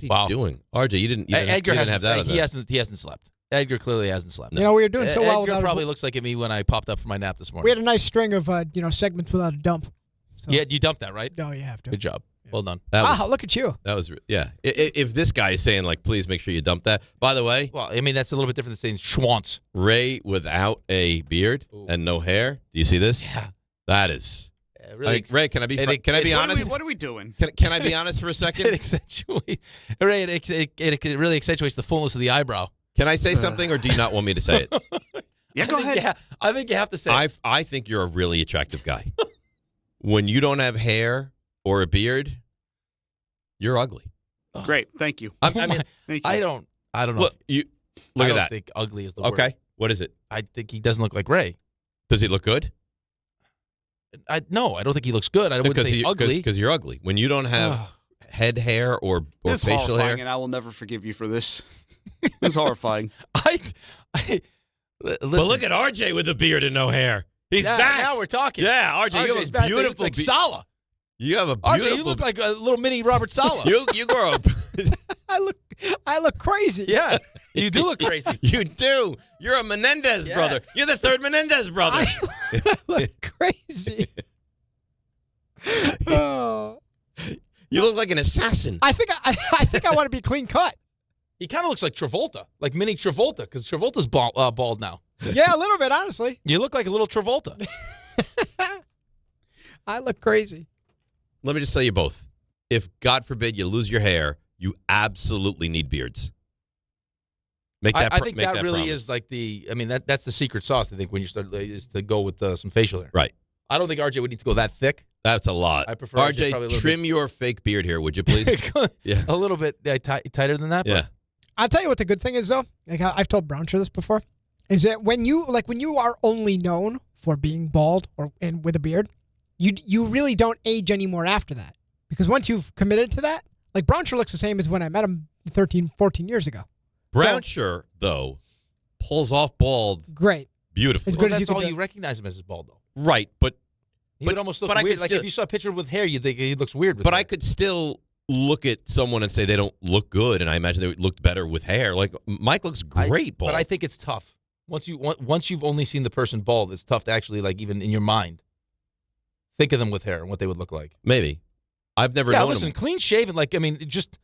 What's he doing? RJ, you didn't Edgar have that. He hasn't slept. Edgar clearly hasn't slept. You know, we were doing so well Edgar without probably looks like me when I popped up from my nap this morning. We had a nice string of segments without a dump. So. Yeah, you dumped that, right? No, you have to. Good job. Well done. Look at you. That was, yeah. If this guy is saying, like, please make sure you dump that. By the way. Well, I mean, that's a little bit different than saying schwantz. Ray without a beard and no hair. Do you see this? Yeah. That is. Really Ray, can I be honest? What are we doing? Can I be honest for a second? It really accentuates the fullness of the eyebrow. Can I say something, or do you not want me to say it? Yeah, go ahead. Yeah, I think you have to say it. I think you're a really attractive guy. When you don't have hair or a beard, you're ugly. Great, thank you. I mean, thank you. I don't know. Look at that. I think ugly is the word. Okay, what is it? I think he doesn't look like Ray. Does he look good? No, I don't think he looks good. I wouldn't say ugly. Because you're ugly. When you don't have head hair or This is facial horrifying, hair. and I will never forgive you for this. It's horrifying. But look at RJ with a beard and no hair. He's back. Now we're talking. Yeah, RJ, you have a back. beautiful Like Salah. You have a beautiful. RJ, you look like a little mini Robert Salah. you grow up. I look crazy. Yeah, you do look crazy. You do. You're a Menendez brother. You're the third Menendez brother. I look crazy. Oh. You look like an assassin. I think I want to be clean cut. He kind of looks like Travolta, like mini Travolta, because Travolta's bald now. Yeah, a little bit, honestly. You look like a little Travolta. I look crazy. Let me just tell you both. If, God forbid, you lose your hair, you absolutely need beards. I think that really promise. is like that's the secret sauce, I think, when you start, is to go with some facial hair. Right. I don't think RJ would need to go that thick. That's a lot. I prefer RJ RJ, trim your fake beard here, would you please? Yeah. A little bit tighter than that. Yeah. I'll tell you what the good thing is, though. Like I've told Brownshire this before, is that when you are only known for being bald and with a beard, you really don't age anymore after that. Because once you've committed to that, like Brownshire looks the same as when I met him 13, 14 years ago. Brownshire, though, pulls off bald. Great. Beautifully. As good Well, as that's you all can you do. recognize him as bald, though. Right, but He would almost look but I weird. could Like still- if you saw a picture with hair, you'd think he looks weird with But hair. I could still look at someone and say they don't look good, and I imagine they looked better with hair. Like Mike looks great bald. But I think it's tough. Once you've only seen the person bald, it's tough to actually, like, even in your mind, think of them with hair and what they would look like. Maybe. I've never Yeah, known listen, him. clean shaven, just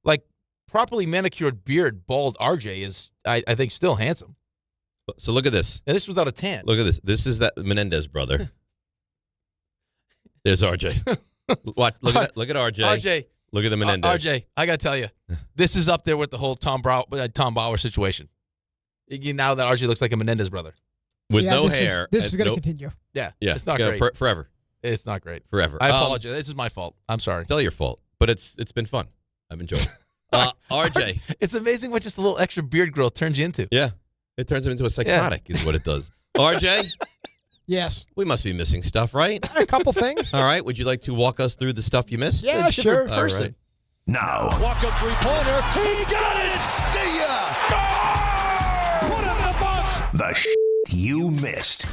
like properly manicured beard, bald RJ is, I think, still handsome. So look at this. And this without a tan. Look at this. This is that Menendez brother. There's RJ. Watch. Look at that. Look at RJ. RJ. Look at the Menendez. RJ, I got to tell you, this is up there with the whole Tom Bauer situation. Now that RJ looks like a Menendez brother. With Yeah, no this is- hair. this is and going to no- continue. Yeah. Yeah. It's not yeah, great. Forever. It's not great. Forever. I apologize. This is my fault. I'm sorry. It's all your fault. But it's been fun. I've enjoyed it. RJ. It's amazing what just a little extra beard growth turns you into. Yeah. It turns him into a psychotic is what it does. RJ? Yes. We must be missing stuff, right? A couple things. All right. Would you like to walk us through the stuff you missed? Yeah, sure. All right. Now, Walk up three-pointer. He got it! see ya! Put it in the box! The you missed.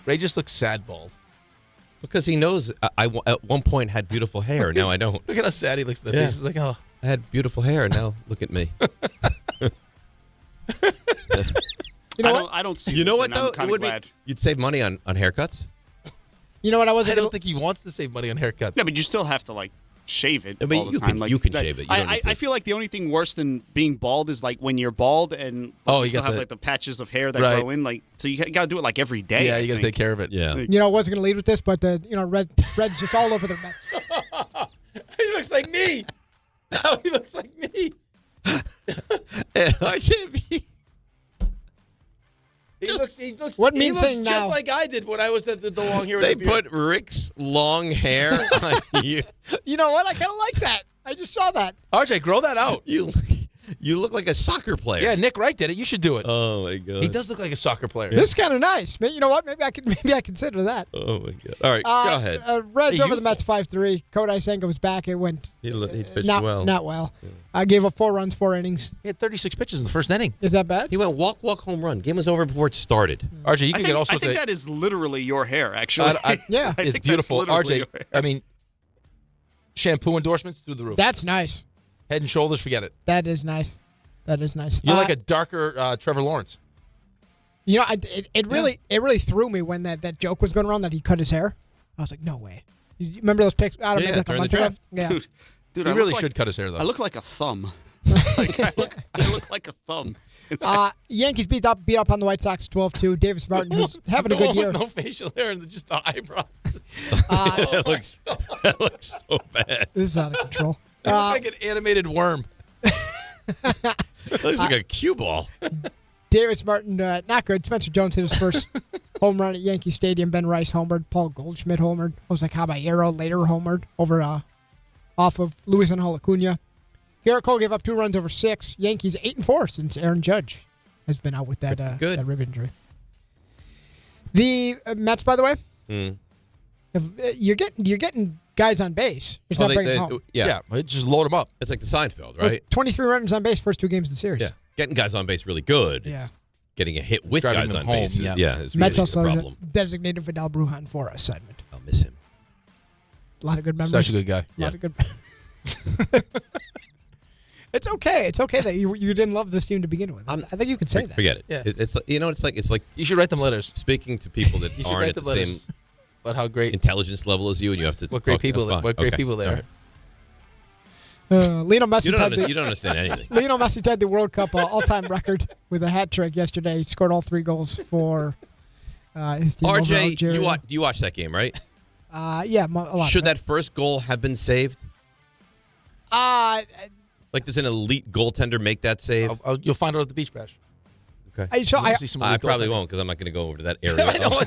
Ray just looks sad bald. Because he knows I at one point had beautiful hair. Now I don't. Look at how sad he looks. Yeah. He's like, oh. I had beautiful hair. Now look at me. You know what? I don't see You know this, what, and though? I'm kind It of would glad. be, you'd save money on haircuts. You know what? I don't think he wants to save money on haircuts. Yeah, but you still have to, like, shave it I mean, all the you time. can- Like, you can that- shave it. You don't need to. I feel like the only thing worse than being bald is, like, when you're bald and like, Oh, you you still got have, the- like, the patches of hair that Right. grow in. Like, so you got to do it, like, every day. Yeah, I you got to think. take care of it. Yeah. You know, I wasn't going to lead with this, but Red's just all over the Mets. He looks like me. Now he looks like me. RJ, He looks. What he mean looks thing just now? like I did when I was at the long hair. they with the beard. put Rick's long hair on you. You know what? I kind of like that. I just saw that. RJ, grow that out. You look like a soccer player. Yeah, Nick Wright did it. You should do it. Oh my god. He does look like a soccer player. This is kind of nice. You know what? Maybe I consider that. Oh my god. All right, go ahead. Reds Hey, over the Mets 5-3. Kodai Senga's back. It went He pitched not well. Not well. I gave up 4 runs, 4 innings. He had 36 pitches in the first inning. Is that bad? He went walk home run. Game was over before it started. RJ, you I can think, get all I sorts think of. that is literally your hair, actually. Yeah. I It's think beautiful. that's literally RJ, your hair. I mean, shampoo endorsements through the roof. That's nice. Head and Shoulders, forget it. That is nice. That is nice. You're like a darker Trevor Lawrence. You know, it really threw me when that joke was going around that he cut his hair. I was like, no way. You remember those pics? I don't know, like a during month the ago. draft. Yeah. Dude, He I really look should cut his hair, though. I look like a thumb. I look like a thumb. Yankees beat up on the White Sox 12-2. Davis Martin, who's having a good year. No facial hair and just the eyebrows. That looks so bad. This is out of control. You look like an animated worm. It looks like a cue ball. Davis Martin, not good. Spencer Jones hit his first home run at Yankee Stadium. Ben Rice homered. Paul Goldschmidt homered. Jose Caballero later homered over off of Luis Angel Acuna. Garrett Cole gave up 2 runs over 6. Yankees 8-4 since Aaron Judge has been out with that rib injury. The Mets, by the way, you're getting guys on base. You're not bringing them home. Yeah, just load them up. It's like the Seinfeld, right? With 23 runners on base first 2 games of the series. Yeah, getting guys on base really good. Yeah. Getting a hit with Driving guys them on home, base. yeah. Is Mets really also a problem. designated Vidal Brujan for a segment. I'll miss him. A lot of good memories. Such a good guy. A lot of good. It's okay. It's okay that you didn't love this team to begin with. I think you could say that. Forget it. Yeah. It's like You should write them letters. speaking to people that You should aren't write at the them letters same about how great intelligence level as you, and you have to. what great talk- people fine. what great Okay. people they All are. right. Lionel Messi You don't, tied you don't understand anything. Lionel Messi tied the World Cup all-time record with a hat trick yesterday. He scored all 3 goals for his team over RJ, Algeria. you watch that game, right? Yeah, a lot. Should that first goal have been saved? Like, does an elite goaltender make that save? You'll find out at the beach bash. Okay. I I probably won't because I'm not going to go over to that area. I know.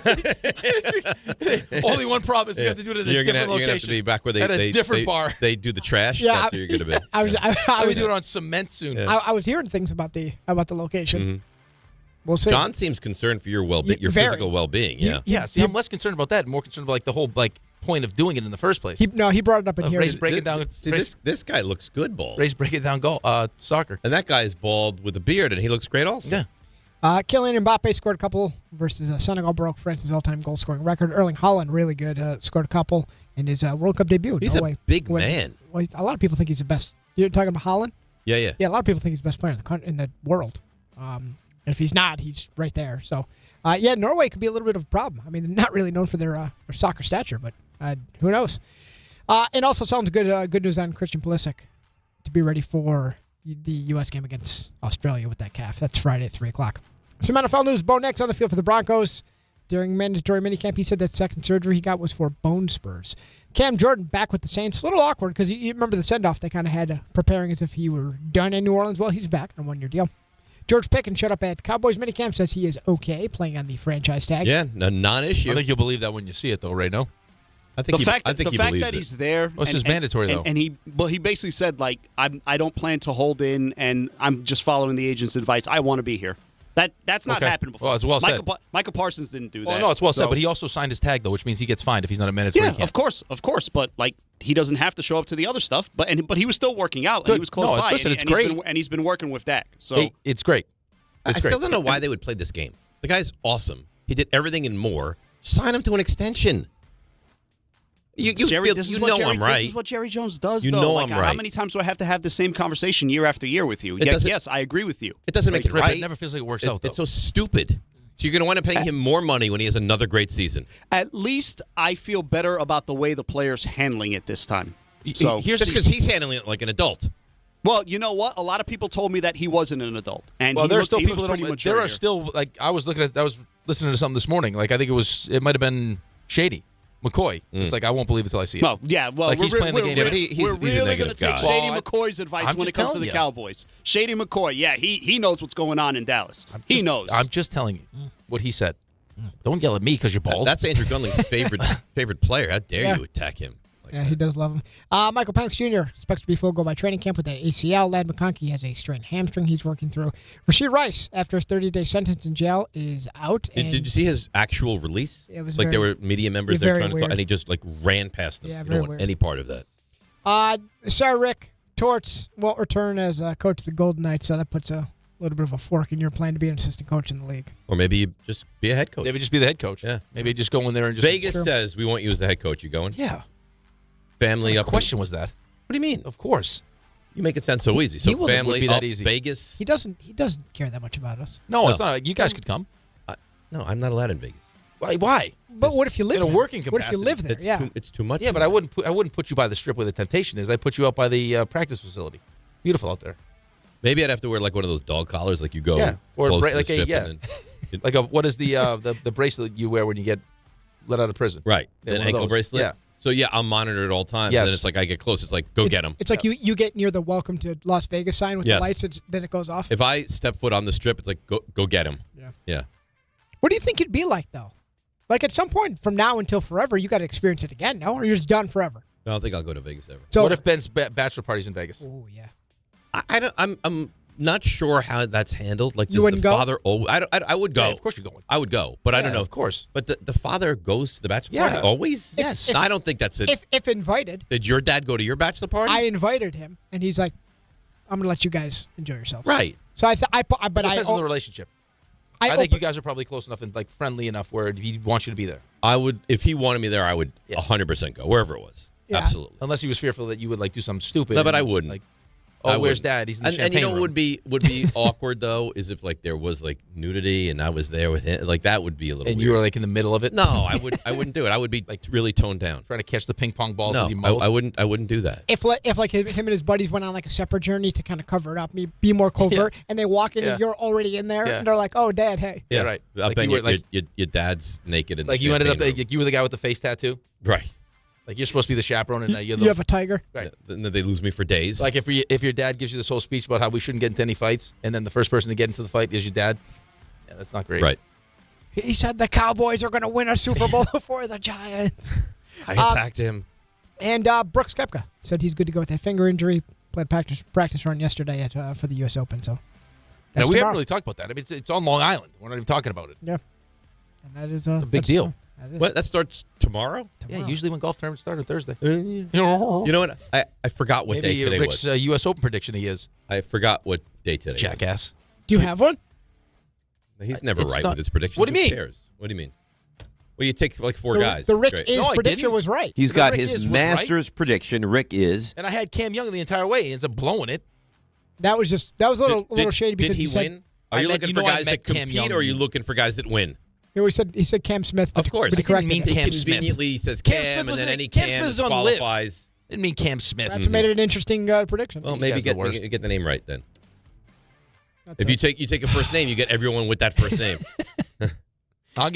Only one problem is you have to do it at a different location. You're going to have to be back where at a different bar. They do the trash. Yeah, That's where you're going to be. I was doing it on cement soon. Yeah. I was hearing things about the location. Mm-hmm. We'll see. John seems concerned for your well-being, your Very. physical well-being. Yeah. Yeah, see, I'm less concerned about that. More concerned about the whole point of doing it in the first place. He brought it up in here. Ray's breaking down. This guy looks good, bald. Ray's breaking down soccer. And that guy's bald with a beard, and he looks great also. Yeah. Kylian Mbappe scored a couple versus Senegal, broke France's all-time goal-scoring record. Erling Haaland, really good, scored a couple in his World Cup debut. He's Norway. a big man. Well, a lot of people think he's the best. You're talking about Haaland? Yeah, yeah. Yeah, a lot of people think he's the best player in the world. If he's not, he's right there. So, Norway could be a little bit of a problem. I mean, they're not really known for their soccer stature, but who knows? And also sounds good. Good news on Christian Pulisic to be ready for the U.S. game against Australia with that calf. That's Friday at 3:00. Some NFL news. Bo Nix on the field for the Broncos. During mandatory minicamp, he said that second surgery he got was for bone spurs. Cam Jordan back with the Saints. A little awkward because you remember the send-off they kind of had preparing as if he were done in New Orleans. Well, he's back on a 1-year deal. George Pickens showed up at Cowboys minicamp, says he is okay playing on the franchise tag. Yeah, a non-issue. I think you'll believe that when you see it, though, Ray, no? I think the fact believes that it. he's there. Well, this is mandatory, though. And he basically said, like, I don't plan to hold in, and I'm just following the agent's advice. I want to be here. That's not happened before. Well, it's well said. Michael Parsons didn't do that. Oh, no, it's well said, but he also signed his tag, though, which means he gets fined if he's not a mandatory camp. Of course, but like he doesn't have to show up to the other stuff. But he was still working out, and he was close by. Listen, and it's great. He's been working with Dak. So it's great. I still don't know why they would play this game. The guy's awesome. He did everything and more. Sign him to an extension. You know I'm right. This is what Jerry Jones does, You though. know Like, I'm right. How many times do I have to have the same conversation year after year with you? Yes, I agree with you. It doesn't make it Rip, right. It never feels like it works out, though. It's so stupid. So you're going to wind up paying him more money when he has another great season. At least I feel better about the way the player's handling it this time. So Just because he's handling it like an adult. Well, you know what? A lot of people told me that he wasn't an adult, and well, he there are looked, still he people looks that pretty don't. mature There are here. still I was listening to something this morning. Like I think it might have been Shady McCoy. It's like I won't believe it till I see it. Well, yeah, well, like he's playing the game. We're really going to take Shady McCoy's advice I'm when it just comes to telling the you. Cowboys. Shady McCoy, yeah, he knows what's going on in Dallas. He knows. I'm just telling you what he said. Don't yell at me because you're bald. That's Andrew Gunling's favorite player. How dare you attack him? Yeah, he does love him. Michael Penix Jr. expects to be full go by training camp with that ACL. Ladd McConkey has a strained hamstring he's working through. Rashid Rice, after his 30-day sentence in jail, is out. Did you see his actual release? It was like very, there were media members yeah, there very trying to talk, weird. and he just like ran past them. Yeah, You very don't want weird. any part of that. Sir Rick Torts won't return as coach of the Golden Knights, so that puts a little bit of a fork in your plan to be an assistant coach in the league. Or maybe you just be a head coach. Maybe just be the head coach. Yeah. Maybe just go in there and just. Vegas says we want you as the head coach. You going? Yeah. Family What up. question was that? What do you mean? Of course. You make it sound so easy. So he family would be that up, easy. Vegas. He doesn't care that much about us. No, it's not. You guys could come. No, I'm not allowed in Vegas. Why? But what if you live in a there? working What if you capacity? live there? It's Yeah. it's too much. Yeah, but I wouldn't put you by the strip where the temptation is. I'd put you out by the practice facility. Beautiful out there. Maybe I'd have to wear like one of those dog collars, like you go or close to like the a ship and then- like a what is the bracelet you wear when you get let out of prison? right, Yeah, an one of ankle those. bracelet. Yeah. So yeah, I'm monitored at all times. Yes. And then it's like I get close. It's like go get him. It's like you get near the welcome to Las Vegas sign with Yes. the lights, then it goes off. If I step foot on the strip, it's like go get him. Yeah. What do you think it'd be like, though? Like, at some point from now until forever, you got to experience it again, no? Or you're just done forever? I don't think I'll go to Vegas ever. So, What if Ben's bachelor party's in Vegas? Oh, yeah. I'm not sure how that's handled. Like, You does wouldn't the go? father? Oh, I would go. Yeah, of course you're going. I would go, but I don't know. Of course. But the father goes to the bachelor party always. Yes. I don't think that's it. If invited, Did your dad go to your bachelor party? I invited him, and he's like, "I'm gonna let you guys enjoy yourselves." Right. So but It depends on the relationship. I think you guys are probably close enough and like friendly enough where he wants you to be there. I would, if he wanted me there, I would 100% go wherever it was. Yeah. Absolutely. Unless he was fearful that you would like do something stupid. No, but and, I wouldn't. Like, I where's wouldn't. Dad? He's in the and champagne you know what room. would be awkward though is if like there was like nudity and I was there with him. Like that would be a little. And weird. you were like in the middle of it. No, I wouldn't do it. I would be like really toned down. Trying to catch the ping pong balls No, with your mouth. I wouldn't do that. If like him and his buddies went on like a separate journey to kind of cover it up, be more covert, and they walk in and you're already in there, and they're like, "Oh, Dad, hey." Yeah, right. I Like bet you were, like- your dad's naked in Like the you ended up, champagne room. like, you were the guy with the face tattoo. Right. Like you're supposed to be the chaperone, and you're the. You have a tiger. Right. Then they lose me for days. Like if your dad gives you this whole speech about how we shouldn't get into any fights, and then the first person to get into the fight is your dad, yeah, that's not great. Right. He said the Cowboys are going to win a Super Bowl before the Giants. I attacked him. And Brooks Koepka said he's good to go with that finger injury. Played practice run yesterday for the U.S. Open. So Now, that's we tomorrow. haven't really talked about that. I mean, it's on Long Island. We're not even talking about it. Yeah. And that is It's a big deal. What? That starts tomorrow? Yeah, usually when golf tournaments start on Thursday. You know what? I forgot what Maybe day today Rick's was. U.S. Open prediction he is. I forgot what day today Jackass. Do you have one? was. He's never It's right not- with his predictions. What do you Who mean? cares? What do you mean? Well, you take like four guys. The Rick Great. is No, I prediction didn't. was right. He's got Rick his was right. Masters prediction. Rick is. And I had Cam Young the entire way. He ends up blowing it. That was a little shady because Did he said win? Are you looking for guys that compete, or are you looking for guys that win? he said Cam Smith. But Of course. but he corrected mean it. Cam He Smith. conveniently says Cam Cam, Smith and was then in- any Cam Cam Smith is on Live. qualifies. Didn't mean Cam Smith. That's made it an interesting prediction. Well, You maybe guys are the worst. get the name right then. That's If you take a first name, you get everyone with that first name. You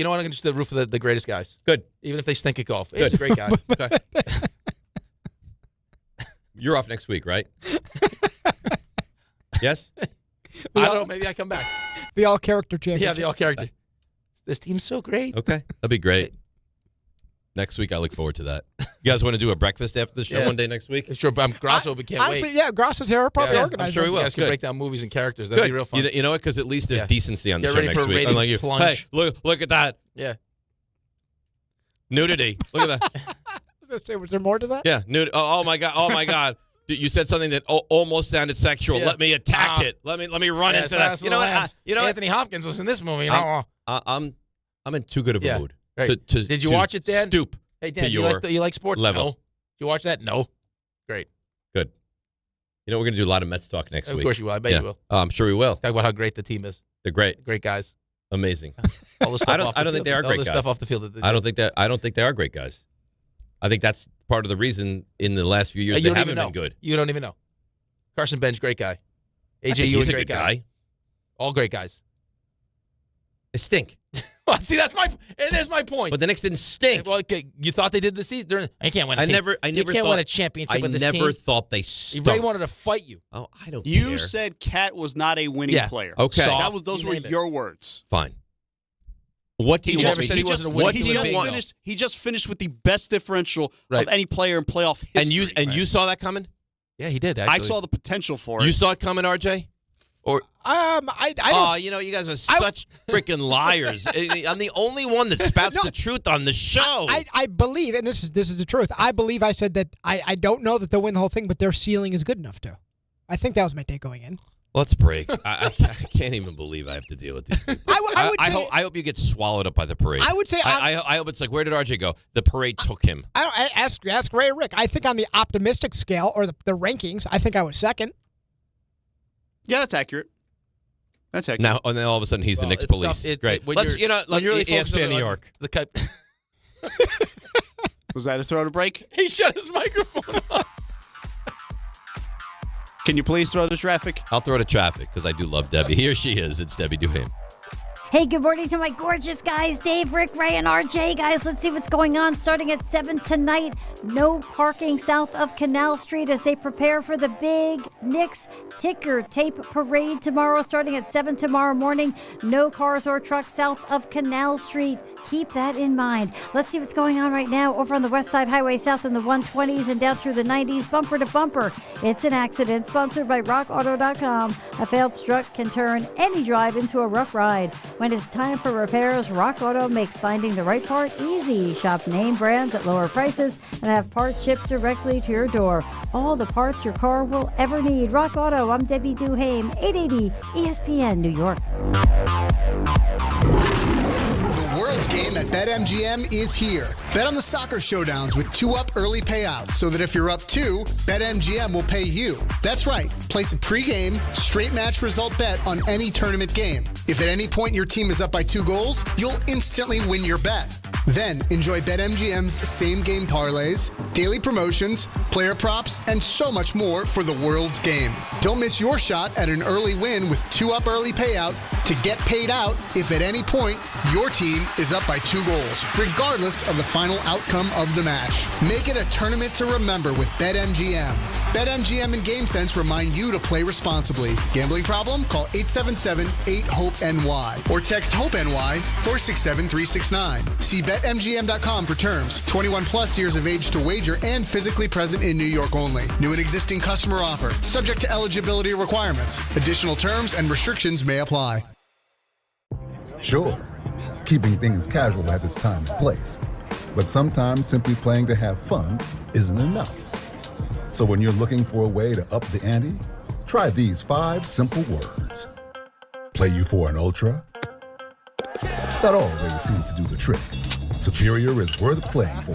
know what? I'm going to just the roof of the greatest guys. Good. Even if they stink at golf. Good. He's a great guy. Okay. You're off next week, right? Yes? I don't know. Maybe I come back. The all character championship. Yeah, the all character. This team's so great. Okay. That'd be great. Next week, I look forward to that. You guys want to do a breakfast after the show one day next week? Sure, I'm Grosso, but can't Honestly, wait. yeah, Gross's here. Probably Yeah, organize. I'm sure one. we will. You guys can Good. break down movies and characters. That'd Good. be real fun. You know what? Because at least there's Yeah. decency on the Get show ready next for a week. ratings Unlike you. plunge. Hey, look at that. Yeah. Nudity. Look at that. I was gonna say, was there more to that? Yeah. Oh my God. Oh my God. You said something that almost sounded sexual. Yeah. Let me attack it. Let me run Yeah, into Silence that. of You know the what? Lambs. You know what? Anthony Hopkins was in this movie. I'm in too good of a Yeah. mood. Right. To Did you to watch it, Dan? Stoop. Hey, to Dan, your you like sports? level. No. Did you watch that? No. Great. Good. You know, we're going to do a lot of Mets talk next week. Of course you will. I bet you will. I'm sure we will. Talk about how great the team is. They're great. Great guys. Amazing. All the stuff I don't off the think field. they are All great the guys. stuff off the field. That they I do. don't think they are great guys. I think that's part of the reason in the last few years You they don't haven't even know. been good. You don't even know. Carson Bench, great guy. I AJ think Ewing, he's a great good guy. All great guys. They stink. Well, see, there's my point. But the Knicks didn't stink. Well, okay, you thought they did this season? I can't win. I never You can't thought, win a championship with this team. I never thought they stunk. Ray wanted to fight you. Oh, I don't You care. said Cat was not a winning Yeah. player. Okay. So those You were named it. your words. Fine. What do He you never want me said to he do? wasn't a What winning do you player. want? He just finished with the best differential Right. of any player in playoff history. And you saw that coming? Yeah, he did. I Actually. saw the potential for You it. saw it coming, RJ? Or I don't. oh, you know, you guys are such freaking liars. I'm the only one that spouts the truth on the show. I believe, and this is the truth. I believe I said that I don't know that they'll win the whole thing, but their ceiling is good enough to. I think that was my take going in. Let's break. I can't even believe I have to deal with these people. I hope you get swallowed up by the parade. I would say I hope it's like, where did RJ go? The parade took him. I ask Ray or Rick. I think on the optimistic scale or the rankings, I think I was second. Yeah, that's accurate. That's accurate. Now, and then all of a sudden, he's the Knicks it's police. tough. It's- Great. when Let's, you're- like when you're really focused ESPN on New the- York. The cut. Was that a throw to break? He shut his microphone off. Can you please throw to traffic? I'll throw to traffic because I do love Debbie. Here she is. It's Debbie Duham. Hey, good morning to my gorgeous guys, Dave, Rick, Ray, and RJ. Guys, let's see what's going on starting at 7 tonight. No parking south of Canal Street as they prepare for the big Knicks ticker tape parade tomorrow starting at 7 tomorrow morning. No cars or trucks south of Canal Street. Keep that in mind. Let's see what's going on right now over on the West Side Highway south in the 120s and down through the 90s, bumper to bumper. It's an accident sponsored by RockAuto.com. A failed strut can turn any drive into a rough ride. When it's time for repairs, Rock Auto makes finding the right part easy. Shop name brands at lower prices and have parts shipped directly to your door. All the parts your car will ever need. Rock Auto. I'm Debbie Duhame, 880 ESPN New York. The World's Game at BetMGM is here. Bet on the soccer showdowns with 2-up early payouts so that if you're up 2, BetMGM will pay you. That's right. Place a pregame, straight match result bet on any tournament game. If at any point your team is up by 2 goals, you'll instantly win your bet. Then enjoy BetMGM's same-game parlays, daily promotions, player props, and so much more for the World's Game. Don't miss your shot at an early win with 2-up early payout to get paid out if at any point your team is up by 2 goals, regardless of the final outcome of the match. Make it a tournament to remember with BetMGM. BetMGM and GameSense remind you to play responsibly. Gambling problem? Call 877-8-HOPE-NY or text HOPE-NY 467-369. See BetMGM.com for terms. 21 plus years of age to wager and physically present in New York only. New and existing customer offer. Subject to eligibility requirements. Additional terms and restrictions may apply. Sure, keeping things casual has its time and place. But sometimes simply playing to have fun isn't enough. So when you're looking for a way to up the ante, try these 5 simple words. Play you for an ultra? That always seems to do the trick. Superior is worth playing for.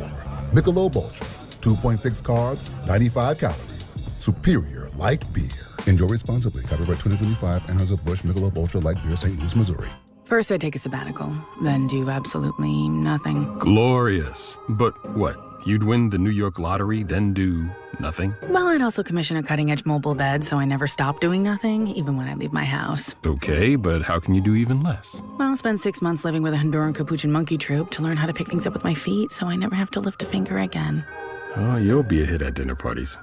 Michelob Ultra, 2.6 carbs, 95 calories. Superior light beer. Enjoy responsibly. Copyright 2025, Anheuser-Busch Michelob Ultra Light Beer, St. Louis, Missouri. First, I take a sabbatical, then do absolutely nothing. Glorious. But what? You'd win the New York lottery, then do nothing? Well, I'd also commission a cutting-edge mobile bed, so I never stop doing nothing, even when I leave my house. Okay, but how can you do even less? Well, I'll spend 6 months living with a Honduran Capuchin monkey troupe to learn how to pick things up with my feet, so I never have to lift a finger again. Oh, you'll be a hit at dinner parties.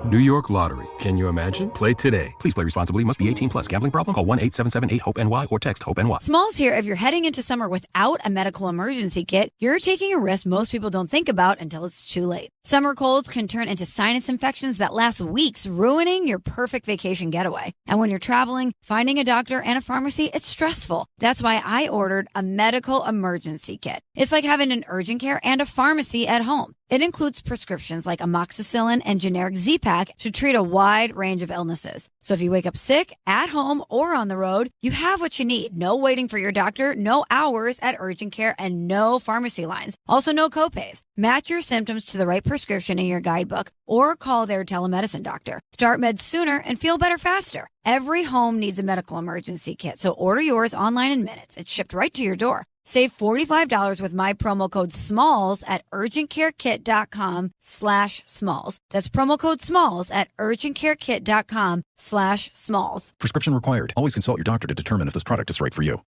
New York Lottery. Can you imagine? Play today. Please play responsibly. Must be 18 plus. Gambling problem? Call 1-877-8-HOPE-NY or text HOPE-NY. Smalls here. If you're heading into summer without a medical emergency kit, you're taking a risk most people don't think about until it's too late. Summer colds can turn into sinus infections that last weeks, ruining your perfect vacation getaway. And when you're traveling, finding a doctor and a pharmacy, it's stressful. That's why I ordered a medical emergency kit. It's like having an urgent care and a pharmacy at home. It includes prescriptions like amoxicillin and generic Z-Pak to treat a wide range of illnesses. So if you wake up sick, at home, or on the road, you have what you need. No waiting for your doctor, no hours at urgent care, and no pharmacy lines. Also, no copays. Match your symptoms to the right prescription in your guidebook or call their telemedicine doctor. Start meds sooner and feel better faster. Every home needs a medical emergency kit, so order yours online in minutes. It's shipped right to your door. Save $45 with my promo code SMALLS at urgentcarekit.com/smalls. That's promo code SMALLS at urgentcarekit.com/smalls. Prescription required. Always consult your doctor to determine if this product is right for you.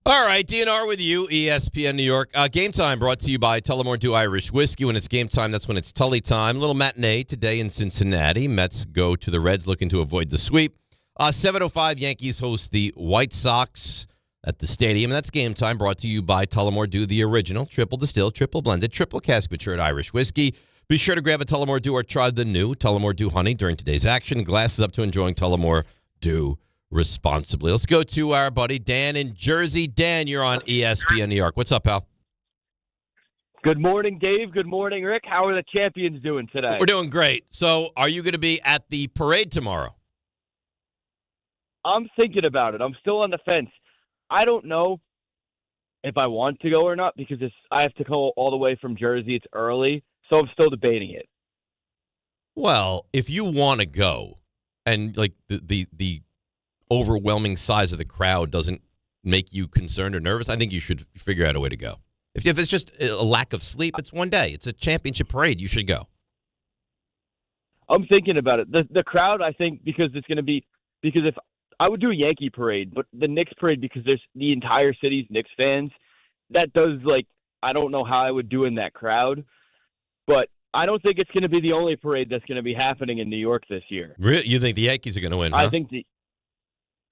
All right, DNR with you, ESPN New York. Game time brought to you by Tullamore Dew Irish Whiskey. When it's game time, that's when it's Tully time. A little matinee today in Cincinnati. Mets go to the Reds looking to avoid the sweep. 7:05, Yankees host the White Sox at the stadium. And that's game time brought to you by Tullamore Dew, the original, triple distilled, triple blended, triple cask matured Irish whiskey. Be sure to grab a Tullamore Dew or try the new Tullamore Dew Honey during today's action. Glasses up to enjoying Tullamore Dew responsibly. Let's go to our buddy Dan in Jersey. Dan, you're on ESPN New York. What's up, pal? Good morning, Dave. Good morning, Rick. How are the champions doing today? We're doing great. So are you going to be at the parade tomorrow? I'm thinking about it. I'm still on the fence. I don't know if I want to go or not because I have to go all the way from Jersey. It's early, so I'm still debating it. Well, if you want to go and like the overwhelming size of the crowd doesn't make you concerned or nervous, I think you should figure out a way to go. If it's just a lack of sleep, it's one day. It's a championship parade. You should go. I'm thinking about it. The crowd, I think, because if I would do a Yankee parade, but the Knicks parade, because there's the entire city's Knicks fans, that does, I don't know how I would do in that crowd, but I don't think it's going to be the only parade that's going to be happening in New York this year. Really? You think the Yankees are going to win, huh?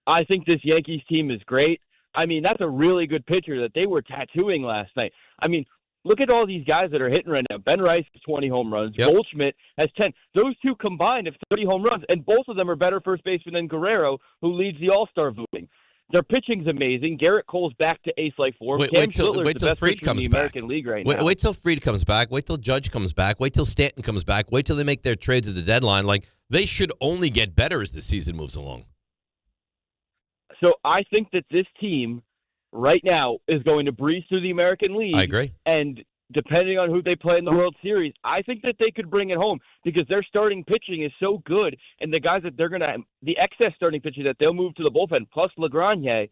I think this Yankees team is great. I mean, that's a really good pitcher that they were tattooing last night. I mean, look at all these guys that are hitting right now. Ben Rice has 20 home runs. Yep. Goldschmidt has 10. Those two combined have 30 home runs, and both of them are better first baseman than Guerrero, who leads the All-Star voting. Their pitching's amazing. Garrett Cole's back to ace-like form. Wait till Fried comes back. American League right now. Wait till Fried comes back. Wait till Judge comes back. Wait till Stanton comes back. Wait till they make their trades at the deadline. They should only get better as the season moves along. So I think that this team right now is going to breeze through the American League. I agree. And depending on who they play in the World Series, I think that they could bring it home because their starting pitching is so good, and the guys that they're going to – the excess starting pitching that they'll move to the bullpen, plus LaGranye,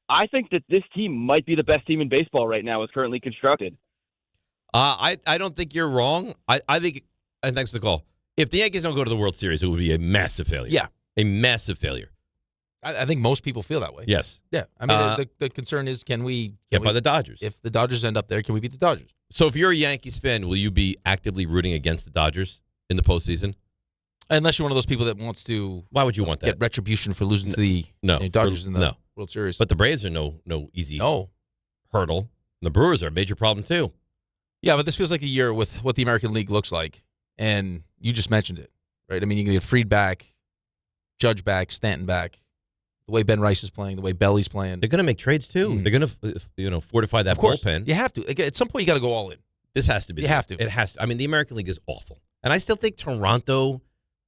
I think that this team might be the best team in baseball right now as currently constructed. I don't think you're wrong. I think – and thanks for the call. If the Yankees don't go to the World Series, it would be a massive failure. Yeah. A massive failure. I think most people feel that way. Yes. Yeah. I mean, the concern is, can we get by the Dodgers? If the Dodgers end up there, can we beat the Dodgers? So if you're a Yankees fan, will you be actively rooting against the Dodgers in the postseason? Unless you're one of those people that wants to. Why would you want that? Get retribution for losing to the Dodgers in the World Series. But the Braves are no easy hurdle. The Brewers are a major problem too. Yeah, but this feels like a year with what the American League looks like, and you just mentioned it, right? I mean, you can get Fried back, Judge back, Stanton back. The way Ben Rice is playing, the way Belly's playing. They're going to make trades, too. They're going to, fortify that bullpen. You have to. At some point, you got to go all in. This has to be. You have to. It has to. I mean, the American League is awful. And I still think Toronto,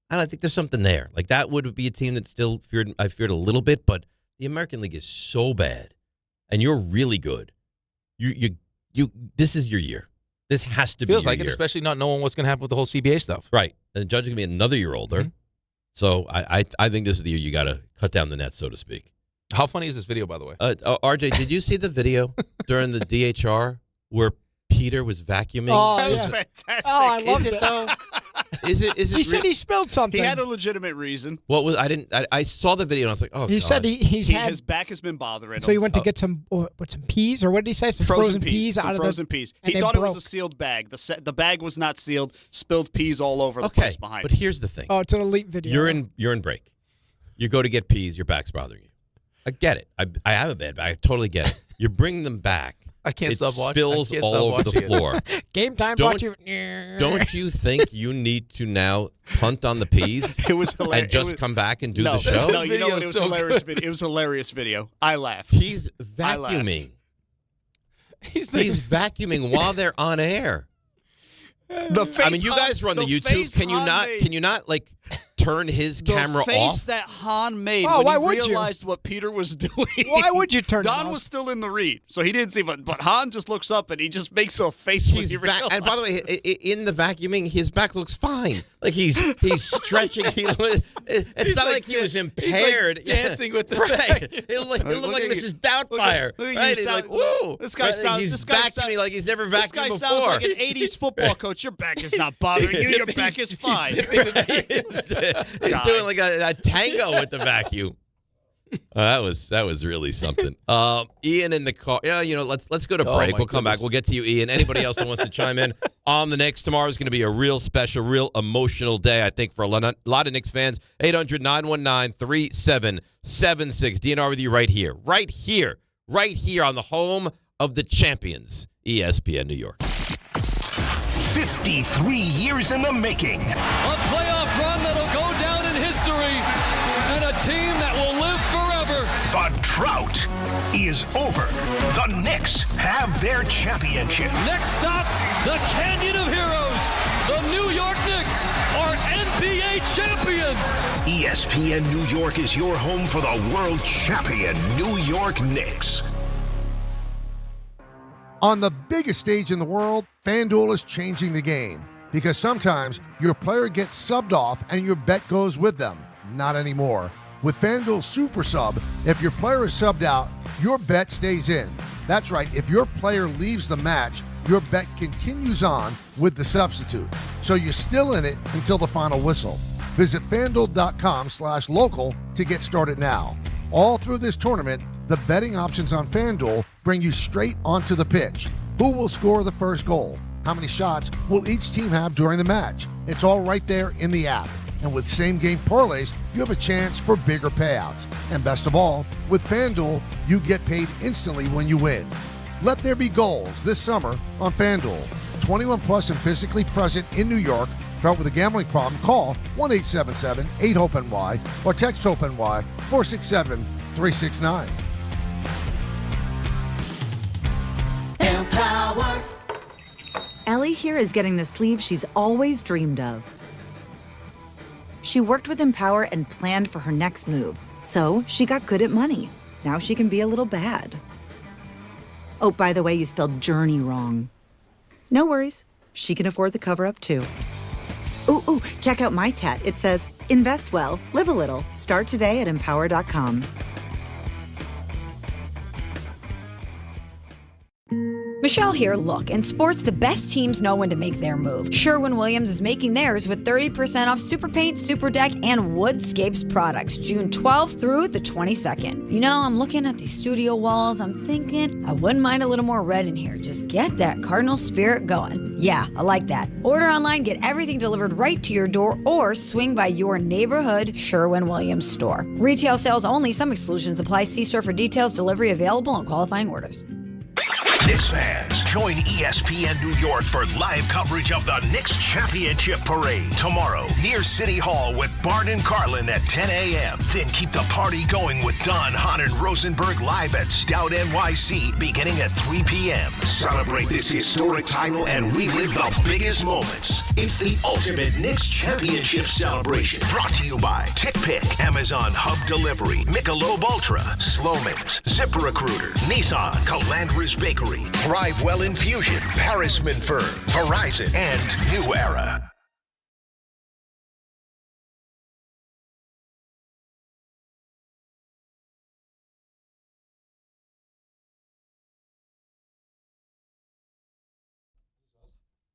I don't think there's something there. That would be a team that still I feared a little bit, but the American League is so bad, and you're really good. This is your year. This has to be your Feels like year. it, especially not knowing what's going to happen with the whole CBA stuff. Right. And the Judge is going to be another year older. Mm-hmm. So I think this is the year you got to cut down the net, so to speak. How funny is this video, by the way? RJ, did you see the video during the DHR where Peter was vacuuming? Oh, that was fantastic. Oh, I loved it, though. Is it? He said he spilled something. He had a legitimate reason. What was? I saw the video and I was like, oh. He said his back has been bothering him. So he went to get some peas, or what did he say? Some frozen peas out of frozen peas. He thought it was a sealed bag. The bag was not sealed. Spilled peas all over the place behind. But here's the thing. Oh, it's an elite video. You're in break. You go to get peas. Your back's bothering you. I get it. I have a bad back. I totally get it. You bring them back. I can't stop watching. Spills all over the floor. Game time. Don't you think you need to now punt on the peas? It was hilarious. And just come back and do the show? No, you know what? It was hilarious. It was a hilarious video. I laughed. He's vacuuming. He's vacuuming while they're on air. The face. I mean, you guys run the YouTube. Can you not turn his camera off? The face that Hahn made when he realized what Peter was doing. Why would you turn Don was still in the read, so he didn't see. But Hahn just looks up and he just makes a face when he realizes. And by the way, in the vacuuming, his back looks fine. Like he's stretching. It's not like he was impaired. He's dancing with the right. He'll look like Mrs. Doubtfire. Right? He's like, whoa. This guy sounds. He's vacuuming like he's never vacuumed before. This guy sounds like an '80s football coach. Your back is not bothering you. Your back is fine. He's doing like a tango with the vacuum. That was really something. Ian in the car. Yeah, let's go to break. We'll come back. We'll get to you, Ian. Anybody else that wants to chime in on the Knicks? Tomorrow is going to be a real special, real emotional day, I think, for a lot of Knicks fans. 800-919-3776. DNR with you right here on the home of the champions, ESPN New York. 53 years in the making. A playoff run that'll go down in history, and a team that will live forever. The drought is over. The Knicks have their championship. Next stop, the Canyon of Heroes. The New York Knicks are NBA champions. ESPN New York is your home for the world champion New York Knicks. On the biggest stage in the world, FanDuel is changing the game because sometimes your player gets subbed off and your bet goes with them. Not anymore. With FanDuel Super Sub, if your player is subbed out, your bet stays in. That's right, if your player leaves the match, your bet continues on with the substitute. So you're still in it until the final whistle. Visit FanDuel.com/local to get started now. All through this tournament, the betting options on FanDuel bring you straight onto the pitch. Who will score the first goal? How many shots will each team have during the match? It's all right there in the app. And with same-game parlays, you have a chance for bigger payouts. And best of all, with FanDuel, you get paid instantly when you win. Let there be goals this summer on FanDuel. 21 plus and physically present in New York. Caught with a gambling problem? Call 1-877-8-HOPE-NY or text HOPE-NY 467-369. Empower. Ellie here is getting the sleeve she's always dreamed of. She worked with Empower and planned for her next move, so she got good at money. Now she can be a little bad. Oh, by the way, you spelled journey wrong. No worries. She can afford the cover-up, too. Ooh, check out my tat. It says, invest well, live a little. Start today at empower.com. Michelle here. Look, in sports, the best teams know when to make their move. Sherwin-Williams is making theirs with 30% off Super Paint, Super Deck, and Woodscapes products, June 12th through the 22nd. You know, I'm looking at these studio walls. I'm thinking I wouldn't mind a little more red in here. Just get that Cardinal spirit going. Yeah, I like that. Order online, get everything delivered right to your door, or swing by your neighborhood Sherwin-Williams store. Retail sales only. Some exclusions apply. See store for details. Delivery available on qualifying orders. Knicks fans, join ESPN New York for live coverage of the Knicks Championship Parade tomorrow near City Hall with Bart and Carlin at 10 a.m. Then keep the party going with Don, Hahn, and Rosenberg live at Stout NYC beginning at 3 p.m. Celebrate this historic title and relive the biggest moments. It's the ultimate Knicks Championship celebration brought to you by TickPick, Amazon Hub Delivery, Michelob Ultra, Sloman's, ZipRecruiter, Nissan, Calandra's Bakery, Thrive Well Infusion, Paris Minfern, Verizon, and New Era.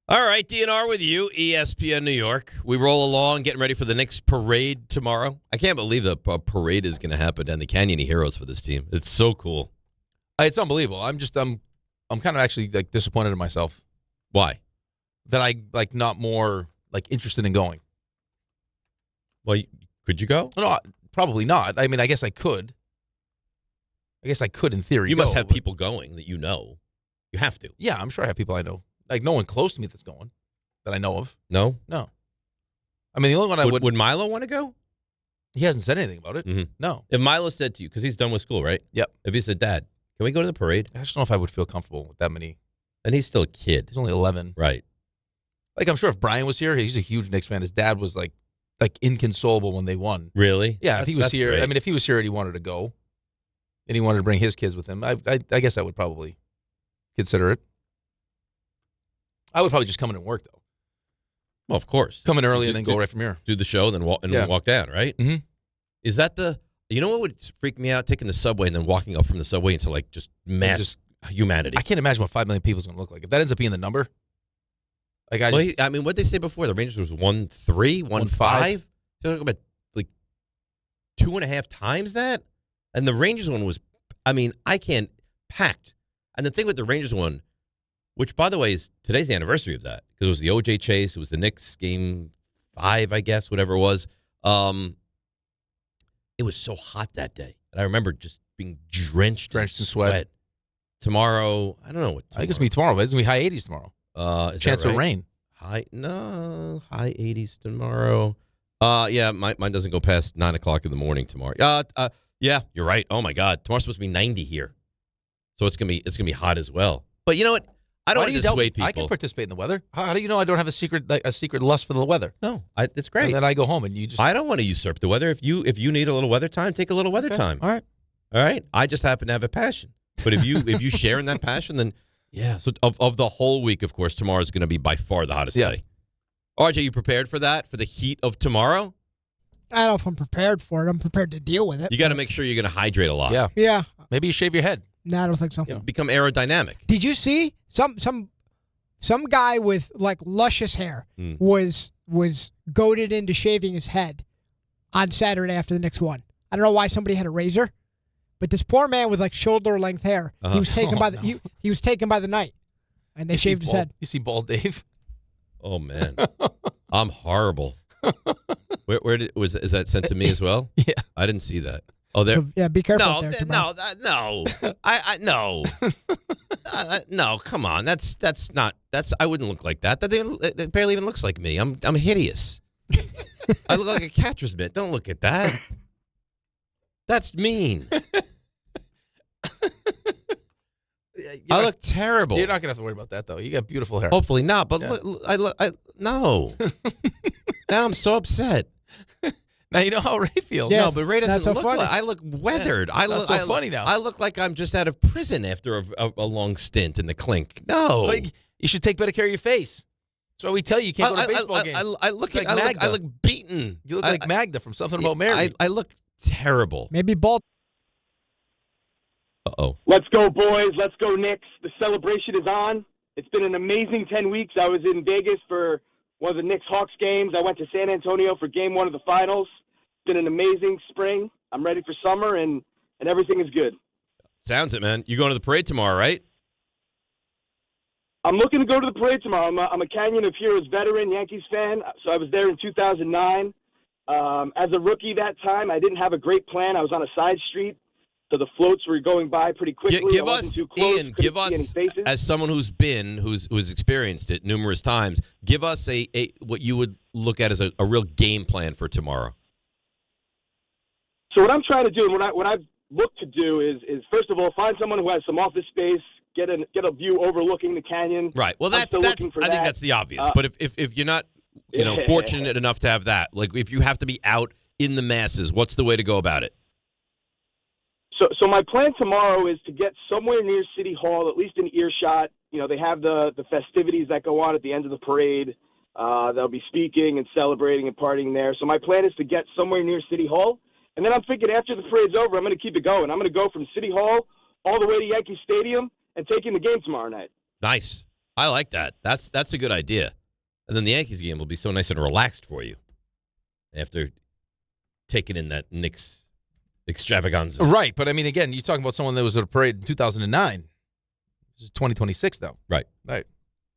All right, DNR with you, ESPN New York. We roll along, getting ready for the Knicks parade tomorrow. I can't believe the parade is going to happen down the Canyon of Heroes for this team. It's so cool. It's unbelievable. I'm kind of actually like disappointed in myself. Why? That I not more interested in going. Well, could you go? No, probably not. I mean, I guess I could. I guess I could in theory. You must have people going that you know. You have to. Yeah, I'm sure I have people I know. Like no one close to me that's going that I know of. No? No. I mean, the only one would Milo want to go? He hasn't said anything about it. Mm-hmm. No. If Milo said to you, because he's done with school, right? Yep. If he said, Dad, can we go to the parade? I just don't know if I would feel comfortable with that many. And he's still a kid. He's only 11. Right. Like, I'm sure if Brian was here, he's a huge Knicks fan. His dad was like inconsolable when they won. Really? Yeah. If he was here, great. I mean, if he was here and he wanted to go, and he wanted to bring his kids with him, I guess I would probably consider it. I would probably just come in and work, though. Well, of course. Come in early and then go right from here. Do the show, then walk down, right? Mm-hmm. Is that you know what would freak me out? Taking the subway and then walking up from the subway into like just mass humanity. I can't imagine what 5 million people is going to look like. If that ends up being the number. Like I mean, what did they say before? The Rangers was 1-3, 1-5? They're talking about like 2.5 times that? And the Rangers one was, I mean, packed. And the thing with the Rangers one, which, by the way, today's the anniversary of that, because it was the O.J. Chase, it was the Knicks game 5, I guess, whatever it was. It was so hot that day. And I remember just being drenched in sweat. Tomorrow, I don't know what. I think it's going to be tomorrow. It's going to be high 80s tomorrow. Chance of rain. High 80s tomorrow. Yeah, mine doesn't go past 9 o'clock in the morning tomorrow. Yeah, you're right. Oh my God, tomorrow's supposed to be 90 here, so it's gonna be hot as well. But you know what? I don't want to dissuade people. I can participate in the weather. How do you know I don't have a secret lust for the weather? No, it's great. And then I go home and you just. I don't want to usurp the weather. If you need a little weather time, take a little weather time. All right. I just happen to have a passion. But if you share in that passion, then yeah. So of the whole week, of course, tomorrow is going to be by far the hottest day. RJ, you prepared for that? For the heat of tomorrow? I don't know if I'm prepared for it. I'm prepared to deal with it. You got to make sure you're going to hydrate a lot. Yeah. Yeah. Maybe you shave your head. No, I don't think so. Become aerodynamic. Did you see some guy with like luscious hair was goaded into shaving his head on Saturday after the Knicks won? I don't know why somebody had a razor, but this poor man with like shoulder length hair, he was taken by the he was taken by the night, and they shaved his head. You see Bald Dave? Oh man, I'm horrible. Is that sent to me as well? Yeah, I didn't see that. Oh, there. So, yeah, be careful. No, no. Come on, that's not. I wouldn't look like that. That barely even looks like me. I'm hideous. I look like a catcher's mitt. Don't look at that. That's mean. I look terrible. You're not gonna have to worry about that though. You got beautiful hair. Hopefully not. But no. Now I'm so upset. Now you know how Ray feels. Yes, no, but Ray doesn't look funny. like. I look weathered. I look funny now. I look like I'm just out of prison after a long stint in the clink. No, like, you should take better care of your face. That's why we tell you can't go to baseball games. I look beaten. You look like Magda from Something About Mary. I look terrible. Maybe bald. Uh-oh. Let's go, boys. Let's go, Knicks. The celebration is on. It's been an amazing 10 weeks. I was in Vegas for one of the Knicks-Hawks games. I went to San Antonio for game 1 of the finals. It's been an amazing spring. I'm ready for summer, and everything is good. Sounds it, man. You're going to the parade tomorrow, right? I'm looking to go to the parade tomorrow. I'm a Canyon of Heroes veteran, Yankees fan, so I was there in 2009. As a rookie that time, I didn't have a great plan. I was on a side street, so the floats were going by pretty quickly. Give us, Ian, as someone who's experienced it numerous times, give us a what you would look at as a real game plan for tomorrow. So what I'm trying to do, and what I've looked to do is first of all, find someone who has some office space, get a view overlooking the canyon. Right. Well, I think that's the obvious. But if you're not, fortunate enough to have that, like if you have to be out in the masses, what's the way to go about it? So my plan tomorrow is to get somewhere near City Hall, at least in earshot. They have the festivities that go on at the end of the parade. They'll be speaking and celebrating and partying there. So my plan is to get somewhere near City Hall. And then I'm thinking after the parade's over, I'm going to keep it going. I'm going to go from City Hall all the way to Yankee Stadium and take in the game tomorrow night. Nice. I like that. That's a good idea. And then the Yankees game will be so nice and relaxed for you after taking in that Knicks extravaganza. Right, but I mean, again, you're talking about someone that was at a parade in 2009. This is 2026, though. Right. Right.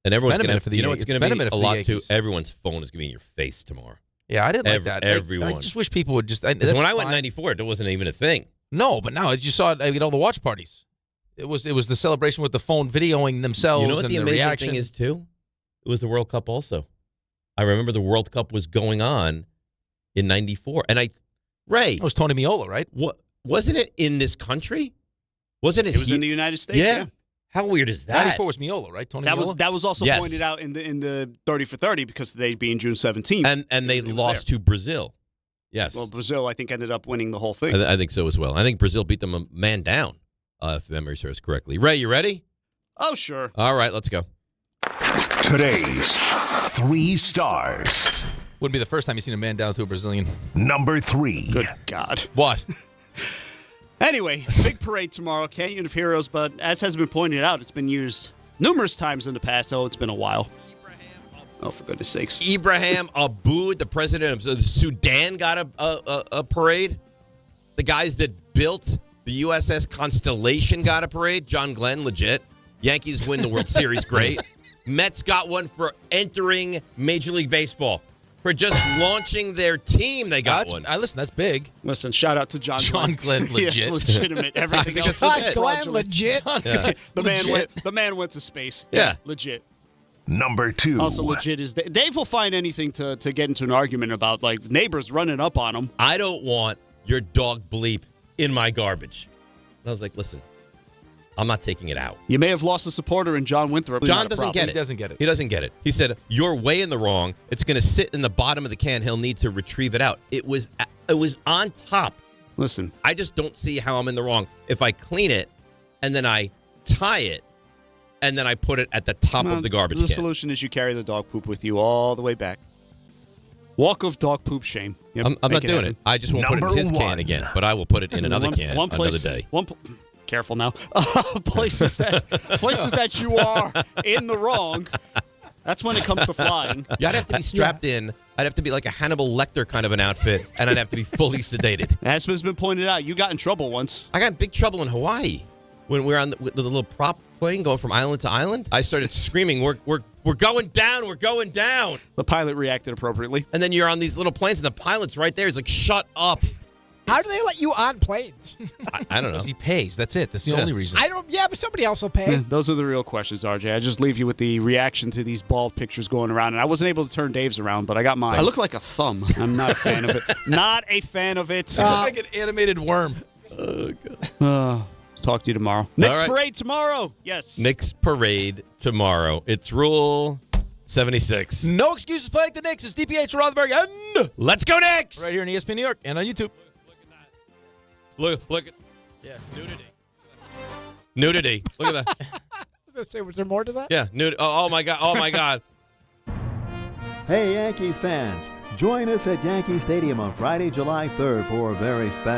And everyone's going to, it's going to be a lot too. Everyone's phone is going to be in your face tomorrow. Yeah, I didn't like that. Everyone. I just wish people would just. When I went in '94, it wasn't even a thing. No, but now you saw it at all the watch parties. It was the celebration with the phone videoing themselves. You know what and the amazing reaction thing is too? It was the World Cup also. I remember the World Cup was going on in '94, and Ray. It was Tony Meola, right? What wasn't it in this country? Wasn't it? It was in the United States. Yeah. How weird is that? 94 was Meola, right? Tony Meola? That was also pointed out in the 30 for 30 because they being June 17th. And they lost to Brazil. Yes. Well, Brazil, I think, ended up winning the whole thing. I think so as well. I think Brazil beat them a man down, if memory serves correctly. Ray, you ready? Oh, sure. All right, let's go. Today's 3 stars. Wouldn't be the first time you've seen a man down to a Brazilian. Number 3. Good God. What? Anyway, big parade tomorrow, Canyon of Heroes, but as has been pointed out, it's been used numerous times in the past. Oh, it's been a while. Oh, for goodness sakes. Ibrahim Aboud, the president of Sudan, got a parade. The guys that built the USS Constellation got a parade. John Glenn, legit. Yankees win the World Series, great. Mets got one for entering Major League Baseball. For just launching their team, they got one. Listen, that's big. Listen, shout out to John Glenn, legit. Yeah, it's legitimate. Everything else John Glenn, legit. Yeah. The man went to space. Yeah. Legit. Number 2. Also legit is Dave will find anything to get into an argument about, like neighbors running up on him. I don't want your dog bleep in my garbage. And I was like, listen, I'm not taking it out. You may have lost a supporter in John Winthrop. John doesn't get it. He doesn't get it. He doesn't get it. He said, you're way in the wrong. It's going to sit in the bottom of the can. He'll need to retrieve it out. It was on top. Listen. I just don't see how I'm in the wrong. If I clean it and then I tie it and then I put it at the top of the garbage can. The solution is you carry the dog poop with you all the way back. Walk of dog poop shame. Yep, I'm not doing it. I just won't put it in his can again, but I will put it in another can another day. Careful now. Places that you are in the wrong. That's when it comes to flying. Yeah, I'd have to be strapped in. I'd have to be like a Hannibal Lecter kind of an outfit, and I'd have to be fully sedated. As has been pointed out, you got in trouble once. I got in big trouble in Hawaii when we were on the little prop plane going from island to island. I started screaming, "We're going down! We're going down!" The pilot reacted appropriately. And then you're on these little planes, and the pilot's right there. He's like, "Shut up!" How do they let you on planes? I don't know. He pays. That's it. That's the only reason. Yeah, but somebody else will pay. Those are the real questions, RJ. I just leave you with the reaction to these bald pictures going around. And I wasn't able to turn Dave's around, but I got mine. I look like a thumb. I'm not a fan of it. Not a fan of it. You look like an animated worm. Oh, God. Talk to you tomorrow. Knicks parade tomorrow. Yes. Knicks parade tomorrow. It's Rule 76. No excuses playing the Knicks. It's DiPietro Rothenberg and Let's go Knicks! Right here in ESPN New York and on YouTube. Look at nudity. Look at that. I was going to say, was there more to that? Yeah, nudity. Oh my God. Hey, Yankees fans. Join us at Yankee Stadium on Friday, July 3rd for a very special